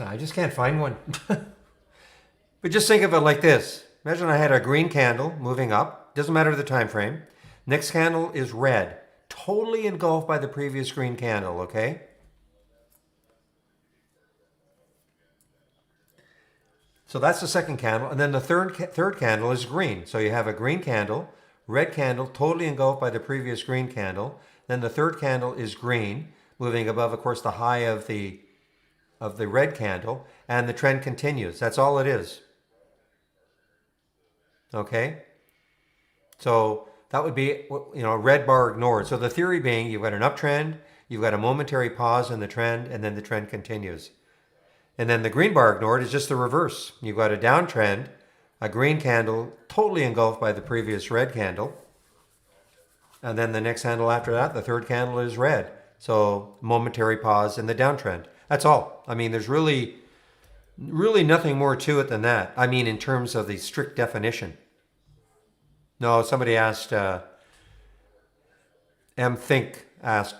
I just can't find one. But just think of it like this. Imagine I had a green candle moving up. Doesn't matter the time frame. Next candle is red. Totally engulfed by the previous green candle, okay? So that's the second candle. And then the third candle is green. So you have a green candle, red candle, totally engulfed by the previous green candle. Then the third candle is green, moving above, of course, the high of the red candle, and the trend continues. That's all it is. Okay? So that would be, red bar ignored. So the theory being you've got an uptrend, you've got a momentary pause in the trend, and then the trend continues. And then the green bar ignored is just the reverse. You've got a downtrend, a green candle totally engulfed by the previous red candle. And then the next candle after that, the third candle is red. So momentary pause in the downtrend. That's all. I mean, there's really nothing more to it than that. I mean, in terms of the strict definition. No, somebody asked, Think asked,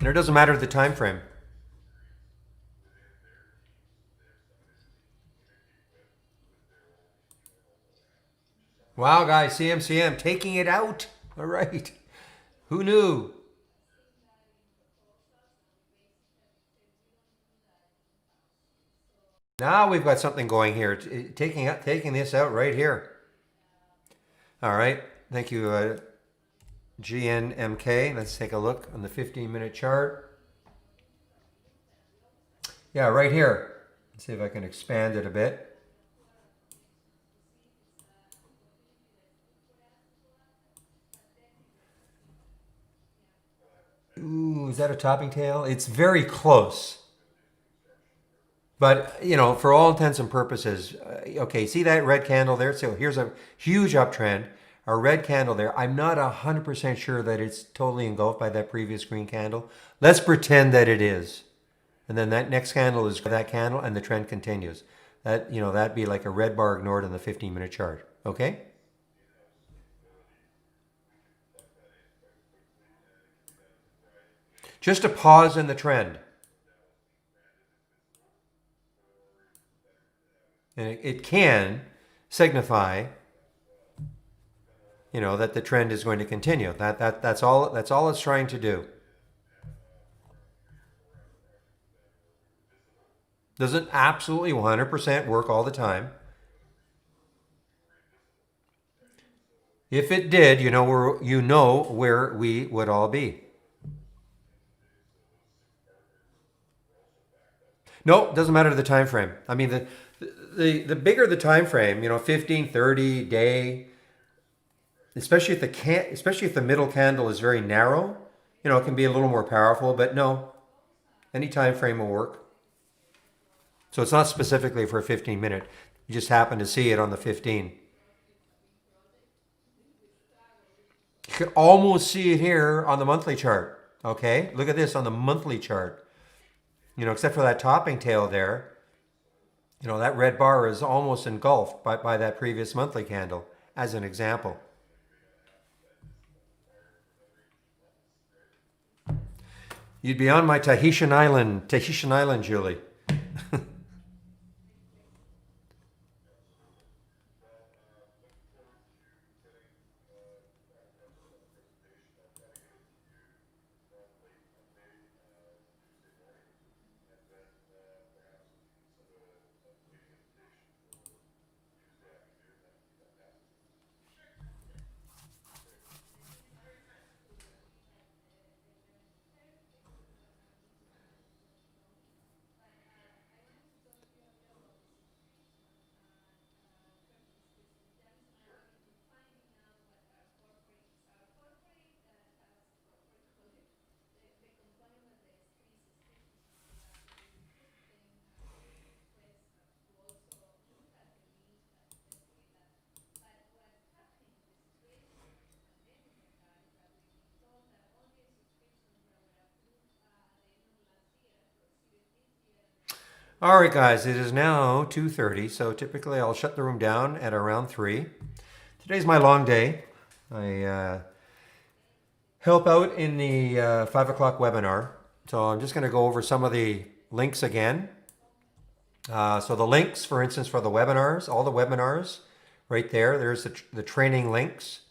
and it doesn't matter the time frame. Wow, guys, CMCM taking it out. All right. Who knew? Now we've got something going here. Taking this out right here. All right. Thank you, GNMK. Let's take a look on the 15-minute chart. Yeah, right here. Let's see if I can expand it a bit. Ooh, is that a topping tail? It's very close. But, you know, for all intents and purposes, okay, see that red candle there? So here's a huge uptrend, a red candle there. I'm not 100% sure that it's totally engulfed by that previous green candle. Let's pretend that it is. And then that next candle is that candle and the trend continues. That, you know, that'd be like a red bar ignored on the 15-minute chart. Okay? Just a pause in the trend. And it can signify, you know, that the trend is going to continue. That's all it's trying to do. Doesn't absolutely 100% work all the time. If it did, you know where we would all be. No, doesn't matter the time frame. I mean, the bigger the time frame, you know, 15, 30 day, especially if the middle candle is very narrow, you know, it can be a little more powerful, but no, any time frame will work. So it's not specifically for a 15-minute. You just happen to see it on the 15. You could almost see it here on the monthly chart. Okay, look at this on the monthly chart. You know, except for that topping tail there, you know, that red bar is almost engulfed by that previous monthly candle, as an example. You'd be on my Tahitian Island, Julie. All right, guys, it is now 2:30, so typically I'll shut the room down at around 3. Today's my long day. I help out in the 5 o'clock webinar, so I'm just going to go over some of the links again. So the links, for instance, for the webinars, all the webinars, right there, there's the training links.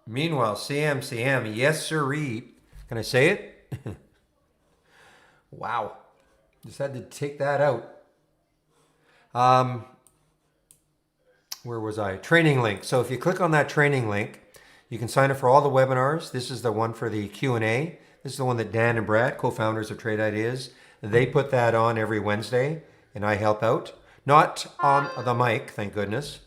Meanwhile, CM, yes sirree. Can I say it? Wow. Just had to take that out. Where was I? Training link. So if you click on that training link, you can sign up for all the webinars. This is the one for the Q&A. This is the one that Dan and Brad, co-founders of Trade Ideas, they put that on every Wednesday, and I help out. Not on the mic, thank goodness.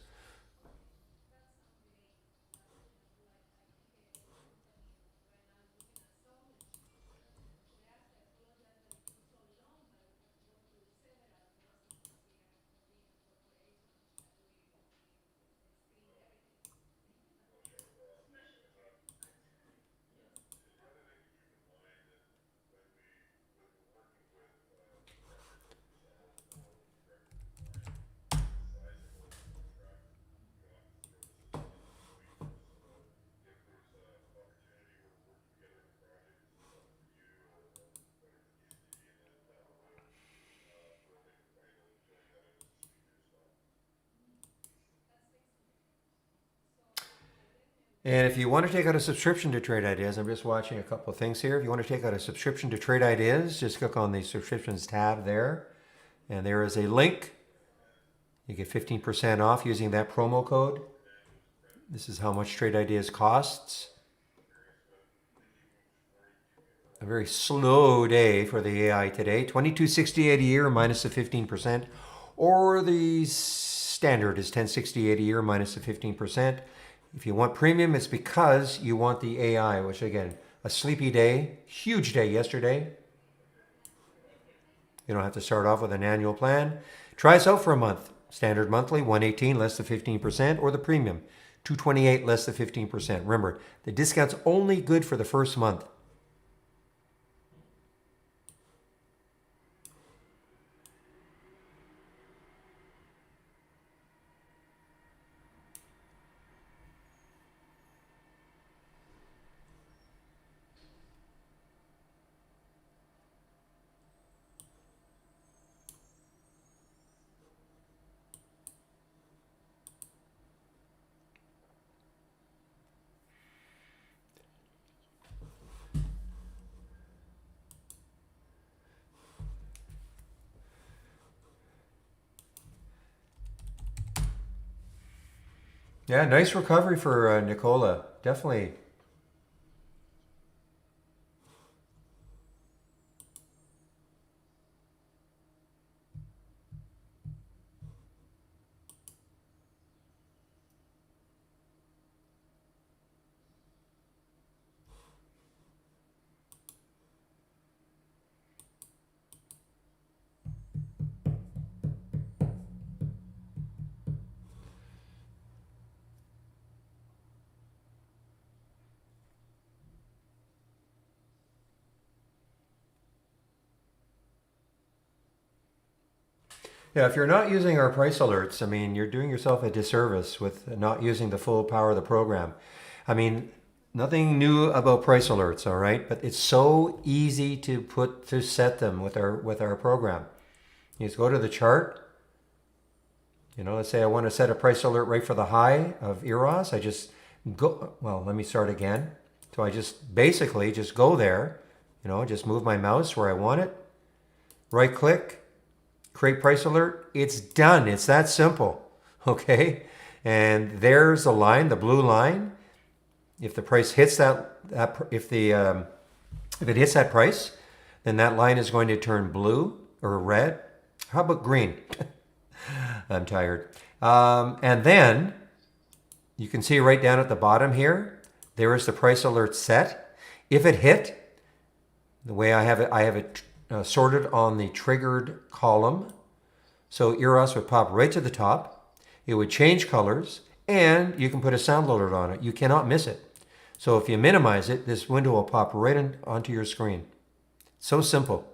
And if you want to take out a subscription to Trade Ideas, I'm just watching a couple of things here. If you want to take out a subscription to Trade Ideas, just click on the subscriptions tab there. And there is a link. You get 15% off using that promo code. This is how much Trade Ideas costs. a very slow day for the AI today. 2268 a year minus the 15%, or the standard is 1068 a year minus the 15%. If you want premium, it's because you want the AI, which again, a sleepy day, huge day yesterday. You don't have to start off with an annual plan. Try us out for a month. Standard monthly, 118 less than 15%, or the premium, 228 less than 15%. Remember, the discount's only good for the first month. Yeah, nice recovery for Nicola. Definitely. Yeah, if you're not using our price alerts, I mean, you're doing yourself a disservice with not using the full power of the program. I mean, nothing new about price alerts, all right? But it's so easy to set them with our program. You just go to the chart. You know, let's say I want to set a price alert right for the high of Eros. I just go, well, let me start again. So I just basically just go there, you know, just move my mouse where I want it, right click, create price alert. It's done. It's that simple. Okay. And there's the line, the blue line. If the price hits if it hits that price, then that line is going to turn blue or red. How about green? I'm tired. And then you can see right down at the bottom here, there is the price alert set. If it hit, the way I have it sorted on the triggered column. So Eros would pop right to the top. It would change colors, and you can put a sound alert on it. You cannot miss it. So if you minimize it, this window will pop right onto your screen. So simple.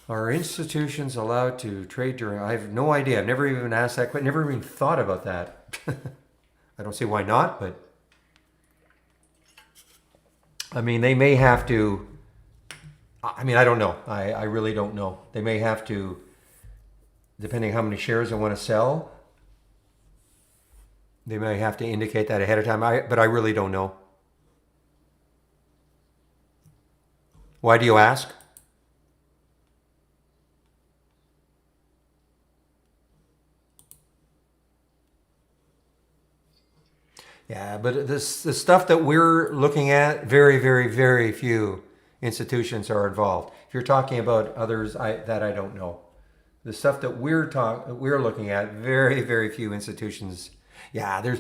Are institutions allowed to trade during? I have no idea. I've never even asked that question. Never even thought about that. I don't see why not, but I mean, they may have to. I mean, I don't know. I really don't know. They may have to, depending how many shares they want to sell. They may have to indicate that ahead of time. But I really don't know. Why do you ask? Yeah, but the stuff that we're looking at, very, very, very few institutions are involved. If you're talking about others, that I don't know. The stuff that we're looking at, very, very few institutions. Yeah,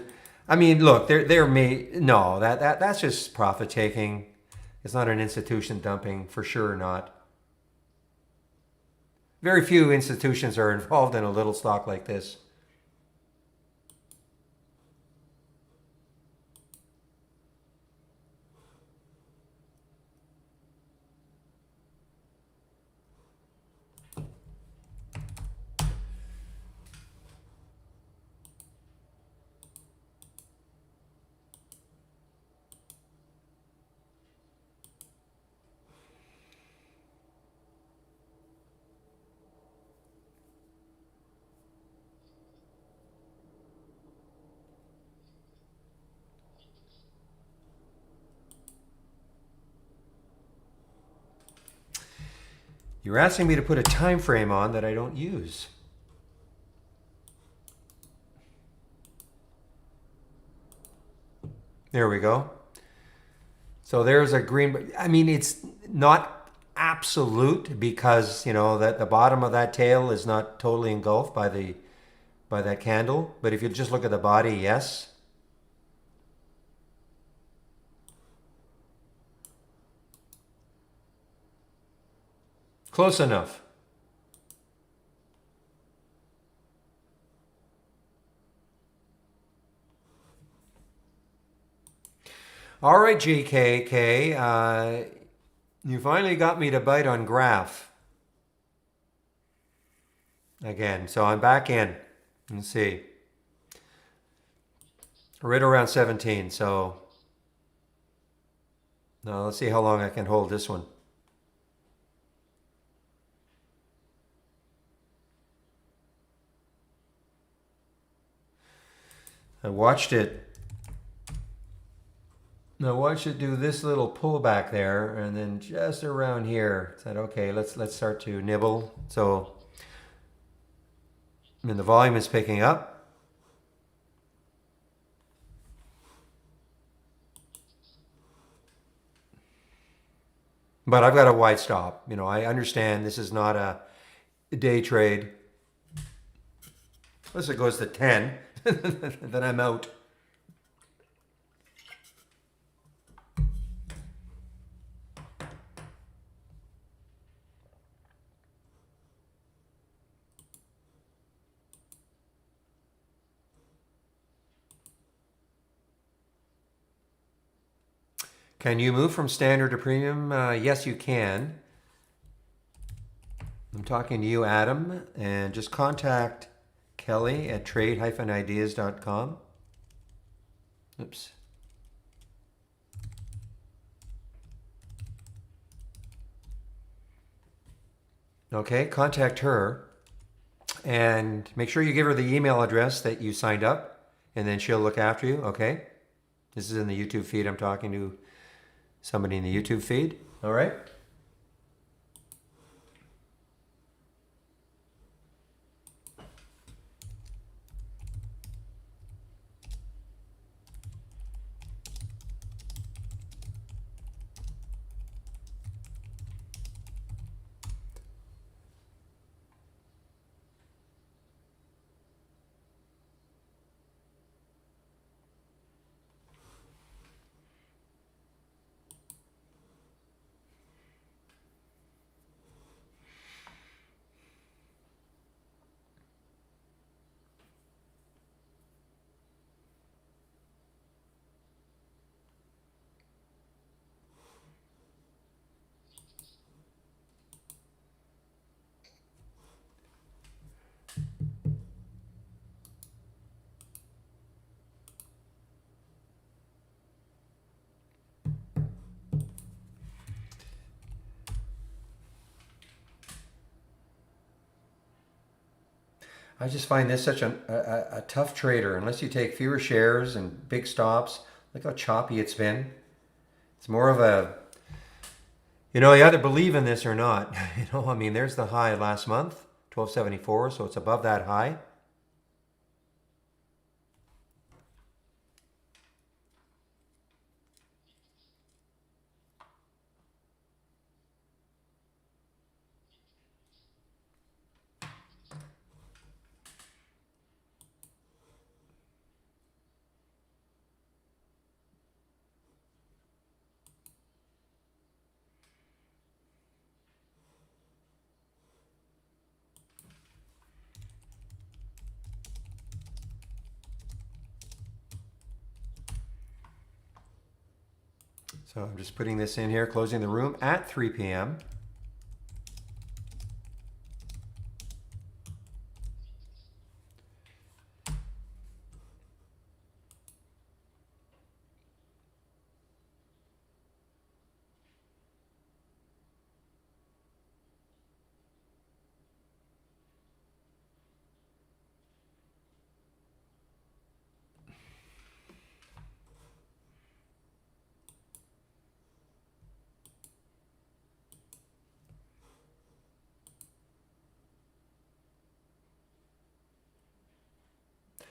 I mean, look, that's just profit taking. It's not an institution dumping, for sure not. Very few institutions are involved in a little stock like this. You're asking me to put a time frame on that I don't use. There we go. So there's a green, but I mean, it's not absolute because, you know, that the bottom of that tail is not totally engulfed by that candle. But if you just look at the body, yes. Close enough. All right, GKK. You finally got me to bite on graph again. So I'm back in. Let's see. Right around 17. So now let's see how long I can hold this one. I watched it. I watched it do this little pullback there, and then just around here, said, "Okay, let's start to nibble." So, I mean, the volume is picking up. But I've got a wide stop. You know, I understand this is not a day trade. Unless it goes to 10, then I'm out. Can you move from standard to premium? Yes, you can. I'm talking to you, Adam, and just contact Kelly at trade-ideas.com. Oops. Okay, contact her and make sure you give her the email address that you signed up, and then she'll look after you, okay? This is in the YouTube feed. I'm talking to somebody in the YouTube feed, all right? I just find this such a tough trader unless you take fewer shares and big stops. Look how choppy it's been. It's more of a, you know, you either believe in this or not. You know, I mean, there's the high last month, 1274, so it's above that high. So I'm just putting this in here, closing the room at 3 p.m.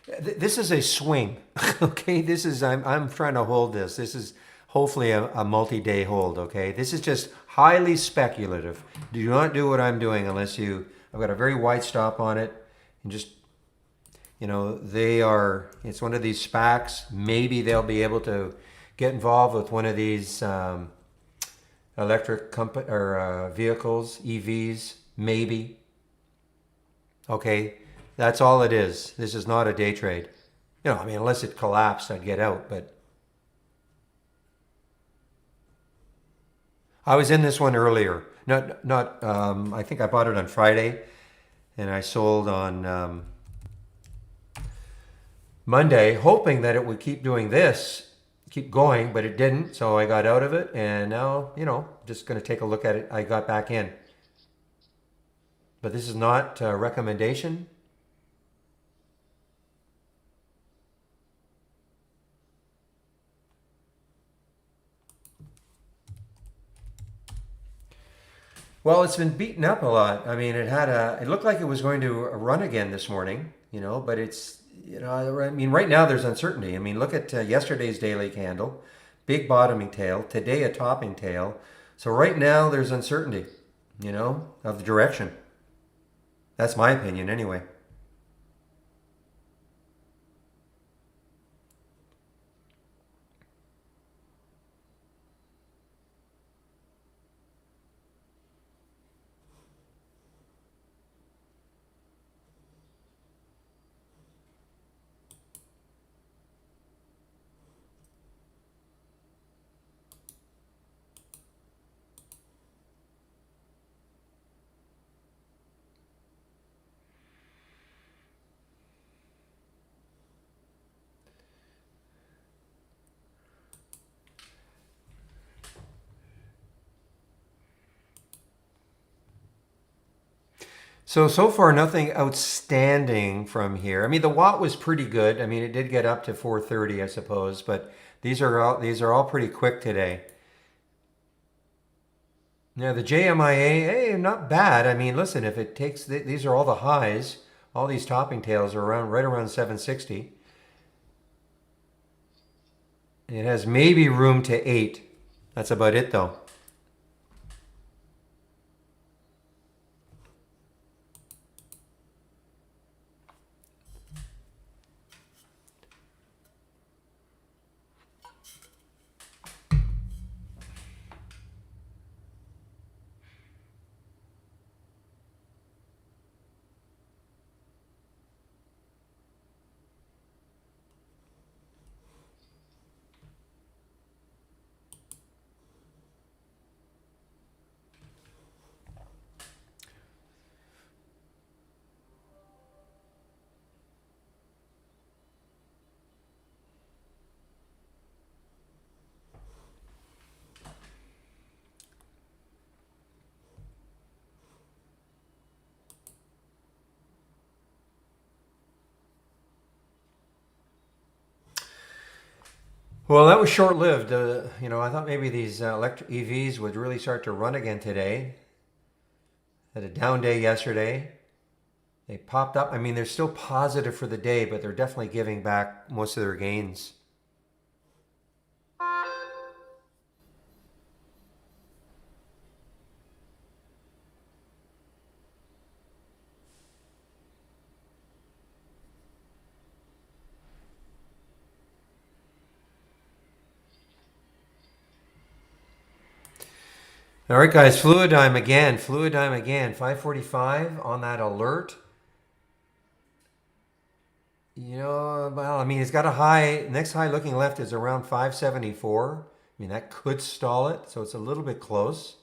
This is a swing. Okay, I'm trying to hold this. This is hopefully a multi-day hold. Okay, this is just highly speculative. Do not do what I'm doing unless you. I've got a very wide stop on it, and just they are. It's one of these SPACs. Maybe they'll be able to get involved with one of these electric vehicles, EVs. Maybe. Okay, that's all it is. This is not a day trade. I mean, unless it collapsed, I'd get out. But I was in this one earlier. Not. I think I bought it on Friday, and I sold on Monday, hoping that it would keep doing this, keep going, but it didn't. So I got out of it, and now just going to take a look at it. I got back in, but this is not a recommendation. Well, it's been beaten up a lot. I mean, it looked like it was going to run again this morning, but I mean, right now there's uncertainty. I mean, look at yesterday's daily candle, big bottoming tail, today a topping tail. So right now there's uncertainty, of the direction. That's my opinion anyway. So far, nothing outstanding from here. I mean, the watt was pretty good. I mean, it did get up to 430, I suppose, but these are all pretty quick today. Yeah, the JMIA, hey, not bad. I mean, listen, if it takes these are all the highs. All these topping tails are right around 760. It has maybe room to 8. That's about it, though. Well, that was short-lived. I thought maybe these electric EVs would really start to run again today. Had a down day yesterday. They popped up. I mean, they're still positive for the day, but they're definitely giving back most of their gains. All right, guys, Fluidime again. 545 on that alert. Well, I mean, it's got a high. Next high looking left is around 574. I mean, that could stall it, so it's a little bit close.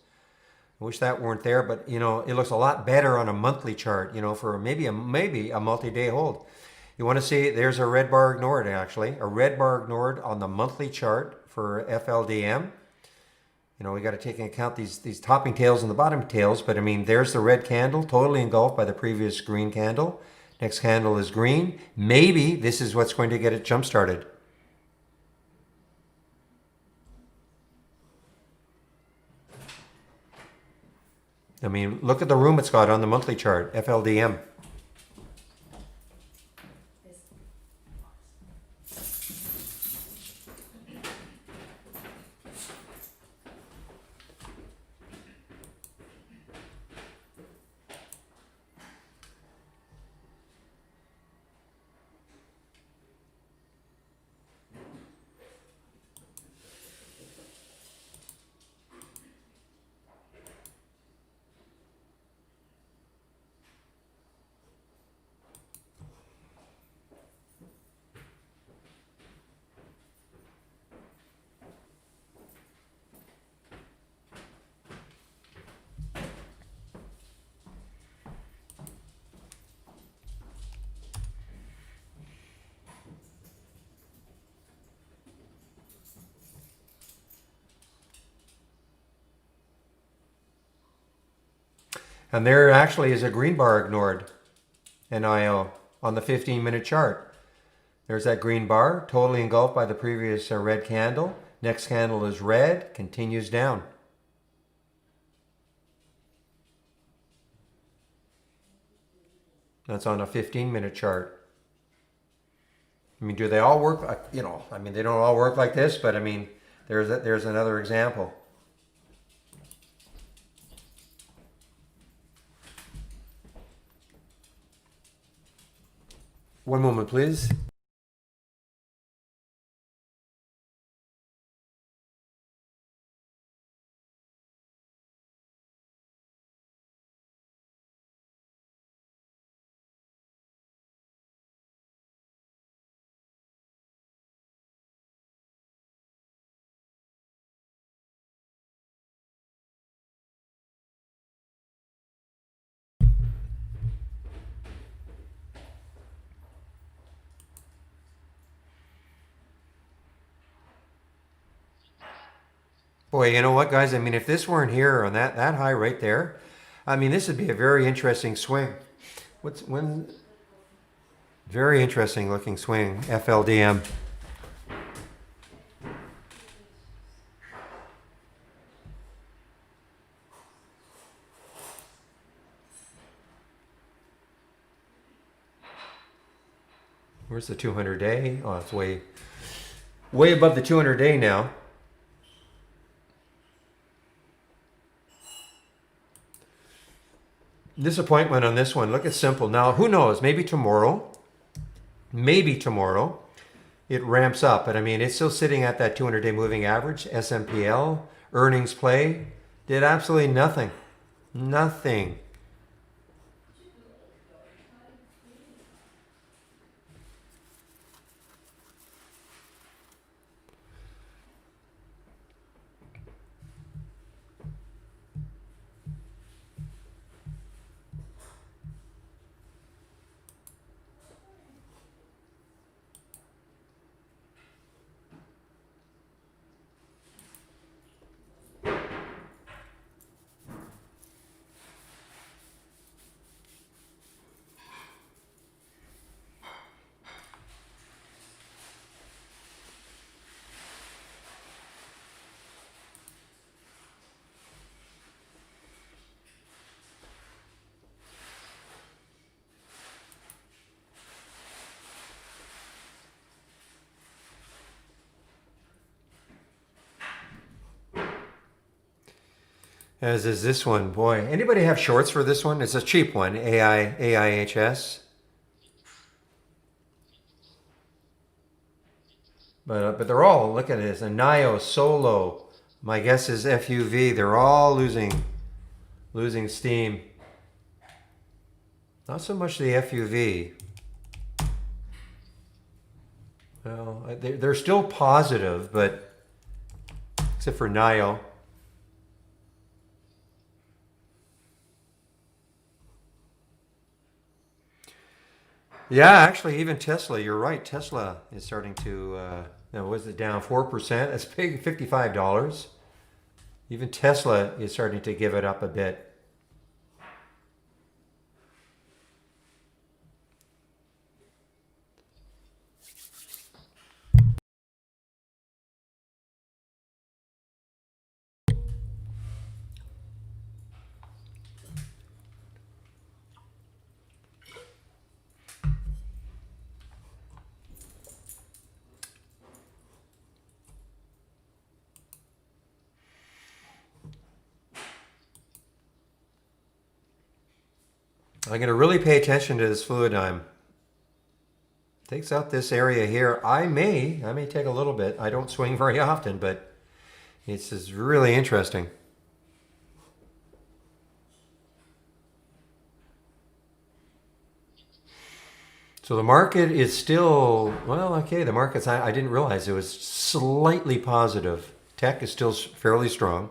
I wish that weren't there, but it looks a lot better on a monthly chart. For maybe a multi-day hold. You want to see? There's a red bar ignored actually. A red bar ignored on the monthly chart for FLDM. We got to take into account these topping tails and the bottom tails, but I mean, there's the red candle, totally engulfed by the previous green candle. Next candle is green. Maybe this is what's going to get it jump started. I mean, look at the room it's got on the monthly chart, FLDM. And there actually is a green bar ignored, NIO, on the 15-minute chart. There's that green bar, totally engulfed by the previous red candle. Next candle is red, continues down. That's on a 15-minute chart. I mean, do they all work? You know, I mean, they don't all work like this, but I mean, there's another example. One moment, please. Boy, you know what, guys? I mean, if this weren't here on that high right there, I mean, this would be a very interesting swing. Very interesting looking swing, FLDM. Where's the 200 day? Oh, it's way above the 200 day now. Disappointment on this one. Look at simple. Now, who knows? Maybe tomorrow it ramps up. But I mean, it's still sitting at that 200-day moving average. SMPL, earnings play, did absolutely nothing. Nothing. As is this one. Boy, anybody have shorts for this one? It's a cheap one, AIHS. But they're all, look at this, a NIO, Solo, my guess is FUV. They're all losing steam. Not so much the FUV. Well, they're still positive, but except for NIO. Yeah, actually, even Tesla, you're right. Tesla is starting to, now was it down 4%? That's big, $55. Even Tesla is starting to give it up a bit. I'm going to really pay attention to this Fluidigm. Takes out this area here. I may take a little bit. I don't swing very often, but it's just really interesting. So the market is still, well, okay, the market's, I didn't realize it was slightly positive. Tech is still fairly strong.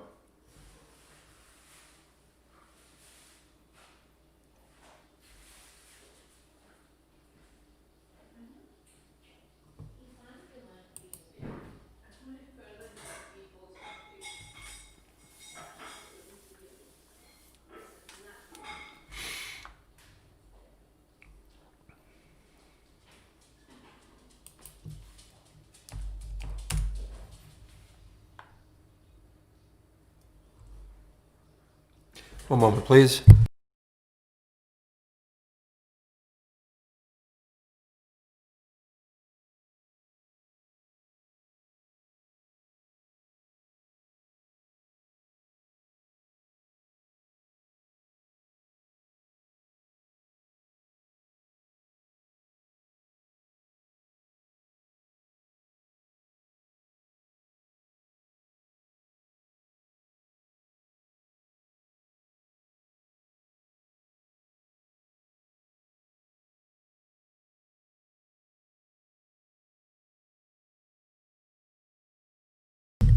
One moment, please.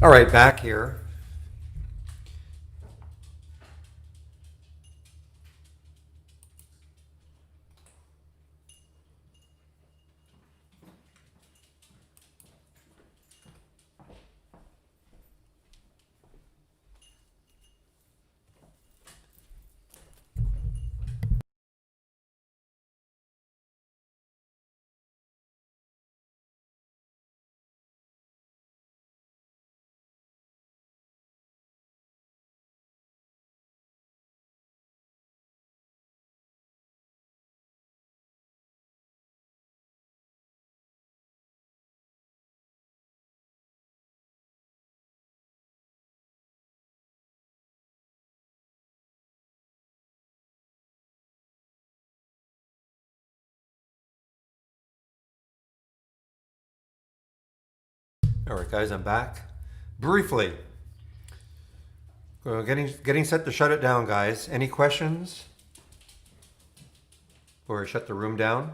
All right, back here. All right, guys, I'm back. Briefly, getting set to shut it down, guys. Any questions? Or shut the room down?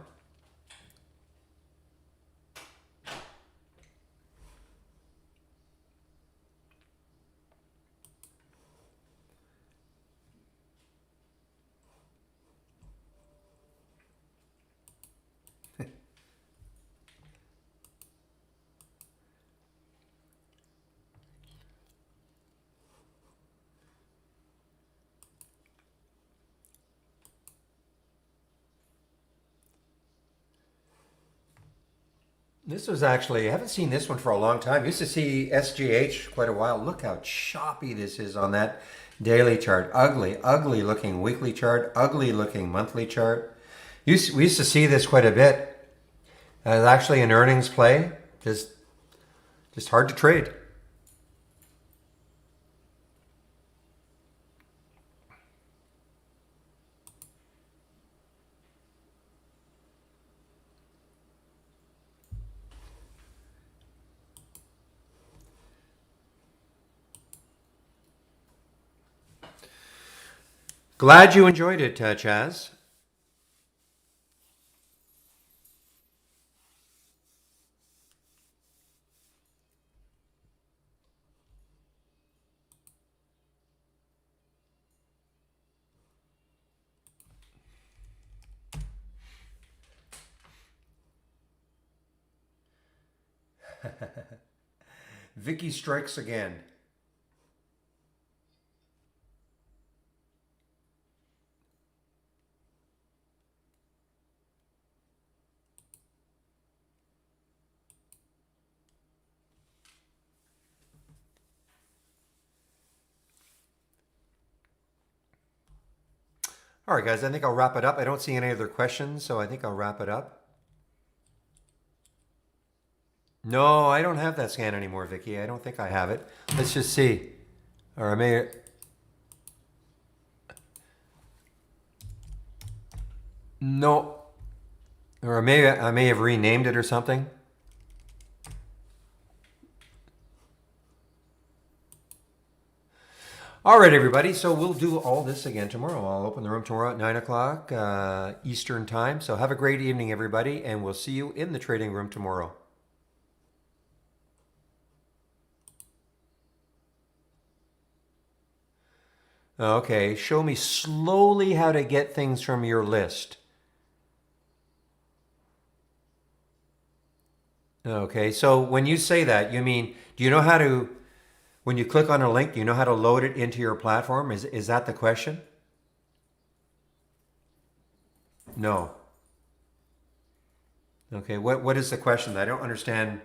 This was actually, I haven't seen this one for a long time. Used to see SGH quite a while. Look how choppy this is on that daily chart. Ugly, ugly looking weekly chart, ugly looking monthly chart. We used to see this quite a bit. It's actually an earnings play. Just hard to trade. Glad you enjoyed it, Chaz. Vicky strikes again. All right, guys, I think I'll wrap it up. I don't see any other questions, so I think I'll wrap it up. No, I don't have that scan anymore, Vicky. I don't think I have it. Let's just see. Or I may... No. Or I may have renamed it or something. All right, everybody. So we'll do all this again tomorrow. I'll open the room tomorrow at 9 o'clock Eastern time. So have a great evening, everybody, and we'll see you in the trading room tomorrow. Okay, show me slowly how to get things from your list. Okay, so when you say that, you mean, do you know how to, when you click on a link, do you know how to load it into your platform? Is that the question? No. Okay, what is the question? I don't understand.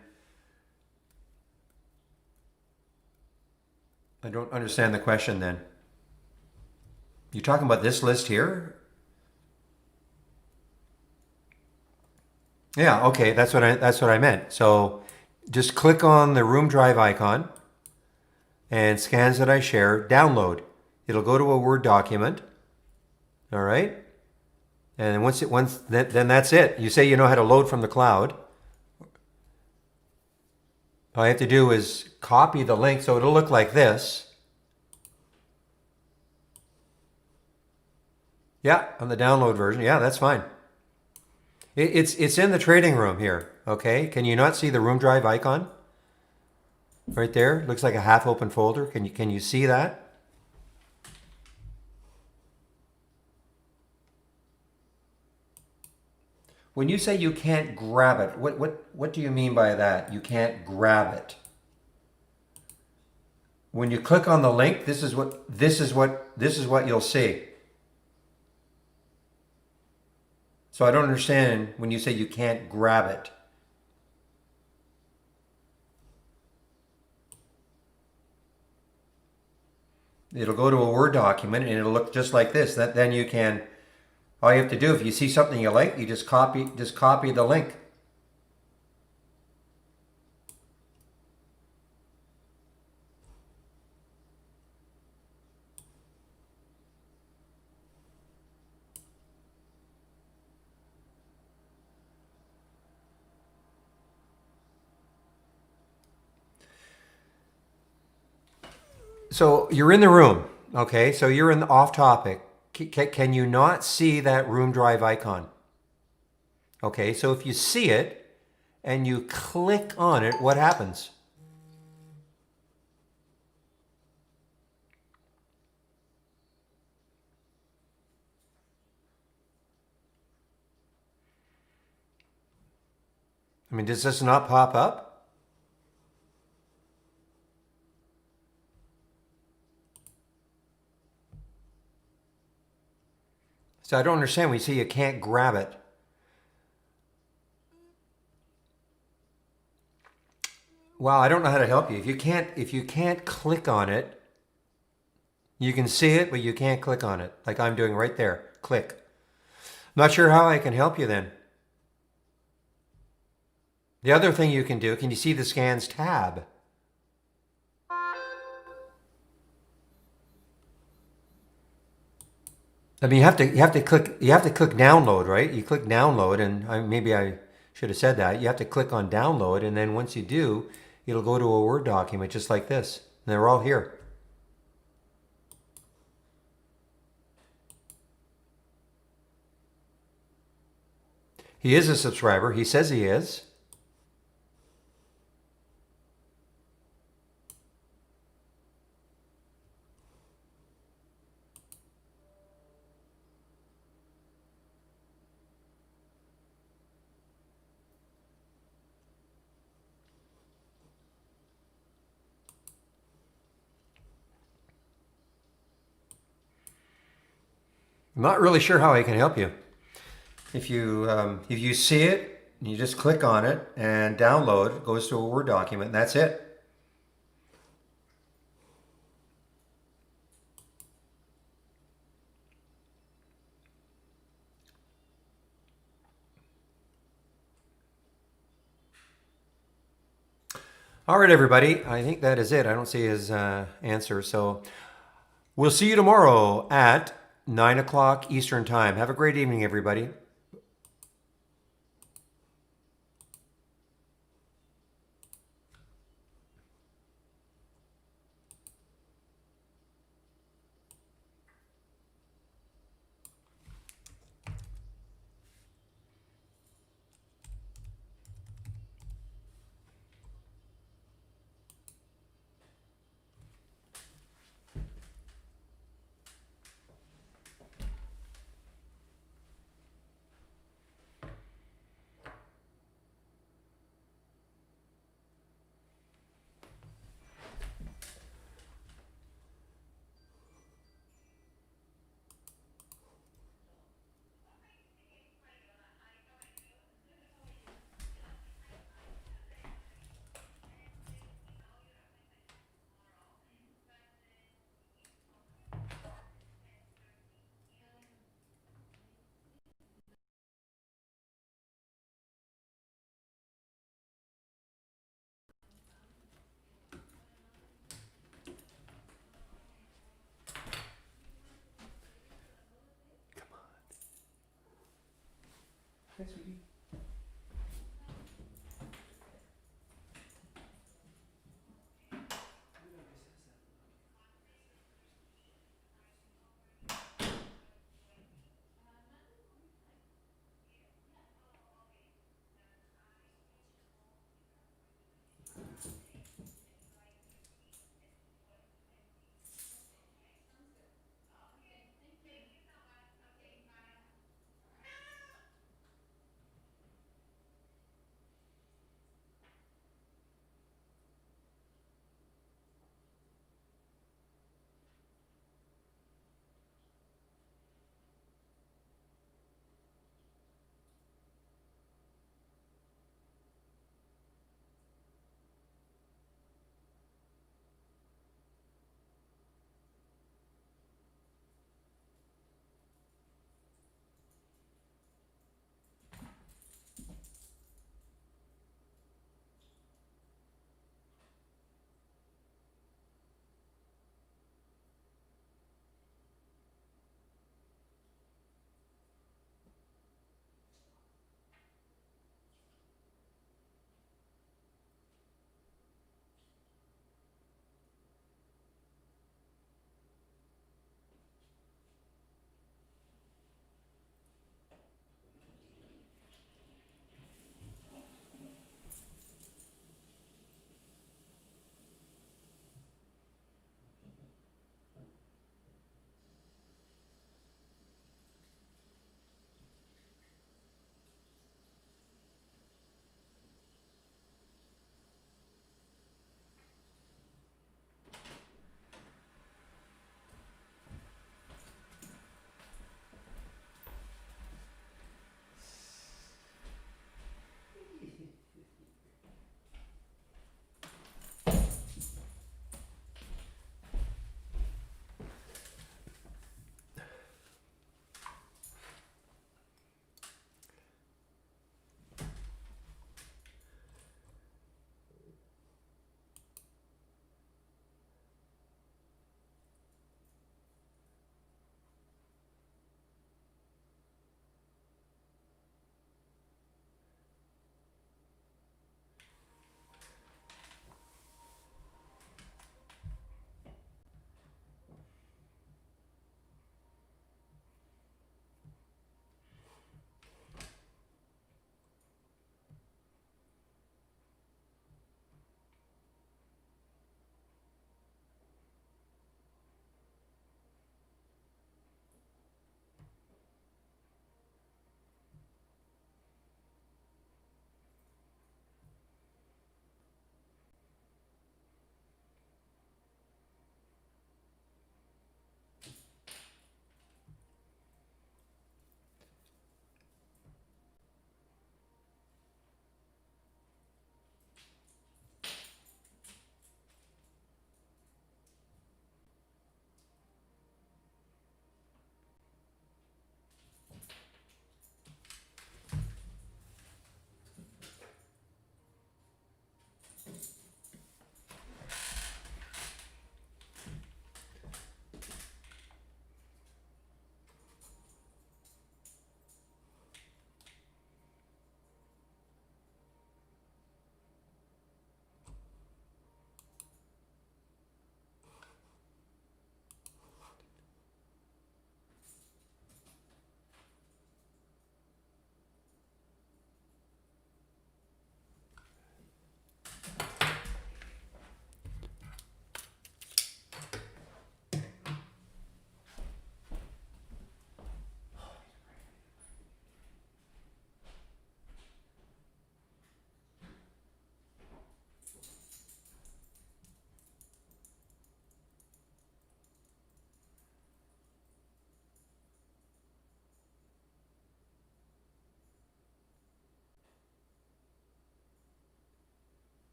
I don't understand the question then. You talking about this list here? Yeah, okay, that's what I meant. So just click on the Room Drive icon and scans that I share, download. It'll go to a Word document. All right? And then that's it. You say you know how to load from the cloud. All I have to do is copy the link so it'll look like this. Yeah, on the download version. Yeah, that's fine. It's in the trading room here, okay? Can you not see the Room Drive icon? Right there, looks like a half open folder. Can you see that? When you say you can't grab it, what do you mean by that? You can't grab it. When you click on the link, this is what you'll see. So I don't understand when you say you can't grab it. It'll go to a Word document and it'll look just like this. Then you can, all you have to do, if you see something you like, you just copy the link. So you're in the room, okay? So you're in the off topic. Can you not see that Room Drive icon? Okay, so if you see it and you click on it, what happens? I mean, does this not pop up? So I don't understand when you say you can't grab it. Well, I don't know how to help you. If you can't click on it, you can see it, but you can't click on it, like I'm doing right there. Click. Not sure how I can help you then. The other thing you can do, can you see the Scans tab? I mean, you have to click download, right? You click download, and maybe I should have said that. You have to click on download, and then once you do, it'll go to a Word document just like this. And they're all here. He is a subscriber. He says he is. I'm not really sure how I can help you. If you see it, you just click on it and download. It goes to a Word document, and that's it. All right, everybody. I think that is it. I don't see his answer. So we'll see you tomorrow at 9 o'clock Eastern Time. Have a great evening, everybody. Hi, sweetie.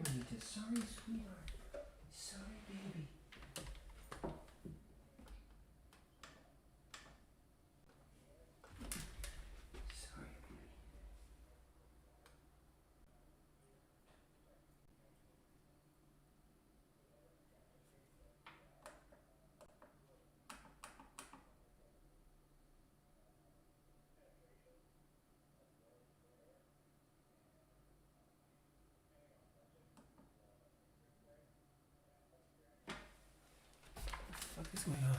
Manita. Sorry, sweetheart. Sorry, baby. Sorry, baby. What is going on?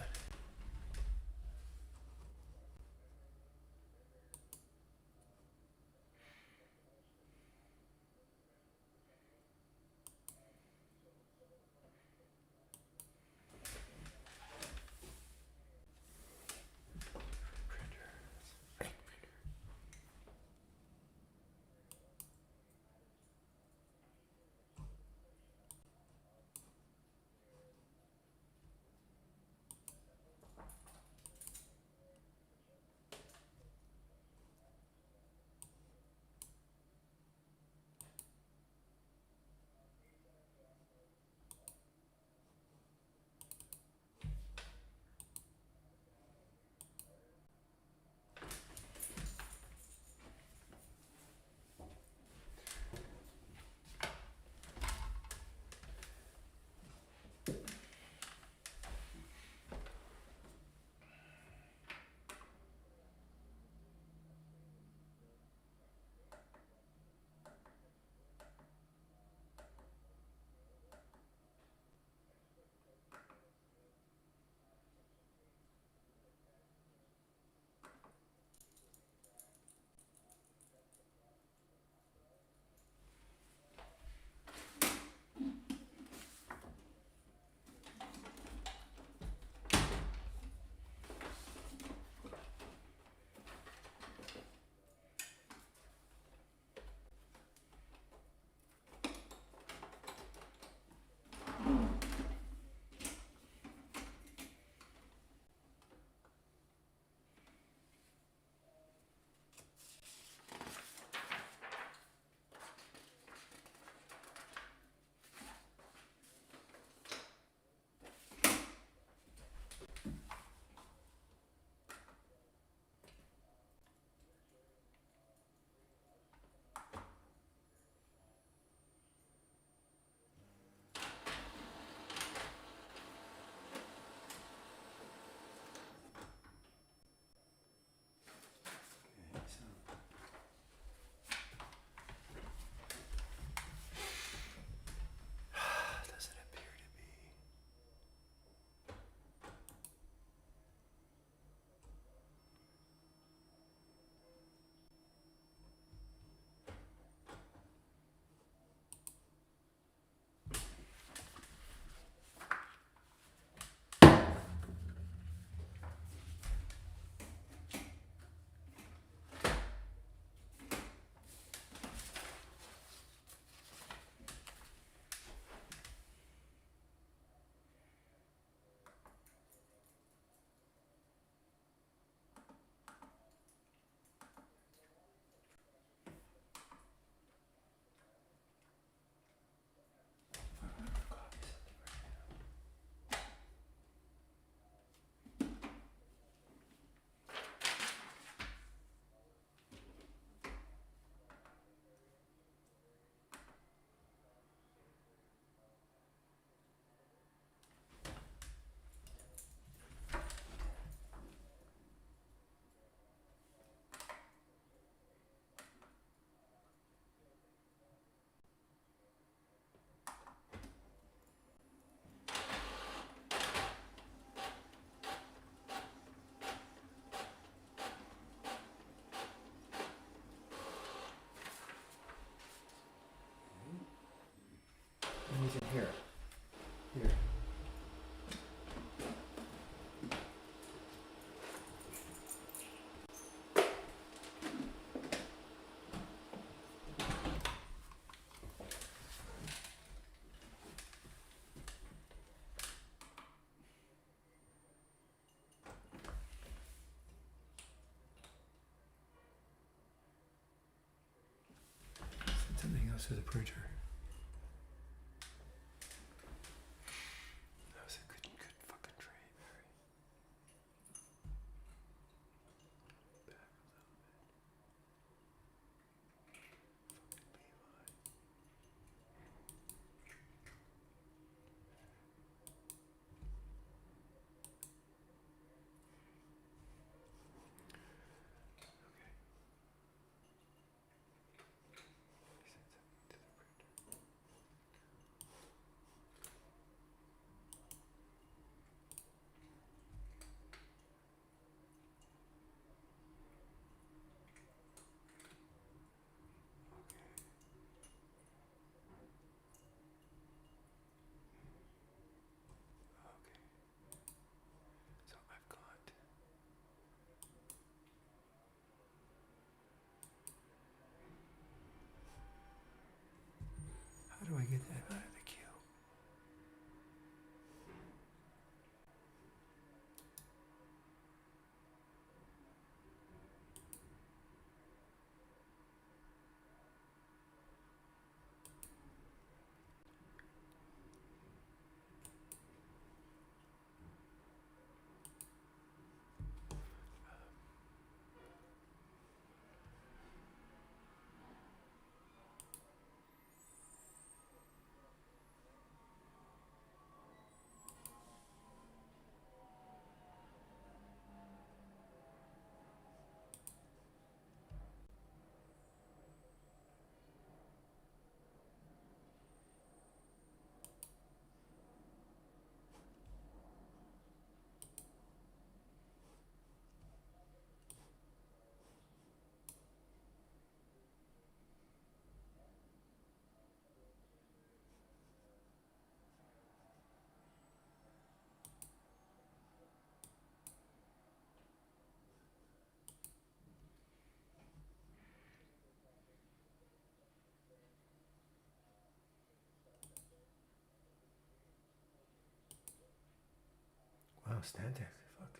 Doesn't appear to be. Here. Here. Something else with the printer. Wow, Stantec. Fuck.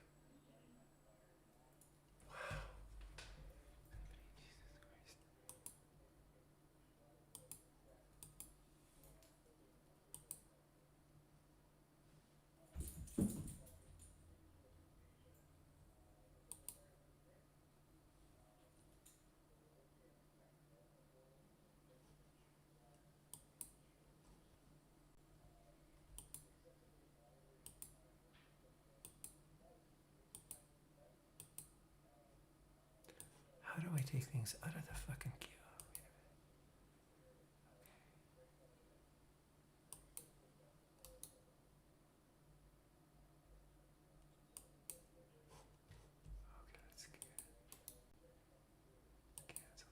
How do I take things out of the fucking queue? Okay, let's cancel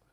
that.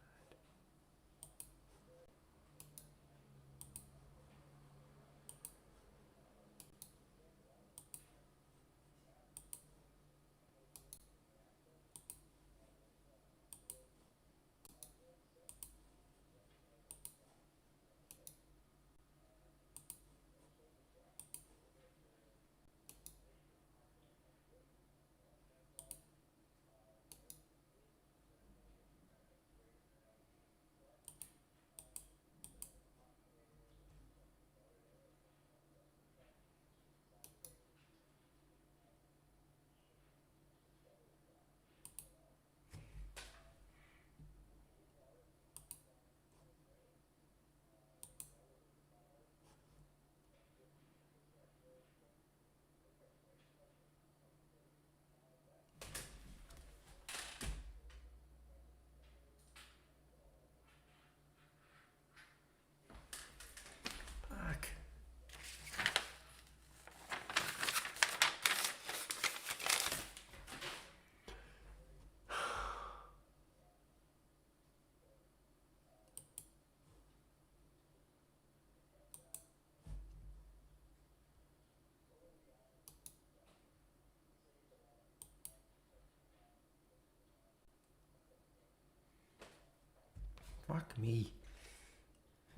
Fuck. Fuck me.